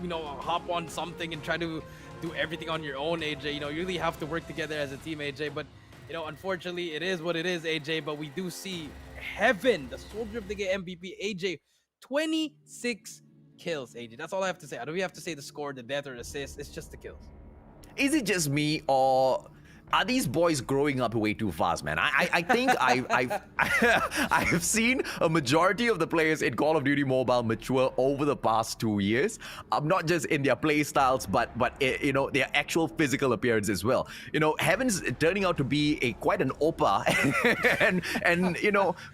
hop on something and try to do everything on your own, AJ. You really have to work together as a team, AJ. But unfortunately, it is what it is, AJ. But we do see Heaven, the Soldier of the Game MVP, AJ, 26 kills, AJ. That's all I have to say. I don't even have to say the score, the death, or the assist. It's just the kills. Is it just me, or are these boys growing up way too fast, man? I think I've seen a majority of the players in Call of Duty Mobile mature over the past 2 years. Not just in their play styles, but their actual physical appearance as well. Heaven's turning out to be quite an oppa, and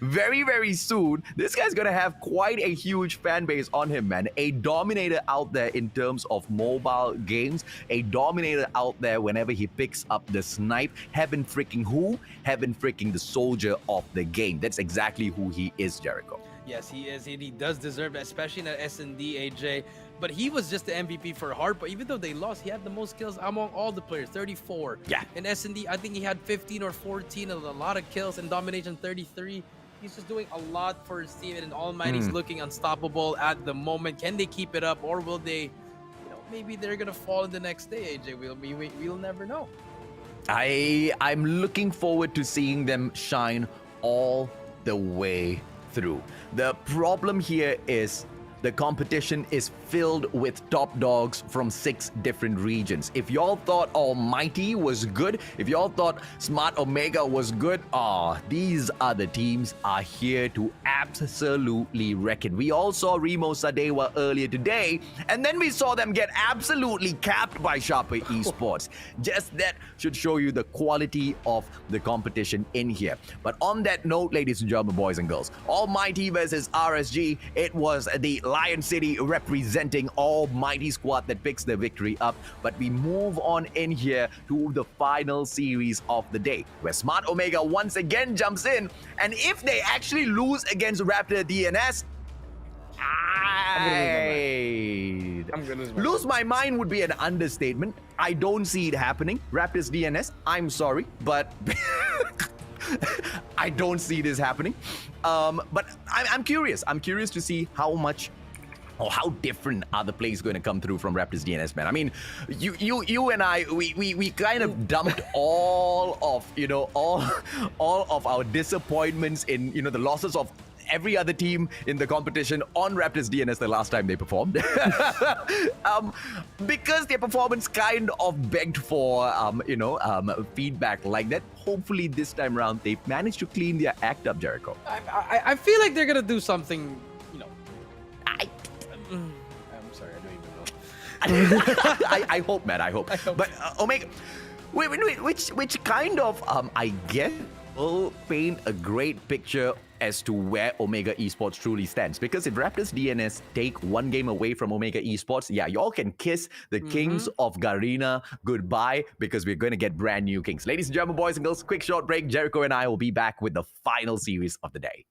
very, very soon this guy's gonna have quite a huge fan base on him, man. A dominator out there in terms of mobile games, a dominator out there whenever he picks up the snipe. Heaven freaking who? Heaven freaking the soldier of the game. That's exactly who he is, Jericho. Yes, he is. He does deserve it, especially in that S&D, AJ. But he was just the MVP for hard. But even though they lost, he had the most kills among all the players, 34. Yeah. In S&D, I think he had 15 or 14, a lot of kills. In domination, 33. He's just doing a lot for his team, and Almighty's looking unstoppable at the moment. Can they keep it up, or will they, maybe they're gonna fall in the next day, AJ? We'll never know. I'm looking forward to seeing them shine all the way through. The problem here is the competition is filled with top dogs from 6 different regions. If y'all thought Almighty was good, if y'all thought Smart Omega was good, these other teams are here to absolutely wreck it. We all saw Rimo Sadewa earlier today, and then we saw them get absolutely capped by Sharper Esports. Just that should show you the quality of the competition in here. But on that note, ladies and gentlemen, boys and girls, Almighty versus RSG, it was the Lion City representing Almighty squad that picks the victory up. But we move on in here to the final series of the day, where Smart Omega once again jumps in, and if they actually lose against Raptors.DNS, I'm gonna lose my mind would be an understatement. I don't see it happening. Raptors.DNS, I'm sorry, but I don't see this happening. But I'm curious. I'm curious to see how much or how different are the plays going to come through from Raptors.DNS, man. I mean, you and I, we kind of dumped all of all of our disappointments in the losses of every other team in the competition on Raptors.DNS the last time they performed. Because their performance kind of begged for feedback like that. Hopefully this time around they managed to clean their act up, Jericho. I feel like they're gonna do something, I'm sorry, I don't even know. I hope, man. I hope. But Omega, which kind of I guess will paint a great picture as to where Omega Esports truly stands. Because if Raptors.DNS take one game away from Omega Esports, yeah, y'all can kiss the kings of Garena goodbye, because we're going to get brand new kings. Ladies and gentlemen, boys and girls, quick short break. Jericho and I will be back with the final series of the day.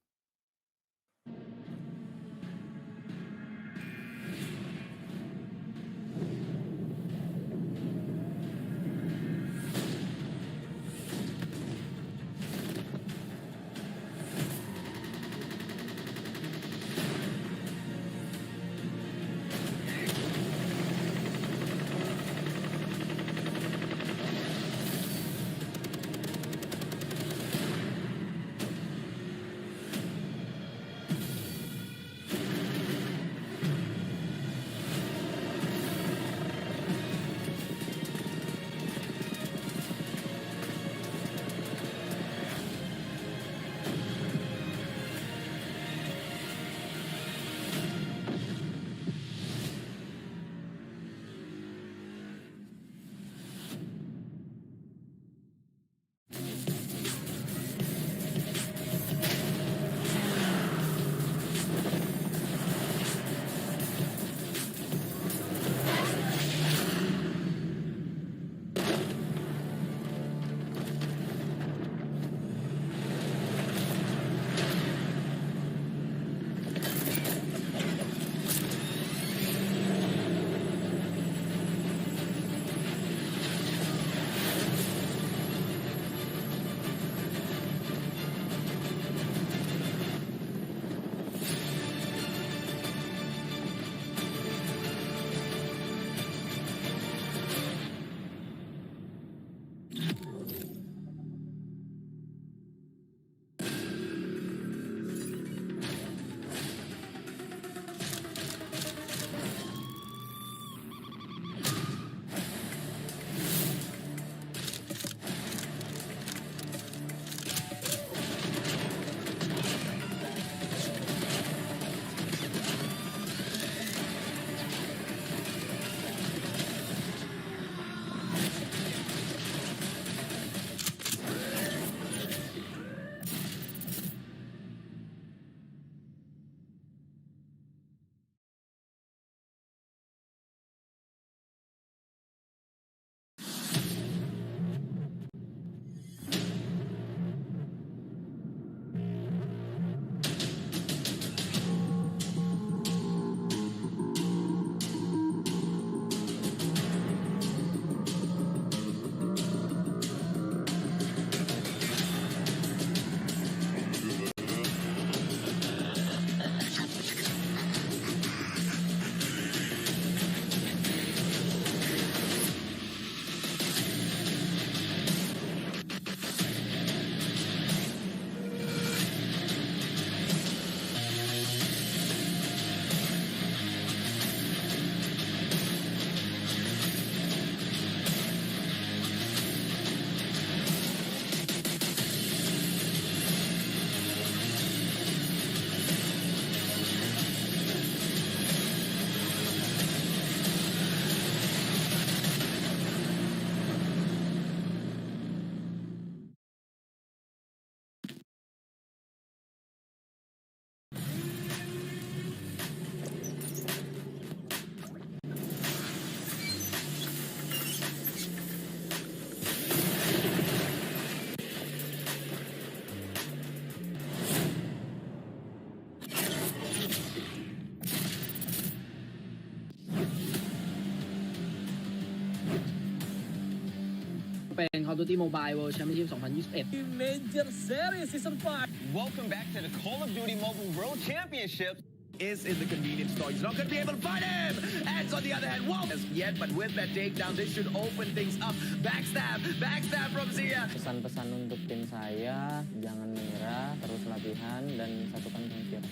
Call of Duty Mobile World Championship 2021 Major Series Season 5. Welcome back to the Call of Duty Mobile World Championship. Is in the convenience store. He's not going to be able to fight him. And on the other hand, whoa. As yet, but with that takedown, this should open things up. Backstab from Zia. Pesan-pesan untuk tim saya, jangan menyerah, terus latihan dan satukan pemikiran.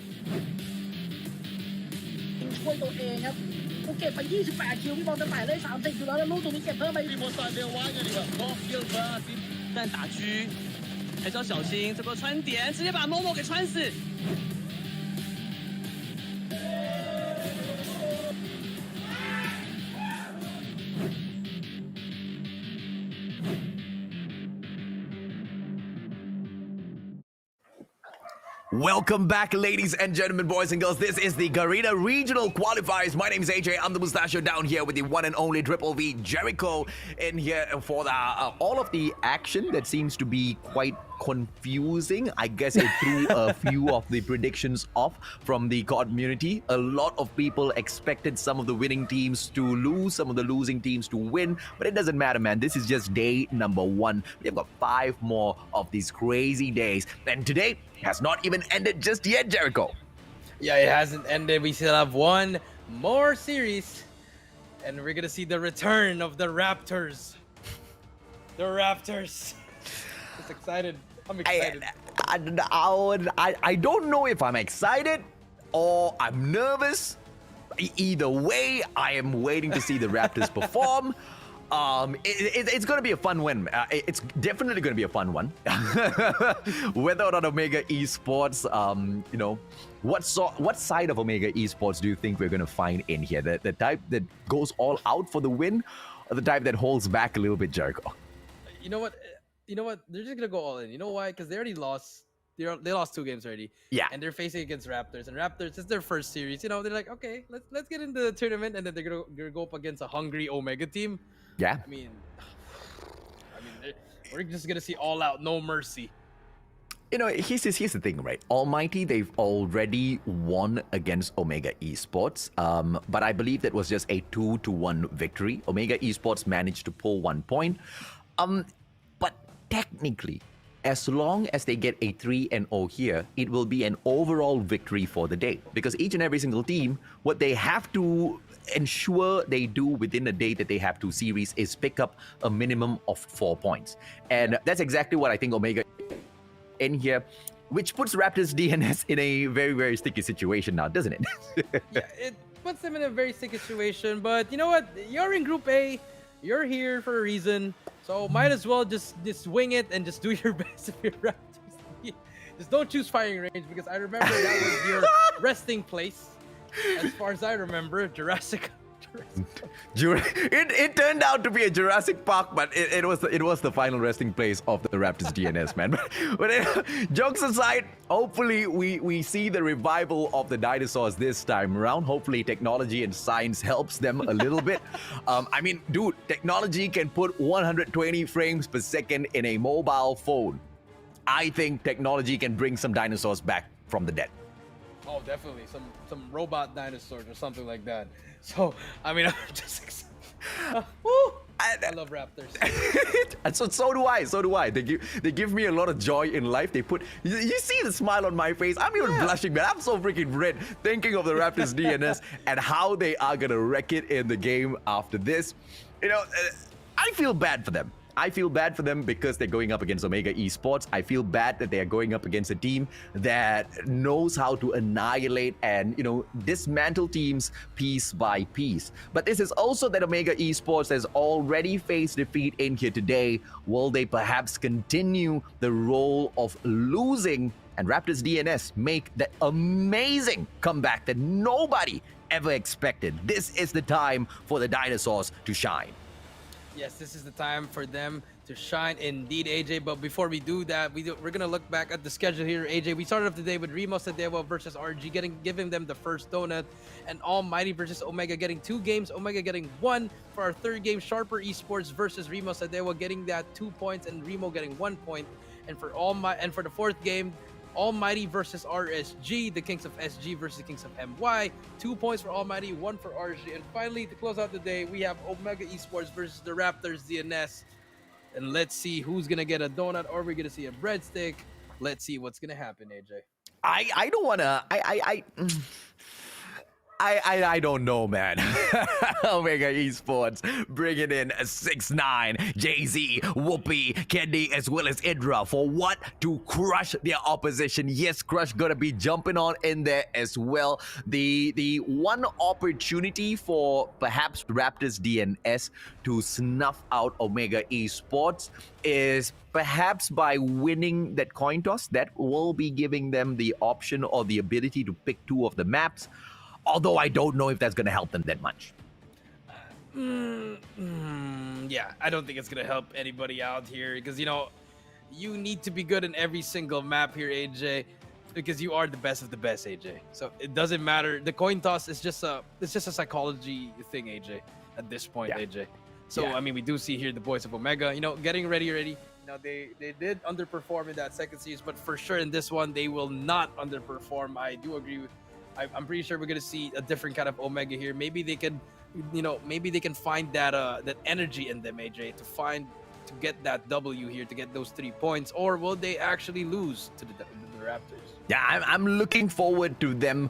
ช่วยตัวเองครับกูเก็บไป28คิวพี่บอลจะแตะได้30อยู่แล้วแล้วลูกตรงนี้เก็บเพิ่มไป Rimo Sadewa 呢？你个 Kill Burst. 但打狙还是要小心，这个穿点直接把 Momo 给穿死。Welcome back, ladies and gentlemen, boys and girls. This is the Garena Regional Qualifiers. My name is AJ. I'm the mustachio down here with the one and only Triple V Jericho in here for the, all of the action that seems to be quite confusing. I guess it threw a few of the predictions off from the community. A lot of people expected some of the winning teams to lose, some of the losing teams to win, but it doesn't matter, man. This is just day number 1. We've got 5 more of these crazy days, and today has not even ended just yet, Jericho. Yeah, it hasn't ended. We still have one more series, and we're gonna see the return of the Raptors. The Raptors. Just excited. I'm excited. I don't know if I'm excited or I'm nervous. Either way, I am waiting to see the Raptors perform. It's going to be a fun win. It's definitely going to be a fun one. Whether or not Omega Esports, you know, what side of Omega Esports do you think we're going to find in here? The type that goes all out for the win, or the type that holds back a little bit, Jericho? You know what? They're just gonna go all in. You know why? Because they already lost. They lost 2 games already. Yeah. And they're facing against Raptors. And Raptors, it's their first series. You know, they're like, okay, let's get into the tournament, and then they're gonna go up against a hungry Omega team. Yeah. I mean, we're just gonna see all out, no mercy. You know, here's the thing, right? Almighty, they've already won against Omega Esports, but I believe that was just a 2-1 victory. Omega Esports managed to pull 1 point. But technically, as long as they get a 3-0 here, it will be an overall victory for the day. Because each and every single team, what they have to ensure they do within a day that they have 2 series is pick up a minimum of 4 points. And that's exactly what I think Omega in here, which puts Raptors.DNS in a very, very sticky situation now, doesn't it? Yeah, it puts them in a very sticky situation. But you know what? You're in Group A. You're here for a reason. So might as well just wing it and just do your best if you're Raptors. Just don't choose firing range, because I remember that was your resting place. As far as I remember, Jurassic. It turned out to be a Jurassic Park, but it was the final resting place of the Raptors.DNS, man. But jokes aside, hopefully we see the revival of the dinosaurs this time around. Hopefully technology and science helps them a little bit. I mean, dude, technology can put 120 frames per second in a mobile phone. I think technology can bring some dinosaurs back from the dead. Oh, definitely. Some robot dinosaurs or something like that. So, I mean, I'm just excited. I love Raptors. And so do I. They give me a lot of joy in life. They put, you see the smile on my face. I'm even blushing, man. I'm so freaking red thinking of the Raptors.DNS and how they are gonna wreck it in the game after this. You know, I feel bad for them. I feel bad for them because they're going up against Omega Esports. I feel bad that they're going up against a team that knows how to annihilate and, you know, dismantle teams piece by piece. But this is also that Omega Esports has already faced defeat in here today. Will they perhaps continue the role of losing and Raptors.DNS make that amazing comeback that nobody ever expected? This is the time for the dinosaurs to shine. Yes, this is the time for them to shine indeed, AJ. But before we do that, we're going to look back at the schedule here, AJ. We started off today with Rimo Sadewa versus RG, giving them the first donut. And Almighty versus Omega getting 2 games. Omega getting 1 for our 3rd game. Sharper Esports versus Rimo Sadewa getting that 2 points and Rimo getting 1 point. And for the 4th game, Almighty versus RSG, the Kings of SG versus the Kings of MY. 2 points for Almighty, 1 for RSG. And finally, to close out the day, we have Omega Esports versus the Raptors.DNS. And let's see who's gonna get a donut, or we're gonna see a breadstick. Let's see what's gonna happen, AJ. I don't wanna. I don't know, man. Omega Esports bringing in 6ix9ine, Jay-Z, Whoopi, Kenny, as well as Idra for what? To crush their opposition. Yes, Crush gonna be jumping on in there as well. The one opportunity for perhaps Raptors.DNS to snuff out Omega Esports is perhaps by winning that coin toss. That will be giving them the option or the ability to pick 2 of the maps. Although I don't know if that's going to help them that much. Yeah, I don't think it's going to help anybody out here because, you know, you need to be good in every single map here, AJ, because you are the best of the best, AJ. So it doesn't matter. The coin toss is just a psychology thing, AJ, at this point, AJ. So, I mean, we do see here the boys of Omega, you know, getting ready already. You know, they did underperform in that second series, but for sure in this one, they will not underperform. I do agree with I'm pretty sure we're gonna see a different kind of Omega here. Maybe they can, you know, maybe they can find that that energy in them, AJ, to get that W here, to get those 3 points, or will they actually lose to the Raptors? Yeah, I'm looking forward to them,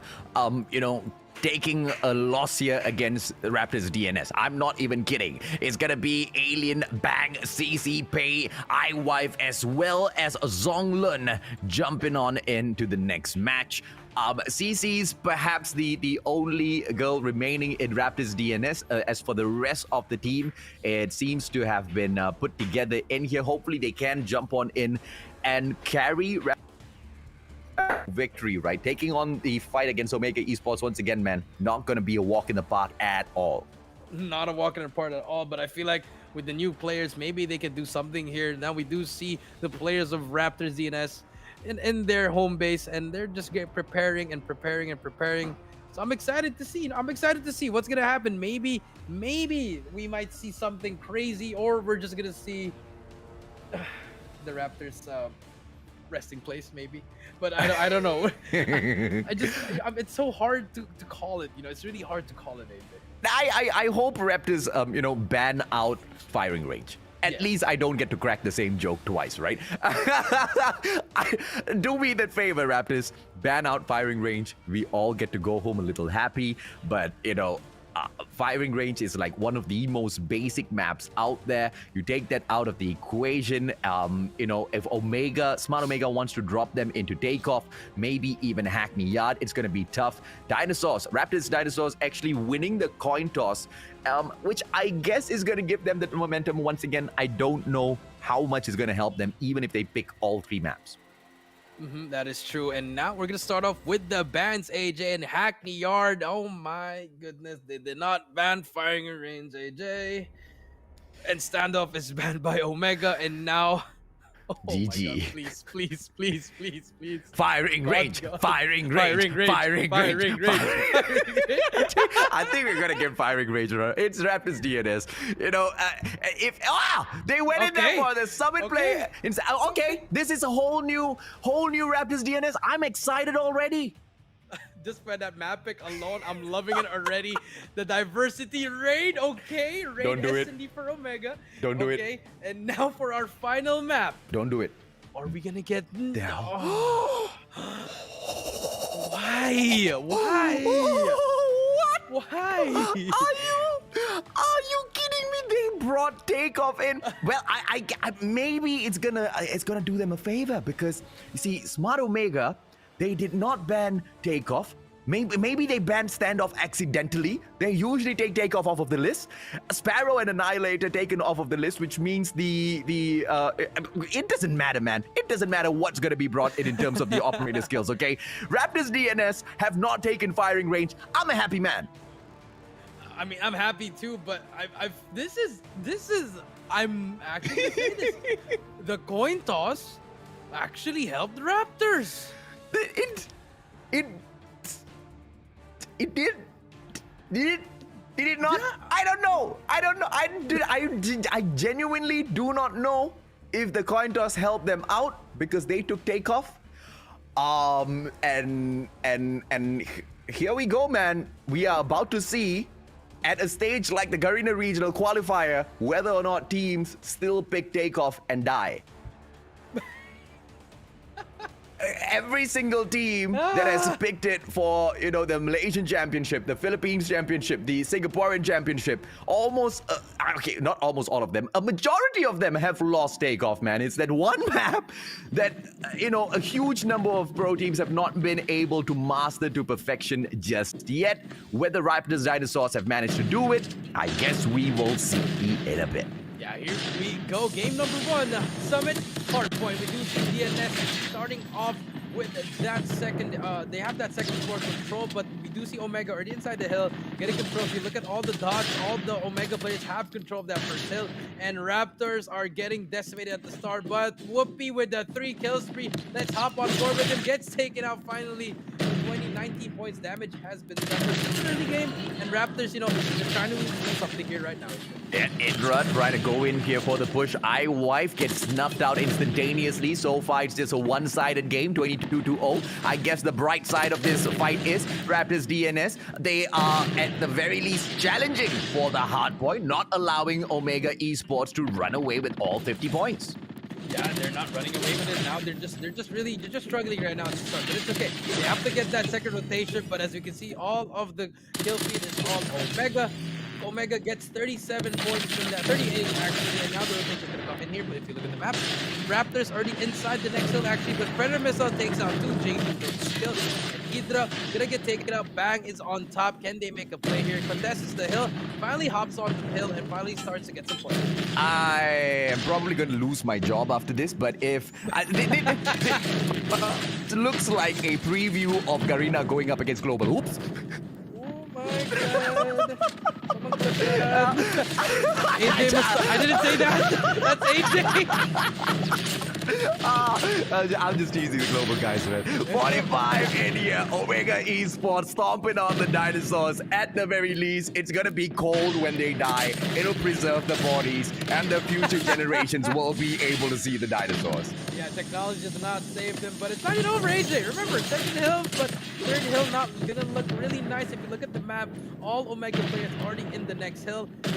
you know, taking a loss here against Raptors.DNS. I'm not even kidding. It's gonna be Alien, Bang, CC, Pei, iWife, as well as Zonglun jumping on into the next match. CC's perhaps the only girl remaining in Raptors.DNS. As for the rest of the team, it seems to have been put together in here. Hopefully they can jump on in and carry victory, right? Taking on the fight against Omega Esports once again, man, not gonna be a walk in the park at all. Not a walk in the park at all, but I feel like with the new players, maybe they can do something here. Now we do see the players of Raptors.DNS in their home base, and they're just preparing. So I'm excited to see. I'm excited to see what's gonna happen. Maybe we might see something crazy, or we're just gonna see the Raptors resting place, maybe. But I don't know. It's so hard to call it. You know, it's really hard to call it, AJ. I hope Raptors you know, ban out firing range. At least I don't get to crack the same joke twice, right? Do me that favor, Raptors. Ban out firing range. We all get to go home a little happy. But, you know, firing range is like one of the most basic maps out there. You take that out of the equation. You know, if Smart Omega wants to drop them into takeoff, maybe even Hackney Yard, it's going to be tough. Raptors Dinosaurs actually winning the coin toss, which I guess is going to give them the momentum once again. I don't know how much is going to help them, even if they pick all 3 maps. That is true. And now we're going to start off with the bans, AJ, and Hackney Yard. Oh my goodness. They did not ban firing range, AJ. And standoff is banned by Omega. And now... Oh GG. My God, please. Firing range. Firing range. I think we're gonna get firing range. It's Raptors.DNS. You know, if they went in there for the summit play. Okay, this is a whole new Raptors.DNS. I'm excited already. Just by that map pick alone, I'm loving it already. The diversity raid, okay. Raid Don't do S&D for Omega. Don't do it. Okay, and now for our final map. Don't do it. Are we gonna get... Oh. Why? What? Why? Are you kidding me? They brought takeoff in. Well, I maybe it's gonna do them a favor, because you see, Smart Omega, they did not ban takeoff. Maybe they banned standoff accidentally. They usually take takeoff off of the list. Sparrow and Annihilator taken off of the list, which means it doesn't matter, man. It doesn't matter what's gonna be brought in terms of the operator skills. Okay, Raptors.DNS have not taken firing range. I'm a happy man. I mean, I'm happy too, but this is I'm actually gonna say this. The coin toss actually helped the Raptors. It did. Did it not? Yeah. I don't know. I genuinely do not know if the coin toss helped them out because they took takeoff. And here we go, man. We are about to see at a stage like the Garena Regional Qualifier, whether or not teams still pick takeoff and die. Every single team that has picked it for, the Malaysian Championship, the Philippines Championship, the Singaporean Championship, not almost all of them, a majority of them have lost takeoff, man. It's that one map that, a huge number of pro teams have not been able to master to perfection just yet. Whether Raptors Dinosaurs have managed to do it, I guess we will see in a bit. Yeah, here we go. Game number 1, Summit Hardpoint. We do see DNS starting off with that second. They have that second floor control, but we do see Omega already inside the hill, getting control. If you look at all the dots, all the Omega players have control of that first hill, and Raptors are getting decimated at the start. But Whoopi with the 3 kill spree. Let's hop on board with him. Gets taken out finally. 19 points damage has been suffered in the early game, and Raptors, they're trying to do something here right now. Yeah, Idra trying to go in here for the push. iWife gets snuffed out instantaneously. So far, it's just a one-sided game, 22-0. I guess the bright side of this fight is Raptors.DNS. They are, at the very least, challenging for the hard point, not allowing Omega Esports to run away with all 50 points. Yeah, they're not running away with it now. They're just struggling right now to start. But it's okay. They have to get that second rotation. But as you can see, all of the kill feed is on Omega. Omega gets 37 points from that, 38 actually, and now the rotation is going to come in here. But if you look at the map, Raptors already inside the next hill actually, but Predator Missile takes out 2 JC kills. And Hydra gonna get taken out. Bang is on top. Can they make a play here? Contests the hill, finally hops on the hill, and finally starts to get some points. I am probably going to lose my job after this, but if... it looks like a preview of Garena going up against Global. Oops. My God. AJ I didn't say that. That's AJ. I'm just teasing the global guys, man. 45 in here. Omega Esports stomping on the dinosaurs. At the very least, it's gonna be cold when they die. It'll preserve the bodies, and the future generations will be able to see the dinosaurs. Yeah, technology does not save them, but it's not even over, AJ. Remember, second hill, but third hill not gonna look really nice. If you look at the map, all Omega players already in the next hill, and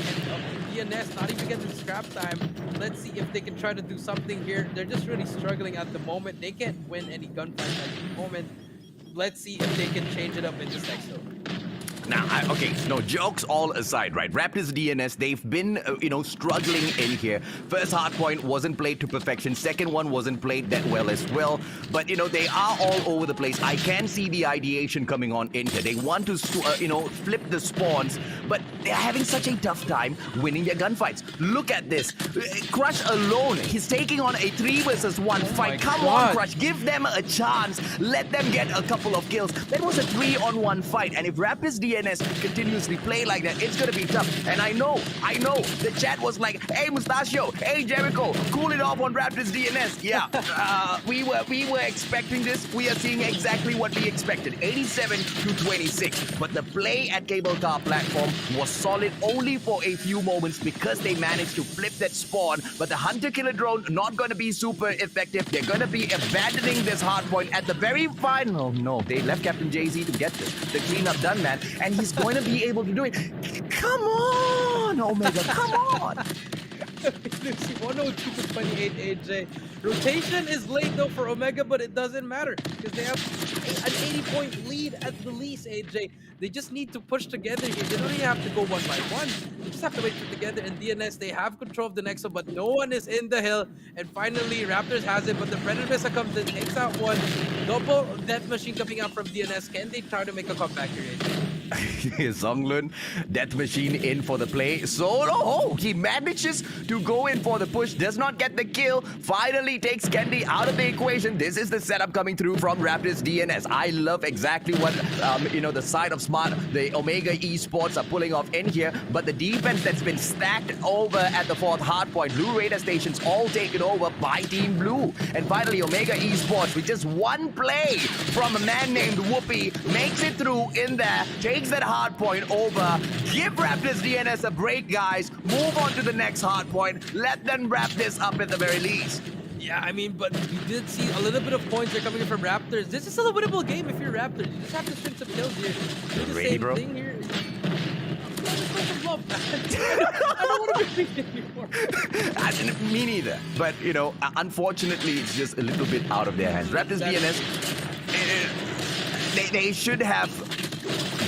DNS not even getting scrap time. Let's see if they can try to do something here. They're just really struggling at the moment. They can't win any gunfights at the moment. Let's see if they can change it up in this next hill. Now, no, jokes all aside, right? Raptors.DNS, they've been, struggling in here. First hard point wasn't played to perfection. Second one wasn't played that well as well. But, they are all over the place. I can see the ideation coming on in here. They want to, flip the spawns, but they're having such a tough time winning their gunfights. Look at this. Crush alone, he's taking on a 3 versus 1 fight. Come on, Crush, give them a chance. Let them get a couple of kills. That was a 3-on-1 fight. And if Raptors.DNS continuously play like that, it's gonna be tough. And I know, the chat was like, hey Mustachio, hey Jericho, cool it off on Raptors.DNS. Yeah, we were expecting this. We are seeing exactly what we expected, 87-26. But the play at Cable Car platform was solid only for a few moments because they managed to flip that spawn. But the Hunter Killer Drone not gonna be super effective. They're gonna be abandoning this hard point at the very final. No, they left Captain Jay-Z to get this. The cleanup done, man. And he's going to be able to do it. Come on, Omega, come on. 102 to 28, AJ. Rotation is late though for Omega, but it doesn't matter because they have an 80-point lead at the least, AJ. They just need to push together here. They don't even have to go 1 by 1. They just have to wait for together. And DNS, they have control of the Nexo, but no one is in the hill. And finally, Raptors has it, but the Predator Missile comes in, takes out 1. Double Death Machine coming out from DNS. Can they try to make a comeback here, AJ? Zonglun, Death Machine in for the play. Solo, he manages to go in for the push, does not get the kill, finally takes Candy out of the equation. This is the setup coming through from Raptors.DNS. I love exactly what, the side of Smart, the Omega Esports are pulling off in here, but the defense that's been stacked over at the 4th hardpoint, Blue Radar stations all taken over by Team Blue. And finally, Omega Esports, with just 1 play from a man named Whoopi, makes it through in there, takes that hard point over. Give Raptors.DNS a break, guys. Move on to the next hard point. Let them wrap this up at the very least. Yeah, I mean, but you did see a little bit of points are coming in from Raptors. This is still a winnable game if you're Raptors. You just have to string some kills here. Do the Ready, same bro? thing here. show some love, man. I don't want to be big anymore. Me neither. But, you know, unfortunately, it's just a little bit out of their hands. Raptors.DNS, they should have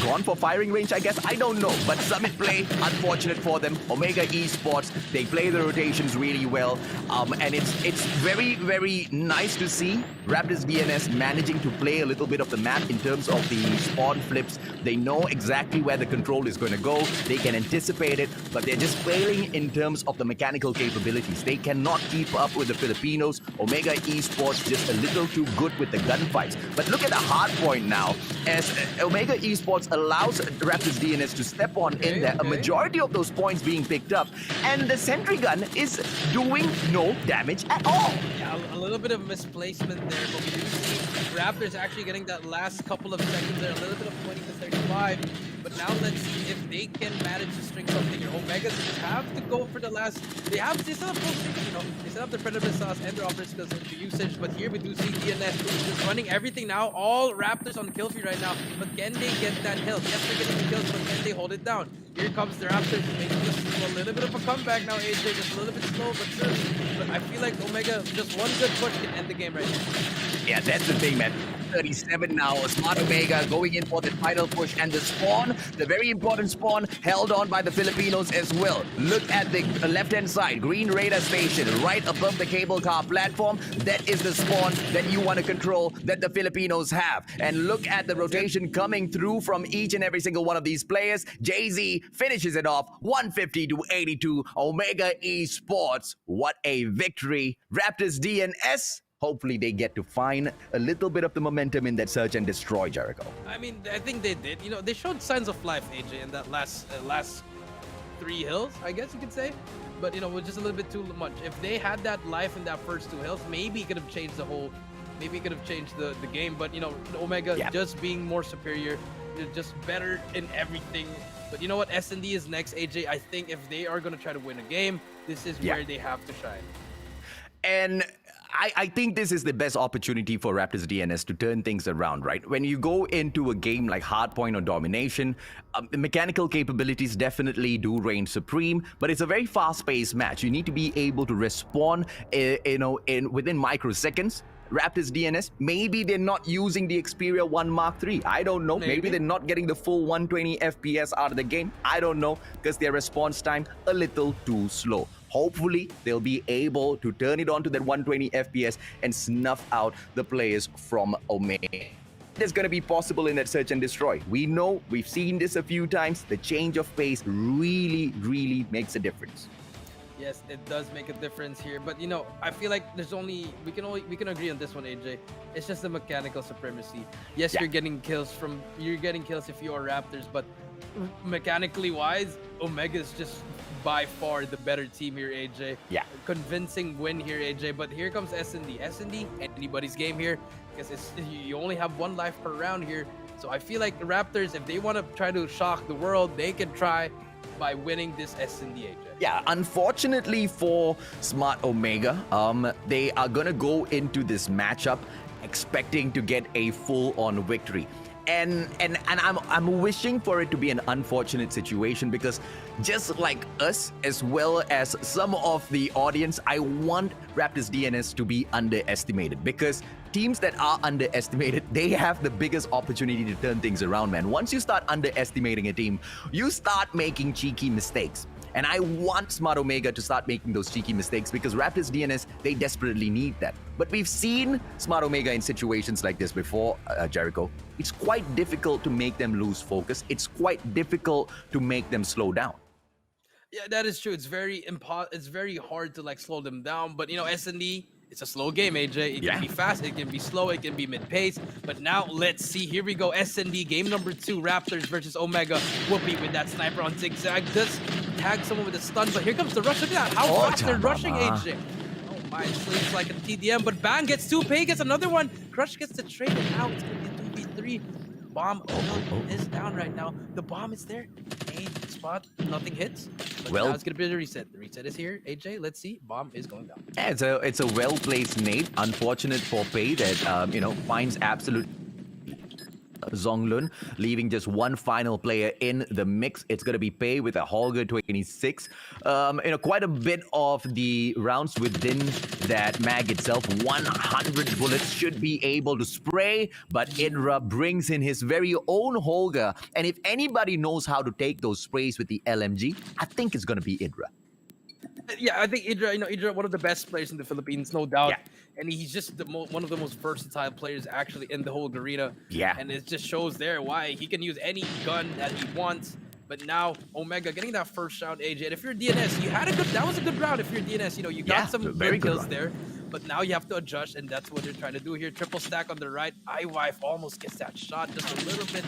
gone for firing range, I guess. I don't know. But Summit play, unfortunate for them. Omega Esports, they play the rotations really well. And it's very, very nice to see Raptors.DNS managing to play a little bit of the map in terms of the spawn flips. They know exactly where the control is going to go. They can anticipate it, but they're just failing in terms of the mechanical capabilities. They cannot keep up with the Filipinos. Omega Esports just a little too good with the gunfights. But look at the hard point now, as Omega Esports allows Raptors.DNS to step on in there. A majority of those points being picked up, and the sentry gun is doing no damage at all. Yeah, a little bit of misplacement there, but we do see Raptors actually getting that last couple of seconds there, a little bit of 20 to 35. But now let's see if they can manage to string something here. Omega just have to go for the last. They still have they still have the Predator sauce and their offers because of the usage. But here we do see DNS just running everything now. All Raptors on kill feed right now. But can they get that hill? Yes, they're getting the kills, but can they hold it down? Here comes the Raptors making just a little bit of a comeback now. AJ just a little bit slow, but sure. But I feel like Omega just one good push can end the game right now. Yeah, that's the thing, man. 37 now. Smart Omega going in for the final push, and the spawn, the very important spawn, held on by the Filipinos as well. Look at the left-hand side, Green Radar Station, right above the cable car platform. That is the spawn that you want to control, that the Filipinos have. And look at the rotation coming through from each and every single one of these players. Jay-Z finishes it off, 150 to 82. Omega Esports, what a victory. Raptors.DNS, hopefully they get to find a little bit of the momentum in that search and destroy, Jericho. I mean, I think they did. You know, they showed signs of life, AJ, in that last 3 hills, I guess you could say. But, you know, it was just a little bit too much. If they had that life in that first 2 hills, maybe it could have changed the whole... Maybe it could have changed the game. But, you know, Omega just being more superior, just better in everything. But you know what? S&D is next, AJ. I think if they are going to try to win a game, this is where they have to shine. And I think this is the best opportunity for Raptors.DNS to turn things around, right? When you go into a game like Hardpoint or Domination, the mechanical capabilities definitely do reign supreme, but it's a very fast-paced match. You need to be able to respond, within microseconds. Raptors.DNS, maybe they're not using the Xperia 1 Mark III. I don't know. Maybe they're not getting the full 120 FPS out of the game. I don't know, because their response time a little too slow. Hopefully, they'll be able to turn it on to that 120 FPS and snuff out the players from Omega. It's going to be possible in that search and destroy. We know, we've seen this a few times. The change of pace really, really makes a difference. Yes, it does make a difference here, but you know, I feel like we can agree on this one, AJ. It's just the mechanical supremacy. Yes, you're getting kills if you are Raptors, but mechanically wise, Omega is just by far the better team here, AJ. Yeah. Convincing win here, AJ. But here comes S&D. S&D, anybody's game here, because you only have 1 life per round here. So I feel like the Raptors, if they want to try to shock the world, they can try by winning this S&D, AJ. Yeah, unfortunately for Smart Omega, they are gonna go into this matchup expecting to get a full-on victory. And I'm wishing for it to be an unfortunate situation, because just like us, as well as some of the audience, I want Raptors.DNS to be underestimated, because teams that are underestimated, they have the biggest opportunity to turn things around, man. Once you start underestimating a team, you start making cheeky mistakes. And I want Smart Omega to start making those cheeky mistakes, because Raptors.DNS, they desperately need that. But we've seen Smart Omega in situations like this before, Jericho. It's quite difficult to make them lose focus. It's quite difficult to make them slow down. Yeah, that is true. It's very hard to like slow them down. But you know, S&D, it's a slow game, AJ. It can be fast, it can be slow, it can be mid-pace. But now, let's see. Here we go. S&D, game number 2, Raptors versus Omega. Whoopi with that sniper on zigzag. Does tag someone with a stun, but here comes the rush. Look at that. How fast they're rushing, AJ. Oh my, it's like a TDM, but Bang gets 2, Pay gets another one. Crush gets the trade, and now it's going to be a 2v3. Bomb is down right now. The bomb is there. Aim, spot, nothing hits. But now it's gonna be the reset. The reset is here. AJ, let's see. Bomb is going down. Yeah, it's a well-placed nade. Unfortunate for Pei that finds absolute Zonglun, leaving just one final player in the mix. It's going to be Pei with a Holger 26. Quite a bit of the rounds within that mag itself. 100 bullets should be able to spray, but Idra brings in his very own Holger. And if anybody knows how to take those sprays with the LMG, I think it's going to be Idra. Yeah, I think Idra, one of the best players in the Philippines, no doubt. Yeah. And he's just one of the most versatile players actually in the whole Garena. Yeah. And it just shows there why he can use any gun that he wants. But now Omega getting that first round, AJ. And if you're DNS, that was a good round. If you're DNS, you got some very good kills there. But now you have to adjust, and that's what they're trying to do here. Triple stack on the right. iWife almost gets that shot just a little bit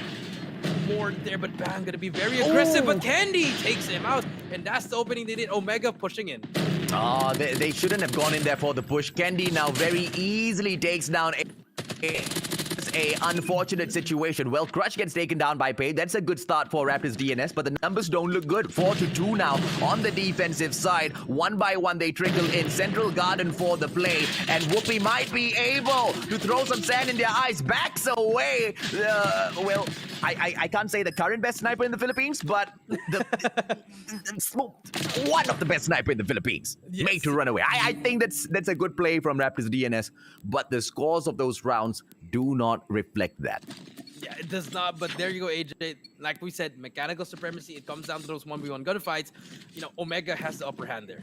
more there, but Bang gonna be very aggressive. But Candy takes him out, and that's the opening they did. Omega pushing in. They shouldn't have gone in there for the push. Candy now very easily takes down a unfortunate situation. Well, Crush gets taken down by Pei. That's a good start for Raptors.DNS, but the numbers don't look good. 4-2 now on the defensive side. One by one, they trickle in. Central Garden for the play, and Whoopi might be able to throw some sand in their eyes. Backs away. I can't say the current best sniper in the Philippines, but one of the best sniper in the Philippines. Yes. Made to run away. I think that's a good play from Raptors.DNS, but the scores of those rounds do not reflect that. Yeah, it does not, but there you go, AJ. Like we said, mechanical supremacy, it comes down to those 1v1 gunfights. Omega has the upper hand there.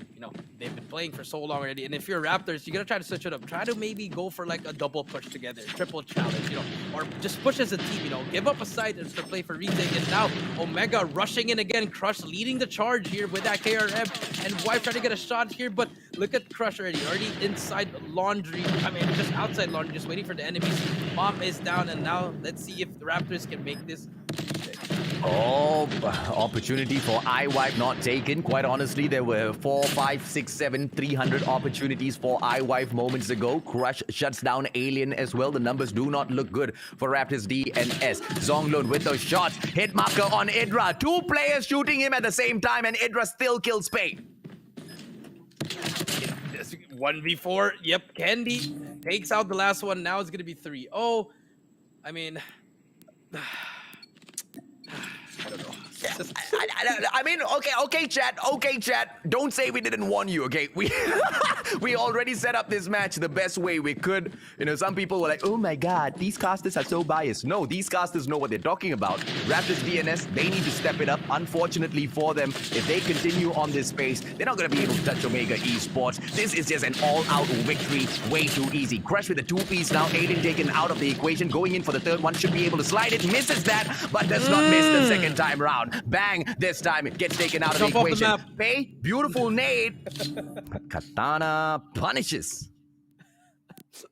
They've been playing for so long already, and if you're Raptors, you gotta try to switch it up. Try to maybe go for like a double push together, triple challenge, or just push as a team, give up a side and play for retake. And now Omega rushing in again, Crush leading the charge here with that KRM, and Wife trying to get a shot here, but look at Crush already inside Laundry. Just outside Laundry, just waiting for the enemies. Bomb is down, and now let's see if the Raptors can make this. Opportunity for iWife not taken. Quite honestly, there were 4, 5, 6, 7, 300 opportunities for iWife moments ago. Crush shuts down Alien as well. The numbers do not look good for Raptors.DNS. Zonglun with those shots. Hit marker on Idra. 2 players shooting him at the same time, and Idra still kills Pei. 1v4. Yep, Candy takes out the last one. Now it's going to be 3-0. I don't know. Okay, chat. Don't say we didn't warn you, okay? We already set up this match the best way we could. Some people were like, oh my god, these casters are so biased. No, these casters know what they're talking about. Raptors.DNS, they need to step it up. Unfortunately for them, if they continue on this pace, they're not going to be able to touch Omega Esports. This is just an all-out victory. Way too easy. Crush with the 2-piece now. Alien taken out of the equation. Going in for the third one. Should be able to slide it. Misses that, but does not miss the second time round. Bang, this time it gets taken out of the equation. Pei, beautiful nade. Katana punishes.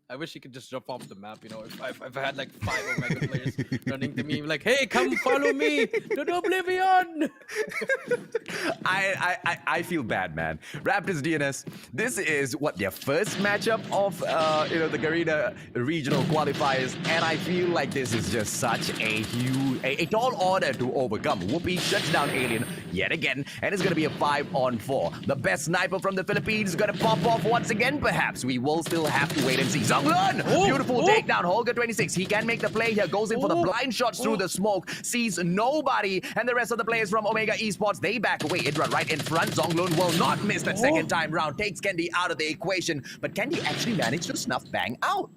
I wish he could just jump off the map, if I had like 5 Omega players running to me like, hey, come follow me to Oblivion. I feel bad, man. Raptors.DNS, this is what their first matchup of the Garena regional qualifiers, and I feel like this is just such a tall order to overcome. Whoopi shuts down Alien yet again, and it's gonna be a 5-on-4. The best sniper from the Philippines is gonna pop off once again, perhaps. We will still have to wait and see. Zonglun! Beautiful takedown. Holger 26. He can make the play here. Goes in for the blind shots through the smoke. Sees nobody. And the rest of the players from Omega Esports, they back away. Idra right in front. Zonglun will not miss that second time round. Takes Candy out of the equation. But Candy actually managed to snuff Bang out.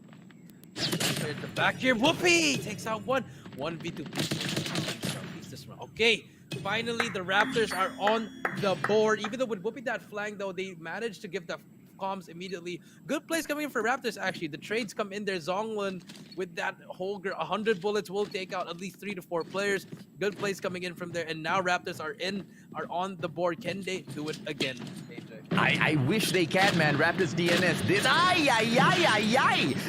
At the back here. Whoopi takes out 1v2. Okay. Finally, the Raptors are on the board. Even though with Whoopi that flank, though, they managed to give the comms immediately. Good plays coming in for Raptors, actually. The trades come in there. Zonglun with that Holger, 100 bullets will take out at least 3 to 4 players. Good plays coming in from there. And now Raptors are on the board. Can they do it again, AJ? I wish they can, man. Raptors.DNS. This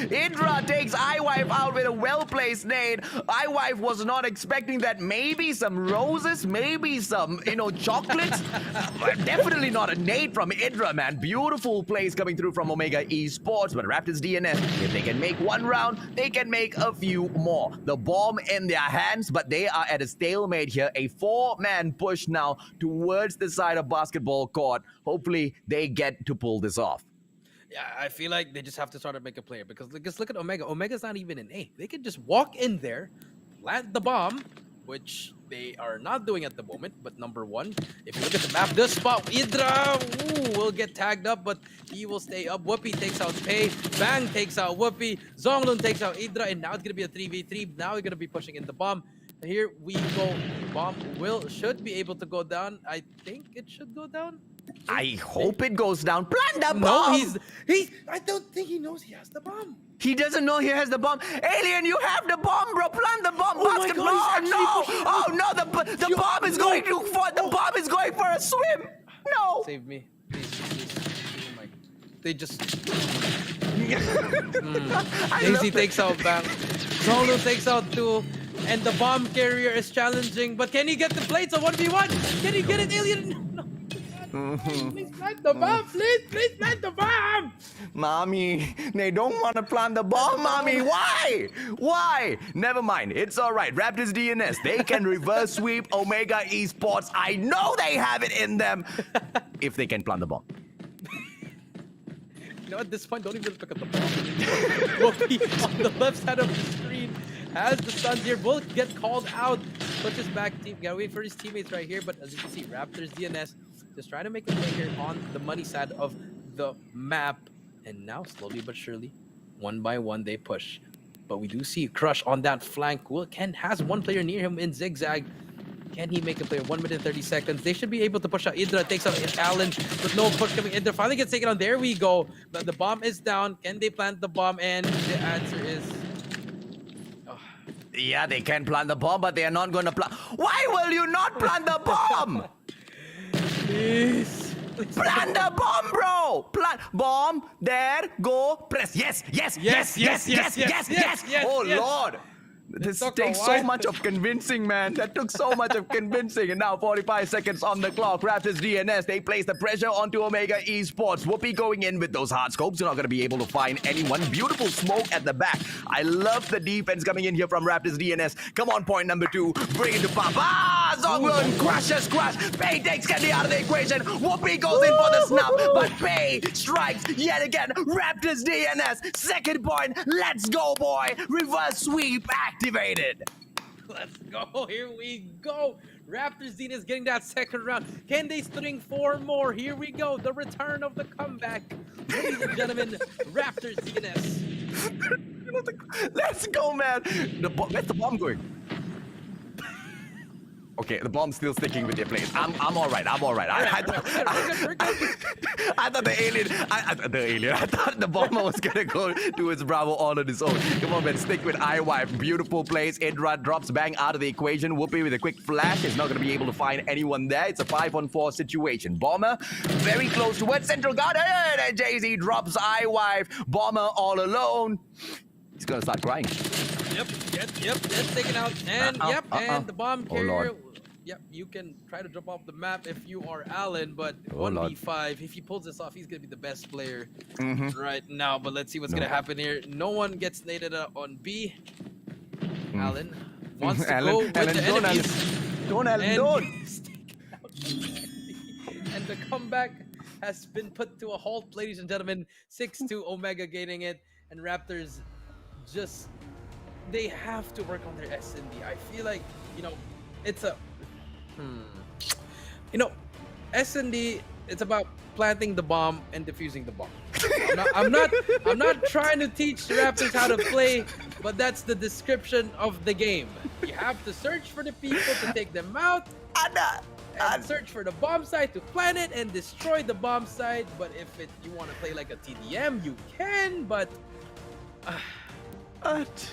Idra takes iWife out with a well-placed nade. iWife was not expecting that. Maybe some roses, maybe some, chocolates. Definitely not a nade from Idra, man. Beautiful plays coming through from Omega Esports. But Raptors.DNS, if they can make one round, they can make a few more. The bomb in their hands, but they are at a stalemate here. A 4-man push now towards the side of basketball court. Hopefully, they get to pull this off. Yeah, I feel like they just have to start to make a player because look at Omega. Omega's not even an A. They could just walk in there, plant the bomb, which they are not doing at the moment. But number one, if you look at the map, this spot, Idra will get tagged up, but he will stay up. Whoopi takes out Pei. Bang takes out Whoopi. Zonglun takes out Idra, and now it's going to be a 3v3. Now we're going to be pushing in the bomb. Here we go. Bomb should be able to go down. I think it should go down. I hope it goes down. Plant the bomb! No, I don't think he knows he has the bomb. He doesn't know he has the bomb. Alien, you have the bomb, bro. Plant the bomb. Oh my God, he's no! Oh no! The bomb is going for a swim. No! Save me, please. Oh my! They just. Daisy takes out Bang. Solo takes out 2. And the bomb carrier is challenging, but can he get the plates on 1v1? Can he get it, Alien? No. Please plant the bomb, please plant the bomb! Mommy, they don't want to plant the bomb, Mommy. Why? Never mind. It's all right. Raptors.DNS, they can reverse sweep Omega Esports. I know they have it in them. If they can plant the bomb. You know, at this point, don't even pick up the bomb. Whoopi on the left side of the screen has the stuns here. Will get called out. Pushes back. Gotta wait for his teammates right here. But as you can see, Raptors.DNS just trying to make a play here on the money side of the map. And now, slowly but surely, one by one, they push. But we do see Crush on that flank. Will Ken has one player near him in Zigzag. Can he make a play? 1 minute 30 seconds. They should be able to push out. Idra takes out Allen with no push coming. Idra finally gets taken on. There we go. But the bomb is down. Can they plant the bomb? And the answer is... Yeah, they can plant the bomb, but they are not going to plant. Why will you not plant the bomb? Please. Plant the bomb, bro. Plant bomb. There. Go. Press. Yes. Oh, Lord. This takes so much of convincing, man. That took so much of convincing. And now 45 seconds on the clock. Raptors.DNS, they place the pressure onto Omega Esports. Whoopi going in with those hard scopes. You're not going to be able to find anyone. Beautiful smoke at the back. I love the defense coming in here from Raptors.DNS. Come on, point number 2. Bring it to Papa. Zonglun crushes. Pei takes Candy out of the equation. Whoopi goes in for the snap. But Pei strikes yet again. Raptors.DNS, second point. Let's go, boy. Reverse sweep activated. Let's go. Here we go. Raptors.DNS getting that second round. Can they string 4 more? Here we go. The return of the comeback. Ladies and gentlemen, Raptors.DNS. Let's go, man. Where's the bomb going? Okay, the bomb's still sticking with their place. I'm all right. I thought the alien. I thought the bomber was gonna go to its Bravo all on his own. Come on, man, stick with iWife. Beautiful plays. Idra drops Bang out of the equation. Whoopi with a quick flash is not gonna be able to find anyone there. It's a 5-on-4 situation. Bomber very close towards central guard. And Jay-Z drops iWife. Bomber all alone. He's gonna start crying. Yep. That's taken out. And and the bomb carrier. Yep, you can try to jump off the map if you are Allen, but 1v5, if he pulls this off, he's going to be the best player right now. But let's see what's going to happen here. No one gets naded on B. Allen wants to go with the enemies. Don't. And the comeback has been put to a halt, ladies and gentlemen. 6-2 Omega gaining it. And Raptors just, they have to work on their S&D. I feel like, it's a... S&D, it's about planting the bomb and defusing the bomb. I'm not trying to teach the Raptors how to play, but that's the description of the game. You have to search for the people to take them out, and search for the bomb site to plant it and destroy the bomb site. But if you want to play like a TDM, you can, but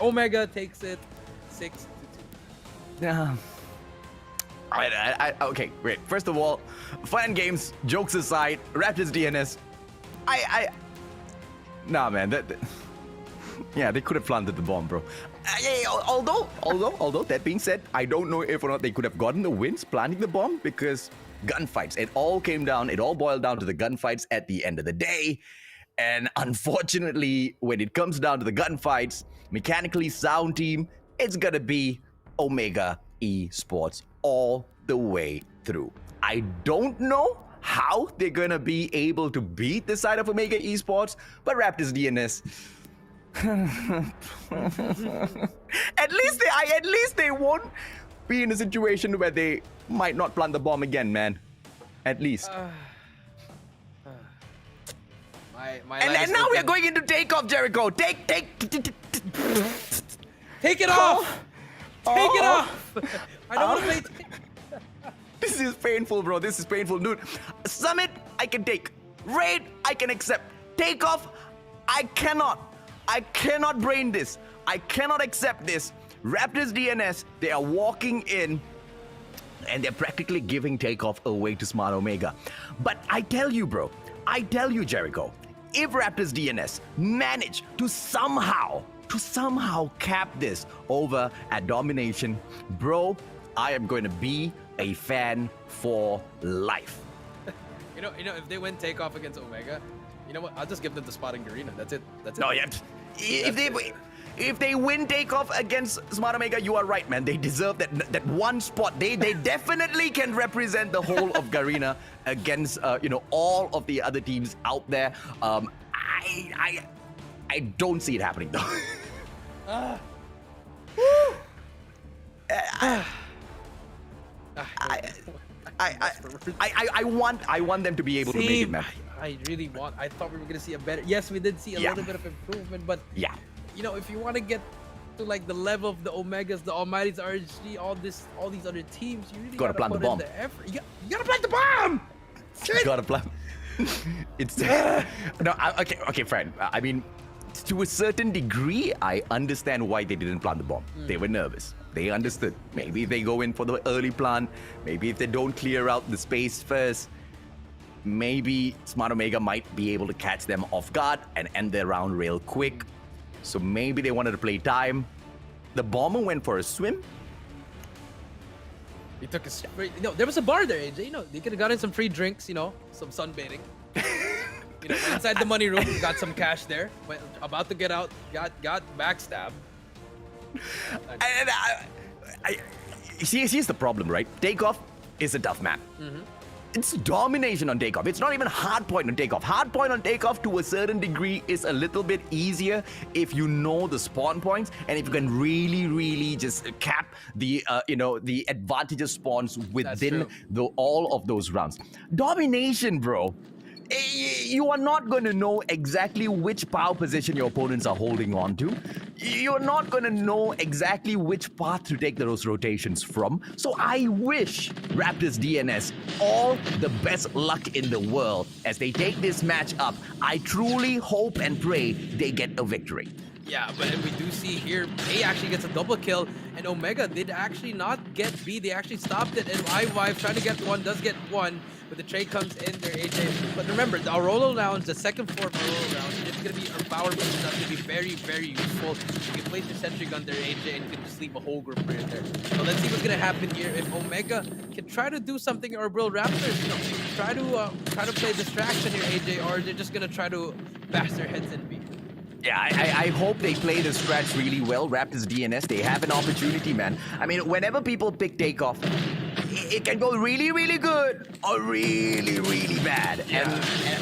Omega takes it 6-2. Yeah. Okay, great. First of all, fun and games, jokes aside, Raptors.DNS. Nah, man. Yeah, they could have planted the bomb, bro. Although that being said, I don't know if or not they could have gotten the wins planting the bomb because gunfights. It all boiled down to the gunfights at the end of the day. And unfortunately, when it comes down to the gunfights, mechanically sound team, it's gonna be Omega Esports all the way through. I don't know how they're gonna be able to beat the side of Omega Esports, but Raptors.DNS, At least they won't be in a situation where they might not plant the bomb again, man. At least. And now we are going into takeoff, Jericho. Take it off. Take it off. I don't want to play. This is painful, bro. This is painful, dude. Summit, I can take. Raid, I can accept. Takeoff, I cannot. I cannot brain this. I cannot accept this. Raptors.DNS, they are walking in and they're practically giving takeoff away to Smart Omega. But I tell you, bro, I tell you, Jericho, if Raptors.DNS manage to somehow cap this over at Domination, bro, I am going to be a fan for life. You know, if they win takeoff against Omega, you know what? I'll just give them the spot in Garena. That's it. No, yeah. If they win takeoff against Smart Omega, you are right, man. They deserve that one spot. They definitely can represent the whole of Garena against all of the other teams out there. I don't see it happening though. I want them to be able to make it, man. I really want. I thought we were gonna see a better. Yes, we did see a little bit of improvement, but yeah, if you want to get to like the level of the Omegas, the Almighties, RHG, all these other teams, you really gotta plant the bomb. You gotta plant the bomb. You gotta plant. It's no. Okay, friend. I mean, to a certain degree, I understand why they didn't plant the bomb. They were nervous. They understood. Maybe if they go in for the early plant, maybe if they don't clear out the space first, maybe Smart Omega might be able to catch them off guard and end their round real quick. So maybe they wanted to play time. The bomber went for a swim. He took a straight. There was a bar there, AJ. They could have gotten some free drinks. Some sunbathing. Went inside the money room, got some cash there. Went about to get out, got backstabbed. And here's the problem, right? Takeoff is a tough map. It's domination on takeoff. It's not even hardpoint on takeoff. Hardpoint on takeoff to a certain degree is a little bit easier if you know the spawn points and if you can really just cap the the advantageous spawns within all of those rounds. Domination, bro. You are not going to know exactly which power position your opponents are holding on to. You're not going to know exactly which path to take those rotations from. So I wish Raptors.DNS all the best luck in the world as they take this match up. I truly hope and pray they get a victory. Yeah, but we do see here, A actually gets a double kill, and Omega did actually not get B. They actually stopped it, and iWife trying to get one, does get one, but the trade comes in there, AJ. But remember, the Aurora rounds, the second floor Aurora rounds, it's going to be a power boost that's going to be very, very useful. You can place your sentry gun there, AJ, and you can just leave a whole group right there. So let's see what's going to happen here. If Omega can try to do something, or Brill Raptors, try to play distraction here, AJ, or they're just going to try to bash their heads in B. Yeah, I hope they play the strats really well. Raptors.DNS, they have an opportunity, man. I mean, whenever people pick takeoff, it can go really, really good or really, really bad. And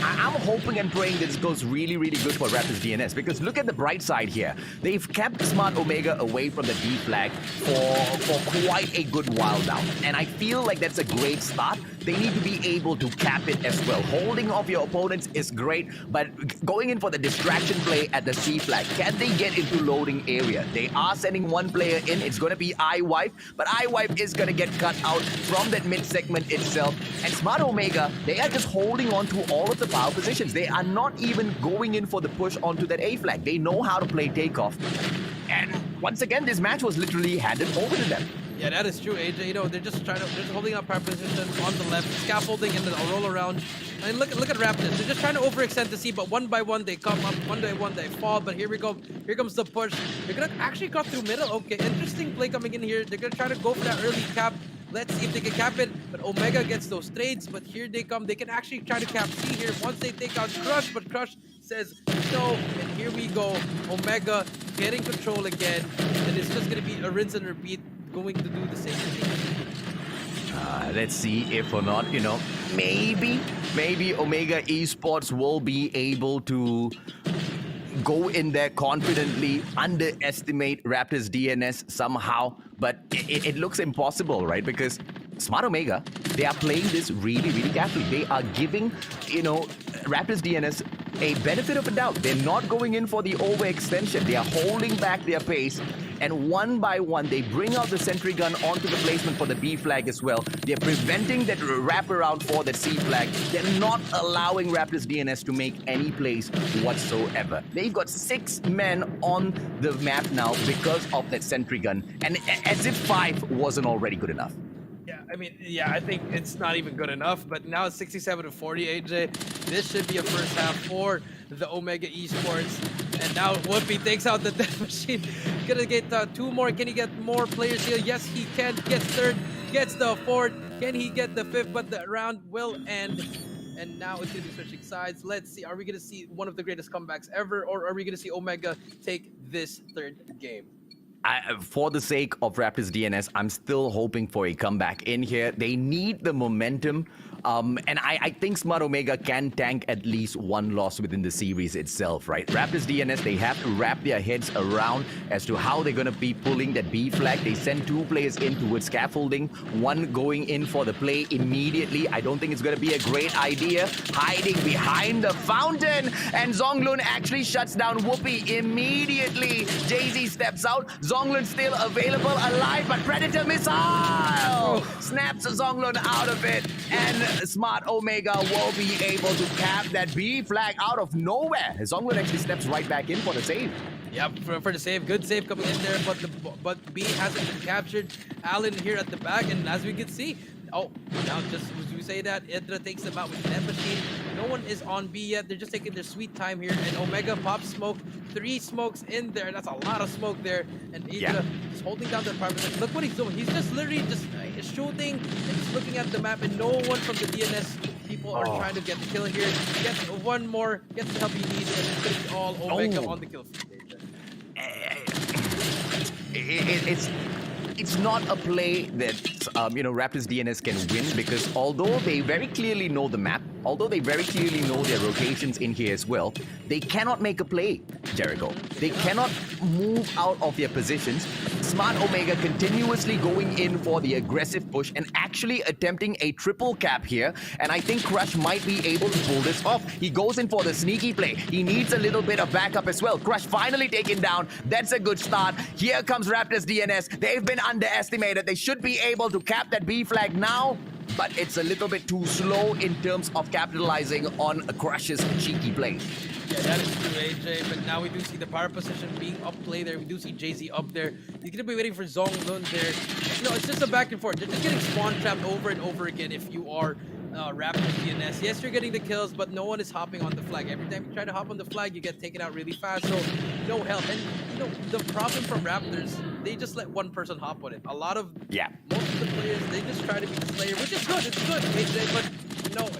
I'm hoping and praying that this goes really, really good for Raptors.DNS because look at the bright side here. They've kept Smart Omega away from the D flag for quite a good while now. And I feel like that's a great start. They need to be able to cap it as well. Holding off your opponents is great, but going in for the distraction play at the C flag, can they get into loading area? They are sending one player in. It's going to be iWife, but iWife is going to get cut out from that mid segment itself. And Smart Omega, they are just holding on to all of the power positions. They are not even going in for the push onto that A flag. They know how to play takeoff. And once again, this match was literally handed over to them. Yeah, that is true, AJ. They're just holding up power position on the left, scaffolding in the roll around. And look at Raptors. They're just trying to overextend to see, but one by one they come up, one by one they fall. But here we go. Here comes the push. They're gonna actually cut through middle. Okay, interesting play coming in here. They're gonna try to go for that early cap. Let's see if they can cap it. But Omega gets those trades. But here they come. They can actually try to cap C here once they take out Crush. But Crush says no. And here we go. Omega getting control again. And it's just gonna be a rinse and repeat. Going to do the same thing. Let's see if or not, maybe Omega Esports will be able to, go in there confidently, underestimate Raptors DNS somehow, but it looks impossible, right? Because Smart Omega, they are playing this really, really carefully. They are giving, Raptors DNS a benefit of a doubt. They're not going in for the overextension. They are holding back their pace. And one by one, they bring out the sentry gun onto the placement for the B flag as well. They're preventing that wraparound for the C flag. They're not allowing Raptors DNS to make any plays whatsoever. They've got 6 men on the map now because of that sentry gun. And as if 5 wasn't already good enough. Yeah, I think it's not even good enough, but now it's 67 to 40, AJ. This should be a first half for the Omega Esports. And now Whoopi takes out the death machine. Gonna get 2 more. Can he get more players here? Yes, he can. Gets 3rd, gets the 4th. Can he get the 5th? But the round will end. And now it's gonna be switching sides. Let's see, are we gonna see one of the greatest comebacks ever, or are we gonna see Omega take this 3rd game? For the sake of Raptors DNS, I'm still hoping for a comeback in here. They need the momentum. And I think Smart Omega can tank at least 1 loss within the series itself, right? Raptors DNS, they have to wrap their heads around as to how they're going to be pulling that B flag. They send 2 players in towards scaffolding, 1 going in for the play immediately. I don't think it's going to be a great idea. Hiding behind the fountain. And Zonglun actually shuts down Whoopi immediately. Jay-Z steps out. Zonglun still available, alive, but Predator missile snaps Zonglun out of it. And Smart Omega will be able to cap that B flag out of nowhere. Zonglun actually steps right back in for the save. Yep, for the save. Good save coming in there, but B hasn't been captured. Allen here at the back, and as we can see, now just as we say that, Idra takes them out with the net machine. No one is on B yet. They're just taking their sweet time here, and Omega pops smoke. 3 smokes in there. That's a lot of smoke there. And Idra is holding down the private. Look what he's doing. He's just literally just shooting and just looking at the map, and no one from the DNS people are trying to get the kill here. Gets 1 more, gets the help he needs, and it's going to be all Omega on the kill feed. It's not a play that Raptors DNS can win, because although they very clearly know the map, although they very clearly know their rotations in here as well, they cannot make a play, Jericho. They cannot move out of their positions. Smart Omega continuously going in for the aggressive push and actually attempting a triple cap here. And I think Crush might be able to pull this off. He goes in for the sneaky play. He needs a little bit of backup as well. Crush finally taken down. That's a good start. Here comes Raptors DNS. They've been underestimated. They should be able to cap that B flag now, but it's a little bit too slow in terms of capitalizing on Crush's cheeky play. Yeah, that is true, AJ. But now we do see the power position being up play there. We do see Jay-Z up there. He's going to be waiting for Zonglun there. It's just a back and forth. You're just getting spawn trapped over and over again if you are Raptors DNS. Yes, you're getting the kills, but no one is hopping on the flag. Every time you try to hop on the flag, you get taken out really fast. So no help. And the problem from Raptors, they just let 1 person hop on it. Most of the players, they just try to be the Slayer, which is good. It's good, AJ, but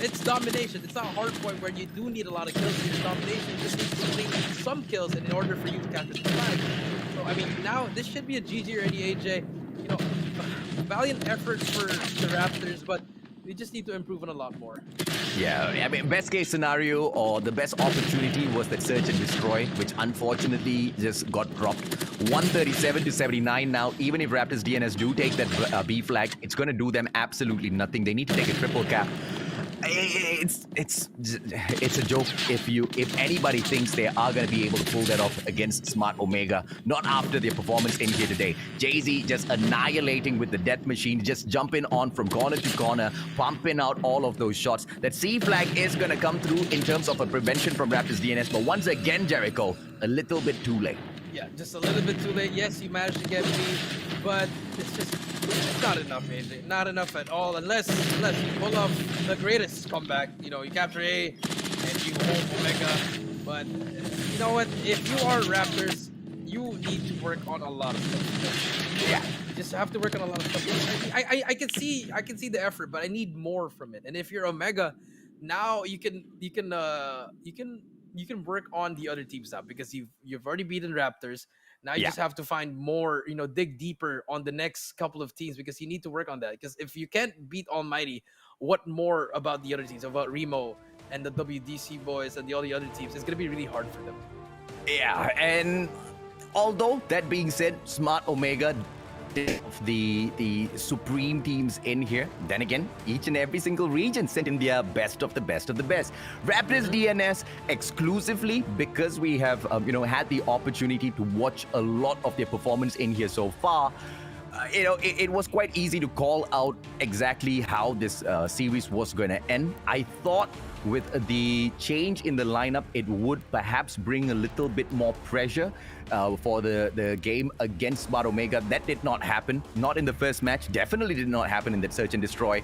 it's domination. It's not hardpoint where you do need a lot of kills. It's domination. You just need to bring some kills in order for you to capture the flag. So I mean, now this should be a GG already, AJ. Valiant efforts for the Raptors, but we just need to improve on a lot more. Yeah, I mean, best case scenario or the best opportunity was that search and destroy, which unfortunately just got dropped. 137 to 79 now. Even if Raptors DNS do take that B flag, it's going to do them absolutely nothing. They need to take a triple cap. It's a joke if anybody thinks they are going to be able to pull that off against Smart Omega. Not after their performance in here today. Jay-Z just annihilating with the death machine, just jumping on from corner to corner, pumping out all of those shots. That C flag is going to come through in terms of a prevention from Raptors DNS, but once again, Jericho, a little bit too late. Yeah, just a little bit too late. Yes, you managed to get me, but it's not enough, AJ. Not enough at all, unless you pull off the greatest comeback. You capture A and you hold Omega. But you know what? If you are Raptors, you need to work on a lot of stuff. Yeah, you just have to work on a lot of stuff. I can see the effort, but I need more from it. And if you're Omega, now you can work on the other teams now, because you've already beaten Raptors. Now you just have to find more, dig deeper on the next couple of teams, because you need to work on that. Because if you can't beat Almighty, what more about the other teams, about Rimo and the WDC boys and all the other teams? It's going to be really hard for them. Yeah, and although that being said, Smart Omega the supreme teams in here. Then again, each and every single region sent in their best of the best of the best. Raptors.DNS exclusively because we have had the opportunity to watch a lot of their performance in here so far. It was quite easy to call out exactly how this series was going to end. I thought with the change in the lineup, it would perhaps bring a little bit more pressure for the game against Smart Omega. That did not happen. Not in the first match. Definitely did not happen in that Search and Destroy.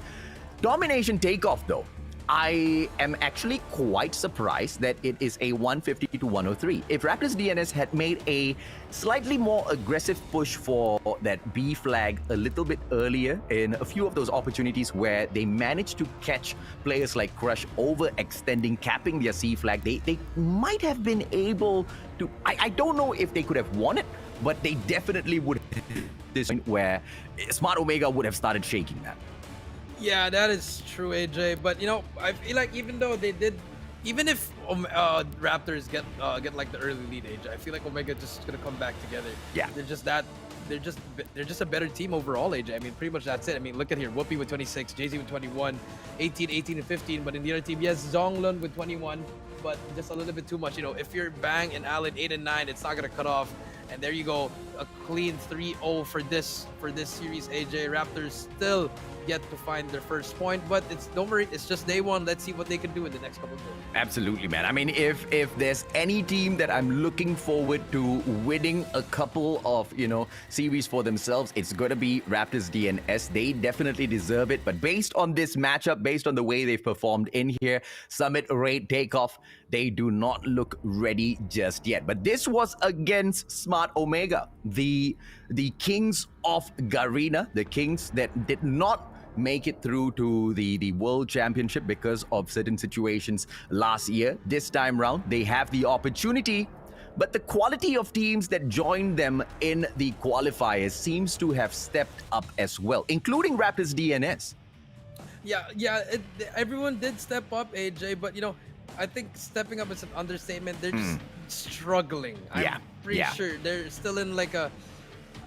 Domination takeoff, though. I am actually quite surprised that it is a 150 to 103. If Raptors.DNS had made a slightly more aggressive push for that B flag a little bit earlier in a few of those opportunities where they managed to catch players like Crush overextending, capping their C flag, they might have been able to... I don't know if they could have won it, but they definitely would have this point where Smart Omega would have started shaking that. Yeah, that is true, AJ. But I feel like even though they did, even if Raptors get like the early lead, AJ, I feel like Omega just gonna come back together. Yeah, they're just a better team overall, AJ. I mean, pretty much that's it. I mean, look at here, Whoopi with 26, Jay-Z with 21, 18, 18, and 15. But in the other team, yes, Zonglun with 21, but just a little bit too much. If you're Bang and Allen 8 and 9, it's not gonna cut off. And there you go, a clean 3-0 for this series, AJ. Raptors still yet to find their first point, but don't worry, it's just day one. Let's see what they can do in the next couple of days. Absolutely, man. I mean, if there's any team that I'm looking forward to winning a couple of series for themselves, it's gonna be Raptors.DNS. They definitely deserve it. But based on this matchup, based on the way they've performed in here, Summit, Raid, Takeoff, they do not look ready just yet. But this was against Smart Omega, the kings of Garena, the kings that did not make it through to the World Championship because of certain situations last year. This time round, they have the opportunity, but the quality of teams that joined them in the qualifiers seems to have stepped up as well, including Raptors.DNS. Yeah, everyone did step up, AJ, but I think stepping up is an understatement. They're just struggling. I'm pretty sure they're still in like a...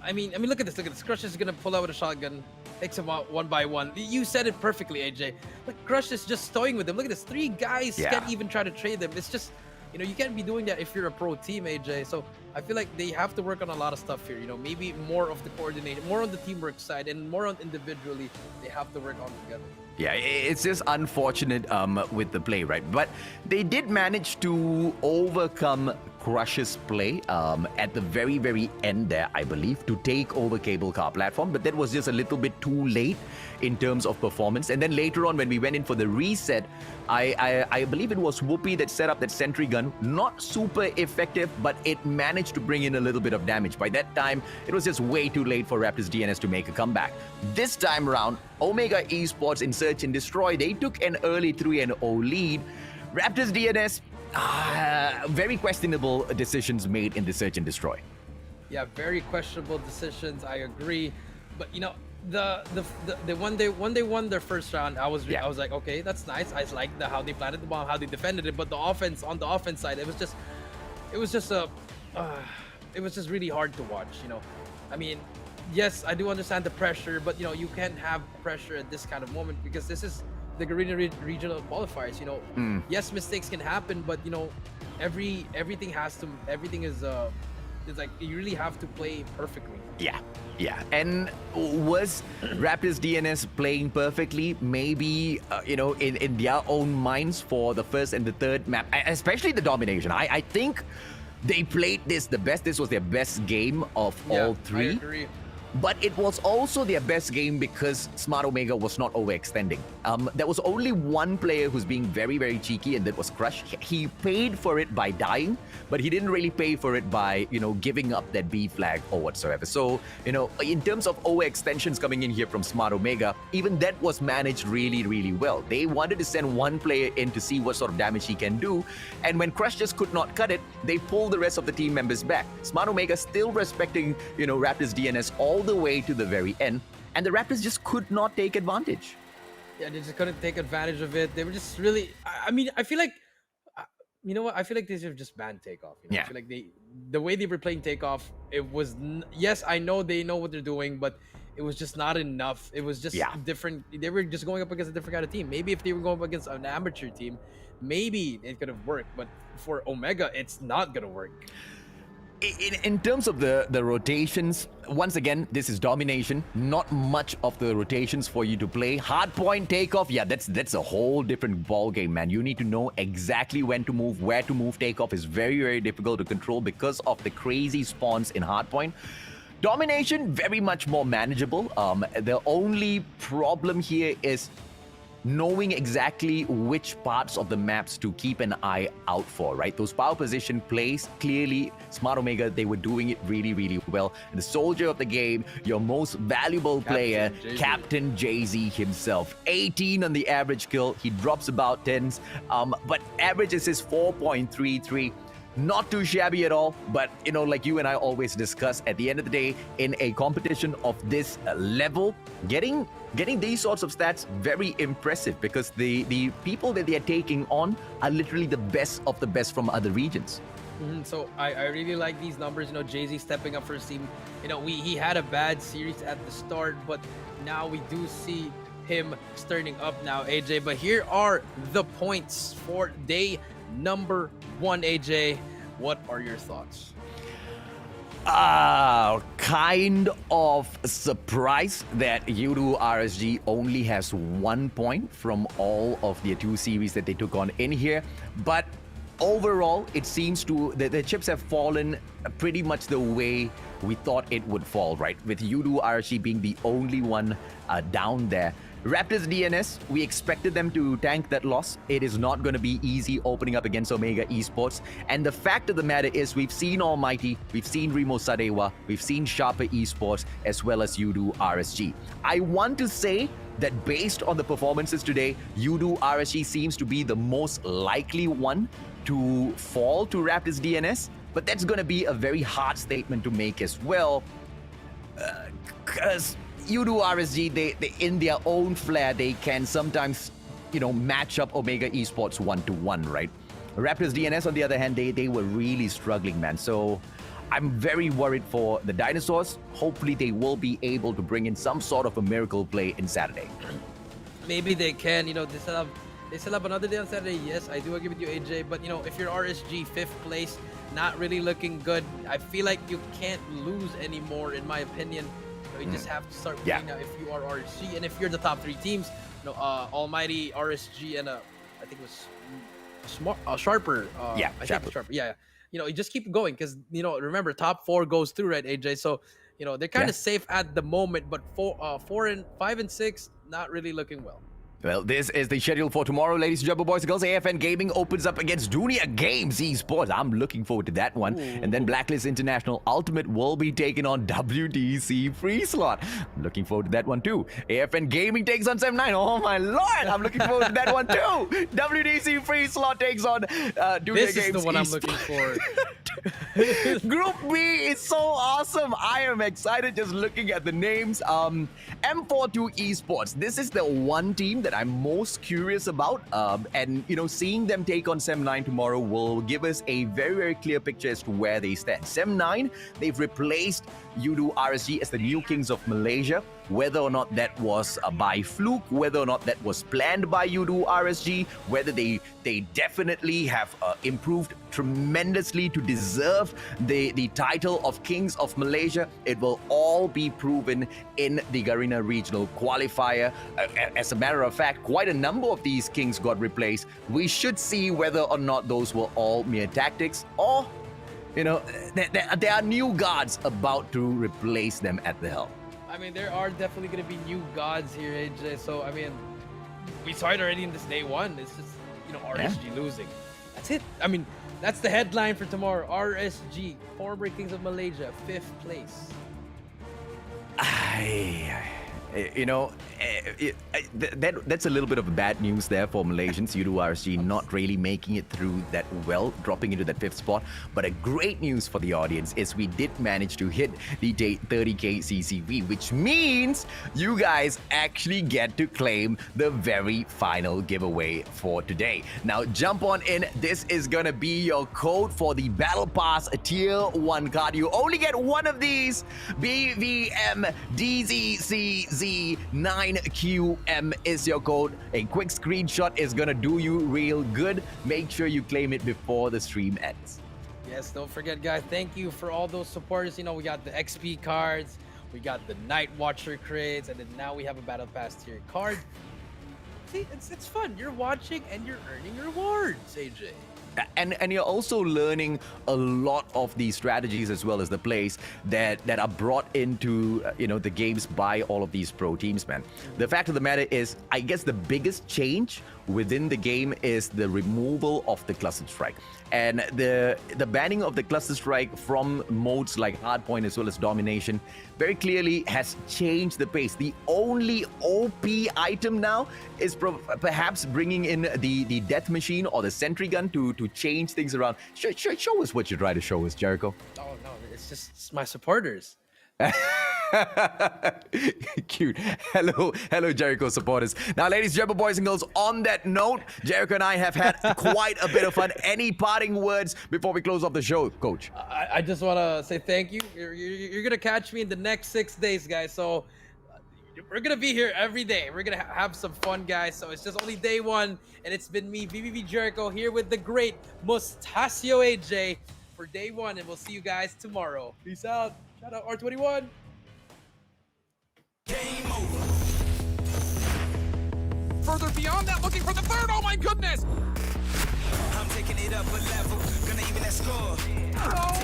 I mean, look at this. Crush is gonna pull out with a shotgun, takes him out one by one. You said it perfectly, AJ. Like, Crush is just toying with them. Look at this. 3 guys can't even try to trade them. It's just, you can't be doing that if you're a pro team, AJ. So I feel like they have to work on a lot of stuff here. Maybe more of the coordination, more on the teamwork side, and more on individually. They have to work on together. Yeah, it's just unfortunate with the play, right? But they did manage to overcome Crush's play at the very, very end there, I believe, to take over Cable Car platform. But that was just a little bit too late in terms of performance. And then later on, when we went in for the reset, I believe it was Whoopi that set up that sentry gun. Not super effective, but it managed to bring in a little bit of damage. By that time, it was just way too late for Raptors.DNS to make a comeback. This time around, Omega Esports in Search and Destroy, they took an early 3-0 lead. Raptors.DNS, very questionable decisions made in the Search and Destroy. Yeah, very questionable decisions. I agree, but when they won their first round, I was like, okay, that's nice. I like how they planted the bomb, how they defended it. But on the offense side, it was just really hard to watch. I mean, yes, I do understand the pressure, but you can't have pressure at this kind of moment because this is the Garena regional qualifiers. Yes, mistakes can happen, but everything is like you really have to play perfectly. Yeah. And was Raptors.DNS playing perfectly? Maybe in their own minds for the first and the third map, especially the domination. I think they played this the best. This was their best game of all 3. I agree. But it was also their best game because Smart Omega was not overextending. There was only one player who's being very, very cheeky, and that was Crush. He paid for it by dying, but he didn't really pay for it by, giving up that B flag or whatsoever. So, in terms of overextensions coming in here from Smart Omega, even that was managed really, really well. They wanted to send one player in to see what sort of damage he can do. And when Crush just could not cut it, they pulled the rest of the team members back. Smart Omega still respecting, Raptors.DNS all the way to the very end, and the Raptors just could not take advantage. Yeah, they just couldn't take advantage of it. They were just really... I mean, I feel like You know what? I feel like they should have just banned takeoff. You know? Yeah. I feel like the way they were playing takeoff, it was yes, I know they know what they're doing, but it was just not enough. It was just different. They were just going up against a different kind of team. Maybe if they were going up against an amateur team, maybe it could have worked. But for Omega, it's not gonna work. In terms of the rotations, once again, this is domination. Not much of the rotations for you to play. Hardpoint, takeoff, yeah, that's a whole different ball game, man. You need to know exactly when to move, where to move. Takeoff is very, very difficult to control because of the crazy spawns in hardpoint. Domination, very much more manageable. The only problem here is knowing exactly which parts of the maps to keep an eye out for, right? Those power position plays, clearly, Smart Omega, they were doing it really, really well. And the soldier of the game, your most valuable player, Captain Jay-Z himself. 18 on the average kill. He drops about 10s, but averages is 4.33. Not too shabby at all, but you know, like you and I always discuss, at the end of the day, in a competition of this level, getting these sorts of stats very impressive because the people that they are taking on are literally the best of the best from other regions. So I really like these numbers. You know, Jay-Z stepping up for his team. You know, he had a bad series at the start, but now we do see him starting up now, AJ. But here are the points for day number 1, AJ. What are your thoughts? Kind of surprised that Yudu RSG only has 1 point from all of their 2 series that they took on in here. But overall, it seems the chips have fallen pretty much the way we thought it would fall, right? With Yudu RSG being the only one down there. Raptors.DNS, we expected them to tank that loss. It is not going to be easy opening up against Omega Esports. And the fact of the matter is we've seen ALMGHTY, we've seen Rimo Sadewa, we've seen Sharper Esports, as well as Yudu RSG. I want to say that based on the performances today, Yudu RSG seems to be the most likely one to fall to Raptors.DNS. But that's going to be a very hard statement to make as well. Because Yudu RSG, they in their own flair, they can sometimes, you know, match up Omega Esports 1-to-1, right? Raptors.DNS, on the other hand, they were really struggling, man. So I'm very worried for the Dinosaurs. Hopefully they will be able to bring in some sort of a miracle play in Saturday. Maybe they can, you know, they still have another day on Saturday. Yes, I do agree with you, AJ. But, you know, if you're RSG 5th place, not really looking good, I feel like you can't lose anymore, in my opinion. You just have to start winning now if you are RSG. And if you're the top 3 teams, you know, ALMGHTY, RSG, and I think it was Sharper. Sharper. Yeah. You know, you just keep going because, you know, remember, top 4 goes through, right, AJ? So, you know, they're kind of safe at the moment, but 5 and 6, not really looking well. Well, this is the schedule for tomorrow, ladies and gentlemen, boys and girls. AFN Gaming opens up against Dunia Games Esports. I'm looking forward to that one. Ooh. And then Blacklist International Ultimate will be taking on WDC Free Slot. I'm looking forward to that one too. AFN Gaming takes on 7-9. Oh my lord, I'm looking forward to that one too. WDC Free Slot takes on Dunia Games. This is the one I'm looking for. Group B is so awesome. I am excited just looking at the names. M42 Esports. This is the one team that I'm most curious about. And, you know, seeing them take on 7-9 tomorrow will give us a very, very clear picture as to where they stand. 7-9, they've replaced Yudu RSG as the new kings of Malaysia. Whether or not that was by fluke, whether or not that was planned by Yudu RSG, whether they definitely have improved tremendously to deserve the title of Kings of Malaysia, it will all be proven in the Garena Regional Qualifier. As a matter of fact, quite a number of these kings got replaced. We should see whether or not those were all mere tactics or, you know, there are new gods about to replace them at the helm. I mean, there are definitely going to be new gods here, AJ. So, I mean, we saw it already in this day 1. It's just, you know, RSG losing. That's it. I mean, that's the headline for tomorrow. RSG, former Kings of Malaysia, 5th place. You know, that's a little bit of bad news there for Malaysians. U2RSG not really making it through that well, dropping into that 5th spot. But a great news for the audience is we did manage to hit the 30k CCV, which means you guys actually get to claim the very final giveaway for today. Now jump on in. This is gonna be your code for the Battle Pass Tier 1 card. You only get one of these. BVMDZCZ9QM is your code. A quick screenshot is gonna do you real good. Make sure you claim it before the stream ends. Yes, don't forget, guys. Thank you for all those supporters. You know, we got the XP cards, we got the Night Watcher crates, and then now we have a Battle Pass tier card. See, it's fun. You're watching and you're earning rewards, AJ. And you're also learning a lot of the strategies as well as the plays that are brought into the games by all of these pro teams, man. The fact of the matter is, I guess the biggest change within the game is the removal of the cluster strike, and the banning of the cluster strike from modes like hardpoint as well as domination very clearly has changed the pace. The only OP item now is perhaps bringing in the death machine or the sentry gun to change things around. Show us what you try to show us, Jericho. Oh no, it's my supporters. Cute. Hello, Jericho supporters. Now, ladies and gentlemen, boys and girls, on that note, Jericho and I have had quite a bit of fun. Any parting words before we close off the show, Coach? I just want to say thank you. You're going to catch me in the next 6 days, guys. So we're going to be here every day. We're going to have some fun, guys. So it's just only day 1. And it's been me, BBB Jericho, here with the great Mustasio AJ for day 1. And we'll see you guys tomorrow. Peace out. Shout out R21. Game over. Further beyond that, looking for the third. Oh my goodness! I'm taking it up a level, gonna even that score. Oh,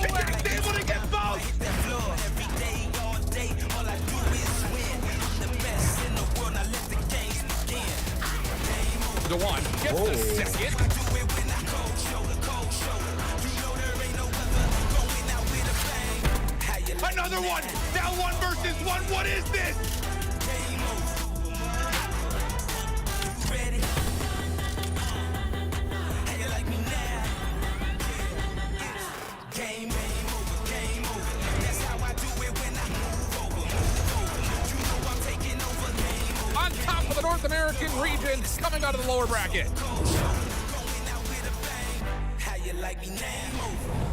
and he's able to get both! Hit that floor every day, all day. All I do is win. I'm the best in the world. Now let the games begin. Game over. The one gets the second. I do it when I cold shoulder, cold shoulder. You know there ain't no other. Going out with a bang. How you like Another one! Now 1 versus 1. What is this? Game over. Ready? How you like me now? Game over, game over. That's how I do it when I move over. You know I'm taking over. Game over. On top of the North American region, coming out of the lower bracket. Going out with a bang. How you like me now? Game over.